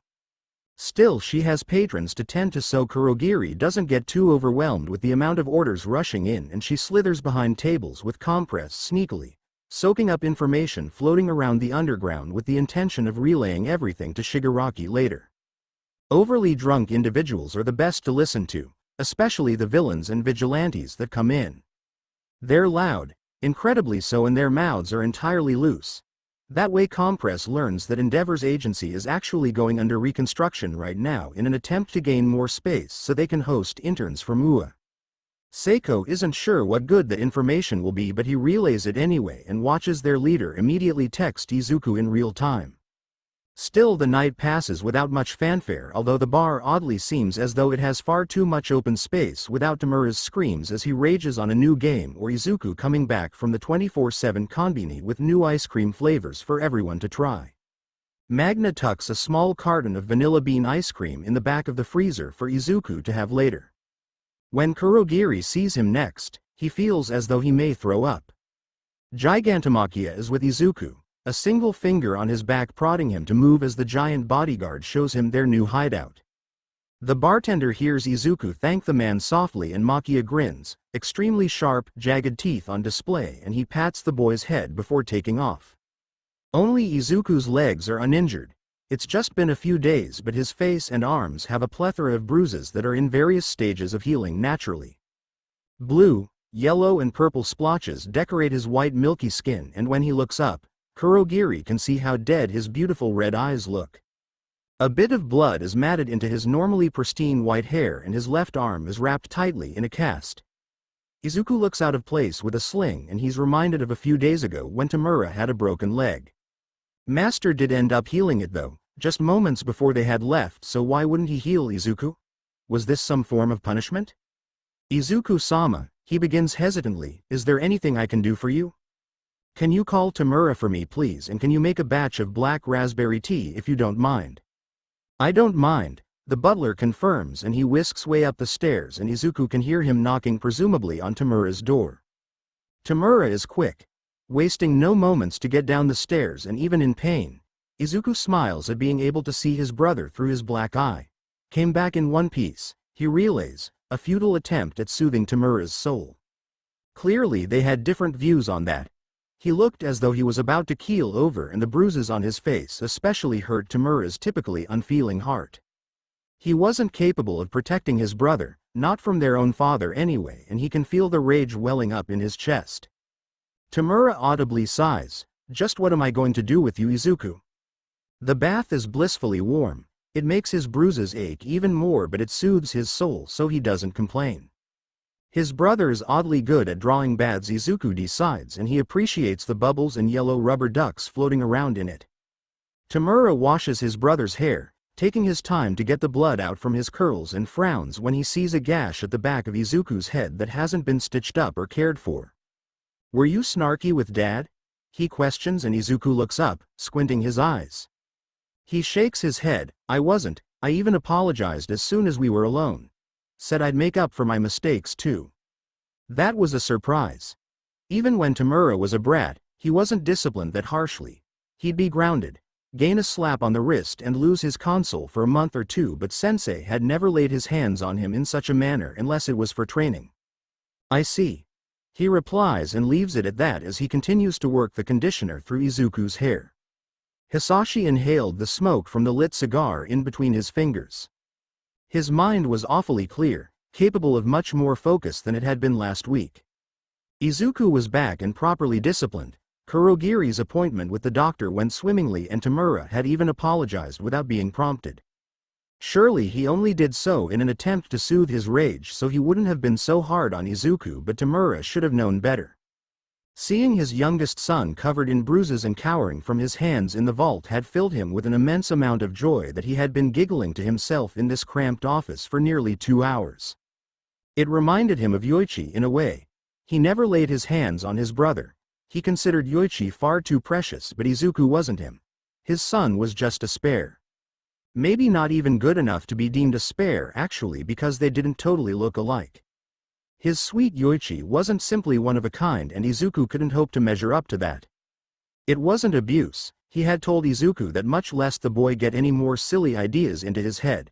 Still, she has patrons to tend to, so Kurogiri doesn't get too overwhelmed with the amount of orders rushing in, and she slithers behind tables with Compress sneakily, soaking up information floating around the underground with the intention of relaying everything to Shigaraki later. Overly drunk individuals are the best to listen to, especially the villains and vigilantes that come in. They're loud, incredibly so, and their mouths are entirely loose. That way Compress learns that Endeavor's agency is actually going under reconstruction right now in an attempt to gain more space so they can host interns from UA. Seiko isn't sure what good the information will be, but he relays it anyway and watches their leader immediately text Izuku in real time. Still, the night passes without much fanfare, although the bar oddly seems as though it has far too much open space without Tamura's screams as he rages on a new game, or Izuku coming back from the 24/7 konbini with new ice cream flavors for everyone to try. Magna tucks a small carton of vanilla bean ice cream in the back of the freezer for Izuku to have later. When Kurogiri sees him next, He feels as though he may throw up. Gigantomachia is with Izuku, a single finger on his back prodding him to move as the giant bodyguard shows him their new hideout. The bartender hears Izuku thank the man softly and Machia grins, extremely sharp, jagged teeth on display, and he pats the boy's head before taking off. Only Izuku's legs are uninjured. It's just been a few days, but his face and arms have a plethora of bruises that are in various stages of healing naturally. Blue, yellow and purple splotches decorate his white milky skin, and when he looks up, Kurogiri can see how dead his beautiful red eyes look. A bit of blood is matted into his normally pristine white hair, and his left arm is wrapped tightly in a cast. Izuku looks out of place with a sling, and he's reminded of a few days ago when Tamura had a broken leg. Master did end up healing it though, just moments before they had left, so why wouldn't he heal Izuku? Was this some form of punishment? Izuku-sama, he begins hesitantly, is there anything I can do for you? Can you call Tamura for me please, and can you make a batch of black raspberry tea if you don't mind? I don't mind, the butler confirms, and he whisks way up the stairs, and Izuku can hear him knocking presumably on Tamura's door. Tamura is quick, wasting no moments to get down the stairs, and even in pain, Izuku smiles at being able to see his brother through his black eye. Came back in one piece, he relays, a futile attempt at soothing Tamura's soul. Clearly they had different views on that. He looked as though he was about to keel over, and the bruises on his face especially hurt Tamura's typically unfeeling heart. He wasn't capable of protecting his brother, not from their own father anyway, and he can feel the rage welling up in his chest. Tamura audibly sighs, just what am I going to do with you, Izuku? The bath is blissfully warm. It makes his bruises ache even more, but it soothes his soul, so he doesn't complain. His brother is oddly good at drawing baths, Izuku decides, and he appreciates the bubbles and yellow rubber ducks floating around in it. Tamura washes his brother's hair, taking his time to get the blood out from his curls, and frowns when he sees a gash at the back of Izuku's head that hasn't been stitched up or cared for. Were you snarky with Dad? He questions, and Izuku looks up, squinting his eyes. He shakes his head. I wasn't, I even apologized as soon as we were alone. Said I'd make up for my mistakes too. That was a surprise. Even when Tamura was a brat, he wasn't disciplined that harshly. He'd be grounded, gain a slap on the wrist, and lose his console for a month or two, but Sensei had never laid his hands on him in such a manner unless it was for training. I see. He replies and leaves it at that as he continues to work the conditioner through Izuku's hair. Hisashi inhaled the smoke from the lit cigar in between his fingers. His mind was awfully clear, capable of much more focus than it had been last week. Izuku was back and properly disciplined. Kurogiri's appointment with the doctor went swimmingly, and Tamura had even apologized without being prompted. Surely he only did so in an attempt to soothe his rage so he wouldn't have been so hard on Izuku, but Tamura should have known better. Seeing his youngest son covered in bruises and cowering from his hands in the vault had filled him with an immense amount of joy that he had been giggling to himself in this cramped office for nearly 2 hours. It reminded him of Yoichi in a way. He never laid his hands on his brother. He considered Yoichi far too precious, but Izuku wasn't him. His son was just a spare. Maybe not even good enough to be deemed a spare actually, because they didn't totally look alike. His sweet Yoichi wasn't simply one of a kind, and Izuku couldn't hope to measure up to that. It wasn't abuse. He had told Izuku that, much less the boy get any more silly ideas into his head.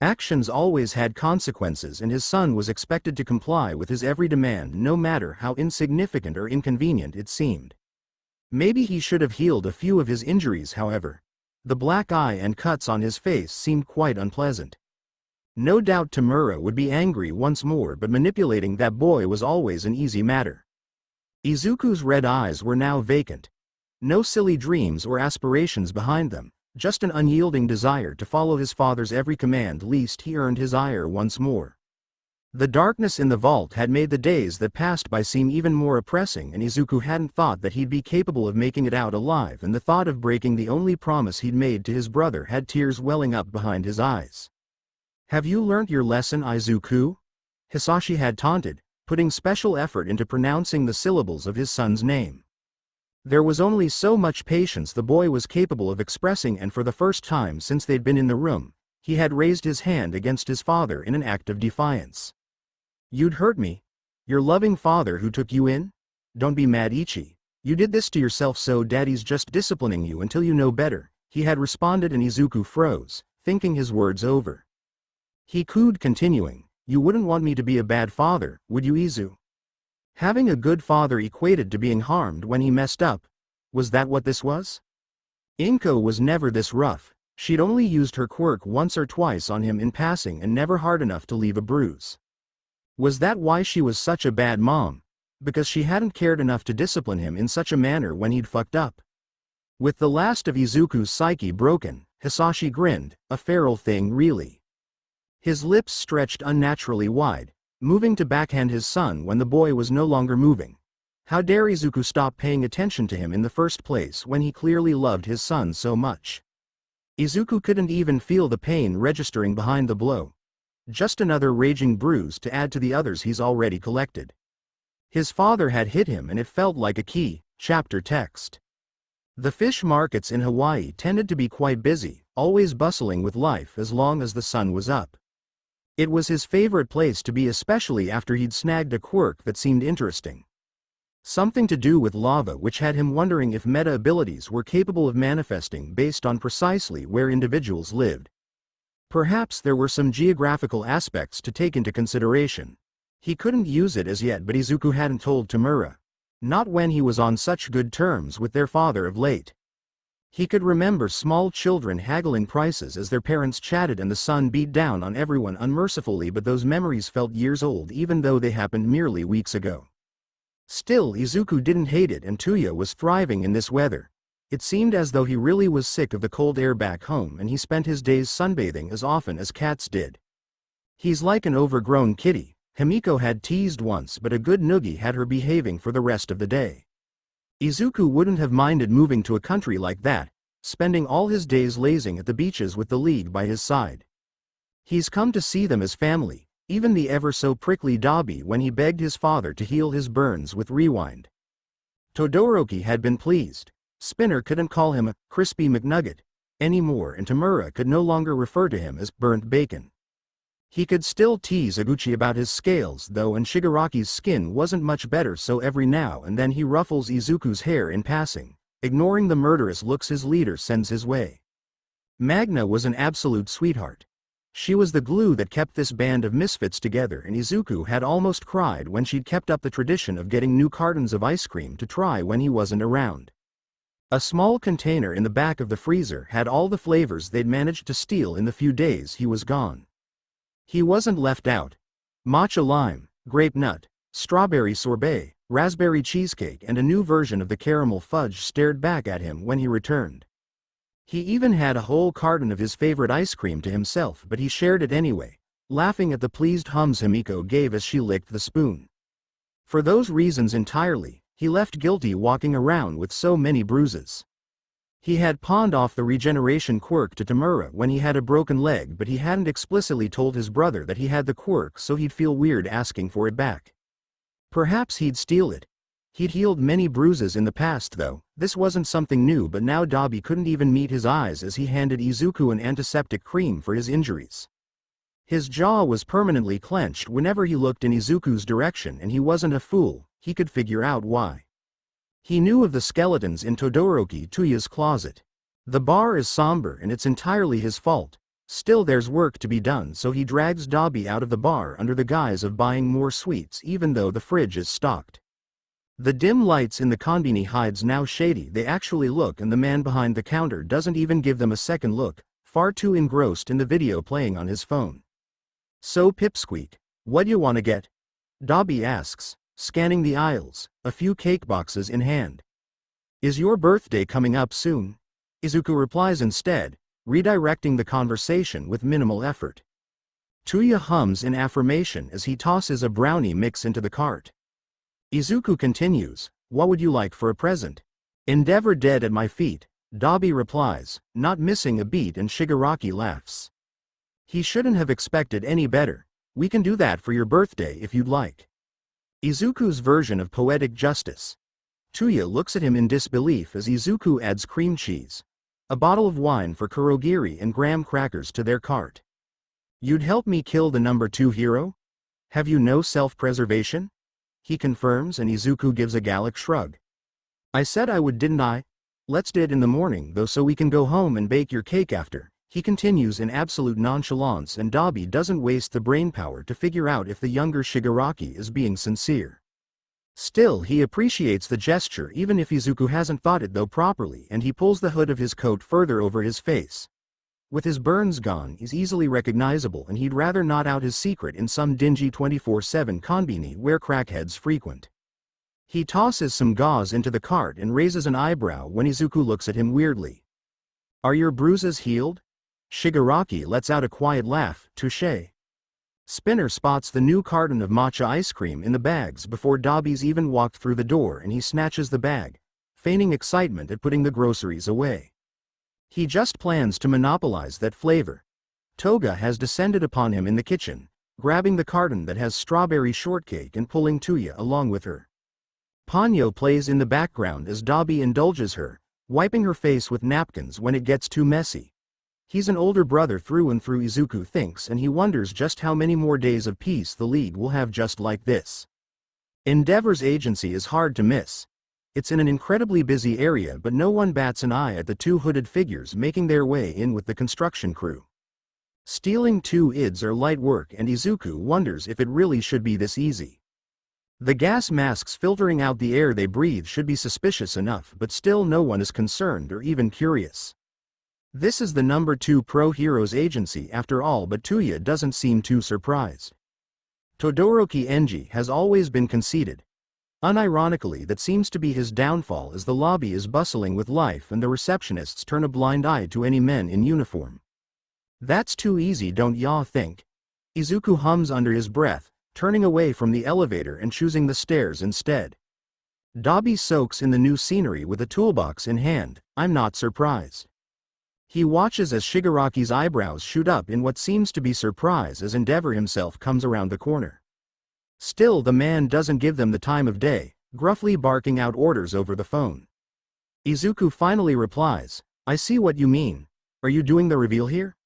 Actions always had consequences, and his son was expected to comply with his every demand, no matter how insignificant or inconvenient it seemed. Maybe he should have healed a few of his injuries, however. The black eye and cuts on his face seemed quite unpleasant. No doubt Tamura would be angry once more, but manipulating that boy was always an easy matter. Izuku's red eyes were now vacant. No silly dreams or aspirations behind them, just an unyielding desire to follow his father's every command, lest he earned his ire once more. The darkness in the vault had made the days that passed by seem even more oppressing, and Izuku hadn't thought that he'd be capable of making it out alive, and the thought of breaking the only promise he'd made to his brother had tears welling up behind his eyes. Have you learnt your lesson, Izuku? Hisashi had taunted, putting special effort into pronouncing the syllables of his son's name. There was only so much patience the boy was capable of expressing, and for the first time since they'd been in the room, he had raised his hand against his father in an act of defiance. You'd hurt me. Your loving father who took you in? Don't be mad, Ichi. You did this to yourself, so daddy's just disciplining you until you know better, he had responded, and Izuku froze, thinking his words over. He cooed, continuing, you wouldn't want me to be a bad father, would you, Izu? Having a good father equated to being harmed when he messed up. Was that what this was? Inko was never this rough. She'd only used her quirk once or twice on him in passing and never hard enough to leave a bruise. Was that why she was such a bad mom? Because she hadn't cared enough to discipline him in such a manner when he'd fucked up? With the last of Izuku's psyche broken, Hisashi grinned, a feral thing really. His lips stretched unnaturally wide, moving to backhand his son when the boy was no longer moving. How dare Izuku stop paying attention to him in the first place when he clearly loved his son so much? Izuku couldn't even feel the pain registering behind the blow. Just another raging bruise to add to the others he's already collected. His father had hit him, and it felt like a key chapter text. The fish markets in Hawaii tended to be quite busy, always bustling with life as long as the sun was up. It was his favorite place to be, especially after he'd snagged a quirk that seemed interesting. Something to do with lava, which had him wondering if meta abilities were capable of manifesting based on precisely where individuals lived. Perhaps there were some geographical aspects to take into consideration. He couldn't use it as yet, but Izuku hadn't told Tamura. Not when he was on such good terms with their father of late. He could remember small children haggling prices as their parents chatted and the sun beat down on everyone unmercifully, but those memories felt years old even though they happened merely weeks ago. Still, Izuku didn't hate it, and Tuya was thriving in this weather. It seemed as though he really was sick of the cold air back home, and he spent his days sunbathing as often as cats did. He's like an overgrown kitty, Himiko had teased once, but a good noogie had her behaving for the rest of the day. Izuku wouldn't have minded moving to a country like that, spending all his days lazing at the beaches with the League by his side. He's come to see them as family, even the ever-so-prickly Dabi when he begged his father to heal his burns with Rewind. Todoroki had been pleased. Spinner couldn't call him a crispy McNugget anymore, and Tamura could no longer refer to him as burnt bacon. He could still tease Iguchi about his scales though, and Shigaraki's skin wasn't much better, so every now and then he ruffles Izuku's hair in passing, ignoring the murderous looks his leader sends his way. Magna was an absolute sweetheart. She was the glue that kept this band of misfits together, and Izuku had almost cried when she'd kept up the tradition of getting new cartons of ice cream to try when he wasn't around. A small container in the back of the freezer had all the flavors they'd managed to steal in the few days he was gone. He wasn't left out. Matcha lime, grape nut, strawberry sorbet, raspberry cheesecake, and a new version of the caramel fudge stared back at him when he returned. He even had a whole carton of his favorite ice cream to himself, but he shared it anyway, laughing at the pleased hums Himiko gave as she licked the spoon. For those reasons entirely, he left guilty walking around with so many bruises. He had pawned off the regeneration quirk to Tamura when he had a broken leg, but he hadn't explicitly told his brother that he had the quirk, so he'd feel weird asking for it back. Perhaps he'd steal it. He'd healed many bruises in the past though, this wasn't something new, but now Dabi couldn't even meet his eyes as he handed Izuku an antiseptic cream for his injuries. His jaw was permanently clenched whenever he looked in Izuku's direction, and he wasn't a fool, he could figure out why. He knew of the skeletons in Todoroki Tuya's closet. The bar is somber and it's entirely his fault. Still, there's work to be done, so he drags Dabi out of the bar under the guise of buying more sweets even though the fridge is stocked. The dim lights in the konbini hides now shady they actually look, and the man behind the counter doesn't even give them a second look, far too engrossed in the video playing on his phone. So Pipsqueak, what you wanna get? Dabi asks, scanning the aisles, a few cake boxes in hand. Is your birthday coming up soon? Izuku replies instead, redirecting the conversation with minimal effort. Tuya hums in affirmation as he tosses a brownie mix into the cart. Izuku continues, what would you like for a present? Endeavor dead at my feet, Dabi replies, not missing a beat, and Shigaraki laughs. He shouldn't have expected any better. We can do that for your birthday if you'd like. Izuku's version of poetic justice. Tuya looks at him in disbelief as Izuku adds cream cheese, a bottle of wine for Kurogiri, and graham crackers to their cart. You'd help me kill the number 2 hero? Have you no self-preservation? he confirms, and Izuku gives a Gallic shrug. I said I would, didn't I? Let's do it in the morning though so we can go home and bake your cake after. He continues in absolute nonchalance, and Dabi doesn't waste the brainpower to figure out if the younger Shigaraki is being sincere. Still, he appreciates the gesture even if Izuku hasn't thought it though properly, and he pulls the hood of his coat further over his face. With his burns gone, he's easily recognizable, and he'd rather not out his secret in some dingy 24/7 konbini where crackheads frequent. He tosses some gauze into the cart and raises an eyebrow when Izuku looks at him weirdly. Are your bruises healed? Shigaraki lets out a quiet laugh. Touché. Spinner spots the new carton of matcha ice cream in the bags before Dabi's even walked through the door, and he snatches the bag, feigning excitement at putting the groceries away. He just plans to monopolize that flavor. Toga has descended upon him in the kitchen, grabbing the carton that has strawberry shortcake and pulling Tuya along with her. Ponyo plays in the background as Dabi indulges her, wiping her face with napkins when it gets too messy. He's an older brother through and through, Izuku thinks, and he wonders just how many more days of peace the League will have just like this. Endeavor's agency is hard to miss. It's in an incredibly busy area, but no one bats an eye at the two hooded figures making their way in with the construction crew. Stealing two ids are light work, and Izuku wonders if it really should be this easy. The gas masks filtering out the air they breathe should be suspicious enough, but still no one is concerned or even curious. This is the number 2 pro-heroes agency after all, but Tuya doesn't seem too surprised. Todoroki Enji has always been conceited. Unironically, that seems to be his downfall as the lobby is bustling with life and the receptionists turn a blind eye to any men in uniform. That's too easy, don't ya think? Izuku hums under his breath, turning away from the elevator and choosing the stairs instead. Dabi soaks in the new scenery with a toolbox in hand. I'm not surprised. He watches as Shigaraki's eyebrows shoot up in what seems to be surprise as Endeavor himself comes around the corner. Still, the man doesn't give them the time of day, gruffly barking out orders over the phone. Izuku finally replies, I see what you mean. Are you doing the reveal here?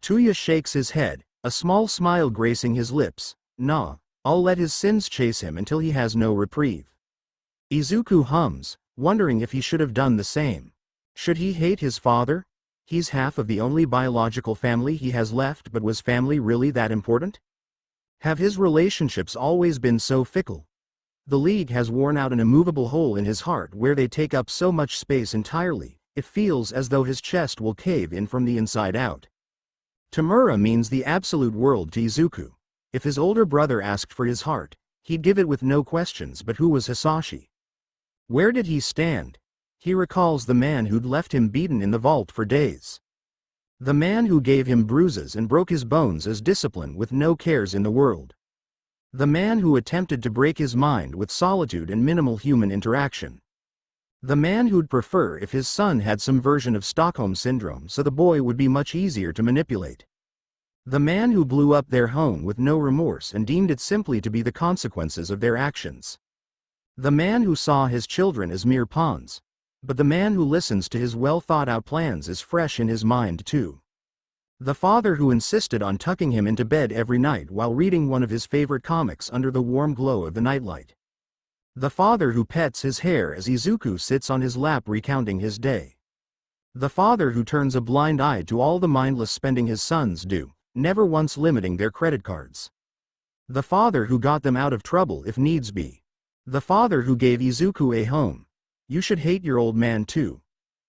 Tuya shakes his head, a small smile gracing his lips. Nah, I'll let his sins chase him until he has no reprieve. Izuku hums, wondering if he should have done the same. Should he hate his father? He's half of the only biological family he has left, but was family really that important? Have his relationships always been so fickle? The League has worn out an immovable hole in his heart where they take up so much space entirely, it feels as though his chest will cave in from the inside out. Tamura means the absolute world to Izuku. If his older brother asked for his heart, he'd give it with no questions, but who was Hisashi? Where did he stand? He recalls the man who'd left him beaten in the vault for days. The man who gave him bruises and broke his bones as discipline with no cares in the world. The man who attempted to break his mind with solitude and minimal human interaction. The man who'd prefer if his son had some version of Stockholm Syndrome so the boy would be much easier to manipulate. The man who blew up their home with no remorse and deemed it simply to be the consequences of their actions. The man who saw his children as mere pawns. But the man who listens to his well-thought-out plans is fresh in his mind too. The father who insisted on tucking him into bed every night while reading one of his favorite comics under the warm glow of the nightlight. The father who pets his hair as Izuku sits on his lap recounting his day. The father who turns a blind eye to all the mindless spending his sons do, never once limiting their credit cards. The father who got them out of trouble if needs be. The father who gave Izuku a home. You should hate your old man too.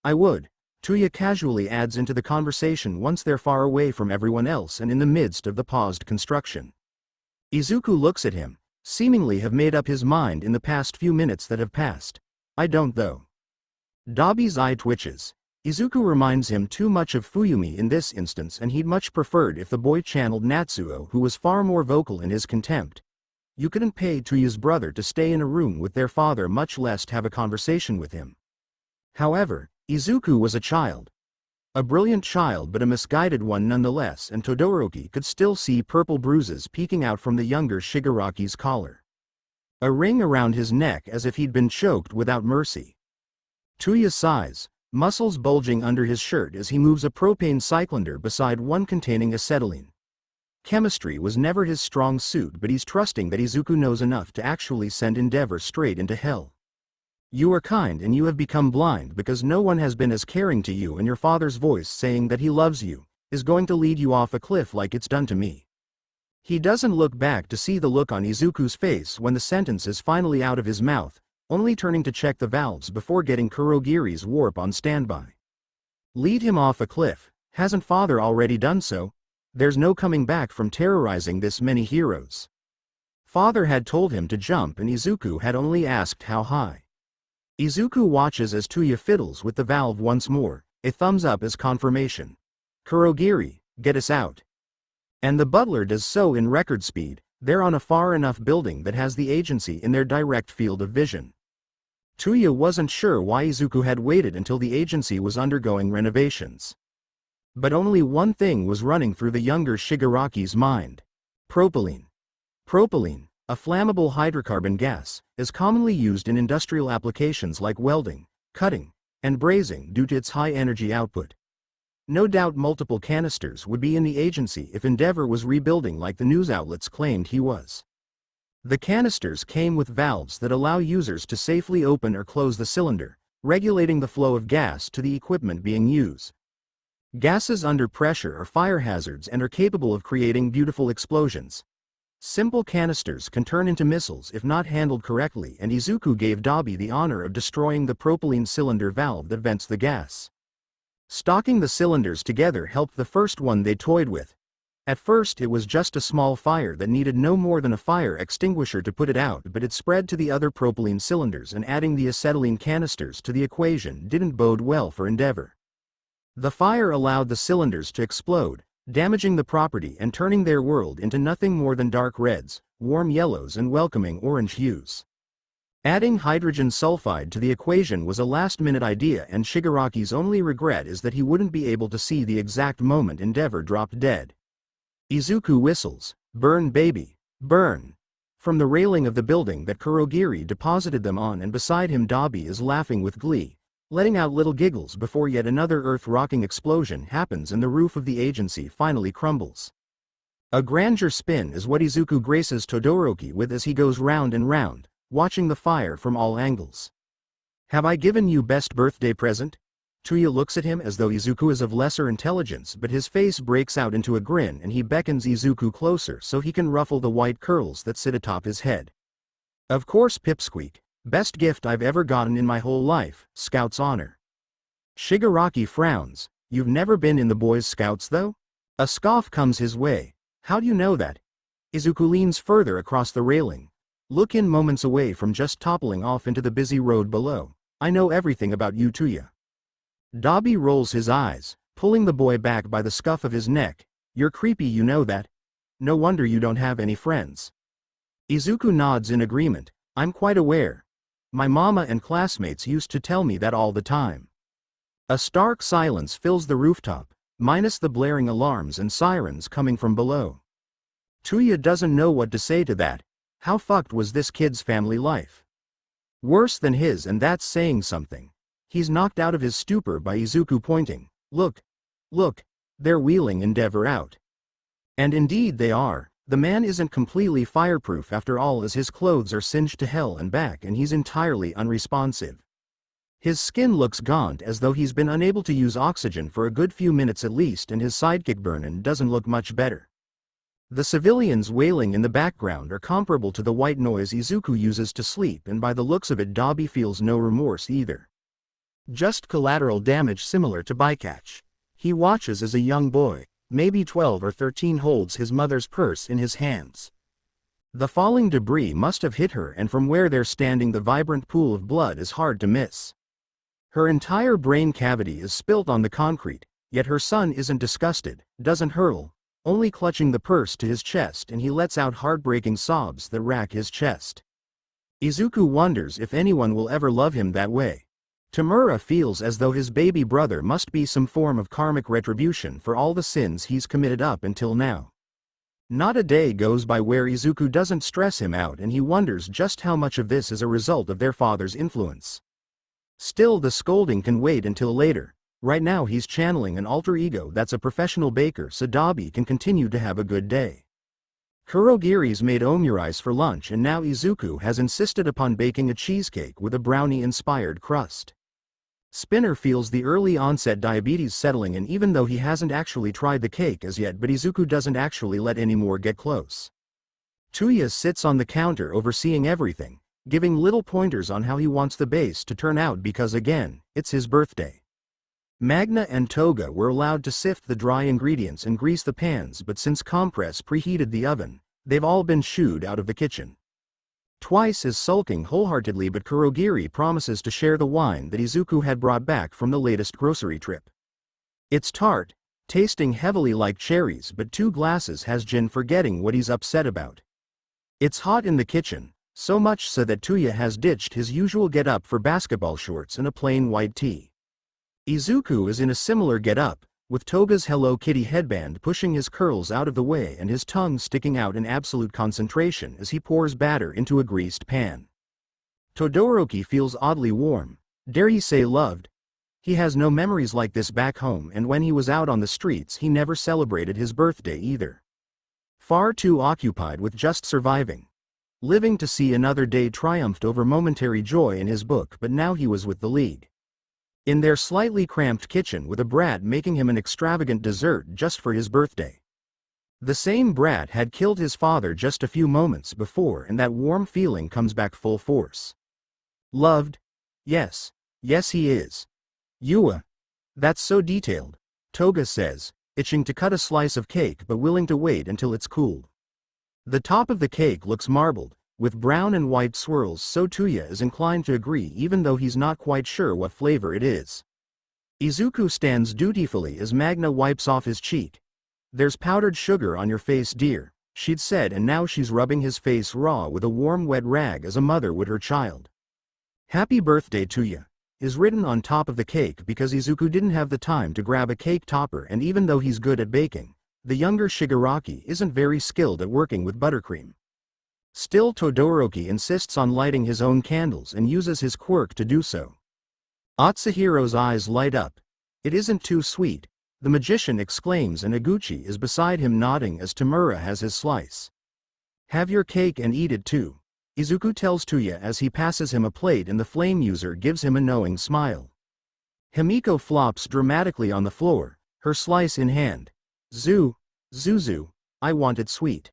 I would. Tuya casually adds into the conversation once they're far away from everyone else and in the midst of the paused construction. Izuku looks at him, seemingly have made up his mind in the past few minutes that have passed. I don't though. Dabi's eye twitches. Izuku reminds him too much of Fuyumi in this instance, and he'd much preferred if the boy channeled Natsuo, who was far more vocal in his contempt. You couldn't pay Tuya's brother to stay in a room with their father, much less have a conversation with him. However, Izuku was a child. A brilliant child, but a misguided one nonetheless, and Todoroki could still see purple bruises peeking out from the younger Shigaraki's collar. A ring around his neck as if he'd been choked without mercy. Tuya sighs, muscles bulging under his shirt as he moves a propane cylinder beside one containing acetylene. Chemistry was never his strong suit, but he's trusting that Izuku knows enough to actually send Endeavor straight into hell. You are kind and you have become blind because no one has been as caring to you, and your father's voice saying that he loves you is going to lead you off a cliff like it's done to me. He doesn't look back to see the look on Izuku's face when the sentence is finally out of his mouth, only turning to check the valves before getting Kurogiri's warp on standby. Lead him off a cliff? Hasn't father already done so? There's no coming back from terrorizing this many heroes. Father had told him to jump and Izuku had only asked how high. Izuku watches as Tuya fiddles with the valve once more, a thumbs up as confirmation. Kurogiri, get us out. And the butler does so in record speed. They're on a far enough building that has the agency in their direct field of vision. Tuya wasn't sure why Izuku had waited until the agency was undergoing renovations. But only one thing was running through the younger Shigaraki's mind. Propylene. Propylene, a flammable hydrocarbon gas, is commonly used in industrial applications like welding, cutting, and brazing due to its high energy output. No doubt multiple canisters would be in the agency if Endeavor was rebuilding like the news outlets claimed he was. The canisters came with valves that allow users to safely open or close the cylinder, regulating the flow of gas to the equipment being used. Gases under pressure are fire hazards and are capable of creating beautiful explosions. Simple canisters can turn into missiles if not handled correctly, and Izuku gave Dabi the honor of destroying the propylene cylinder valve that vents the gas. Stocking the cylinders together helped the first one they toyed with. At first it was just a small fire that needed no more than a fire extinguisher to put it out, but it spread to the other propylene cylinders, and adding the acetylene canisters to the equation didn't bode well for Endeavor. The fire allowed the cylinders to explode, damaging the property and turning their world into nothing more than dark reds, warm yellows and welcoming orange hues. Adding hydrogen sulfide to the equation was a last-minute idea, and Shigaraki's only regret is that he wouldn't be able to see the exact moment Endeavor dropped dead. Izuku whistles, "Burn baby, burn," from the railing of the building that Kurogiri deposited them on, and beside him Dabi is laughing with glee, letting out little giggles before yet another earth-rocking explosion happens and the roof of the agency finally crumbles. A grandeur spin is what Izuku graces Todoroki with as he goes round and round, watching the fire from all angles. "Have I given you best birthday present?" Tuya looks at him as though Izuku is of lesser intelligence, but his face breaks out into a grin and he beckons Izuku closer so he can ruffle the white curls that sit atop his head. "Of course, Pipsqueak. Best gift I've ever gotten in my whole life, Scout's honor." Shigaraki frowns. "You've never been in the Boys Scouts though?" A scoff comes his way. "How do you know that?" Izuku leans further across the railing. Look in moments away from just toppling off into the busy road below. "I know everything about you, Tuya." Dabi rolls his eyes, pulling the boy back by the scuff of his neck. "You're creepy, you know that? No wonder you don't have any friends." Izuku nods in agreement. "I'm quite aware. My mama and classmates used to tell me that all the time." A stark silence fills the rooftop, minus the blaring alarms and sirens coming from below. Tuya doesn't know what to say to that. How fucked was this kid's family life? Worse than his, and that's saying something. He's knocked out of his stupor by Izuku pointing. Look, they're wheeling Endeavor out." And indeed they are. The man isn't completely fireproof after all, as his clothes are singed to hell and back and he's entirely unresponsive. His skin looks gaunt, as though he's been unable to use oxygen for a good few minutes at least, and his sidekick Burnin doesn't look much better. The civilians wailing in the background are comparable to the white noise Izuku uses to sleep, and by the looks of it Dabi feels no remorse either. Just collateral damage similar to bycatch. He watches as a young boy, maybe 12 or 13, holds his mother's purse in his hands. The falling debris must have hit her, and from where they're standing the vibrant pool of blood is hard to miss. Her entire brain cavity is spilt on the concrete, yet her son isn't disgusted, doesn't hurl, only clutching the purse to his chest, and he lets out heartbreaking sobs that rack his chest. Izuku wonders if anyone will ever love him that way. Tamura feels as though his baby brother must be some form of karmic retribution for all the sins he's committed up until now. Not a day goes by where Izuku doesn't stress him out, and he wonders just how much of this is a result of their father's influence. Still, the scolding can wait until later. Right now he's channeling an alter ego that's a professional baker so Dabi can continue to have a good day. Kurogiri's made omurice for lunch and now Izuku has insisted upon baking a cheesecake with a brownie-inspired crust. Spinner feels the early onset diabetes settling in even though he hasn't actually tried the cake as yet, but Izuku doesn't actually let any more get close. Tuya sits on the counter overseeing everything, giving little pointers on how he wants the base to turn out because again, it's his birthday. Magna and Toga were allowed to sift the dry ingredients and grease the pans, but since Compress preheated the oven, they've all been shooed out of the kitchen. Twice is sulking wholeheartedly, but Kurogiri promises to share the wine that Izuku had brought back from the latest grocery trip. It's tart, tasting heavily like cherries, but 2 glasses has gin, forgetting what he's upset about. It's hot in the kitchen, so much so that Tuya has ditched his usual get-up for basketball shorts and a plain white tee. Izuku is in a similar get-up, with Toga's Hello Kitty headband pushing his curls out of the way and his tongue sticking out in absolute concentration as he pours batter into a greased pan. Todoroki feels oddly warm, dare he say loved. He has no memories like this back home, and when he was out on the streets he never celebrated his birthday either. Far too occupied with just surviving. Living to see another day triumphed over momentary joy in his book, but now he was with the League. In their slightly cramped kitchen with a brat making him an extravagant dessert just for his birthday. The same brat had killed his father just a few moments before, and that warm feeling comes back full force. Loved? Yes. Yes he is. Yua. That's so detailed, Toga says, itching to cut a slice of cake but willing to wait until it's cooled. The top of the cake looks marbled, with brown and white swirls, so Tuya is inclined to agree even though he's not quite sure what flavor it is. Izuku stands dutifully as Magna wipes off his cheek. There's powdered sugar on your face, dear, she'd said, and now she's rubbing his face raw with a warm wet rag as a mother would her child. Happy birthday Tuya is written on top of the cake because Izuku didn't have the time to grab a cake topper, and even though he's good at baking, the younger Shigaraki isn't very skilled at working with buttercream. Still, Todoroki insists on lighting his own candles and uses his quirk to do so. Atsuhiro's eyes light up. It isn't too sweet, the magician exclaims, and Iguchi is beside him nodding as Tamura has his slice. Have your cake and eat it too, Izuku tells Tuya as he passes him a plate, and the flame user gives him a knowing smile. Himiko flops dramatically on the floor, her slice in hand. Zuzu, I want it sweet.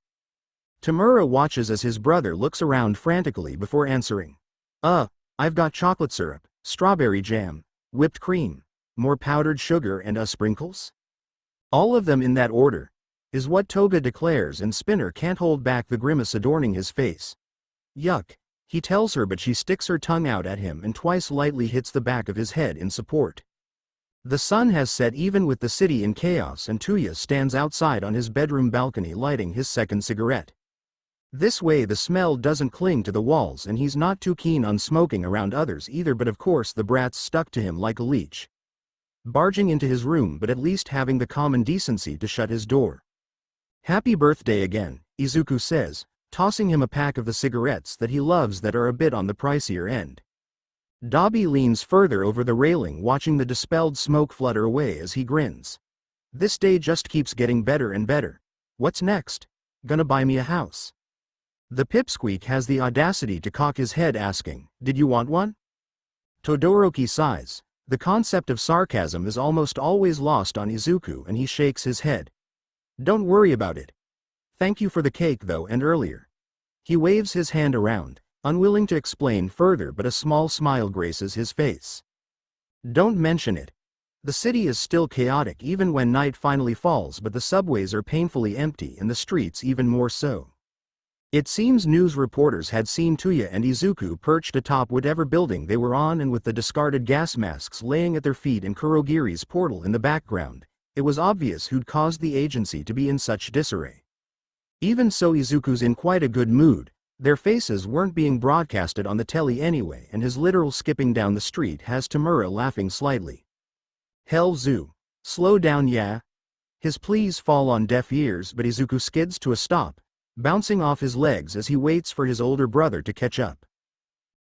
Tamura watches as his brother looks around frantically before answering. I've got chocolate syrup, strawberry jam, whipped cream, more powdered sugar and sprinkles? All of them in that order, is what Toga declares, and Spinner can't hold back the grimace adorning his face. Yuck, he tells her, but she sticks her tongue out at him and twice lightly hits the back of his head in support. The sun has set even with the city in chaos, and Tuya stands outside on his bedroom balcony lighting his second cigarette. This way the smell doesn't cling to the walls, and he's not too keen on smoking around others either, but of course the brat's stuck to him like a leech. Barging into his room, but at least having the common decency to shut his door. Happy birthday again, Izuku says, tossing him a pack of the cigarettes that he loves that are a bit on the pricier end. Dabi leans further over the railing watching the dispelled smoke flutter away as he grins. This day just keeps getting better and better. What's next? Gonna buy me a house? The pipsqueak has the audacity to cock his head asking, did you want one? Todoroki sighs. The concept of sarcasm is almost always lost on Izuku, and he shakes his head. Don't worry about it. Thank you for the cake though, and earlier. He waves his hand around, unwilling to explain further, but a small smile graces his face. Don't mention it. The city is still chaotic even when night finally falls, but the subways are painfully empty and the streets even more so. It seems news reporters had seen Tuya and Izuku perched atop whatever building they were on, and with the discarded gas masks laying at their feet and Kurogiri's portal in the background, it was obvious who'd caused the agency to be in such disarray. Even so, Izuku's in quite a good mood. Their faces weren't being broadcasted on the telly anyway, and his literal skipping down the street has Tamura laughing slightly. Hell Zoo. Slow down, yeah? His pleas fall on deaf ears, but Izuku skids to a stop, bouncing off his legs as he waits for his older brother to catch up.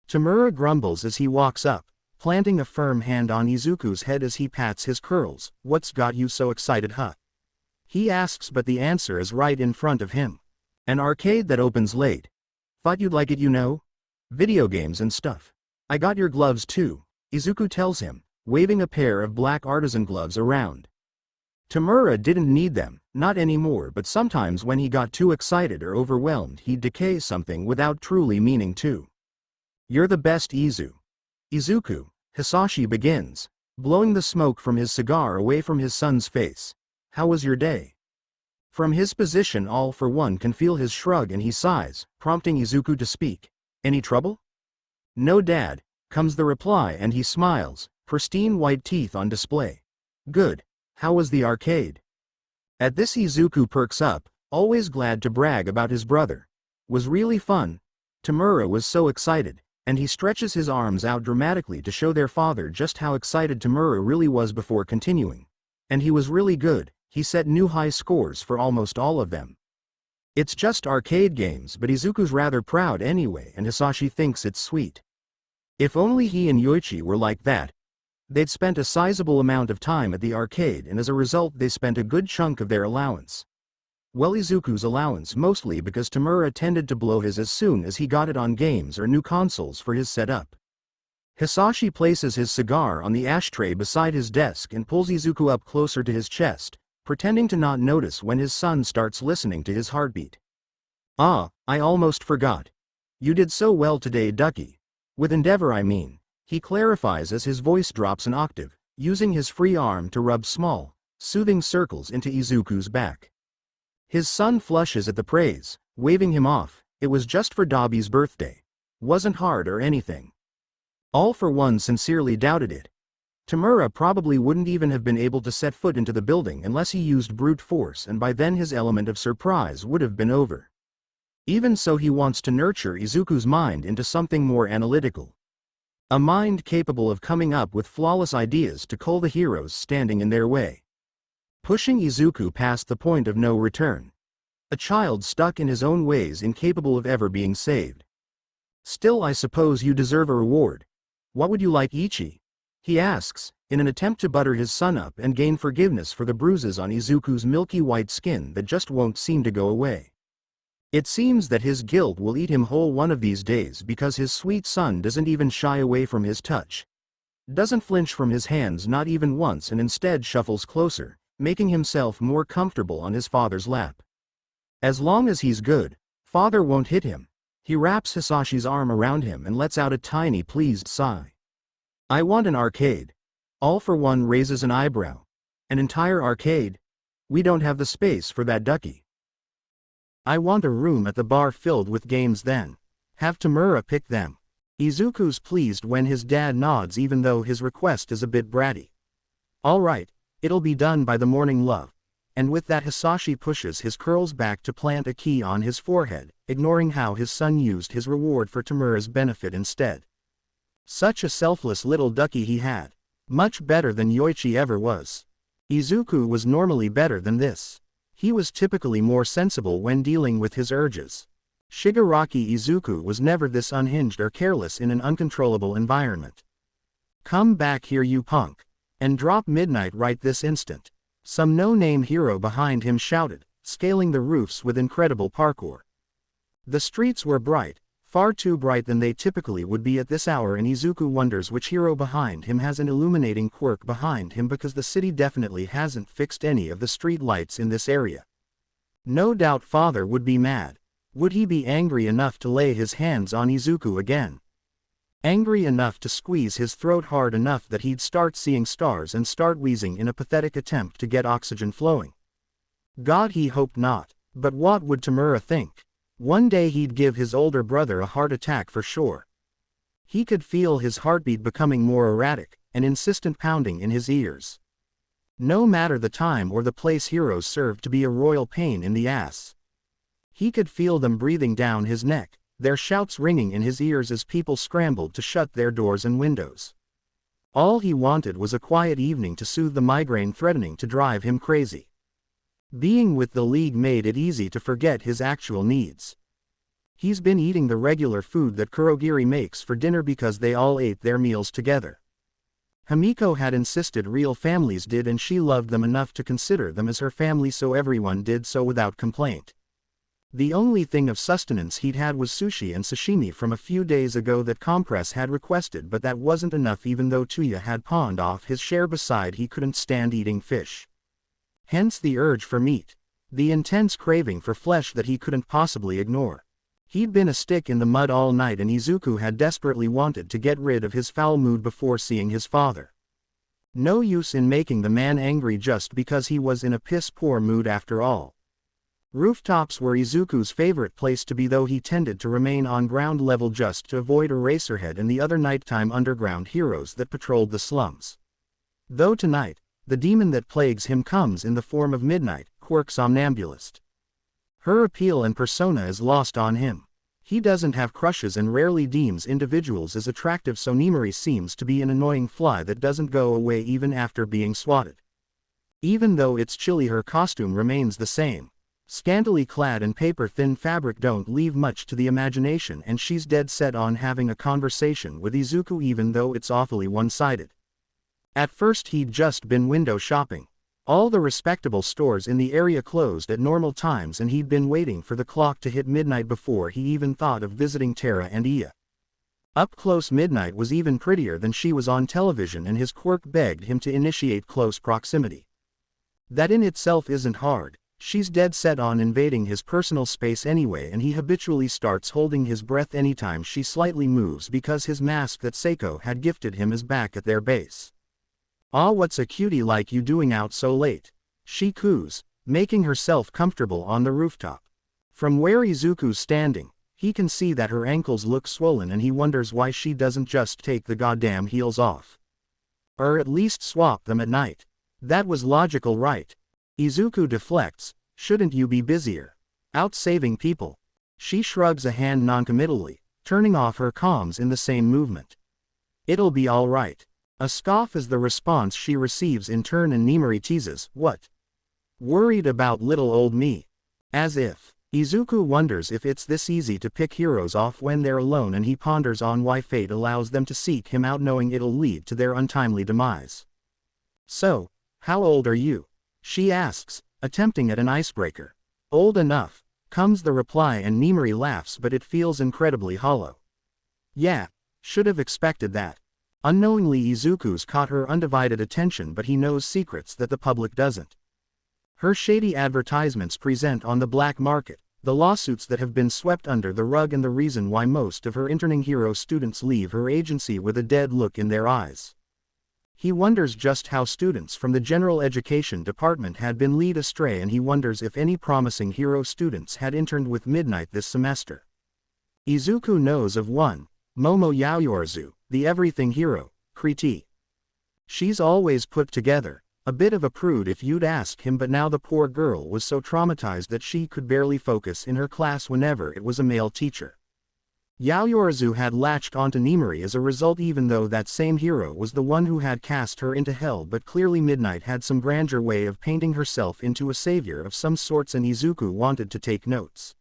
Tamura grumbles as he walks up, planting a firm hand on Izuku's head as he pats his curls. "What's got you so excited, huh?" he asks, but the answer is right in front of him. "An arcade that opens late. Thought you'd like it, you know? Video games and stuff. I got your gloves too," Izuku tells him, waving a pair of black artisan gloves around. Tamura didn't need them, not anymore, but sometimes when he got too excited or overwhelmed he'd decay something without truly meaning to. "You're the best, Izuku," Hisashi begins, blowing the smoke from his cigar away from his son's face. "How was your day?" From his position, All for One can feel his shrug and he sighs, prompting Izuku to speak. "Any trouble?" "No, Dad," comes the reply, and he smiles, pristine white teeth on display. "Good. How was the arcade?" At this Izuku perks up, always glad to brag about his brother. "Was really fun." Tamura was so excited, and he stretches his arms out dramatically to show their father just how excited Tamura really was before continuing. "And he was really good, he set new high scores for almost all of them." It's just arcade games, but Izuku's rather proud anyway, and Hisashi thinks it's sweet. If only he and Yoichi were like that. They'd spent a sizable amount of time at the arcade, and as a result they spent a good chunk of their allowance. Well, Izuku's allowance mostly, because Tamura tended to blow his as soon as he got it on games or new consoles for his setup. Hisashi places his cigar on the ashtray beside his desk and pulls Izuku up closer to his chest, pretending to not notice when his son starts listening to his heartbeat. "Ah, I almost forgot. You did so well today, Ducky. With Endeavor, I mean," he clarifies as his voice drops an octave, using his free arm to rub small, soothing circles into Izuku's back. His son flushes at the praise, waving him off. "It was just for Dobby's birthday. Wasn't hard or anything." All for One sincerely doubted it. Tamura probably wouldn't even have been able to set foot into the building unless he used brute force, and by then his element of surprise would have been over. Even so, he wants to nurture Izuku's mind into something more analytical. A mind capable of coming up with flawless ideas to cull the heroes standing in their way. Pushing Izuku past the point of no return. A child stuck in his own ways, incapable of ever being saved. "Still, I suppose you deserve a reward. What would you like, Ichi?" he asks, in an attempt to butter his son up and gain forgiveness for the bruises on Izuku's milky white skin that just won't seem to go away. It seems that his guilt will eat him whole one of these days, because his sweet son doesn't even shy away from his touch. Doesn't flinch from his hands, not even once, and instead shuffles closer, making himself more comfortable on his father's lap. As long as he's good, father won't hit him. He wraps Hisashi's arm around him and lets out a tiny pleased sigh. "I want an arcade." All for One raises an eyebrow. "An entire arcade? We don't have the space for that, Ducky." "I want a room at the bar filled with games then. Have Tamura pick them." Izuku's pleased when his dad nods, even though his request is a bit bratty. "All right, it'll be done by the morning, love." And with that, Hisashi pushes his curls back to plant a key on his forehead, ignoring how his son used his reward for Tamura's benefit instead. Such a selfless little ducky he had. Much better than Yoichi ever was. Izuku was normally better than this. He was typically more sensible when dealing with his urges. Shigaraki Izuku was never this unhinged or careless in an uncontrollable environment. "Come back here, you punk. And drop midnight right this instant," some no-name hero behind him shouted, scaling the roofs with incredible parkour. The streets were bright, far too bright than they typically would be at this hour, and Izuku wonders which hero behind him has an illuminating quirk behind him, because the city definitely hasn't fixed any of the street lights in this area. No doubt father would be mad. Would he be angry enough to lay his hands on Izuku again? Angry enough to squeeze his throat hard enough that he'd start seeing stars and start wheezing in a pathetic attempt to get oxygen flowing? God, he hoped not. But what would Tamura think? One day he'd give his older brother a heart attack for sure. He could feel his heartbeat becoming more erratic, an insistent pounding in his ears. No matter the time or the place, heroes served to be a royal pain in the ass. He could feel them breathing down his neck, their shouts ringing in his ears as people scrambled to shut their doors and windows. All he wanted was a quiet evening to soothe the migraine threatening to drive him crazy. Being with the League made it easy to forget his actual needs. He's been eating the regular food that Kurogiri makes for dinner because they all ate their meals together. Himiko had insisted real families did, and she loved them enough to consider them as her family, so everyone did so without complaint. The only thing of sustenance he'd had was sushi and sashimi from a few days ago that Compress had requested, but that wasn't enough even though Tuya had pawned off his share. Beside, he couldn't stand eating fish. Hence the urge for meat. The intense craving for flesh that he couldn't possibly ignore. He'd been a stick in the mud all night, and Izuku had desperately wanted to get rid of his foul mood before seeing his father. No use in making the man angry just because he was in a piss-poor mood after all. Rooftops were Izuku's favorite place to be, though he tended to remain on ground level just to avoid Eraserhead and the other nighttime underground heroes that patrolled the slums. Though tonight, the demon that plagues him comes in the form of Midnight, Quirk's somnambulist. Her appeal and persona is lost on him. He doesn't have crushes and rarely deems individuals as attractive, so Nimari seems to be an annoying fly that doesn't go away even after being swatted. Even though it's chilly, her costume remains the same. Scantily clad and paper-thin fabric don't leave much to the imagination, and she's dead set on having a conversation with Izuku even though it's awfully one-sided. At first he'd just been window shopping. All the respectable stores in the area closed at normal times, and he'd been waiting for the clock to hit midnight before he even thought of visiting Terra and Iya. Up close, Midnight was even prettier than she was on television, and his quirk begged him to initiate close proximity. That in itself isn't hard. She's dead set on invading his personal space anyway, and he habitually starts holding his breath anytime she slightly moves because his mask that Seiko had gifted him is back at their base. "Ah, what's a cutie like you doing out so late?" she coos, making herself comfortable on the rooftop. From where Izuku's standing, he can see that her ankles look swollen, and he wonders why she doesn't just take the goddamn heels off. Or at least swap them at night. That was logical, right? Izuku deflects. "Shouldn't you be busier out saving people?" She shrugs a hand noncommittally, turning off her comms in the same movement. "It'll be all right." A scoff is the response she receives in turn, and Nimari teases, "What? Worried about little old me?" As if. Izuku wonders if it's this easy to pick heroes off when they're alone, and he ponders on why fate allows them to seek him out knowing it'll lead to their untimely demise. "So, how old are you?" she asks, attempting at an icebreaker. "Old enough," comes the reply, and Nimari laughs, but it feels incredibly hollow. "Yeah, should have expected that." Unknowingly, Izuku's caught her undivided attention, but he knows secrets that the public doesn't. Her shady advertisements present on the black market, the lawsuits that have been swept under the rug, and the reason why most of her interning hero students leave her agency with a dead look in their eyes. He wonders just how students from the general education department had been led astray, and he wonders if any promising hero students had interned with Midnight this semester. Izuku knows of one, Momo Yaoyorozu, the everything hero, Kriti. She's always put together, a bit of a prude if you'd ask him, but now the poor girl was so traumatized that she could barely focus in her class whenever it was a male teacher. Yaoyorozu had latched onto Nimari as a result, even though that same hero was the one who had cast her into hell, but clearly Midnight had some grander way of painting herself into a savior of some sorts, and Izuku wanted to take notes.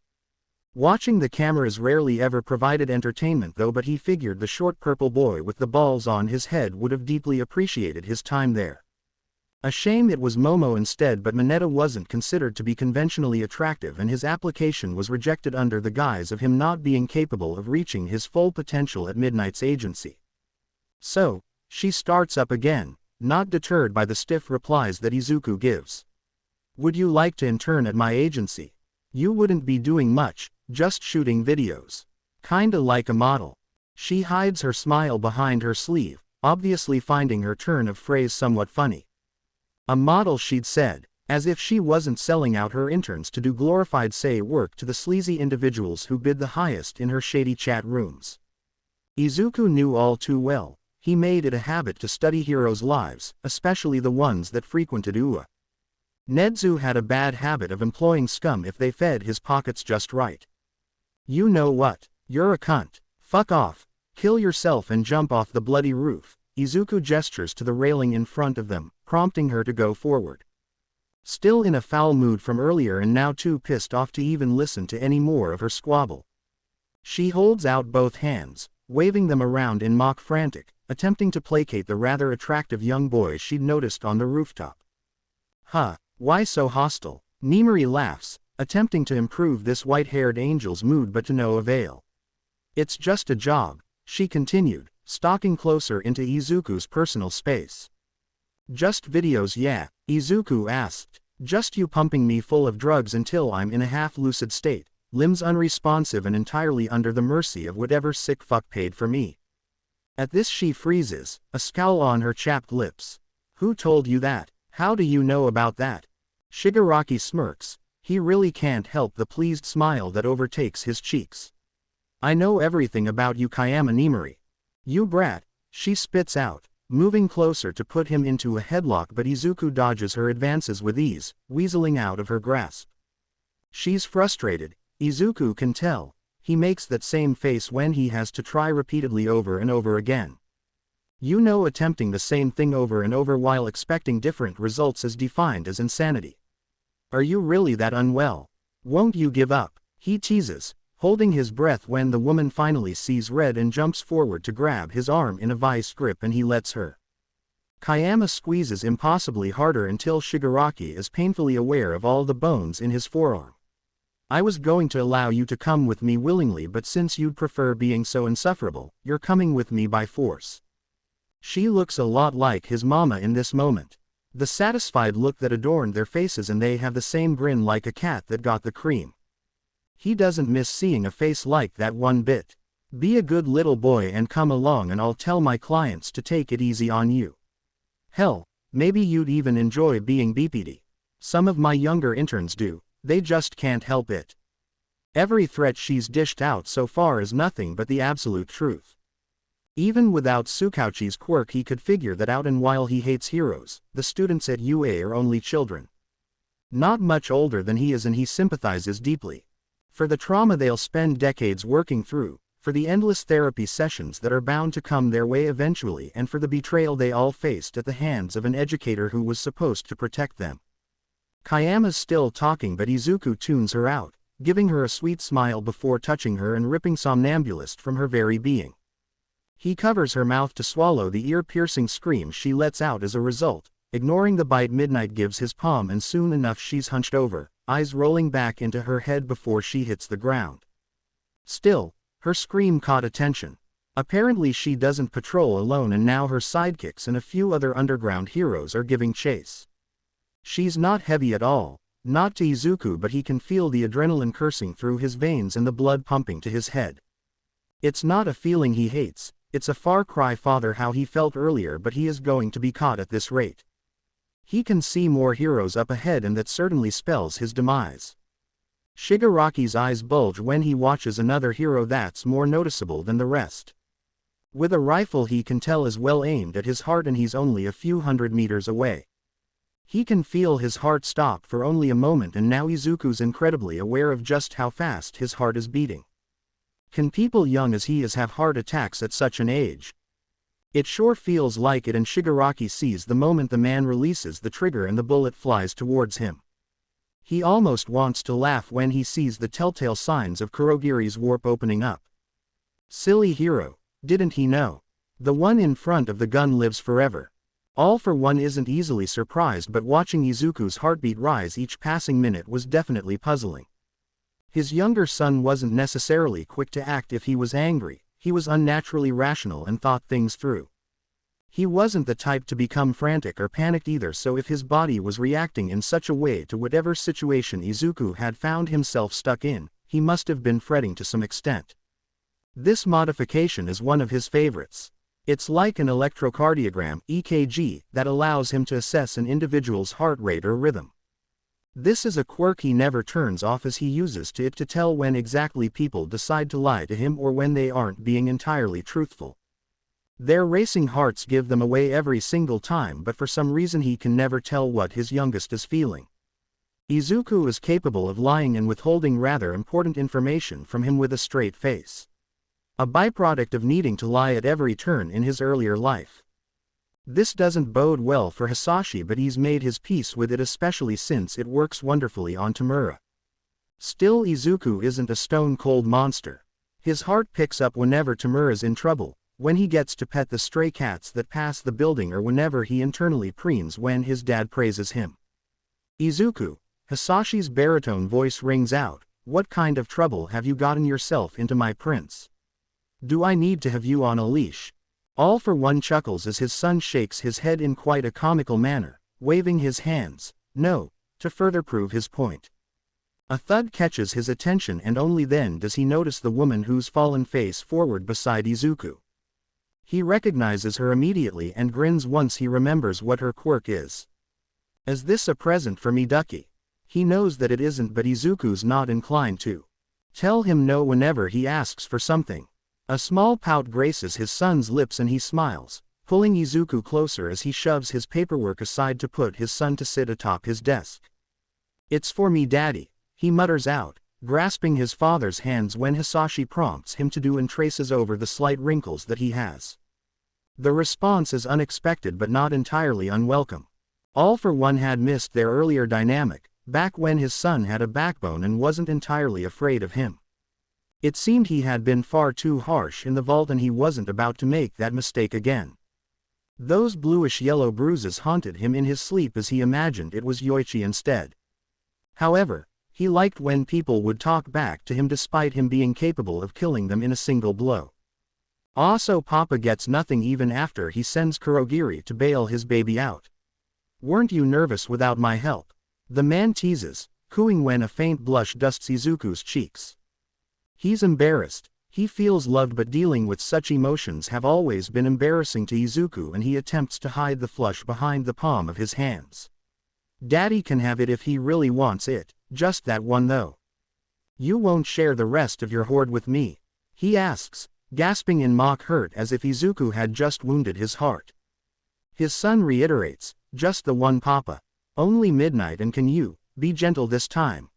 Watching the cameras rarely ever provided entertainment though, but he figured the short purple boy with the balls on his head would have deeply appreciated his time there. A shame it was Momo instead, but Mineta wasn't considered to be conventionally attractive, and his application was rejected under the guise of him not being capable of reaching his full potential at Midnight's agency. So, she starts up again, not deterred by the stiff replies that Izuku gives. "Would you like to intern at my agency? You wouldn't be doing much, just shooting videos. Kinda like a model." She hides her smile behind her sleeve, obviously finding her turn of phrase somewhat funny. A model, she'd said, as if she wasn't selling out her interns to do glorified work to the sleazy individuals who bid the highest in her shady chat rooms. Izuku knew all too well. He made it a habit to study heroes' lives, especially the ones that frequented UA. Nedzu had a bad habit of employing scum if they fed his pockets just right. "You know what? You're a cunt. Fuck off. Kill yourself and jump off the bloody roof." Izuku gestures to the railing in front of them, prompting her to go forward. Still in a foul mood from earlier and now too pissed off to even listen to any more of her squabble, she holds out both hands, waving them around in mock frantic, attempting to placate the rather attractive young boy she'd noticed on the rooftop. Huh, why so hostile? Nimari laughs, attempting to improve this white-haired angel's mood but to no avail. It's just a job, she continued, stalking closer into Izuku's personal space. Just videos, yeah, Izuku asked. Just you pumping me full of drugs until I'm in a half-lucid state, limbs unresponsive and entirely under the mercy of whatever sick fuck paid for me. At this she freezes, a scowl on her chapped lips. Who told you that? How do you know about that? Shigaraki smirks. He really can't help the pleased smile that overtakes his cheeks. I know everything about you, Kayama Nimari. You brat, she spits out, moving closer to put him into a headlock, but Izuku dodges her advances with ease, weaseling out of her grasp. She's frustrated, Izuku can tell. He makes that same face when he has to try repeatedly over and over again. You know, attempting the same thing over and over while expecting different results is defined as insanity. Are you really that unwell? Won't you give up? He teases, holding his breath when the woman finally sees red and jumps forward to grab his arm in a vice grip, and he lets her. Kayama squeezes impossibly harder until Shigaraki is painfully aware of all the bones in his forearm. I was going to allow you to come with me willingly, but since you'd prefer being so insufferable, you're coming with me by force. She looks a lot like his mama in this moment. The satisfied look that adorned their faces, and they have the same grin like a cat that got the cream. He doesn't miss seeing a face like that one bit. Be a good little boy and come along, and I'll tell my clients to take it easy on you. Hell, maybe you'd even enjoy being BPD. Some of my younger interns do, they just can't help it. Every threat she's dished out so far is nothing but the absolute truth. Even without Tsukauchi's quirk he could figure that out, and while he hates heroes, the students at UA are only children. Not much older than he is, and he sympathizes deeply. For the trauma they'll spend decades working through, for the endless therapy sessions that are bound to come their way eventually, and for the betrayal they all faced at the hands of an educator who was supposed to protect them. Kayama's still talking, but Izuku tunes her out, giving her a sweet smile before touching her and ripping somnambulist from her very being. He covers her mouth to swallow the ear-piercing scream she lets out as a result, ignoring the bite Midnight gives his palm, and soon enough she's hunched over, eyes rolling back into her head before she hits the ground. Still, her scream caught attention. Apparently she doesn't patrol alone, and now her sidekicks and a few other underground heroes are giving chase. She's not heavy at all, not to Izuku, but he can feel the adrenaline coursing through his veins and the blood pumping to his head. It's not a feeling he hates, it's a far cry farther how he felt earlier, but he is going to be caught at this rate. He can see more heroes up ahead, and that certainly spells his demise. Shigaraki's eyes bulge when he watches another hero that's more noticeable than the rest. With a rifle he can tell is well aimed at his heart, and he's only a few hundred meters away. He can feel his heart stop for only a moment, and now Izuku's incredibly aware of just how fast his heart is beating. Can people young as he is have heart attacks at such an age? It sure feels like it, and Shigaraki sees the moment the man releases the trigger and the bullet flies towards him. He almost wants to laugh when he sees the telltale signs of Kurogiri's warp opening up. Silly hero, didn't he know? The one in front of the gun lives forever. All for One isn't easily surprised, but watching Izuku's heartbeat rise each passing minute was definitely puzzling. His younger son wasn't necessarily quick to act if he was angry, he was unnaturally rational and thought things through. He wasn't the type to become frantic or panicked either, so if his body was reacting in such a way to whatever situation Izuku had found himself stuck in, he must have been fretting to some extent. This modification is one of his favorites. It's like an electrocardiogram (EKG) that allows him to assess an individual's heart rate or rhythm. This is a quirk he never turns off, as he uses it to tell when exactly people decide to lie to him or when they aren't being entirely truthful. Their racing hearts give them away every single time, but for some reason he can never tell what his youngest is feeling. Izuku is capable of lying and withholding rather important information from him with a straight face. A byproduct of needing to lie at every turn in his earlier life. This doesn't bode well for Hisashi, but he's made his peace with it, especially since it works wonderfully on Tamura. Still, Izuku isn't a stone-cold monster. His heart picks up whenever Tamura's in trouble, when he gets to pet the stray cats that pass the building, or whenever he internally preens when his dad praises him. Izuku, Hisashi's baritone voice rings out, "What kind of trouble have you gotten yourself into, my prince? Do I need to have you on a leash?" All for One chuckles as his son shakes his head in quite a comical manner, waving his hands, "No," to further prove his point. A thud catches his attention, and only then does he notice the woman who's fallen face forward beside Izuku. He recognizes her immediately and grins once he remembers what her quirk is. "Is this a present for me, Ducky?" He knows that it isn't, but Izuku's not inclined to tell him no whenever he asks for something. A small pout graces his son's lips and he smiles, pulling Izuku closer as he shoves his paperwork aside to put his son to sit atop his desk. "It's for me, Daddy," he mutters out, grasping his father's hands when Hisashi prompts him to do and traces over the slight wrinkles that he has. The response is unexpected but not entirely unwelcome. All for One had missed their earlier dynamic, back when his son had a backbone and wasn't entirely afraid of him. It seemed he had been far too harsh in the vault, and he wasn't about to make that mistake again. Those bluish-yellow bruises haunted him in his sleep as he imagined it was Yoichi instead. However, he liked when people would talk back to him despite him being capable of killing them in a single blow. Also, Papa gets nothing even after he sends Kurogiri to bail his baby out. "Weren't you nervous without my help?" the man teases, cooing when a faint blush dusts Izuku's cheeks. He's embarrassed. He feels loved, but dealing with such emotions have always been embarrassing to Izuku, and he attempts to hide the flush behind the palm of his hands. "Daddy can have it if he really wants it, just that one though. You won't share the rest of your hoard with me?" he asks, gasping in mock hurt as if Izuku had just wounded his heart. His son reiterates, "Just the one, Papa. Only midnight, and can you be gentle this time?"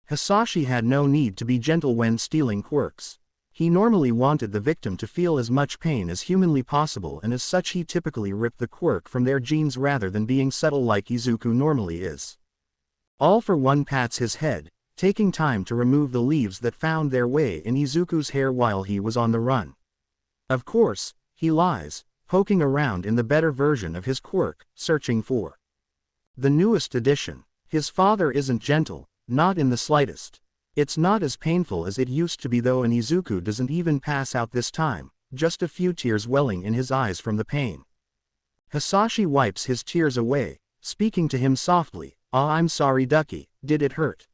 Hisashi had no need to be gentle when stealing quirks. He normally wanted the victim to feel as much pain as humanly possible, and as such he typically ripped the quirk from their genes rather than being subtle like Izuku normally is. All for One pats his head, taking time to remove the leaves that found their way in Izuku's hair while he was on the run. Of course, he lies, poking around in the better version of his quirk, searching for the newest edition. His father isn't gentle, not in the slightest. It's not as painful as it used to be though, and Izuku doesn't even pass out this time, just a few tears welling in his eyes from the pain. Hisashi wipes his tears away, speaking to him softly, "Ah, I'm sorry, Ducky, did it hurt?"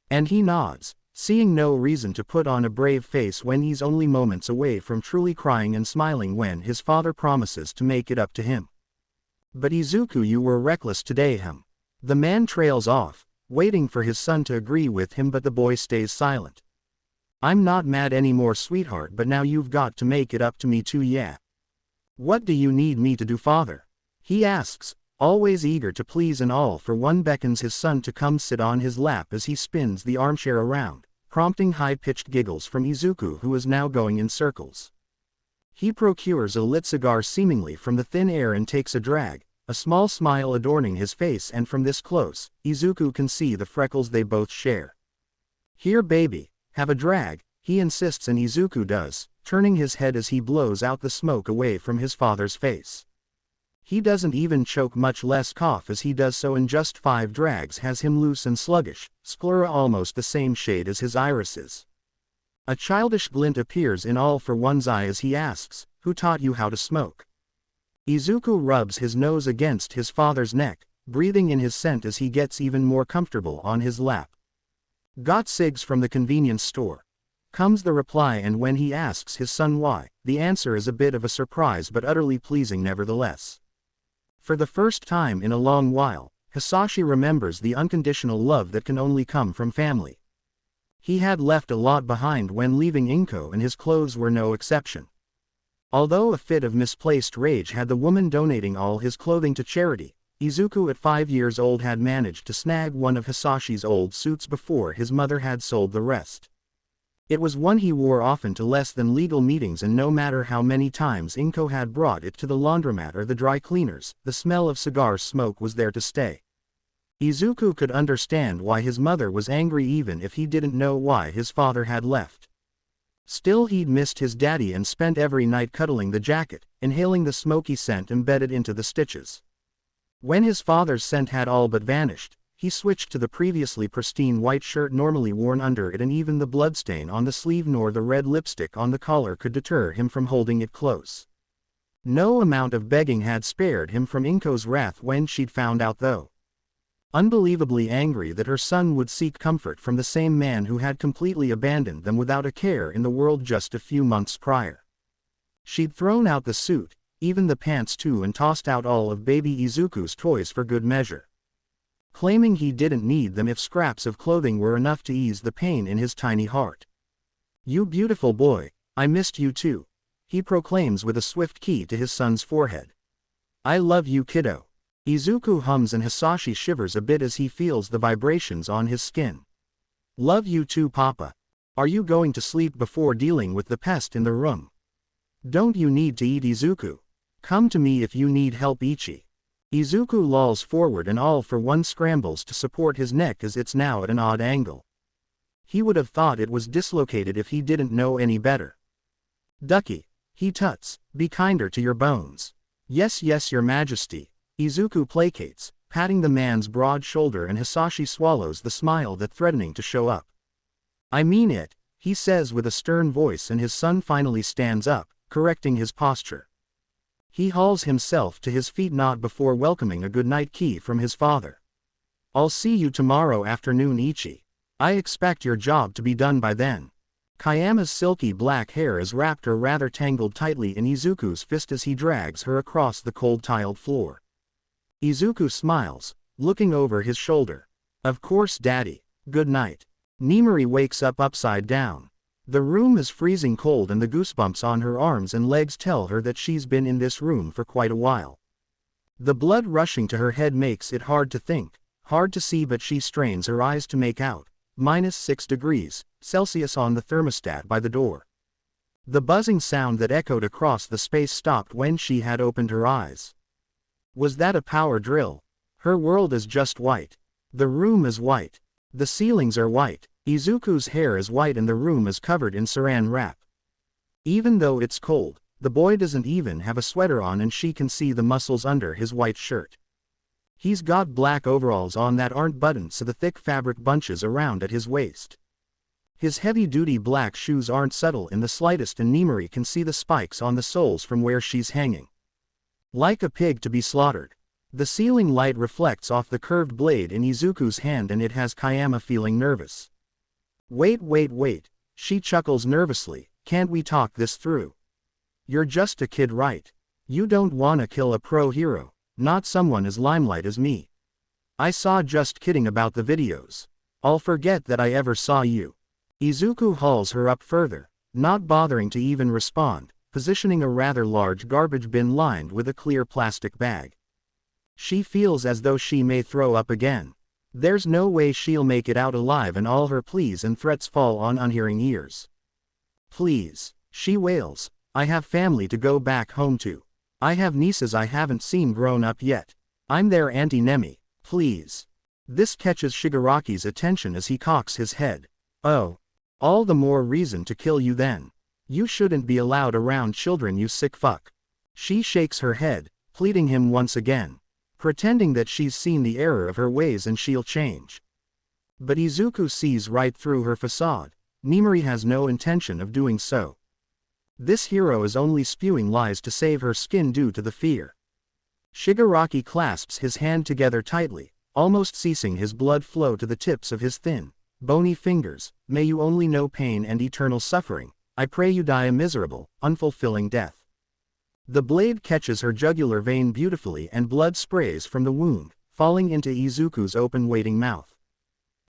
And he nods, seeing no reason to put on a brave face when he's only moments away from truly crying and smiling when his father promises to make it up to him. "But Izuku, you were reckless today, him." The man trails off, waiting for his son to agree with him, but the boy stays silent. "I'm not mad anymore, sweetheart, but now you've got to make it up to me too, yeah." "What do you need me to do, father?" he asks, always eager to please, and All for One beckons his son to come sit on his lap as he spins the armchair around, prompting high-pitched giggles from Izuku, who is now going in circles. He procures a lit cigar seemingly from the thin air and takes a drag, a small smile adorning his face, and from this close, Izuku can see the freckles they both share. "Here, baby, have a drag," he insists, and Izuku does, turning his head as he blows out the smoke away from his father's face. He doesn't even choke, much less cough, as he does so, in just 5 drags has him loose and sluggish, sclera almost the same shade as his irises. A childish glint appears in All for One's eye as he asks, "Who taught you how to smoke?" Izuku rubs his nose against his father's neck, breathing in his scent as he gets even more comfortable on his lap. "Got cigs from the convenience store," comes the reply, and when he asks his son why, the answer is a bit of a surprise but utterly pleasing nevertheless. For the first time in a long while, Hisashi remembers the unconditional love that can only come from family. He had left a lot behind when leaving Inko, and his clothes were no exception. Although a fit of misplaced rage had the woman donating all his clothing to charity, Izuku at 5 years old had managed to snag one of Hisashi's old suits before his mother had sold the rest. It was one he wore often to less than legal meetings, and no matter how many times Inko had brought it to the laundromat or the dry cleaners, the smell of cigar smoke was there to stay. Izuku could understand why his mother was angry even if he didn't know why his father had left. Still he'd missed his daddy and spent every night cuddling the jacket, inhaling the smoky scent embedded into the stitches. When his father's scent had all but vanished, he switched to the previously pristine white shirt normally worn under it, and even the bloodstain on the sleeve nor the red lipstick on the collar could deter him from holding it close. No amount of begging had spared him from Inko's wrath when she'd found out, though. Unbelievably angry that her son would seek comfort from the same man who had completely abandoned them without a care in the world just a few months prior. She'd thrown out the suit, even the pants too, and tossed out all of baby Izuku's toys for good measure, claiming he didn't need them if scraps of clothing were enough to ease the pain in his tiny heart. "You beautiful boy, I missed you too," he proclaims with a swift key to his son's forehead. "I love you, kiddo." Izuku hums and Hisashi shivers a bit as he feels the vibrations on his skin. "Love you too, Papa. Are you going to sleep before dealing with the pest in the room? Don't you need to eat, Izuku? Come to me if you need help, Ichi." Izuku lolls forward and all for one scrambles to support his neck as it's now at an odd angle. He would have thought it was dislocated if he didn't know any better. "Ducky," he tuts, "be kinder to your bones." "Yes, yes, your majesty." Izuku placates, patting the man's broad shoulder, and Hisashi swallows the smile that's threatening to show up. "I mean it," he says with a stern voice, and his son finally stands up, correcting his posture. He hauls himself to his feet not before welcoming a goodnight key from his father. "I'll see you tomorrow afternoon, Ichi. I expect your job to be done by then." Kayama's silky black hair is wrapped or rather tangled tightly in Izuku's fist as he drags her across the cold tiled floor. Izuku smiles, looking over his shoulder. "Of course, Daddy. Good night." Nimari wakes up upside down. The room is freezing cold and the goosebumps on her arms and legs tell her that she's been in this room for quite a while. The blood rushing to her head makes it hard to think, hard to see, but she strains her eyes to make out. -6 degrees Celsius on the thermostat by the door. The buzzing sound that echoed across the space stopped when she had opened her eyes. Was that a power drill? Her world is just white. The room is white. The ceilings are white. Izuku's hair is white and the room is covered in saran wrap. Even though it's cold, the boy doesn't even have a sweater on and she can see the muscles under his white shirt. He's got black overalls on that aren't buttoned so the thick fabric bunches around at his waist. His heavy-duty black shoes aren't subtle in the slightest and Nimari can see the spikes on the soles from where she's hanging. Like a pig to be slaughtered. The ceiling light reflects off the curved blade in Izuku's hand and it has Kayama feeling nervous. Wait, she chuckles nervously, "Can't we talk this through? You're just a kid, right? You don't wanna kill a pro hero, not someone as limelight as me. I saw, just kidding about the videos. I'll forget that I ever saw you." Izuku hauls her up further, not bothering to even respond, positioning a rather large garbage bin lined with a clear plastic bag. She feels as though she may throw up again. There's no way she'll make it out alive and all her pleas and threats fall on unhearing ears. "Please," she wails, "I have family to go back home to. I have nieces I haven't seen grown up yet. I'm their Auntie Nemi, please." This catches Shigaraki's attention as he cocks his head. "Oh. All the more reason to kill you then. You shouldn't be allowed around children, you sick fuck." She shakes her head, pleading him once again, pretending that she's seen the error of her ways and she'll change. But Izuku sees right through her facade. Nimari has no intention of doing so. This hero is only spewing lies to save her skin due to the fear. Shigaraki clasps his hand together tightly, almost ceasing his blood flow to the tips of his thin, bony fingers. "May you only know pain and eternal suffering. I pray you die a miserable, unfulfilling death." The blade catches her jugular vein beautifully and blood sprays from the wound, falling into Izuku's open waiting mouth.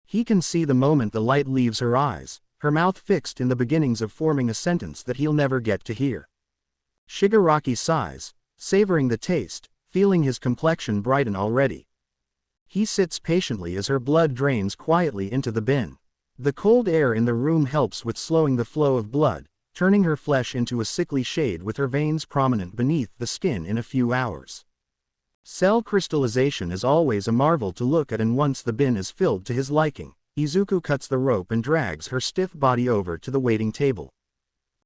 He can see the moment the light leaves her eyes, her mouth fixed in the beginnings of forming a sentence that he'll never get to hear. Shigaraki sighs, savoring the taste, feeling his complexion brighten already. He sits patiently as her blood drains quietly into the bin. The cold air in the room helps with slowing the flow of blood, turning her flesh into a sickly shade with her veins prominent beneath the skin in a few hours. Cell crystallization is always a marvel to look at, and once the bin is filled to his liking, Izuku cuts the rope and drags her stiff body over to the waiting table.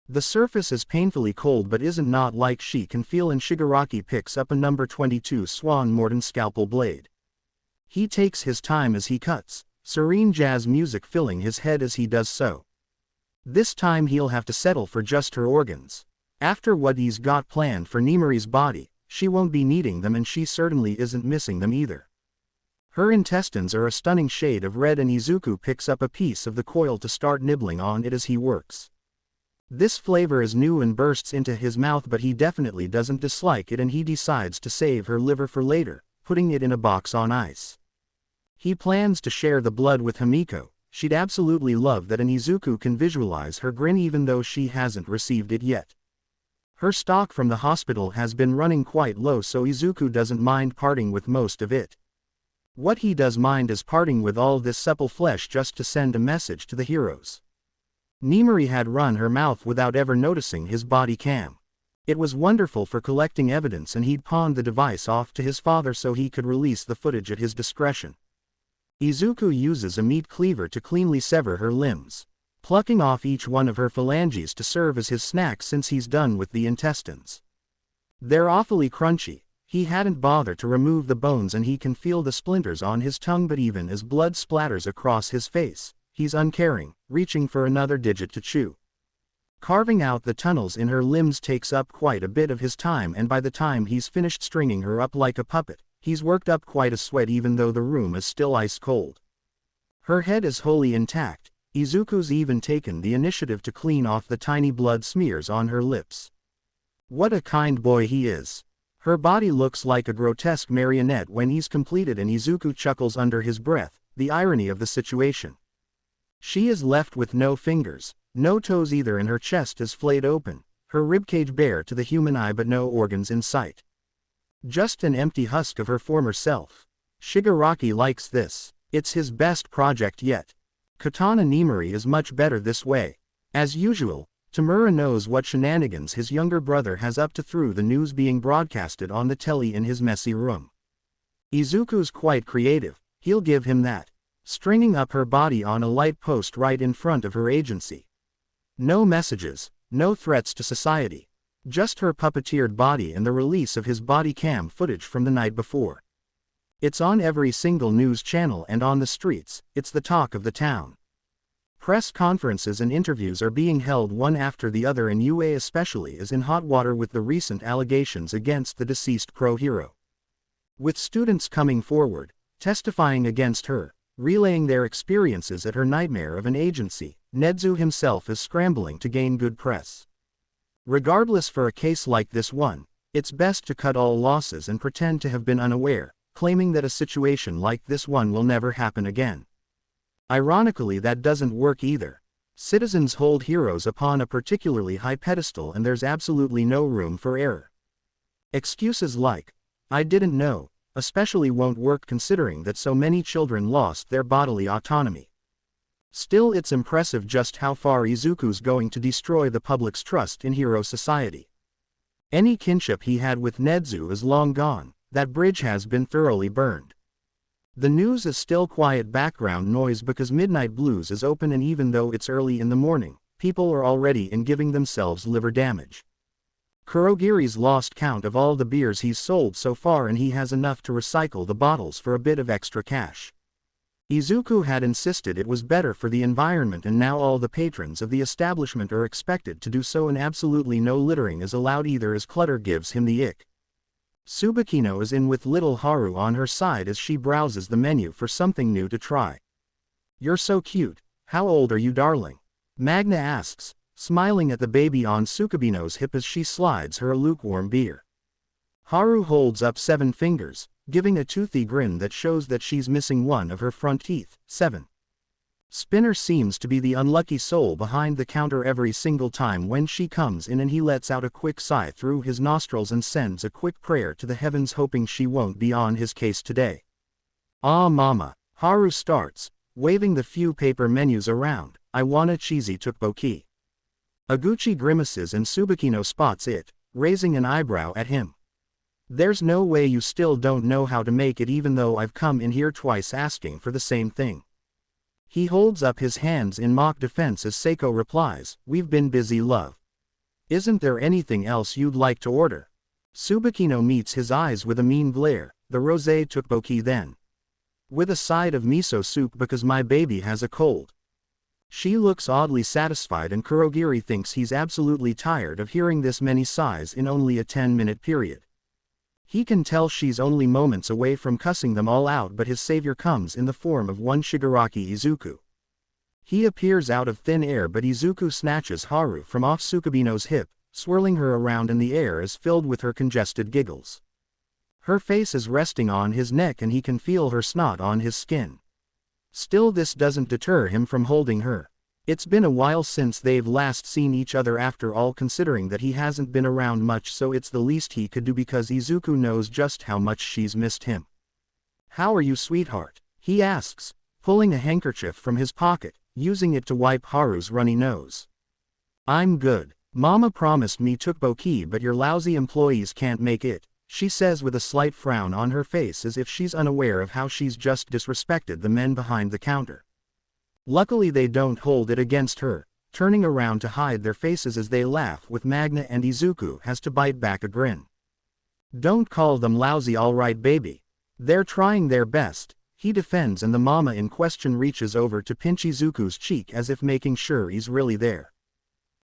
The surface is painfully cold but isn't not like she can feel, and Shigaraki picks up a number 22 Swan Morden scalpel blade. He takes his time as he cuts, serene jazz music filling his head as he does so. This time he'll have to settle for just her organs. After what he's got planned for Nimari's body, she won't be needing them, and she certainly isn't missing them either. Her intestines are a stunning shade of red, and Izuku picks up a piece of the coil to start nibbling on it as he works. This flavor is new and bursts into his mouth, but he definitely doesn't dislike it, and he decides to save her liver for later, putting it in a box on ice. He plans to share the blood with Himiko. She'd absolutely love that, and Izuku can visualize her grin even though she hasn't received it yet. Her stock from the hospital has been running quite low, so Izuku doesn't mind parting with most of it. What he does mind is parting with all this supple flesh just to send a message to the heroes. Nimari had run her mouth without ever noticing his body cam. It was wonderful for collecting evidence, and he'd pawned the device off to his father so he could release the footage at his discretion. Izuku uses a meat cleaver to cleanly sever her limbs, plucking off each one of her phalanges to serve as his snack since he's done with the intestines. They're awfully crunchy. He hadn't bothered to remove the bones, and he can feel the splinters on his tongue, but even as blood splatters across his face, he's uncaring, reaching for another digit to chew. Carving out the tunnels in her limbs takes up quite a bit of his time, and by the time he's finished stringing her up like a puppet, he's worked up quite a sweat even though the room is still ice cold. Her head is wholly intact. Izuku's even taken the initiative to clean off the tiny blood smears on her lips. What a kind boy he is. Her body looks like a grotesque marionette when he's completed, and Izuku chuckles under his breath, the irony of the situation. She is left with no fingers, no toes either, and her chest is flayed open, her ribcage bare to the human eye but no organs in sight. Just an empty husk of her former self. Shigaraki likes this. It's his best project yet. Katana Nimari is much better this way. As usual, Tamura knows what shenanigans his younger brother has up to through the news being broadcasted on the telly in his messy room. Izuku's quite creative, he'll give him that. Stringing up her body on a light post right in front of her agency. No messages, no threats to society. Just her puppeteered body and the release of his body cam footage from the night before. It's on every single news channel and on the streets, it's the talk of the town. Press conferences and interviews are being held one after the other, and UA especially is in hot water with the recent allegations against the deceased pro-hero. With students coming forward, testifying against her, relaying their experiences at her nightmare of an agency, Nedzu himself is scrambling to gain good press. Regardless, for a case like this one, it's best to cut all losses and pretend to have been unaware, claiming that a situation like this one will never happen again. Ironically, that doesn't work either. Citizens hold heroes upon a particularly high pedestal, and there's absolutely no room for error. Excuses like, "I didn't know," especially won't work considering that so many children lost their bodily autonomy. Still, it's impressive just how far Izuku's going to destroy the public's trust in hero society. Any kinship he had with Nedzu is long gone. That bridge has been thoroughly burned. The news is still quiet background noise because Midnight Blues is open, and even though it's early in the morning, people are already in giving themselves liver damage. Kurogiri's lost count of all the beers he's sold so far, and he has enough to recycle the bottles for a bit of extra cash. Izuku had insisted it was better for the environment, and now all the patrons of the establishment are expected to do so, and absolutely no littering is allowed either, as clutter gives him the ick. Tsubakino is in with little Haru on her side as she browses the menu for something new to try. "You're so cute. How old are you, darling?" Magna asks, smiling at the baby on Tsukabino's hip as she slides her a lukewarm beer. Haru holds up 7 fingers, giving a toothy grin that shows that she's missing one of her front teeth. 7. Spinner seems to be the unlucky soul behind the counter every single time when she comes in, and he lets out a quick sigh through his nostrils and sends a quick prayer to the heavens, hoping she won't be on his case today. "Ah, mama," Haru starts, waving the few paper menus around. "I want a cheesy tteokbokki." Aguchi grimaces and Tsubakino spots it, raising an eyebrow at him. "There's no way you still don't know how to make it, even though I've come in here twice asking for the same thing." He holds up his hands in mock defense as Seiko replies, "We've been busy, love. Isn't there anything else you'd like to order? Tsubakino meets his eyes with a mean glare, the rosé tteokbokki then. With a side of miso soup because my baby has a cold. She looks oddly satisfied and Kurogiri thinks he's absolutely tired of hearing this many sighs in only a 10-minute period. He can tell she's only moments away from cussing them all out, but his savior comes in the form of one Shigaraki Izuku. He appears out of thin air, but Izuku snatches Haru from off Tsukabino's hip, swirling her around and the air is filled with her congested giggles. Her face is resting on his neck and he can feel her snot on his skin. Still, this doesn't deter him from holding her. It's been a while since they've last seen each other after all, considering that he hasn't been around much, so it's the least he could do because Izuku knows just how much she's missed him. "How are you, sweetheart?" he asks, pulling a handkerchief from his pocket, using it to wipe Haru's runny nose. "I'm good. Mama promised me tteokbokki, but your lousy employees can't make it," she says with a slight frown on her face as if she's unaware of how she's just disrespected the men behind the counter. Luckily they don't hold it against her, turning around to hide their faces as they laugh with Magna, and Izuku has to bite back a grin. "Don't call them lousy, alright baby. They're trying their best," he defends, and the mama in question reaches over to pinch Izuku's cheek as if making sure he's really there.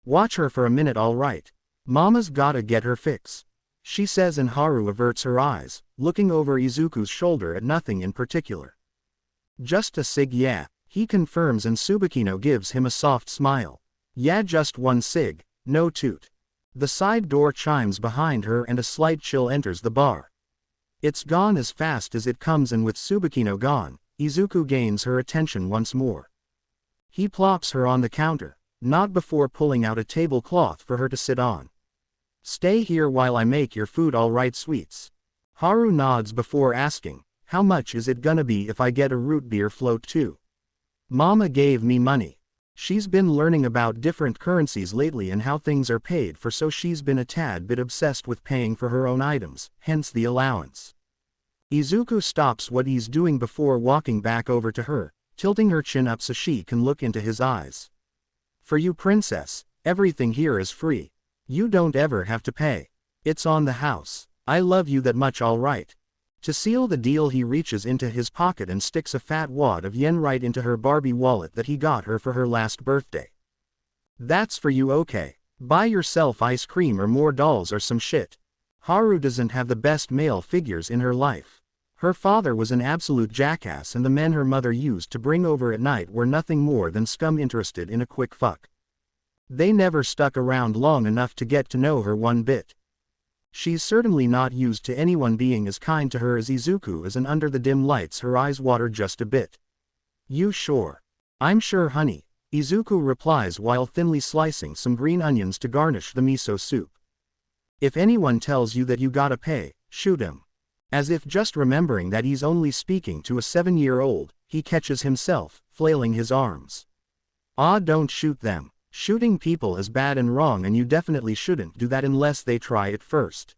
"Watch her for a minute, alright. Mama's gotta get her fix," she says, and Haru averts her eyes, looking over Izuku's shoulder at nothing in particular. "Just a cig, yeah," he confirms, and Tsubakino gives him a soft smile. "Yeah, just one cig, no toot." The side door chimes behind her and a slight chill enters the bar. It's gone as fast as it comes, and with Tsubakino gone, Izuku gains her attention once more. He plops her on the counter, not before pulling out a tablecloth for her to sit on. "Stay here while I make your food, alright sweets?" Haru nods before asking, "How much is it gonna be if I get a root beer float too?" "Mama gave me money. She's been learning about different currencies lately and how things are paid for, so she's been a tad bit obsessed with paying for her own items, hence the allowance." Izuku stops what he's doing before walking back over to her, tilting her chin up so she can look into his eyes. "For you, princess, everything here is free. You don't ever have to pay. It's on the house. I love you that much, alright?" To seal the deal, he reaches into his pocket and sticks a fat wad of yen right into her Barbie wallet that he got her for her last birthday. "That's for you, okay? Buy yourself ice cream or more dolls or some shit." Haru doesn't have the best male figures in her life. Her father was an absolute jackass, and the men her mother used to bring over at night were nothing more than scum interested in a quick fuck. They never stuck around long enough to get to know her one bit. She's certainly not used to anyone being as kind to her as Izuku is, and under the dim lights her eyes water just a bit. "You sure?" "I'm sure, honey," Izuku replies while thinly slicing some green onions to garnish the miso soup. "If anyone tells you that you gotta pay, shoot him." As if just remembering that he's only speaking to a 7-year-old, he catches himself, flailing his arms. "Ah, don't shoot them. Shooting people is bad and wrong, and you definitely shouldn't do that unless they try it first."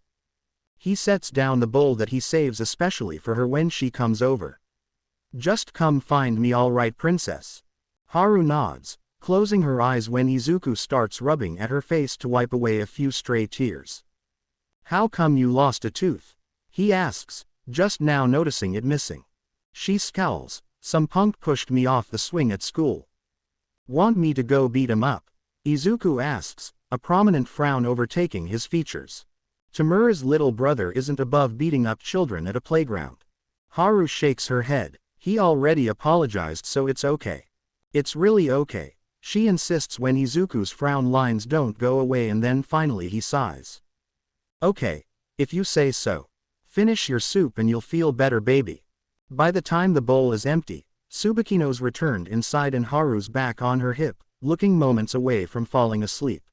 He sets down the bowl that he saves especially for her when she comes over. "Just come find me, alright princess?" Haru nods, closing her eyes when Izuku starts rubbing at her face to wipe away a few stray tears. "How come you lost a tooth?" he asks, just now noticing it missing. She scowls. "Some punk pushed me off the swing at school." "Want me to go beat him up?" Izuku asks, a prominent frown overtaking his features. Tamura's little brother isn't above beating up children at a playground. Haru shakes her head. "He already apologized, so it's okay." "It's really okay," she insists when Izuku's frown lines don't go away, and then finally he sighs. "Okay, if you say so. Finish your soup and you'll feel better, baby." By the time the bowl is empty, Tsubakino's returned inside and Haru's back on her hip, looking moments away from falling asleep.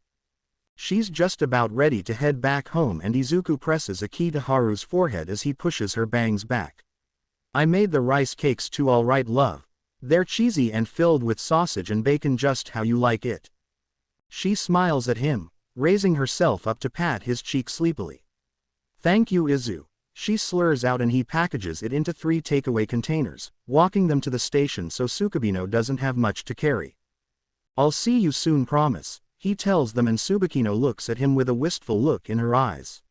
She's just about ready to head back home, and Izuku presses a key to Haru's forehead as he pushes her bangs back. "I made the rice cakes too, alright love. They're cheesy and filled with sausage and bacon, just how you like it." She smiles at him, raising herself up to pat his cheek sleepily. "Thank you, Izu." She slurs out and he packages it into 3 takeaway containers, walking them to the station so Tsukabino doesn't have much to carry. "I'll see you soon, promise," He tells them and Tsubakino looks at him with a wistful look in her eyes.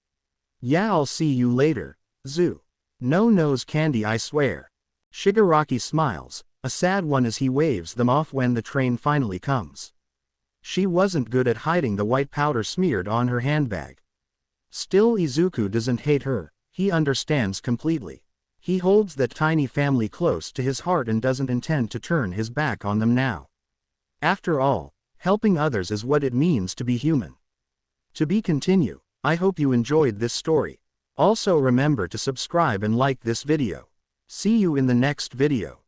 Yeah, I'll see you later, Zu. No nose candy, I swear. Shigaraki smiles, a sad one as he waves them off when the train finally comes. She wasn't good at hiding the white powder smeared on her handbag. Still, Izuku doesn't hate her, he understands completely. He holds that tiny family close to his heart and doesn't intend to turn his back on them now. After all, helping others is what it means to be human. To be continued. I hope you enjoyed this story. Also remember to subscribe and like this video. See you in the next video.